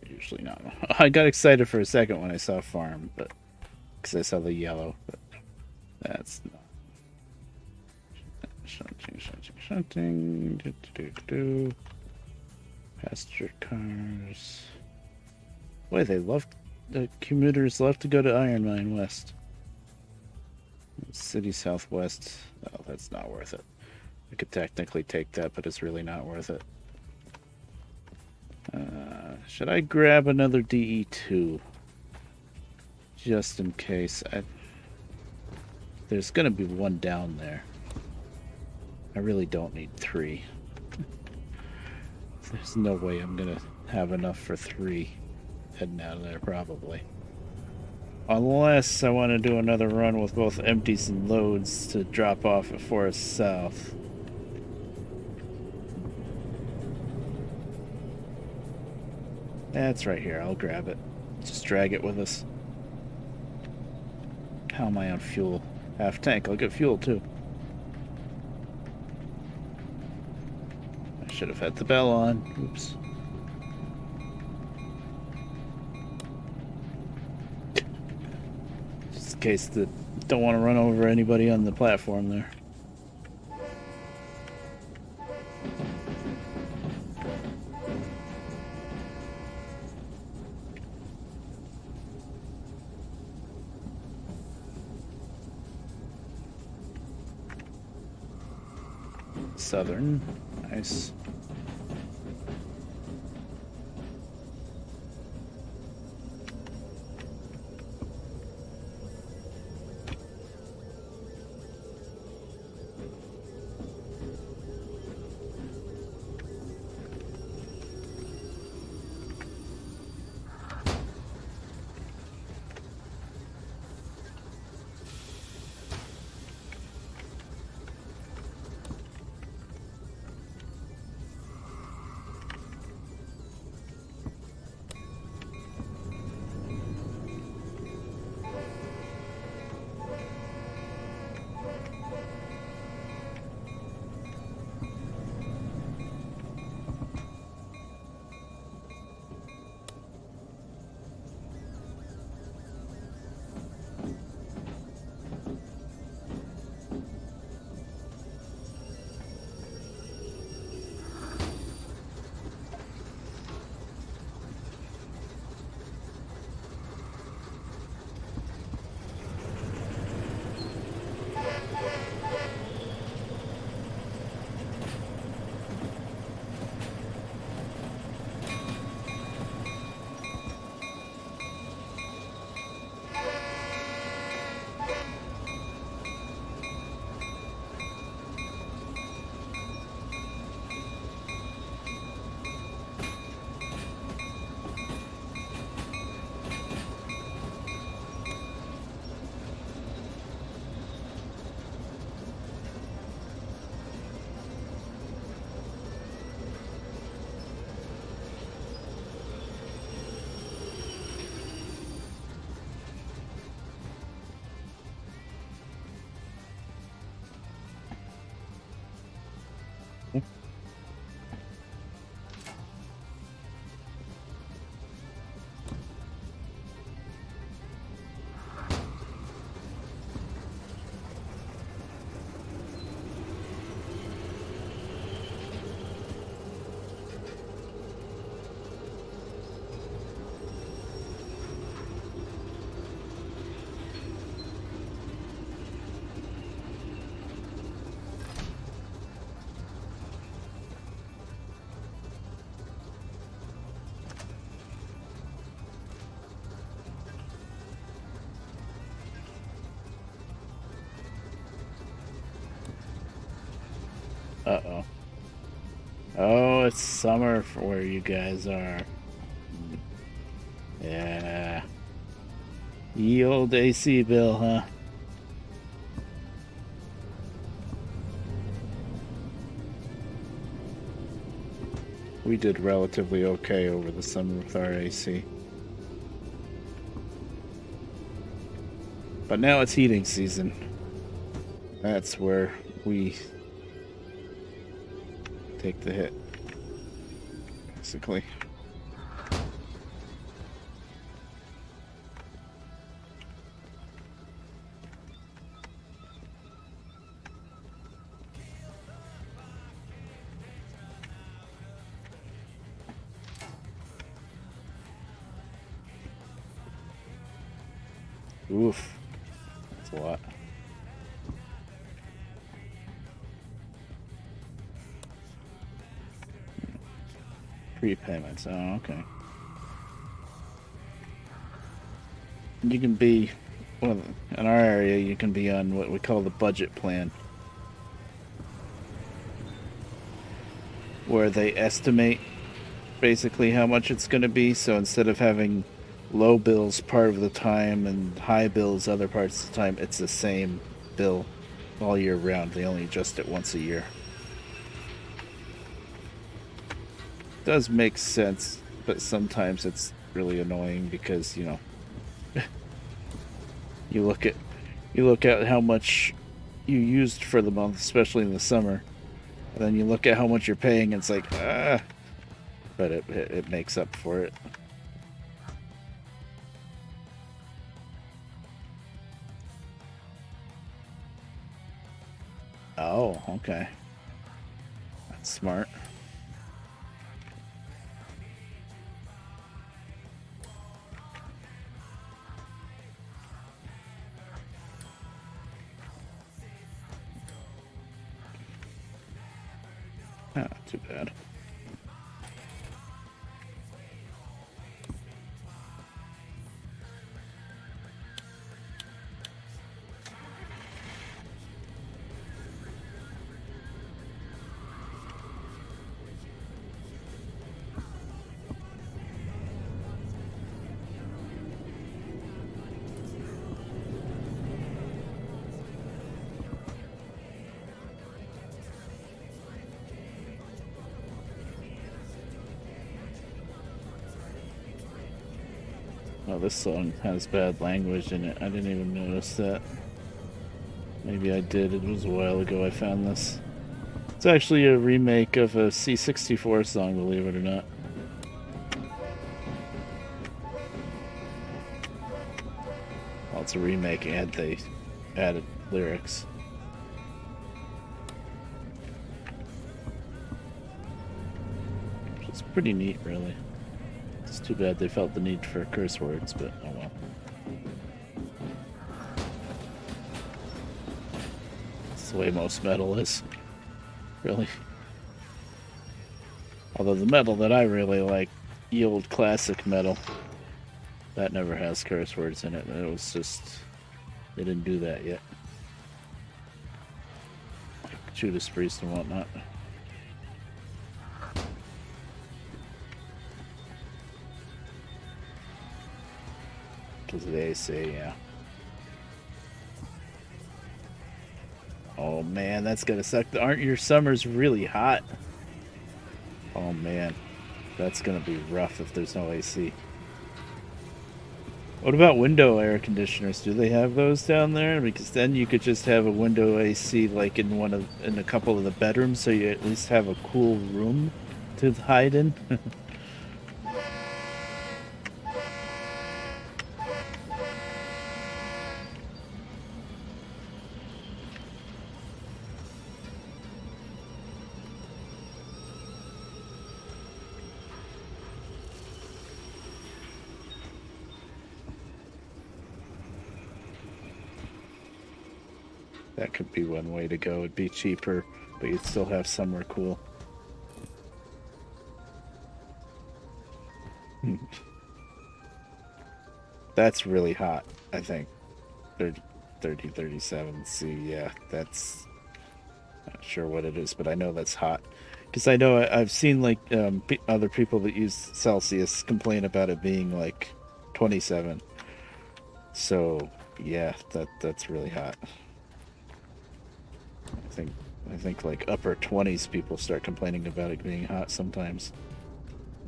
Usually not. I got excited for a second when I saw farm, but because I saw the yellow, but that's not. Shunting. Passenger cars. Boy, the commuters love to go to Iron Mine West. City Southwest. Oh, that's not worth it. I could technically take that, but it's really not worth it. Should I grab another DE2? Just in case. There's gonna be one down there. I really don't need 3. There's no way I'm gonna have enough for 3 heading out of there, probably. Unless I want to do another run with both empties and loads to drop off at Forest South. That's right here. I'll grab it. Just drag it with us. How am I on fuel? Half tank. I'll get fuel too. I should have had the bell on. Oops. Just in case that don't want to run over anybody on the platform there. Southern. Nice. Uh-oh. Oh, it's summer for where you guys are. Yeah. Ye old AC bill, huh? We did relatively okay over the summer with our AC. But now it's heating season. That's where we take the hit, basically. Oof. That's a lot. Prepayments. Oh, okay. You can be, well, in our area, you can be on what we call the budget plan, where they estimate basically how much it's going to be. So instead of having low bills part of the time and high bills other parts of the time, it's the same bill all year round. They only adjust it once a year. Does make sense, but sometimes it's really annoying because, you know, you look at how much you used for the month, especially in the summer, and then you look at how much you're paying, and it's like, but it makes up for it. Oh, okay. That's smart. Ah, too bad. Oh, this song has bad language in it. I didn't even notice that. Maybe I did. It was a while ago I found this. It's actually a remake of a C64 song, believe it or not. Well, it's a remake and they added lyrics. Which is pretty neat, really. It's too bad they felt the need for curse words, but oh well. It's the way most metal is. Really. Although the metal that I really like, the old classic metal, that never has curse words in it. It was just, they didn't do that yet. Like Judas Priest and whatnot. Because they say, yeah. Oh man, that's gonna suck. Aren't your summers really hot? Oh man, that's gonna be rough if there's no AC. What about window air conditioners? Do they have those down there? Because then you could just have a window AC like in a couple of the bedrooms, so you at least have a cool room to hide in. That could be one way to go. It'd be cheaper, but you'd still have somewhere cool. That's really hot, I think. 37. See, yeah, that's... Not sure what it is, but I know that's hot. Because I know I've seen, like, other people that use Celsius complain about it being, like, 27. So, yeah, that's really hot. I think like upper 20s people start complaining about it being hot sometimes.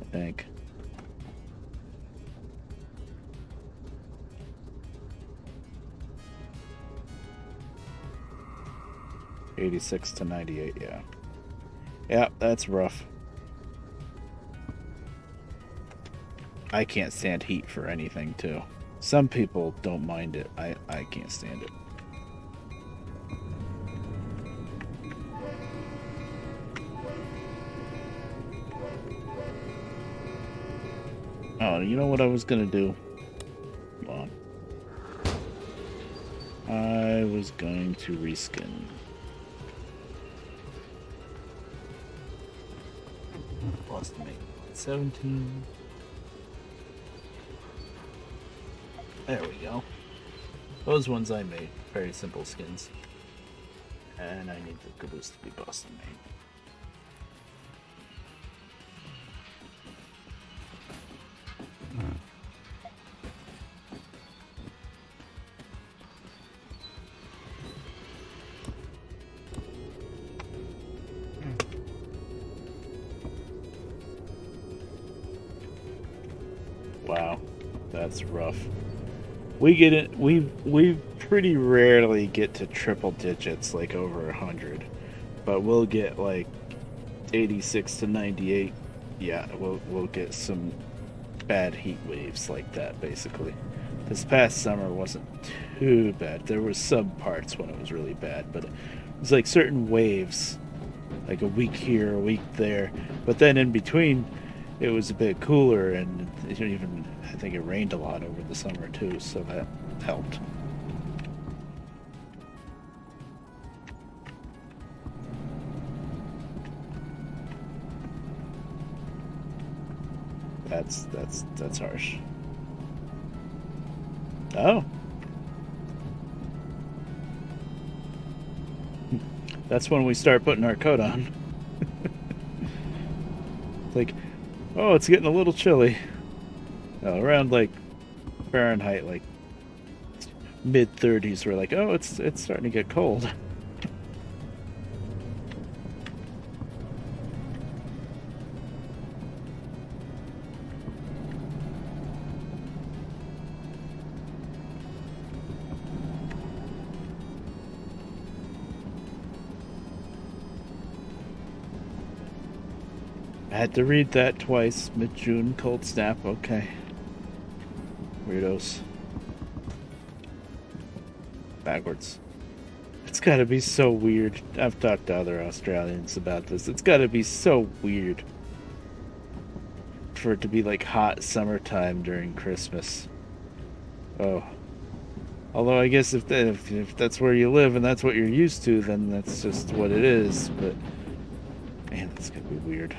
I think. '86 to '98, yeah. Yeah, that's rough. I can't stand heat for anything too. Some people don't mind it. I can't stand it. Oh, you know what I was gonna do? Hold on. I was going to reskin. Lost me. 17. There we go. Those ones I made. Very simple skins. And I need the caboose to be Boston made. Wow, that's rough. We get it. We pretty rarely get to triple digits, like over 100, but we'll get like 86 to 98. Yeah, we'll get some bad heat waves like that. Basically, this past summer wasn't too bad. There were some parts when it was really bad, but it was like certain waves, like a week here, a week there, but then in between it was a bit cooler, and even I think it rained a lot over the summer too, so that helped. That's harsh. Oh. That's when we start putting our coat on. It's like, oh, it's getting a little chilly. Around like Fahrenheit, like mid 30s, we're like, oh, it's starting to get cold. I had to read that twice. Mid-June, cold snap. Okay. Weirdos. Backwards. It's gotta be so weird. I've talked to other Australians about this. It's gotta be so weird for it to be like hot summertime during Christmas. Oh. Although I guess if that's where you live and that's what you're used to, then that's just what it is. But man, that's gonna be weird.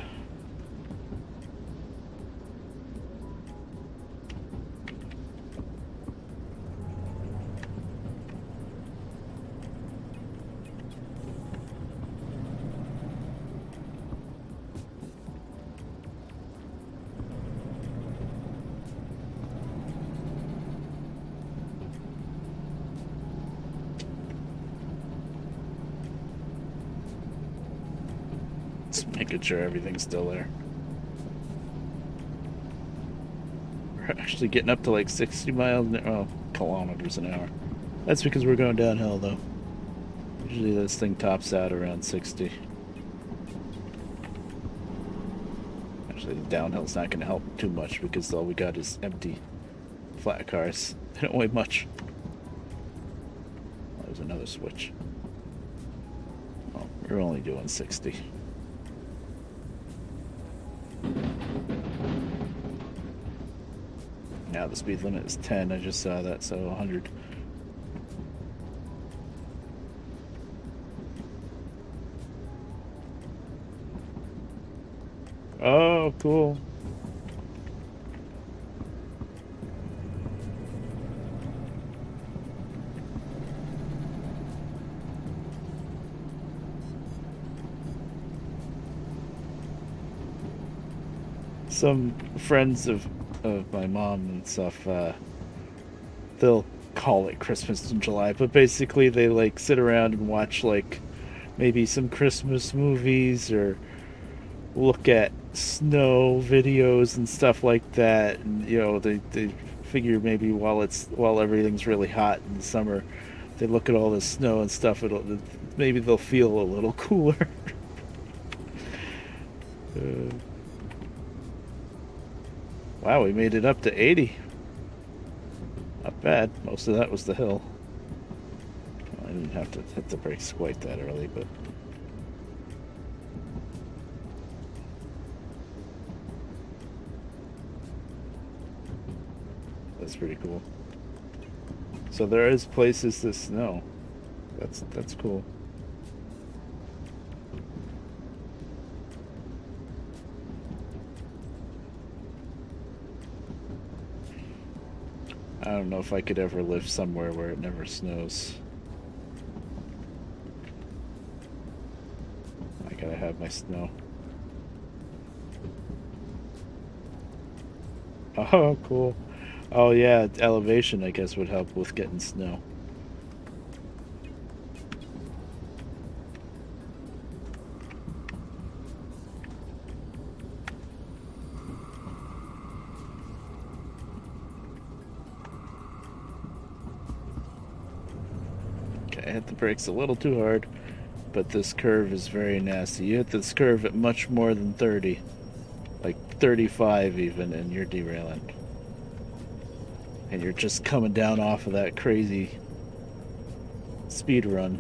Just making sure everything's still there. We're actually getting up to like 60 kilometers an hour. That's because we're going downhill though. Usually this thing tops out around 60. Actually, the downhill's not going to help too much because all we got is empty flat cars. They don't weigh much. Oh, there's another switch. Oh, we're only doing 60. Now the speed limit is 10. I just saw that, so 100. Oh, cool. Some friends of my mom and stuff, they'll call it Christmas in July, but basically they like sit around and watch like maybe some Christmas movies or look at snow videos and stuff like that, and you know they figure maybe while everything's really hot in the summer, they look at all the snow and stuff, maybe they'll feel a little cooler. Wow, we made it up to 80. Not bad. Most of that was the hill. Well, I didn't have to hit the brakes quite that early, but that's pretty cool. So there is places to snow. That's cool. I don't know if I could ever live somewhere where it never snows. I gotta have my snow. Oh, cool. Oh yeah, elevation I guess would help with getting snow. Okay, I hit the brakes a little too hard, but this curve is very nasty. You hit this curve at much more than 30, like 35 even, and you're derailing. And you're just coming down off of that crazy speed run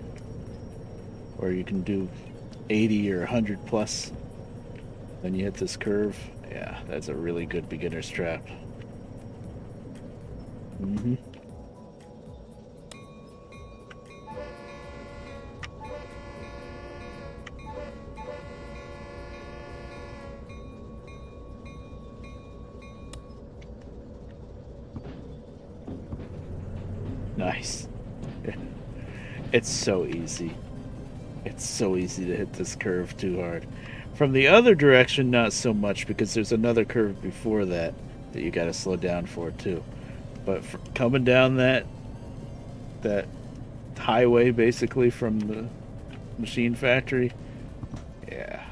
where you can do 80 or 100 plus. Then you hit this curve. Yeah, that's a really good beginner's trap. Mm-hmm. Nice. It's so easy. It's so easy to hit this curve too hard. From the other direction, not so much, because there's another curve before that that you gotta slow down for too. But for coming down that highway, basically, from the machine factory, yeah.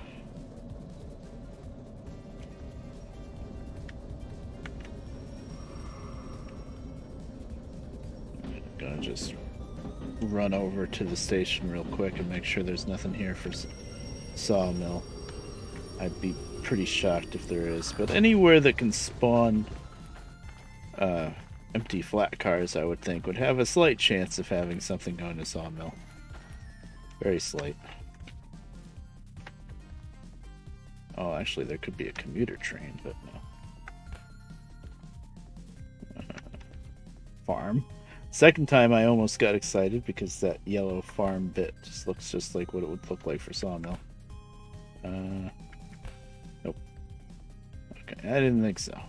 I'm gonna just run over to the station real quick and make sure there's nothing here for sawmill. I'd be pretty shocked if there is, but anywhere that can spawn empty flat cars, I would think, would have a slight chance of having something going to sawmill. Very slight. Oh, actually, there could be a commuter train, but no. Farm. Second time I almost got excited because that yellow farm bit just looks just like what it would look like for sawmill. Nope. Okay, I didn't think so.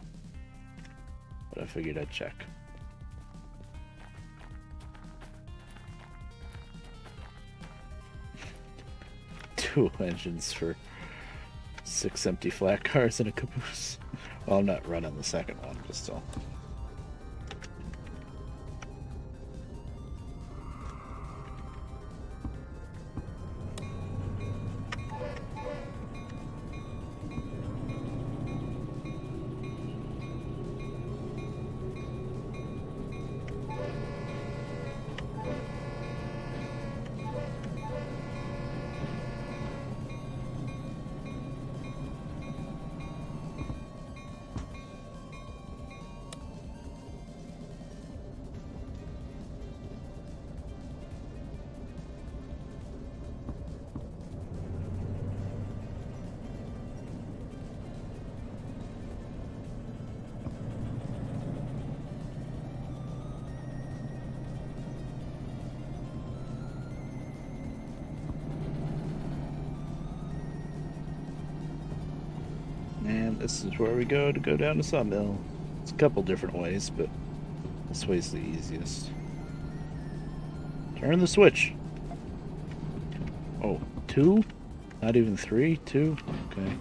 But I figured I'd check. Two engines for 6 empty flat cars and a caboose. Well, I'm not running the second one, but still. This is where we go down to sawmill. It's a couple different ways, but this way's the easiest. Turn the switch. Oh, 2? Not even 3? 2? Okay.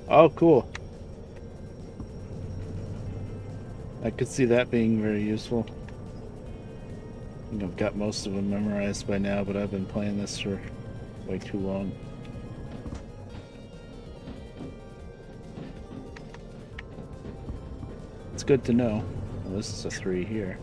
Oh, cool. I could see that being very useful. I think I've got most of them memorized by now, but I've been playing this for way too long. It's good to know. Well, this is a 3 here.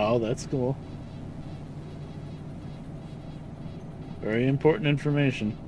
Oh, that's cool. Very important information.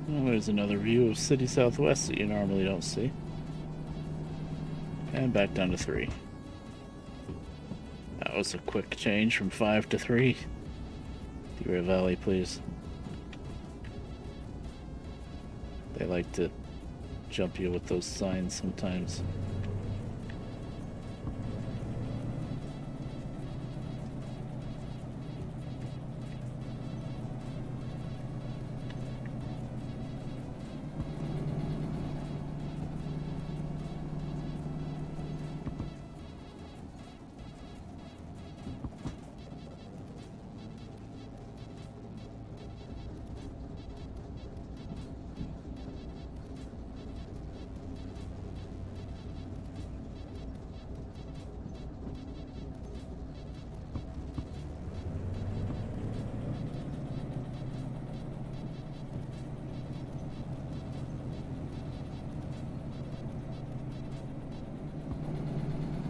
Well, there's another view of City Southwest that you normally don't see. And back down to 3. That was a quick change from 5 to 3. Derail Valley, please. They like to jump you with those signs sometimes.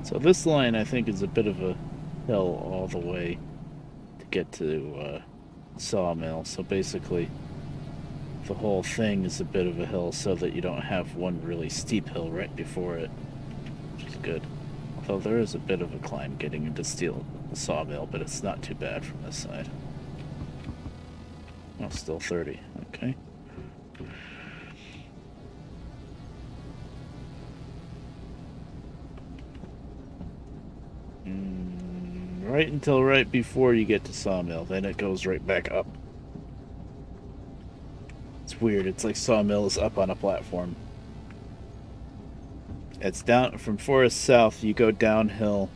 So this line, I think, is a bit of a hill all the way to get to Sawmill. So basically, the whole thing is a bit of a hill so that you don't have one really steep hill right before it, which is good. Although there is a bit of a climb getting into the Sawmill, but it's not too bad from this side. Oh, still 30. Okay. Right until right before you get to Sawmill, then it goes right back up. It's weird. It's like Sawmill is up on a platform. It's down from Forest South. You go downhill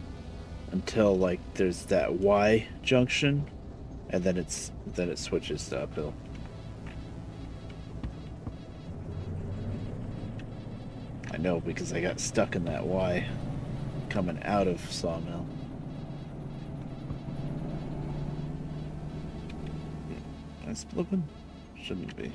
until like there's that Y junction, and then it switches to uphill. I know because I got stuck in that Y coming out of Sawmill. Am I slipping? Shouldn't be.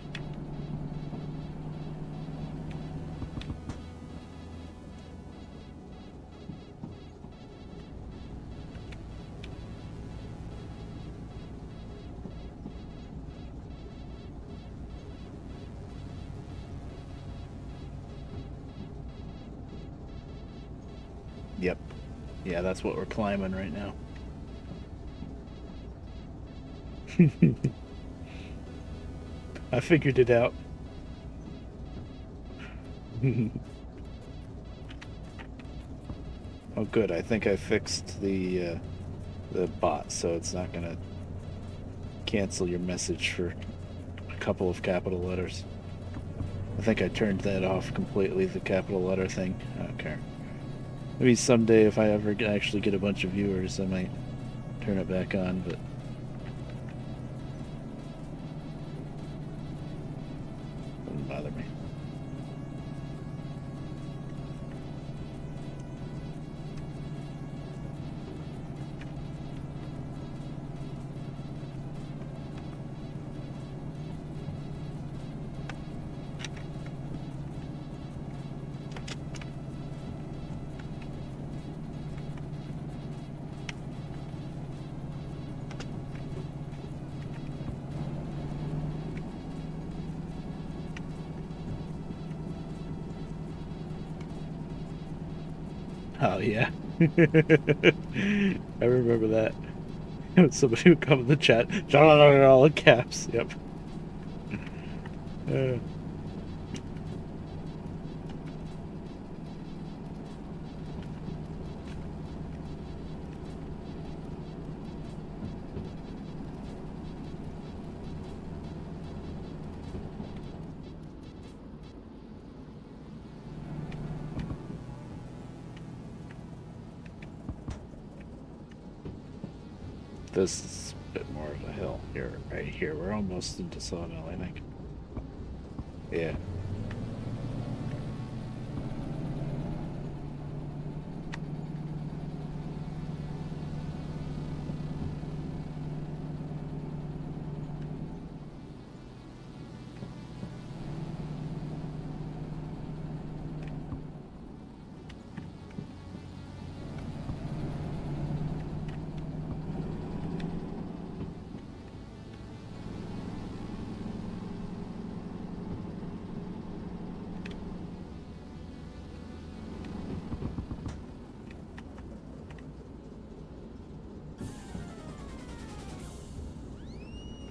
Yep. Yeah, that's what we're climbing right now. I figured it out. Oh, good. I think I fixed the bot, so it's not gonna cancel your message for a couple of capital letters. I think I turned that off completely, the capital letter thing. I don't care. Maybe someday, if I ever actually get a bunch of viewers, I might turn it back on, but doesn't bother me. Oh, yeah. I remember that. Somebody would come in the chat, all in caps. Yep. This is a bit more of a hill here, right here. We're almost into Sawmill, I think. Yeah.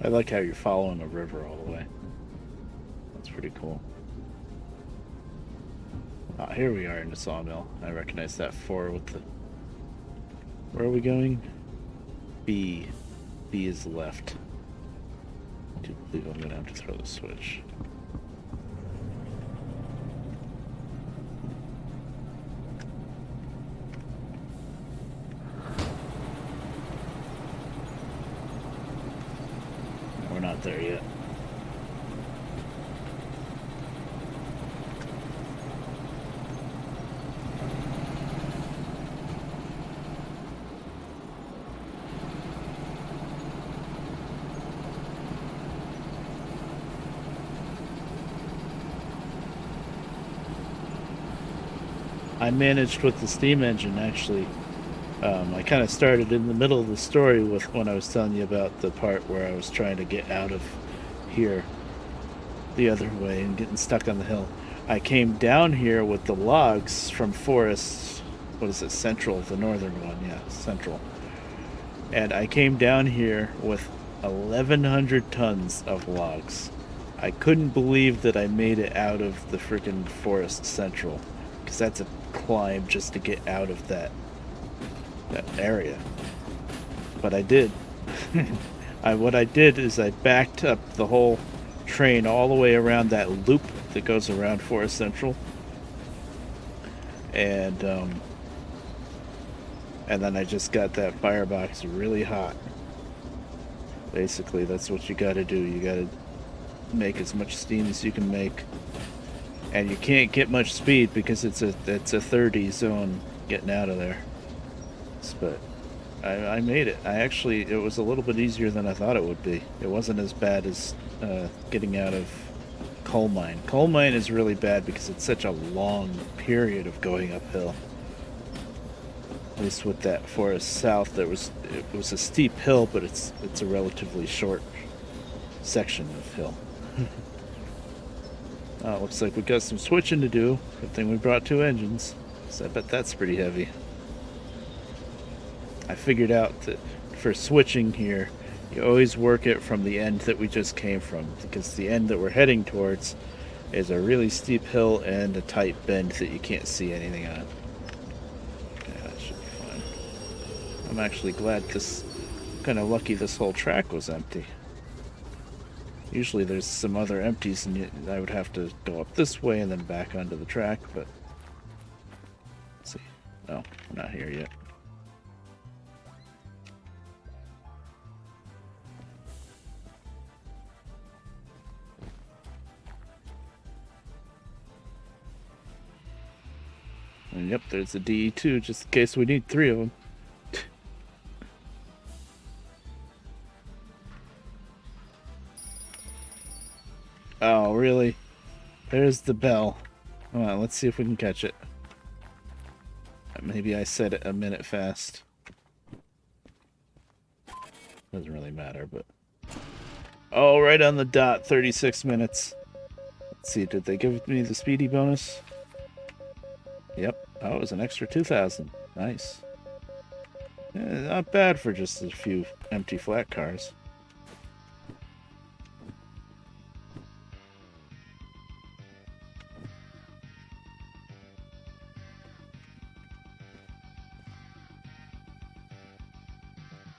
I like how you're following a river all the way. That's pretty cool. Ah, here we are in the Sawmill. I recognize that 4 with the... Where are we going? B. B is left. I do believe I'm gonna have to throw the switch. We're not there yet. I managed with the steam engine actually. I kind of started in the middle of the story with when I was telling you about the part where I was trying to get out of here the other way and getting stuck on the hill. I came down here with the logs from Forest. What is it? Central, the northern one. Yeah, Central. And I came down here with 1,100 tons of logs. I couldn't believe that I made it out of the freaking Forest Central, because that's a climb just to get out of that area. But I did. What I did is I backed up the whole train all the way around that loop that goes around Forest Central, and then I just got that firebox really hot. Basically, that's what you got to do. You got to make as much steam as you can make, and you can't get much speed because it's a 30 zone getting out of there. But I made it. It was a little bit easier than I thought it would be. It wasn't as bad as getting out of Coal Mine. Coal Mine is really bad because it's such a long period of going uphill. At least with that Forest South, it was a steep hill, but it's a relatively short section of hill. Looks like we got some switching to do. Good thing we brought 2 engines. So I bet that's pretty heavy. I figured out that for switching here, you always work it from the end that we just came from, because the end that we're heading towards is a really steep hill and a tight bend that you can't see anything on. Okay, that should be fine. I'm actually kind of lucky this whole track was empty. Usually there's some other empties and I would have to go up this way and then back onto the track, but let's see. No, we're not here yet. And yep, there's a DE2 just in case we need 3 of them. Oh, really? There's the bell. Come on, let's see if we can catch it. Maybe I said it a minute fast. Doesn't really matter, but... Oh, right on the dot, 36 minutes. Let's see, did they give me the speedy bonus? Yep. Oh, it was an extra 2,000. Nice. Yeah, not bad for just a few empty flat cars.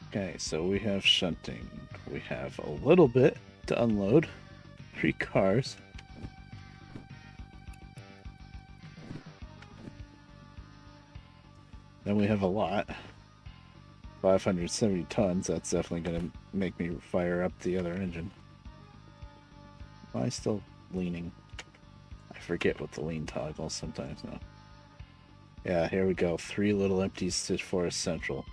Okay, so we have shunting. We have a little bit to unload. 3 cars. Then we have a lot. 570 tons. That's definitely going to make me fire up the other engine. Am I still leaning? I forget what the lean toggles sometimes now. Yeah, here we go. 3 little empties to Forest Central.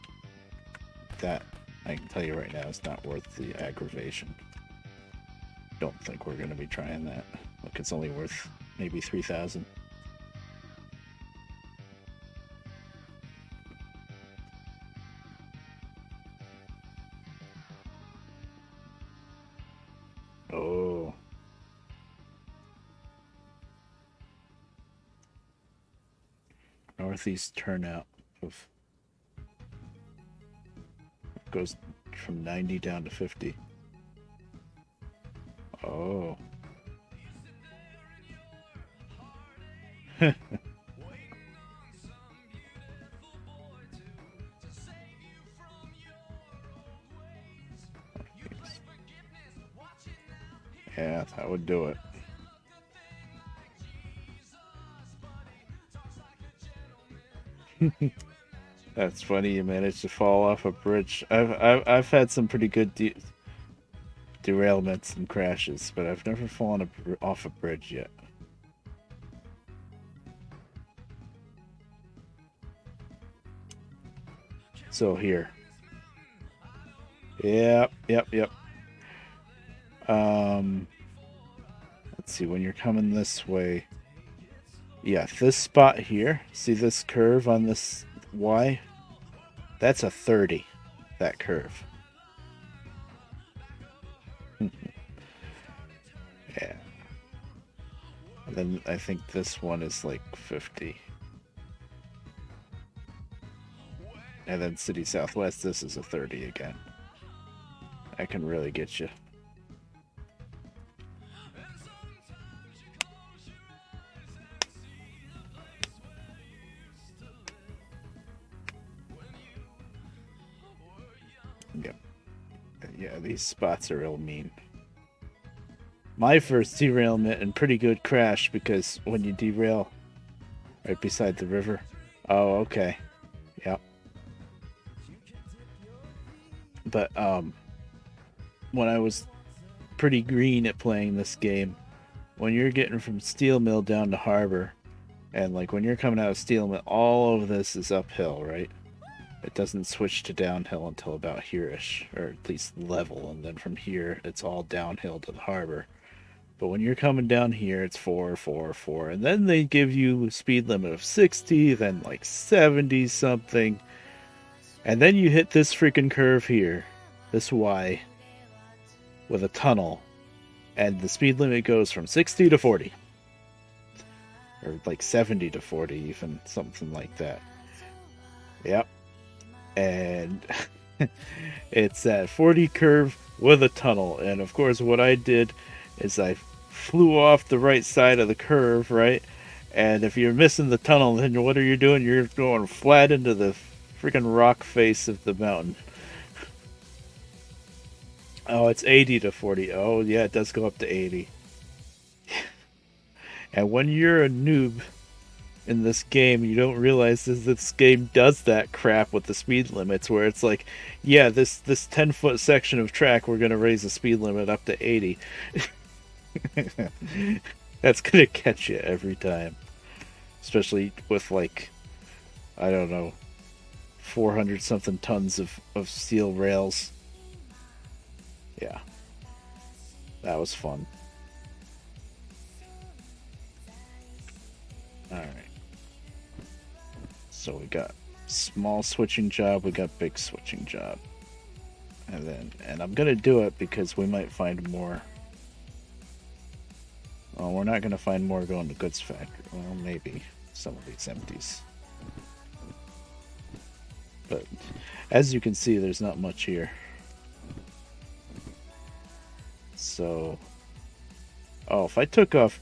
That, I can tell you right now, is not worth the aggravation. Don't think we're going to be trying that. Look, it's only worth maybe 3,000. Oh. Northeast turnout of goes from 90 down to 50. Oh. Yeah, that would do it. That's funny. You managed to fall off a bridge. I've had some pretty good derailments and crashes, but I've never fallen off a bridge yet. So here. Yep. Let's see, when you're coming this way, Yeah, this spot here, see this curve on this Y? That's a 30, that curve. Yeah. And then I think this one is like 50. And then City Southwest, this is a 30 again. That can really get you. Yep. Yeah, these spots are real mean. My first derailment and pretty good crash because when you derail right beside the river. Oh, okay. Yep. But when I was pretty green at playing this game, when you're getting from Steel Mill down to Harbor, and like when you're coming out of Steel Mill, all of this is uphill, right? It doesn't switch to downhill until about here-ish, or at least level, and then from here it's all downhill to the harbor. But when you're coming down here, it's 4, 4, 4, and then they give you a speed limit of 60, then like 70 something, and then you hit this freaking curve here, this Y, with a tunnel, and the speed limit goes from 60 to 40. Or like 70 to 40, even, something like that. Yep. And it's that 40 curve with a tunnel. And of course, what I did is I flew off the right side of the curve, right? And if you're missing the tunnel, then what are you doing? You're going flat into the freaking rock face of the mountain. Oh, it's 80 to 40. Oh, yeah, it does go up to 80. And when you're a noob in this game, you don't realize this game does that crap with the speed limits, where it's like, yeah, this 10-foot section of track, we're going to raise the speed limit up to 80. That's going to catch you every time. Especially with, like, I don't know, 400 something tons of steel rails. Yeah. That was fun. Alright. So we got small switching job, we got big switching job. And I'm gonna do it because we might find more. Well, we're not gonna find more going to goods factory. Well, maybe some of these empties. But as you can see, there's not much here. So, oh, if I took off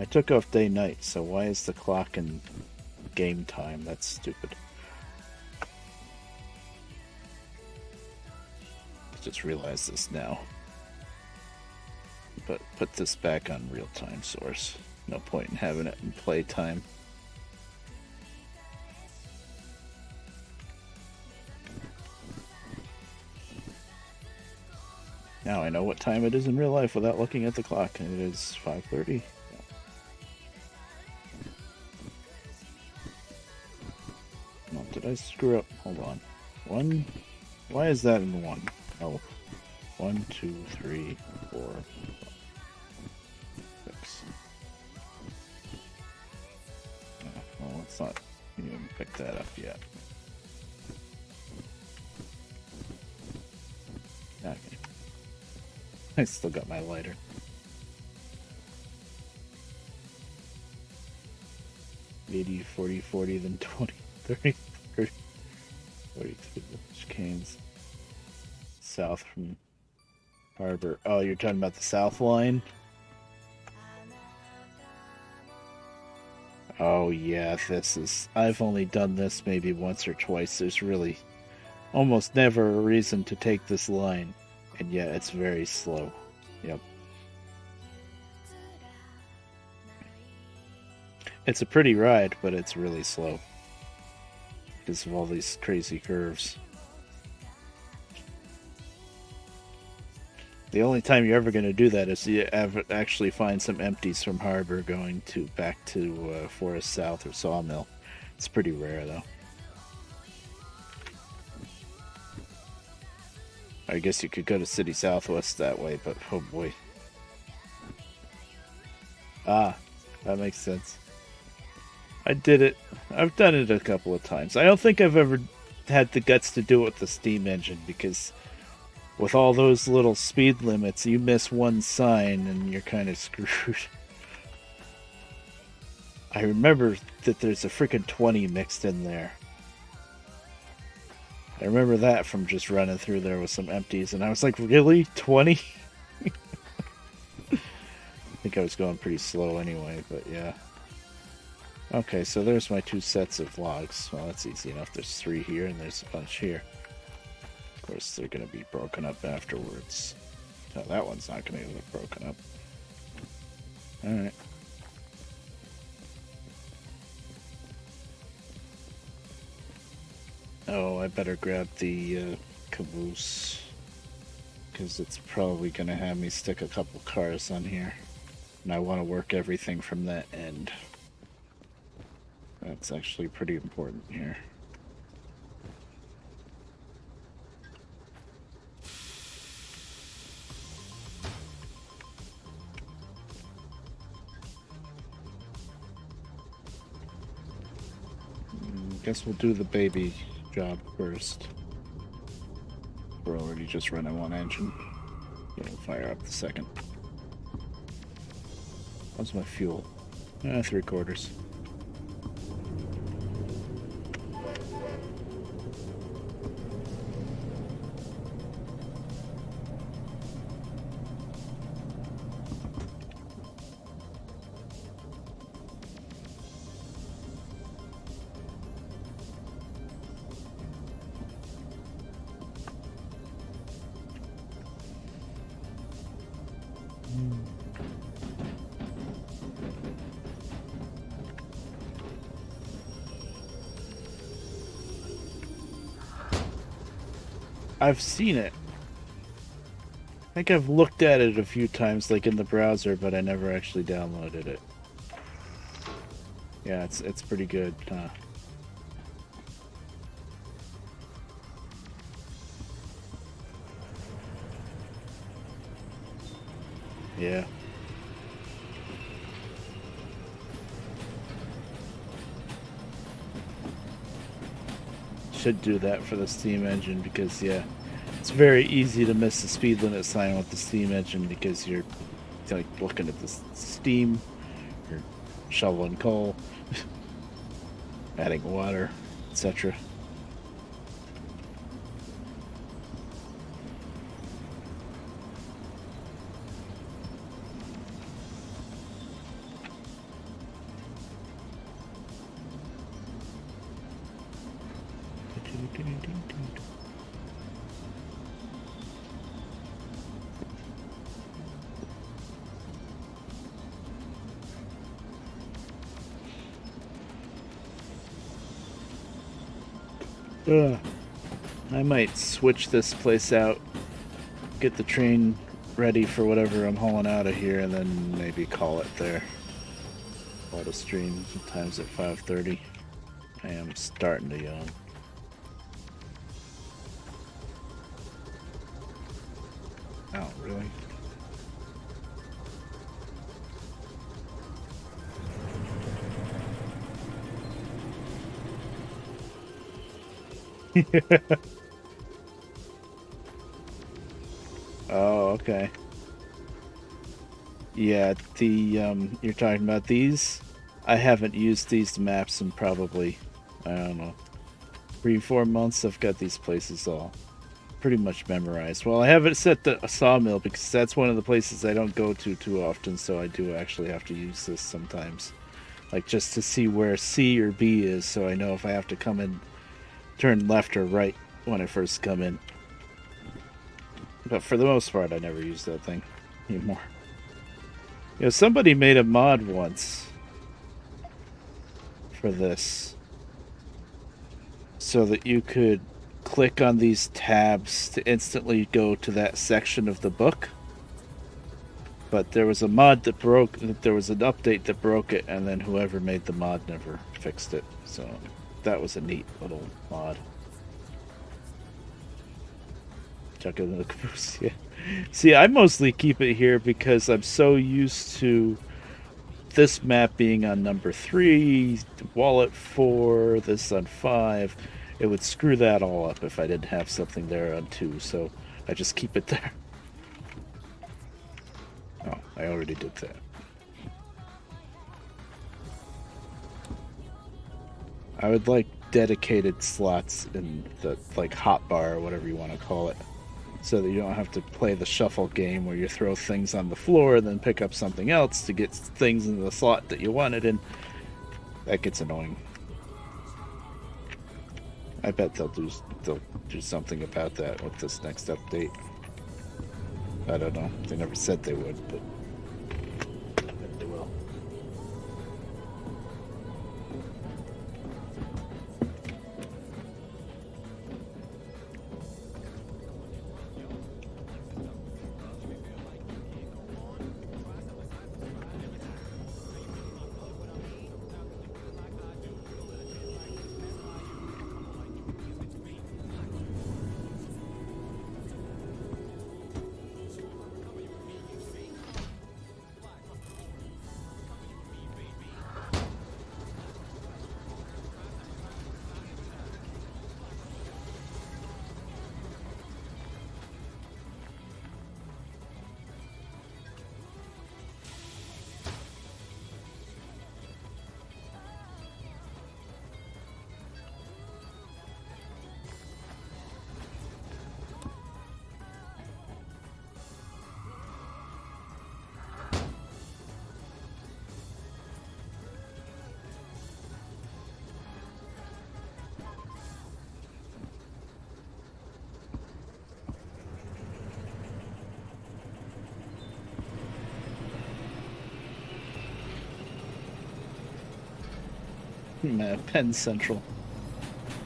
I took off day night, so why is the clock in game time? That's stupid. I just realized this now. But put this back on real-time source. No point in having it in playtime. Now I know what time it is in real life without looking at the clock, and it is 5:30. Oh, did I screw up? Hold on. 1. Why is that in 1? Oh. 1, 2, 3, 4, 6. Oh, well, let's not even pick that up yet. Okay. I still got my lighter. 80, 40, 40, then 20, 30, 30, 42 canes. South from Harbor. Oh, you're talking about the South Line? Oh, yeah, this is... I've only done this maybe once or twice. There's really almost never a reason to take this line. And yet it's very slow. Yep. It's a pretty ride, but it's really slow. Because of all these crazy curves. The only time you're ever going to do that is you actually find some empties from Harbor going to back to Forest South or Sawmill. It's pretty rare, though. I guess you could go to City Southwest that way, but oh boy. Ah, That makes sense. I did it. I've done it a couple of times. I don't think I've ever had the guts to do it with the steam engine because with all those little speed limits, you miss one sign and you're kind of screwed. I remember that there's a freaking 20 mixed in there. I remember that from just running through there with some empties, and I was like, really? 20? I think I was going pretty slow anyway, but yeah. Okay, so there's my 2 sets of logs. Well, that's easy enough. There's 3 here, and there's a bunch here. Of course, they're going to be broken up afterwards. No, that one's not going to get broken up. Alright. Oh, I better grab the caboose. Because it's probably going to have me stick a couple cars on here. And I want to work everything from that end. That's actually pretty important here. Guess we'll do the baby job first. We're already just running one engine. It'll fire up the second. How's my fuel? 3/4. I've seen it. I think I've looked at it a few times, like in the browser, but I never actually downloaded it. Yeah, it's pretty good, huh? Yeah. Should do that for the steam engine because, yeah, it's very easy to miss the speed limit sign with the steam engine because you're like looking at the steam, you're shoveling coal, adding water, etc. I might switch this place out, get the train ready for whatever I'm hauling out of here, and then maybe call it there. Auto stream sometimes at 5:30. I am starting to yawn. Oh, really? Oh, okay. Yeah, the you're talking about these? I haven't used these maps in probably, I don't know, 3-4 months. I've got these places all pretty much memorized. Well, I haven't set the sawmill because that's one of the places I don't go to too often, so I do actually have to use this sometimes. Like just to see where C or B is, so I know if I have to come in, turn left or right when I first come in. But for the most part, I never use that thing anymore. You know, somebody made a mod once for this so that you could click on these tabs to instantly go to that section of the book. But there was a mod that broke, there was an update that broke it, and then whoever made the mod never fixed it. So that was a neat little mod. Chuck it in the caboose, yeah. See, I mostly keep it here because I'm so used to this map being on number 3, Wallet 4, this on 5, it would screw that all up if I didn't have something there on 2, so I just keep it there. Oh, I already did that. I would like dedicated slots in the, like, hotbar or whatever you want to call it, so that you don't have to play the shuffle game where you throw things on the floor and then pick up something else to get things in the slot that you wanted in. That gets annoying. I bet they'll do something about that with this next update. I don't know. They never said they would, but I bet they will. Penn Central.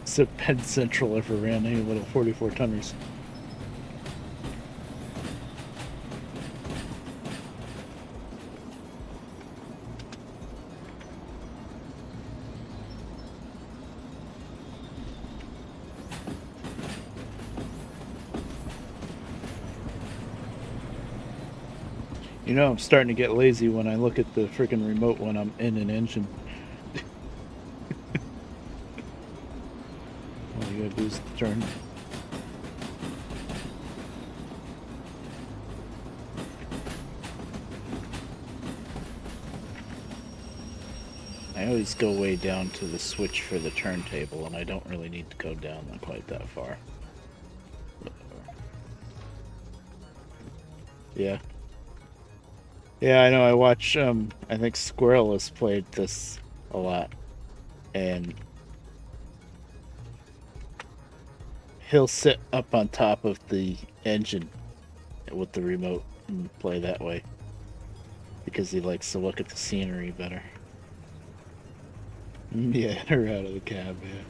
So Penn Central ever ran any little 44 tonners. You know, I'm starting to get lazy when I look at the freaking remote when I'm in an engine. All you gotta do is turn. I always go way down to the switch for the turntable, and I don't really need to go down quite that far. Yeah. Yeah, I know. I watch, I think Squirrel has played this a lot, and he'll sit up on top of the engine with the remote and play that way because he likes to look at the scenery better. Yeah, her out of the cab, yeah.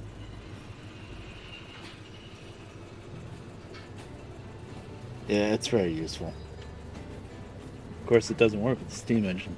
Yeah, it's very useful. Of course, it doesn't work with the steam engine.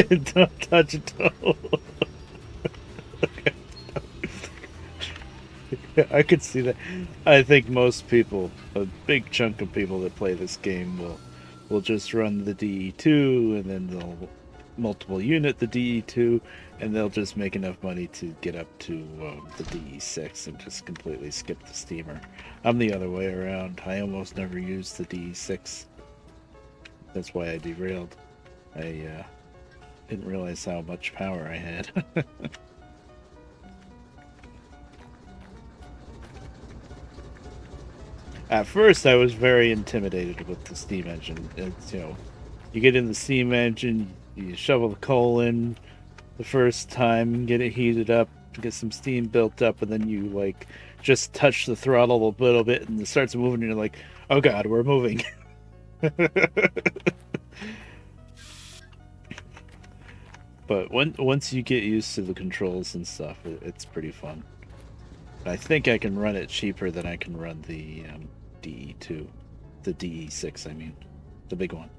Don't touch it, though. I could see that. I think most people, a big chunk of people that play this game, will just run the DE2 and then they'll multiple unit the DE2 and they'll just make enough money to get up to the DE6 and just completely skip the steamer. I'm the other way around. I almost never use the DE6. That's why I derailed. I didn't realize how much power I had. At first, I was very intimidated with the steam engine. It's, you get in the steam engine, you shovel the coal in the first time, get it heated up, get some steam built up, and then you like just touch the throttle a little bit, and it starts moving, and you're like, "Oh God, we're moving." But once you get used to the controls and stuff, it's pretty fun. I think I can run it cheaper than I can run the DE2, the DE6. I mean, the big one.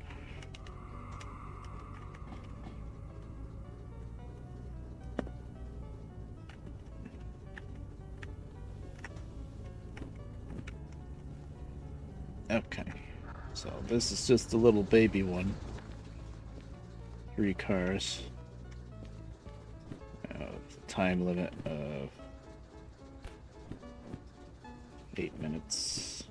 Okay, so this is just a little baby one. 3 cars. Time limit of 8 minutes.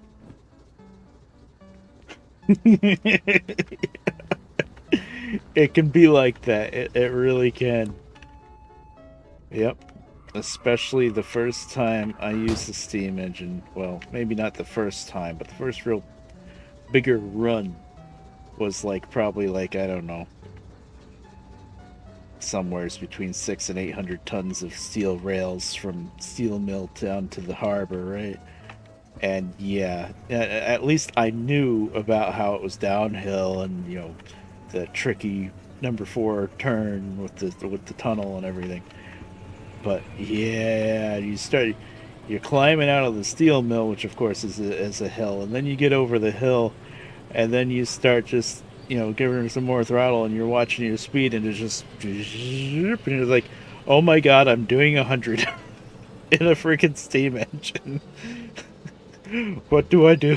It can be like that. It really can. Yep. Especially the first time I used the steam engine. Well, maybe not the first time, but the first real bigger run was like probably like, I don't know, somewheres between 600 and 800 tons of steel rails from steel mill down to the harbor, right? And yeah, at least I knew about how it was downhill, and the tricky number 4 turn with the tunnel and everything. But yeah, you're climbing out of the steel mill, which of course is a hill, and then you get over the hill, and then you start just giving her some more throttle, and you're watching your speed, and it's just, and you're like, oh my God, I'm doing 100 in a freaking steam engine. What do I do?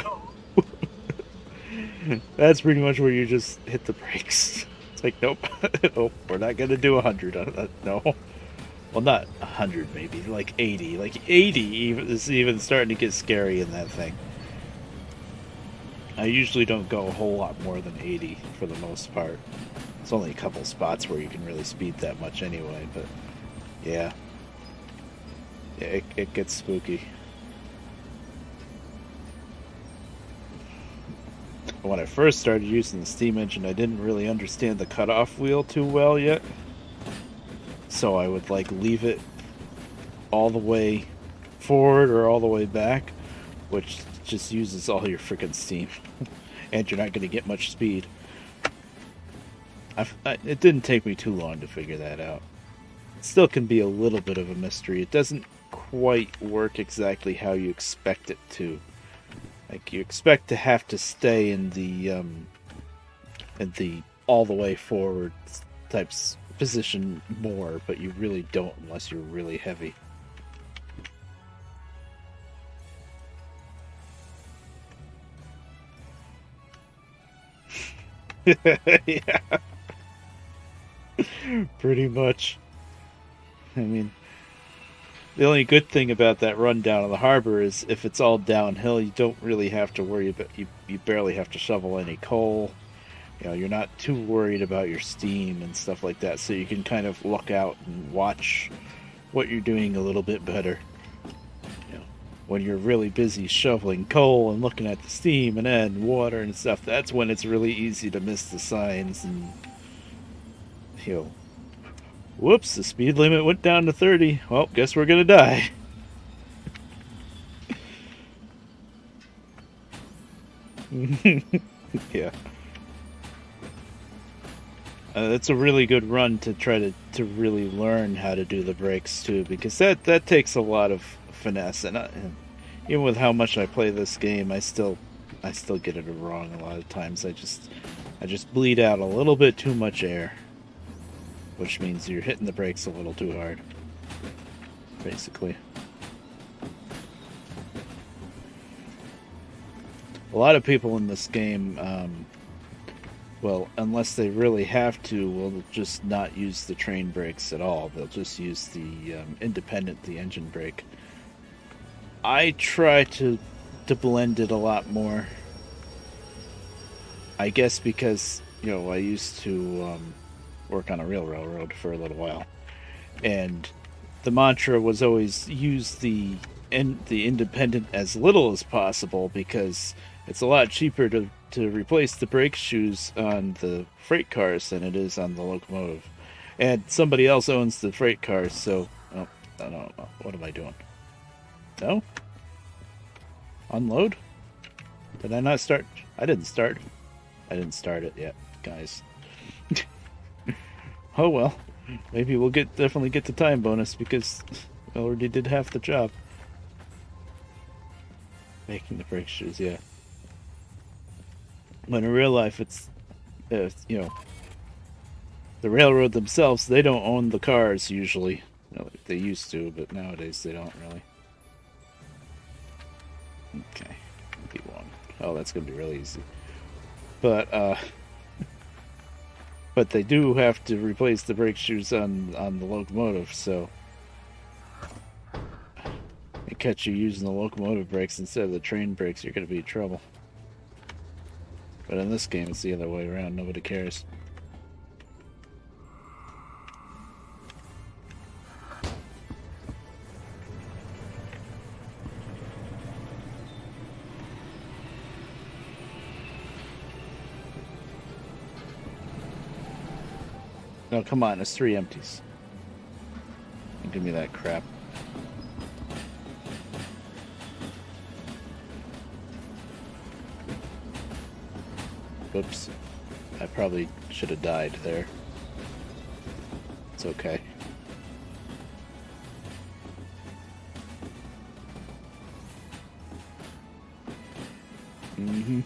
That's pretty much where you just hit the brakes. It's like, nope, nope, we're not gonna do 100. No, well, not 100, maybe like 80. Like 80 is even starting to get scary in that thing. I usually don't go a whole lot more than 80 for the most part. It's only a couple spots where you can really speed that much anyway, but yeah, it gets spooky. When I first started using the steam engine, I didn't really understand the cutoff wheel too well yet, so I would like leave it all the way forward or all the way back, which just uses all your freaking steam, and you're not going to get much speed. It didn't take me too long to figure that out. It still can be a little bit of a mystery. It doesn't quite work exactly how you expect it to. Like, you expect to have to stay in the all the way forward types position more, but you really don't unless you're really heavy. Yeah, pretty much. I mean, the only good thing about that run down to the harbor is if it's all downhill, you don't really have to worry about, you barely have to shovel any coal. You're not too worried about your steam and stuff like that, so you can kind of look out and watch what you're doing a little bit better. When you're really busy shoveling coal and looking at the steam and then water and stuff, that's when it's really easy to miss the signs and whoops, the speed limit went down to 30. Well, guess we're gonna die. Yeah. That's a really good run to try to really learn how to do the brakes too, because that takes a lot of finesse, and even with how much I play this game, I still get it wrong a lot of times. I just bleed out a little bit too much air, which means you're hitting the brakes a little too hard, basically. A lot of people in this game, well, unless they really have to, will just not use the train brakes at all. They'll just use the the engine brake. I try to blend it a lot more. I guess because, I used to work on a real railroad for a little while. And the mantra was always use the the independent as little as possible because it's a lot cheaper to replace the brake shoes on the freight cars than it is on the locomotive. And somebody else owns the freight cars, so oh, I don't know. What am I doing? No? Unload? Did I not start? I didn't start. I didn't start it yet, guys. Oh well. Maybe we'll definitely get the time bonus because I already did half the job. Making the brake shoes, yeah. But in real life, it's you know, the railroad themselves, they don't own the cars usually. They used to, but nowadays they don't really. Okay, P1. Oh, that's gonna be really easy. But but they do have to replace the brake shoes on the locomotive, so they catch you using the locomotive brakes instead of the train brakes, you're gonna be in trouble. But in this game, it's the other way around. Nobody cares. No, come on, it's 3 empties. Don't give me that crap. Whoops. I probably should have died there. It's okay. Mm-hmm.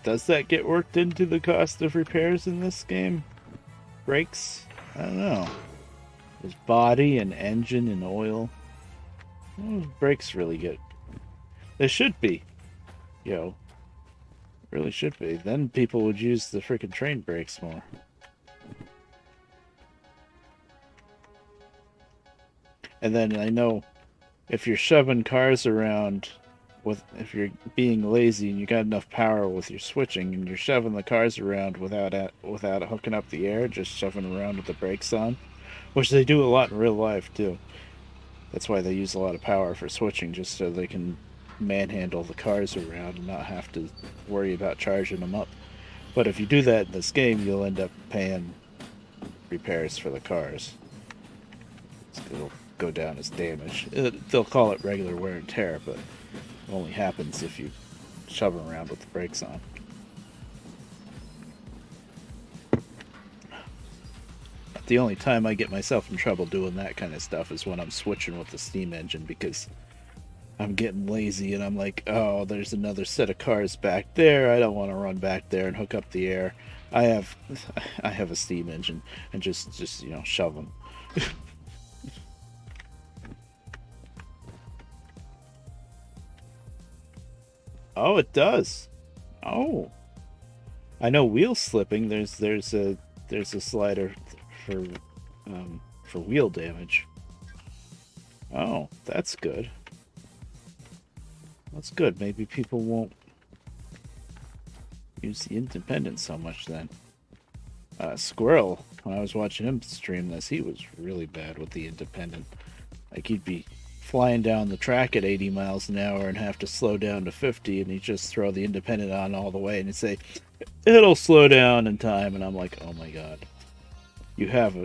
Does that get worked into the cost of repairs in this game? Brakes? I don't know. There's body and engine and oil. Well, brakes really get... They should be. Really should be. Then people would use the freaking train brakes more. And then I know if you're shoving cars around if you're being lazy and you got enough power with your switching and you're shoving the cars around without hooking up the air, just shoving around with the brakes on, which they do a lot in real life too. That's why they use a lot of power for switching, just so they can manhandle the cars around and not have to worry about charging them up. But if you do that in this game, you'll end up paying repairs for the cars. It'll go down as damage. They'll call it regular wear and tear, but it only happens if you shove them around with the brakes on. The only time I get myself in trouble doing that kind of stuff is when I'm switching with the steam engine, because I'm getting lazy and I'm like, oh, there's another set of cars back there. I don't want to run back there and hook up the air. I have a steam engine, and just shove them. Oh, it does. Oh, I know wheel slipping. There's a slider for wheel damage. Oh, that's good. That's good. Maybe people won't use the independent so much then. Squirrel, when I was watching him stream this, he was really bad with the independent. Like, he'd be flying down the track at 80 miles an hour and have to slow down to 50, and he'd just throw the independent on all the way and he'd say, it'll slow down in time. And I'm like, oh my god. You have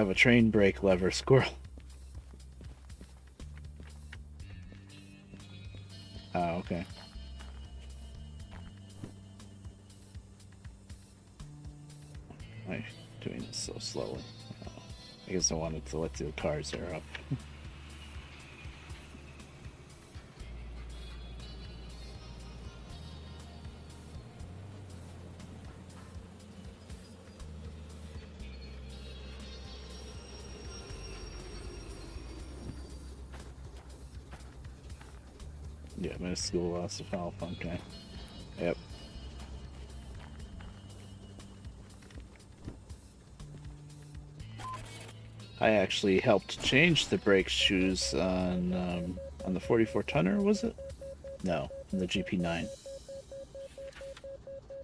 a train brake lever, Squirrel. Oh, okay. Why am I doing this so slowly? Oh, I guess I wanted to let the cars air up. Yeah, minuscule loss of health, okay. Yep. I actually helped change the brake shoes on the 44 tonner, was it? No, on the GP9.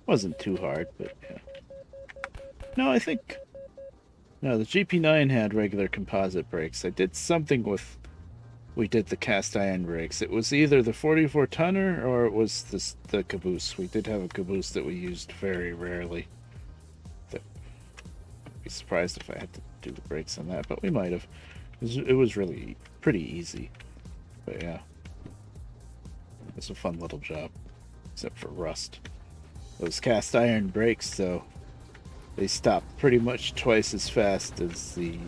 Wasn't too hard, but yeah. No, I think No, the GP9 had regular composite brakes. I did something with. We did the cast iron brakes. It was either the 44 tonner or it was the caboose. We did have a caboose that we used very rarely. I'd be surprised if I had to do the brakes on that, but we might have. It was really pretty easy. But yeah, it's a fun little job, except for rust. Those cast iron brakes, though, they stop pretty much twice as fast as the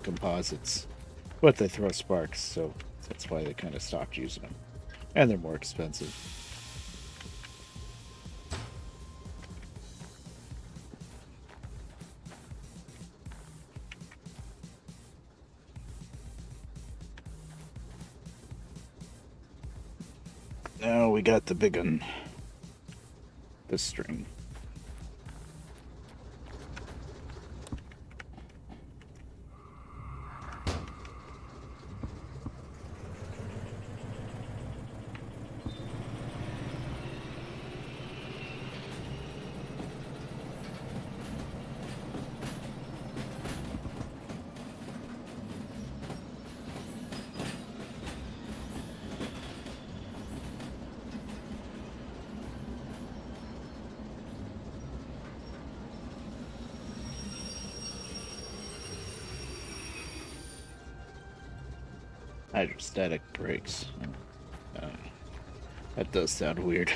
composites, but they throw sparks, so that's why they kind of stopped using them, and they're more expensive. Now we got the big one. The string. Hydrostatic brakes. That does sound weird.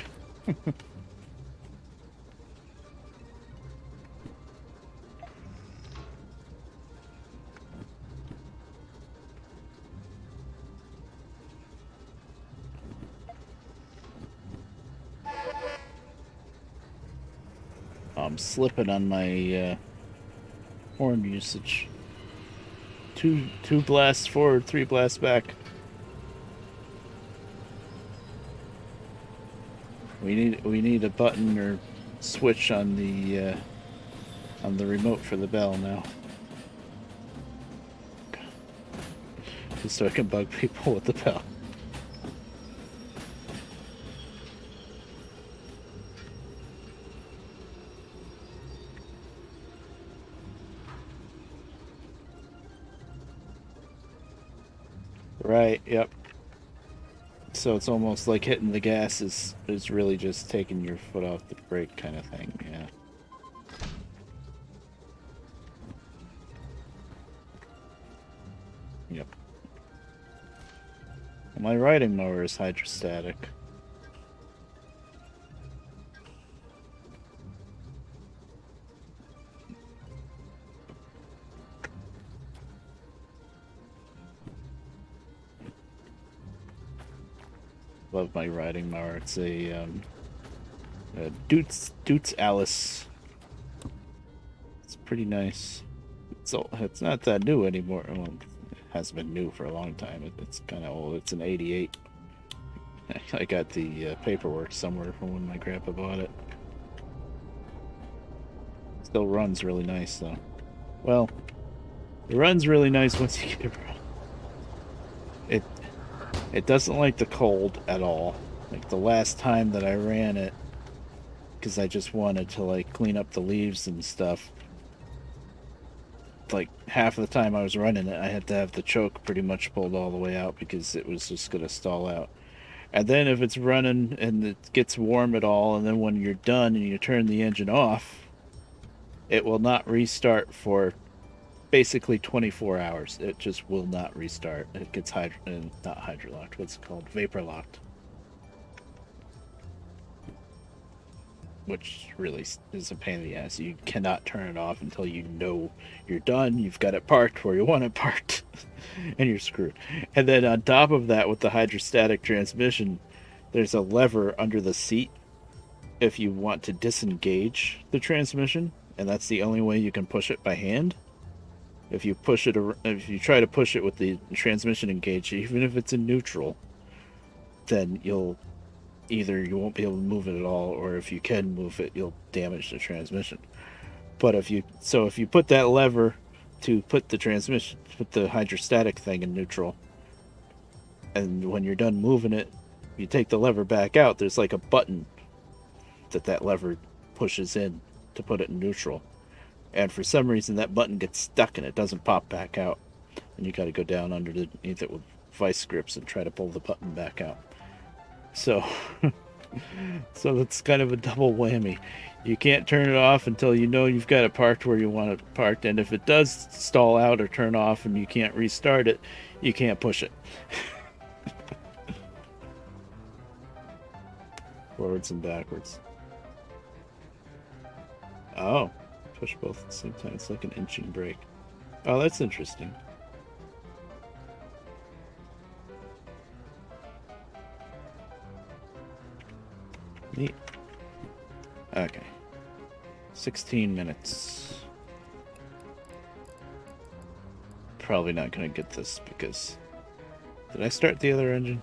I'm slipping on my horn usage. Two blasts forward, 3 blasts back. We need a button or switch on the remote for the bell now, just so I can bug people with the bell. Right, yep. So it's almost like hitting the gas is really just taking your foot off the brake kind of thing, yeah. Yep. My riding mower is hydrostatic. Love my riding mower. It's a Dutz Alice. It's pretty nice. It's not that new anymore. Well, it hasn't been new for a long time. It's kind of old. It's an '88. I got the paperwork somewhere from when my grandpa bought it. Still runs really nice though. Well, it runs really nice once you get it running. It doesn't like the cold at all. Like the last time that I ran it, because I just wanted to like clean up the leaves and stuff. Like half of the time I was running it, I had to have the choke pretty much pulled all the way out because it was just gonna stall out. And then if it's running and it gets warm at all, and then when you're done and you turn the engine off, it will not restart for basically 24 hours. It just will not restart. It gets not hydrolocked. What's it called? Vapor locked. Which really is a pain in the ass. You cannot turn it off until you know you're done. You've got it parked where you want it parked, and you're screwed. And then on top of that, with the hydrostatic transmission, there's a lever under the seat if you want to disengage the transmission, and that's the only way you can push it by hand. If you try to push it with the transmission engaged, even if it's in neutral, then you won't be able to move it at all, or if you can move it, you'll damage the transmission. But if you put that lever to put the hydrostatic thing in neutral, and when you're done moving it, you take the lever back out, there's like a button that lever pushes in to put it in neutral. and for some reason that button gets stuck and it doesn't pop back out, and you got to go down underneath it with vice grips and try to pull the button back out. So so that's kind of a double whammy. You can't turn it off until you know you've got it parked where you want it parked, and if it does stall out or turn off and you can't restart it, you can't push it. Forwards and backwards. Oh, push both at the same time. It's like an inching brake. Oh, that's interesting. Neat. Okay. 16 minutes. Probably not going to get this because... Did I start the other engine?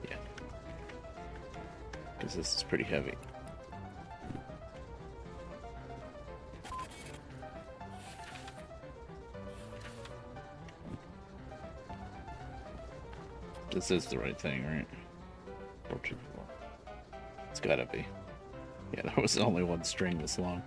Yeah. Because this is pretty heavy. This is the right thing, right? 424. It's gotta be. Yeah, there was only one string this long.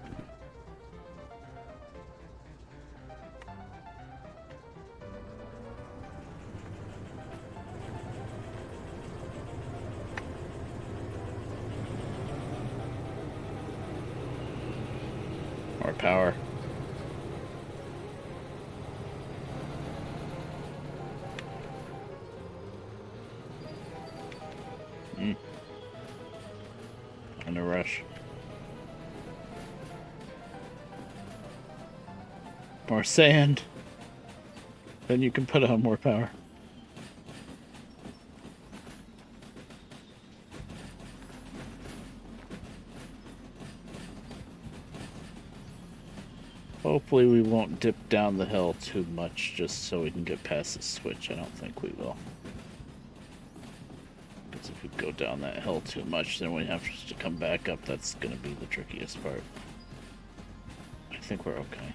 More power. In a rush. More sand. Then you can put on more power. Hopefully we won't dip down the hill too much just so we can get past the switch. I don't think we will. Because if we go down that hill too much, then we have to come back up. That's going to be the trickiest part. I think we're okay.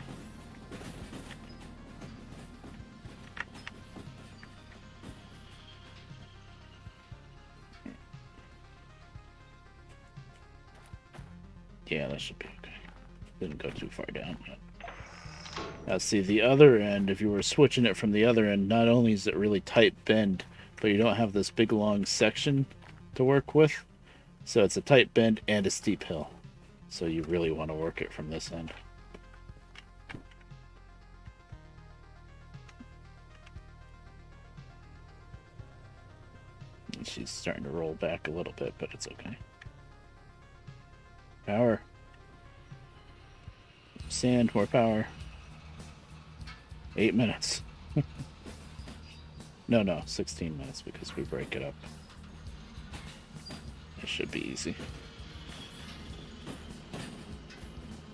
Yeah, that should be okay. Didn't go too far down yet. Now see, the other end, if you were switching it from the other end, not only is it really tight bend, but you don't have this big long section to work with. So it's a tight bend and a steep hill. So you really want to work it from this end. And she's starting to roll back a little bit, but it's okay. Power. Sand, more power. 8 minutes. No, 16 minutes because we break it up. It should be easy.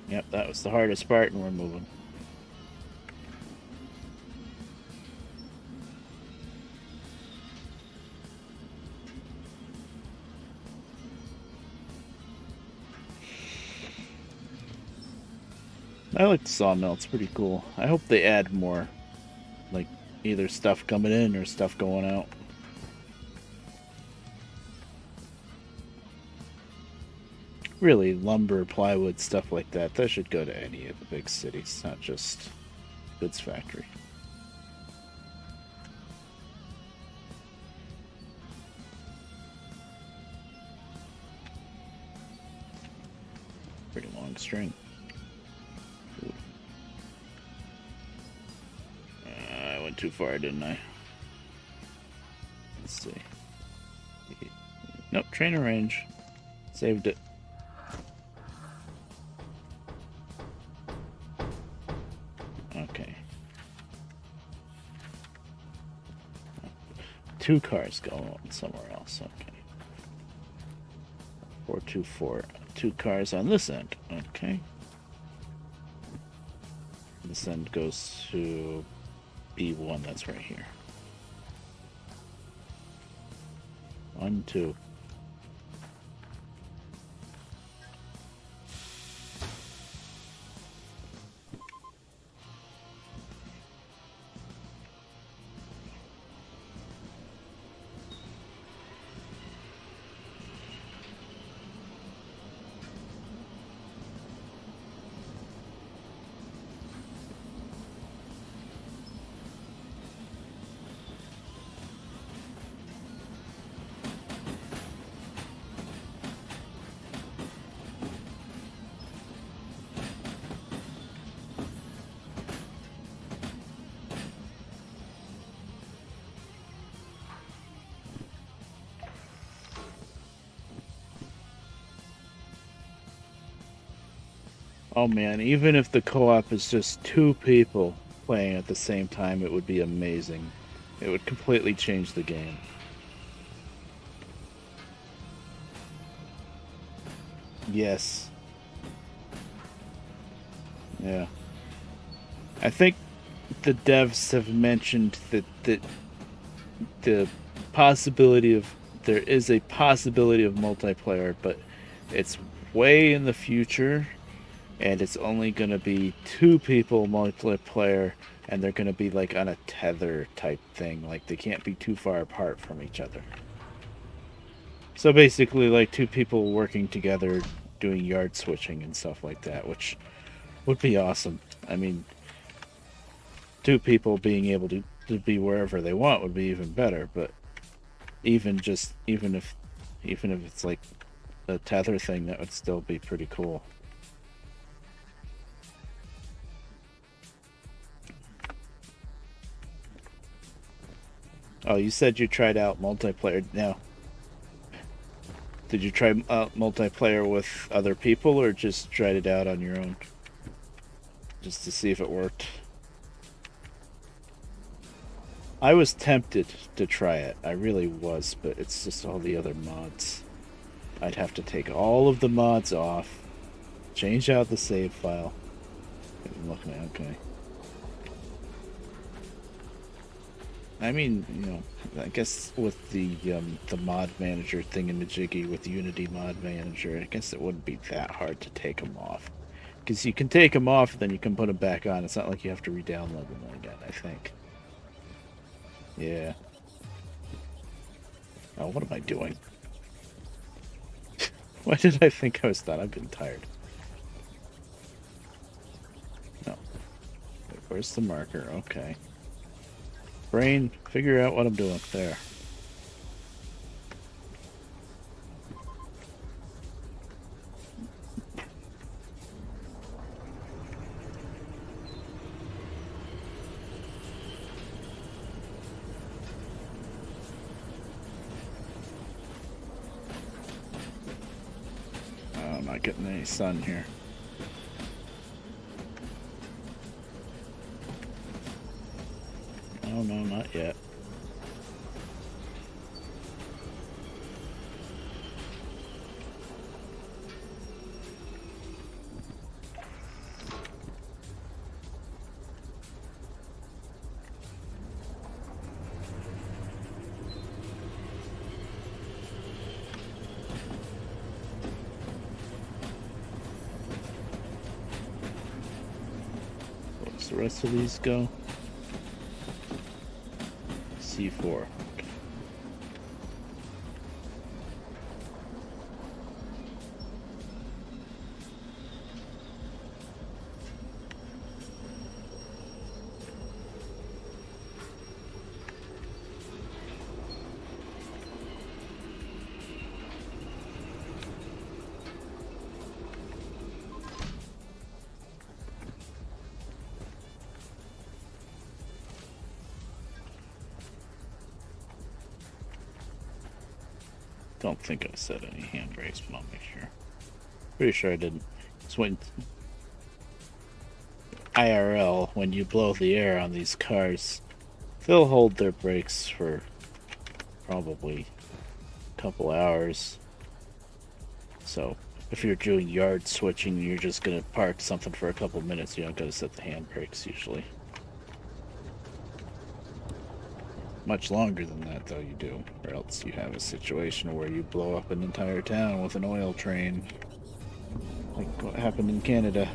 Yep, that was the hardest part, and we're moving. I like the sawmill, it's pretty cool. I hope they add more, like either stuff coming in or stuff going out. Really, lumber, plywood, stuff like that, that should go to any of the big cities, not just goods factory. Pretty long string. I went too far, didn't I? Let's see. Nope, trainer range. Saved it. Okay. 2 cars going somewhere else. Okay. 424. 2 cars on this end. Okay. This end goes to B1. That's right here. 1, 2. Oh man, even if the co-op is just 2 people playing at the same time, it would be amazing. It would completely change the game. Yes. Yeah. I think the devs have mentioned that the possibility of there is a possibility of multiplayer, but it's way in the future, and it's only going to be 2 people multiplayer, and they're going to be like on a tether type thing, like they can't be too far apart from each other. So basically, like 2 people working together doing yard switching and stuff like that, which would be awesome. I mean, 2 people being able to be wherever they want would be even better, but even if it's like a tether thing, that would still be pretty cool. Oh, you said you tried out multiplayer. Now, did you try multiplayer with other people, or just tried it out on your own, just to see if it worked? I was tempted to try it. I really was, but it's just all the other mods. I'd have to take all of the mods off, change out the save file. I'm looking at okay. I mean, I guess with the mod manager thingamajiggy with Unity mod manager, I guess it wouldn't be that hard to take them off. Because you can take them off, then you can put them back on. It's not like you have to re-download them again, I think. Yeah. Oh, what am I doing? Why did I think I was done? I've been tired. No. Wait, where's the marker? Okay. Brain, figure out what I'm doing. There. Oh, I'm not getting any sun here. Oh no, not yet. What's the rest of these go? C4. Don't think I set any handbrakes, but I'll make sure. Pretty sure I didn't. It's when IRL, when you blow the air on these cars, they'll hold their brakes for probably a couple hours. So if you're doing yard switching, you're just gonna park something for a couple minutes. You don't gotta set the handbrakes usually. Much longer than that, though, you do, or else you have a situation where you blow up an entire town with an oil train, like what happened in Canada.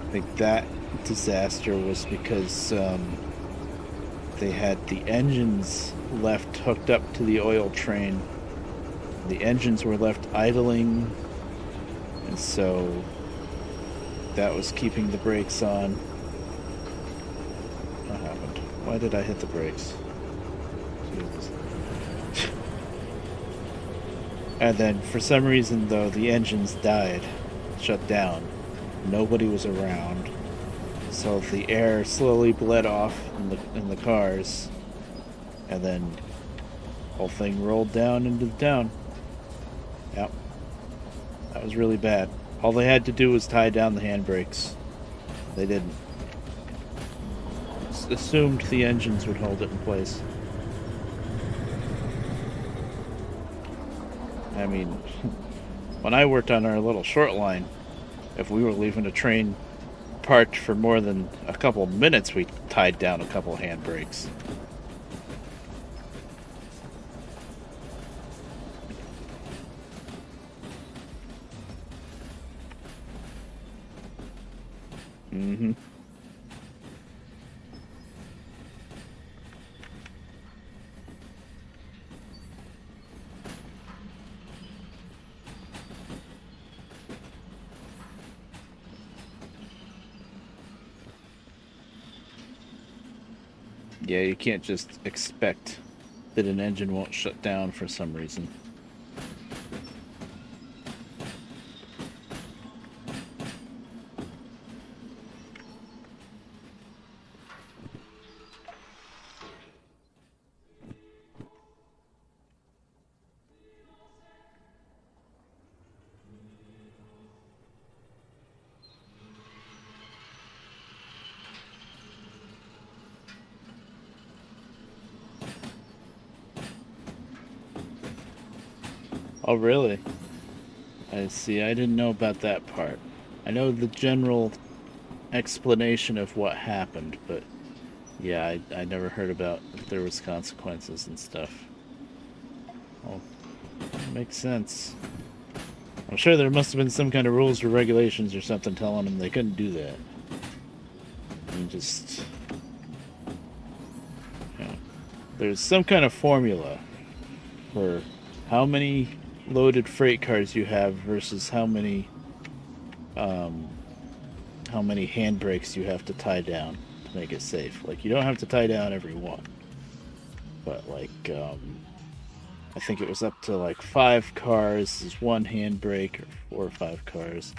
I think that disaster was because they had the engines left hooked up to the oil train. The engines were left idling, and so that was keeping the brakes on. What happened? Why did I hit the brakes? And then, for some reason, though, the engines died, shut down. Nobody was around, so the air slowly bled off in the cars, and then the whole thing rolled down into the town. Yep, That was really bad. All they had to do was tie down the handbrakes. They didn't. Assumed the engines would hold it in place. I mean, when I worked on our little short line, if we were leaving a train parked for more than a couple minutes, we tied down a couple handbrakes. Mm-hmm. Yeah, you can't just expect that an engine won't shut down for some reason. Oh, really? I see. I didn't know about that part. I know the general explanation of what happened, but yeah, I never heard about if there was consequences and stuff. Well, makes sense. I'm sure there must have been some kind of rules or regulations or something telling them they couldn't do that. And just, you know, there's some kind of formula for how many loaded freight cars you have versus um, how many handbrakes you have to tie down to make it safe. Like, you don't have to tie down every one, but like I think it was up to like 5 cars is one handbrake, or 4 or 5 cars.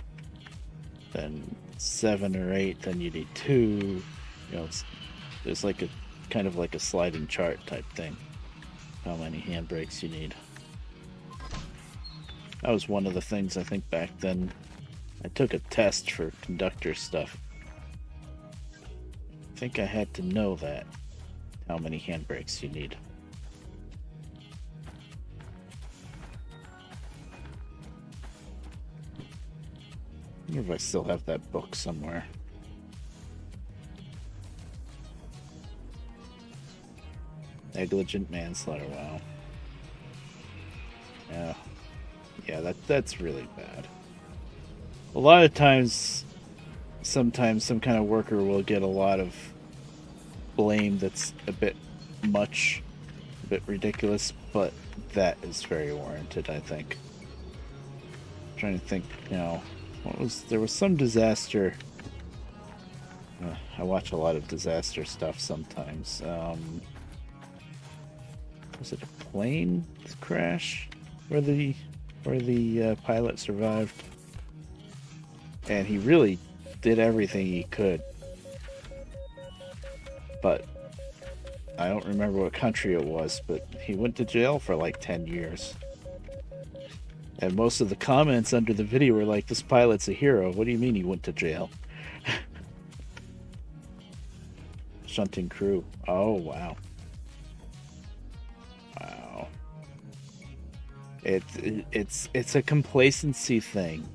Then 7 or 8, then you need two. You know, there's like a kind of like a sliding chart type thing. How many handbrakes you need. That was one of the things I think back then. I took a test for conductor stuff. I think I had to know that. How many handbrakes you need. I wonder if I still have that book somewhere. Negligent manslaughter, wow. Yeah. Yeah, that's really bad. A lot of times, sometimes some kind of worker will get a lot of blame that's a bit much, a bit ridiculous, but that is very warranted, I think. I'm trying to think, there was some disaster. I watch a lot of disaster stuff sometimes. Was it a plane crash where the pilot survived? And he really did everything he could. But I don't remember what country it was, but he went to jail for like 10 years. And most of the comments under the video were like, this pilot's a hero. What do you mean he went to jail? Shunting crew. Oh, wow. Wow. It's a complacency thing.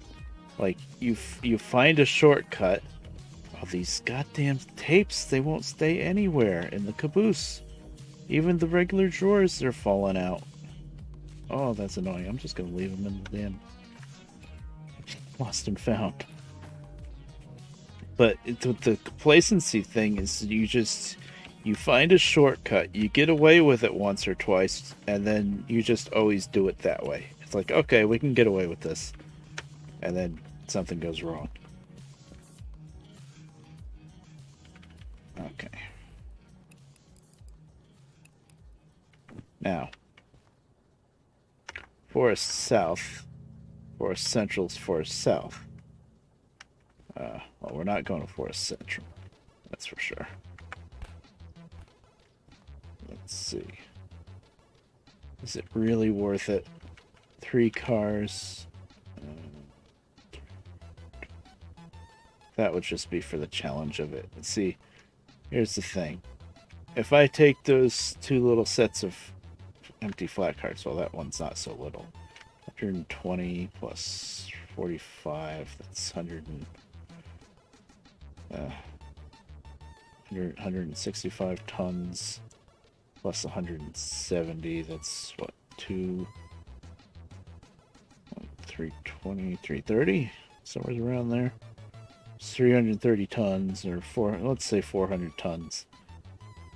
Like, you find a shortcut. Oh, these goddamn tapes, they won't stay anywhere in the caboose. Even the regular drawers, they're falling out. Oh, that's annoying. I'm just going to leave them in the damn lost and found. But the complacency thing is you find a shortcut, you get away with it once or twice, and then you just always do it that way. It's like, okay, we can get away with this. And then something goes wrong. Okay. Now, Forest South, Forest Central's Forest South. Well, we're not going to Forest Central. That's for sure. Let's see. Is it really worth it? 3 cars. That would just be for the challenge of it. See, here's the thing. If I take those two little sets of empty flat carts, well, that one's not so little. 120 plus 45, that's 165 tons plus 170, that's what, 320, 330, somewhere around there. It's 330 tons, or let's say 400 tons,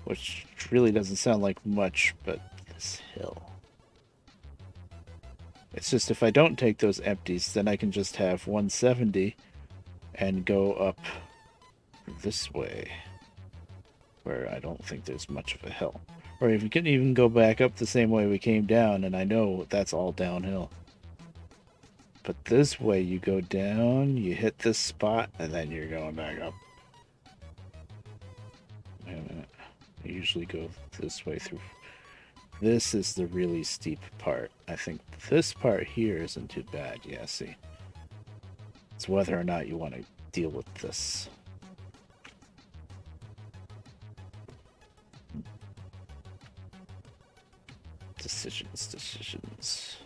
which really doesn't sound like much, but this hill. It's just if I don't take those empties, then I can just have 170 and go up this way, where I don't think there's much of a hill. Or if you can even go back up the same way we came down, and I know that's all downhill. But this way, you go down, you hit this spot, and then you're going back up. Wait a minute. I usually go this way through. This is the really steep part. I think this part here isn't too bad. Yeah, see. It's whether or not you want to deal with this. Decisions.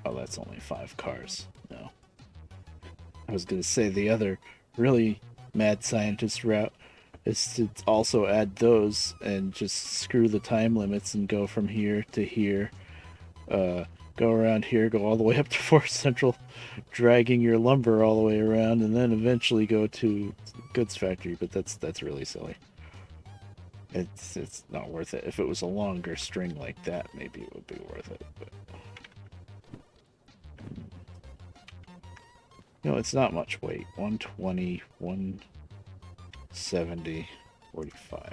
Oh, that's only 5 cars. No. I was going to say the other really mad scientist route is to also add those and just screw the time limits and go from here to here. Go around here, go all the way up to Fort Central, dragging your lumber all the way around, and then eventually go to goods factory. But that's really silly. It's not worth it. If it was a longer string like that, maybe it would be worth it. But no, it's not much weight. 120, 170, 45.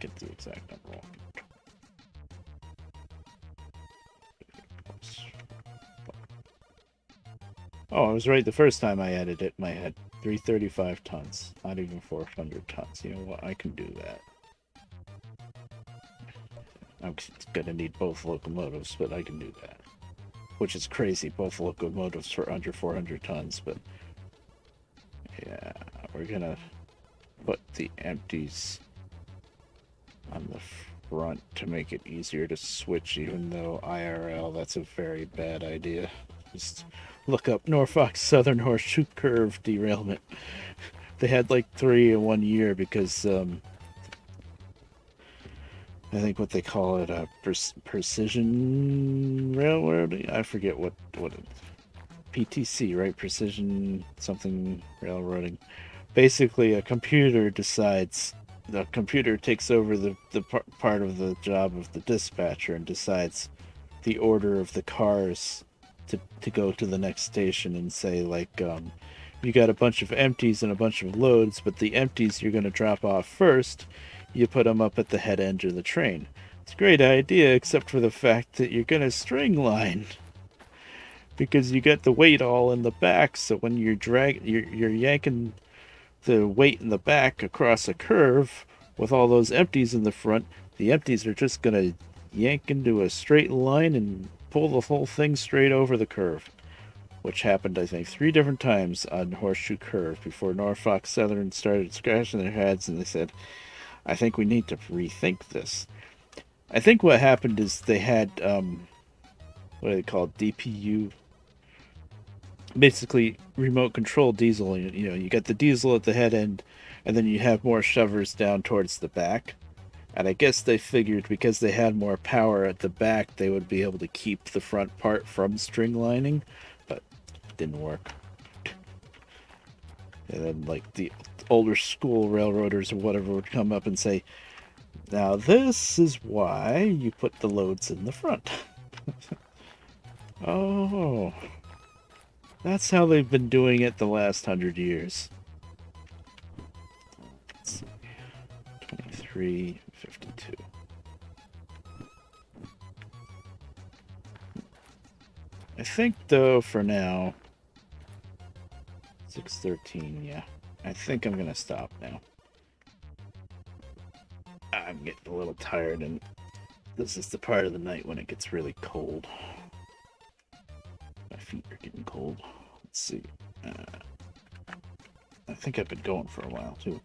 Get the exact number wrong. Oh, I was right the first time I added it in my head. 335 tons, not even 400 tons. You know what? I can do that. I'm gonna need both locomotives, but I can do that. Which is crazy, both locomotives for under 400 tons, but yeah, we're gonna put the empties on the front to make it easier to switch, even though IRL, that's a very bad idea. Just look up Norfolk Southern Horseshoe Curve derailment. They had like 3 in 1 year because I think what they call it, precision railroading. I forget what PTC, right? Precision something railroading. Basically, a computer decides. The computer takes over the part of the job of the dispatcher and decides the order of the cars to go to the next station, and say like, you got a bunch of empties and a bunch of loads, but the empties you're going to drop off first. You put them up at the head end of the train. It's a great idea, except for the fact that you're going to string line, because you get the weight all in the back. So when you're yanking the weight in the back across a curve with all those empties in the front, the empties are just going to yank into a straight line and pull the whole thing straight over the curve, which happened, I think, 3 different times on Horseshoe Curve before Norfolk Southern started scratching their heads, and they said, I think we need to rethink this. I think what happened is they had, what do they call it? DPU. Basically, remote control diesel. You know, you got the diesel at the head end, and then you have more shovers down towards the back. And I guess they figured because they had more power at the back, they would be able to keep the front part from string lining, but it didn't work. And then, like, the older school railroaders or whatever would come up and say, now this is why you put the loads in the front. Oh, that's how they've been doing it the last 100 years. Let's see. 2352. I think, though, for now, 613, yeah. I think I'm going to stop now. I'm getting a little tired, and this is the part of the night when it gets really cold. My feet are getting cold. Let's see. I think I've been going for a while, too.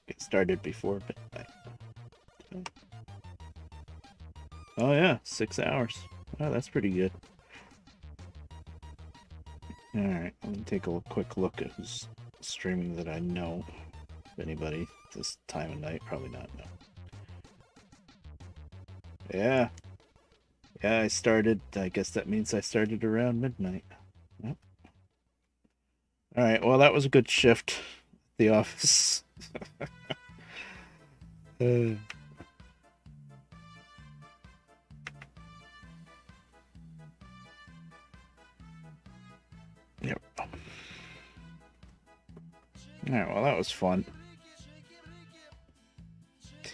It started before midnight. Oh, yeah. 6 hours. Oh, that's pretty good. Alright, let me take a quick look at who's streaming that I know. If anybody this time of night, probably not, no. Yeah. Yeah, I guess that means I started around midnight. Yep. Alright, well, that was a good shift at the office. Yep. Alright, well, that was fun.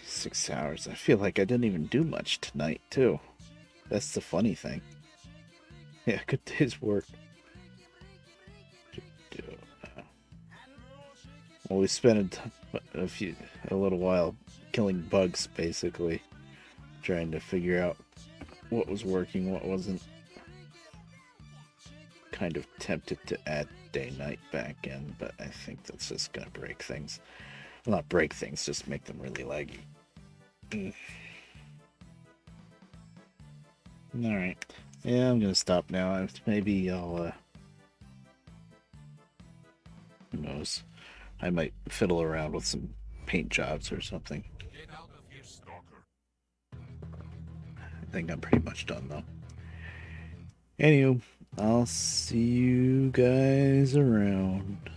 6 hours. I feel like I didn't even do much tonight, too. That's the funny thing. Yeah, good day's work. Well, we spent a little while killing bugs, basically. Trying to figure out what was working, what wasn't. Kind of tempted to add day-night back in, but I think that's just gonna break things. Well, not break things, just make them really laggy. Alright. Yeah, I'm gonna stop now. Maybe I'll, who knows? I might fiddle around with some paint jobs or something. I think I'm pretty much done, though. Anywho, I'll see you guys around.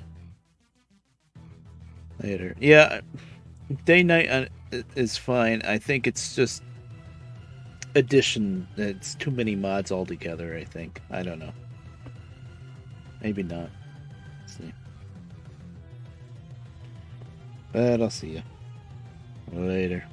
Later. Yeah, day-night is fine. I think it's just addition. It's too many mods altogether, I think. I don't know. Maybe not. Let's see. But I'll see you later.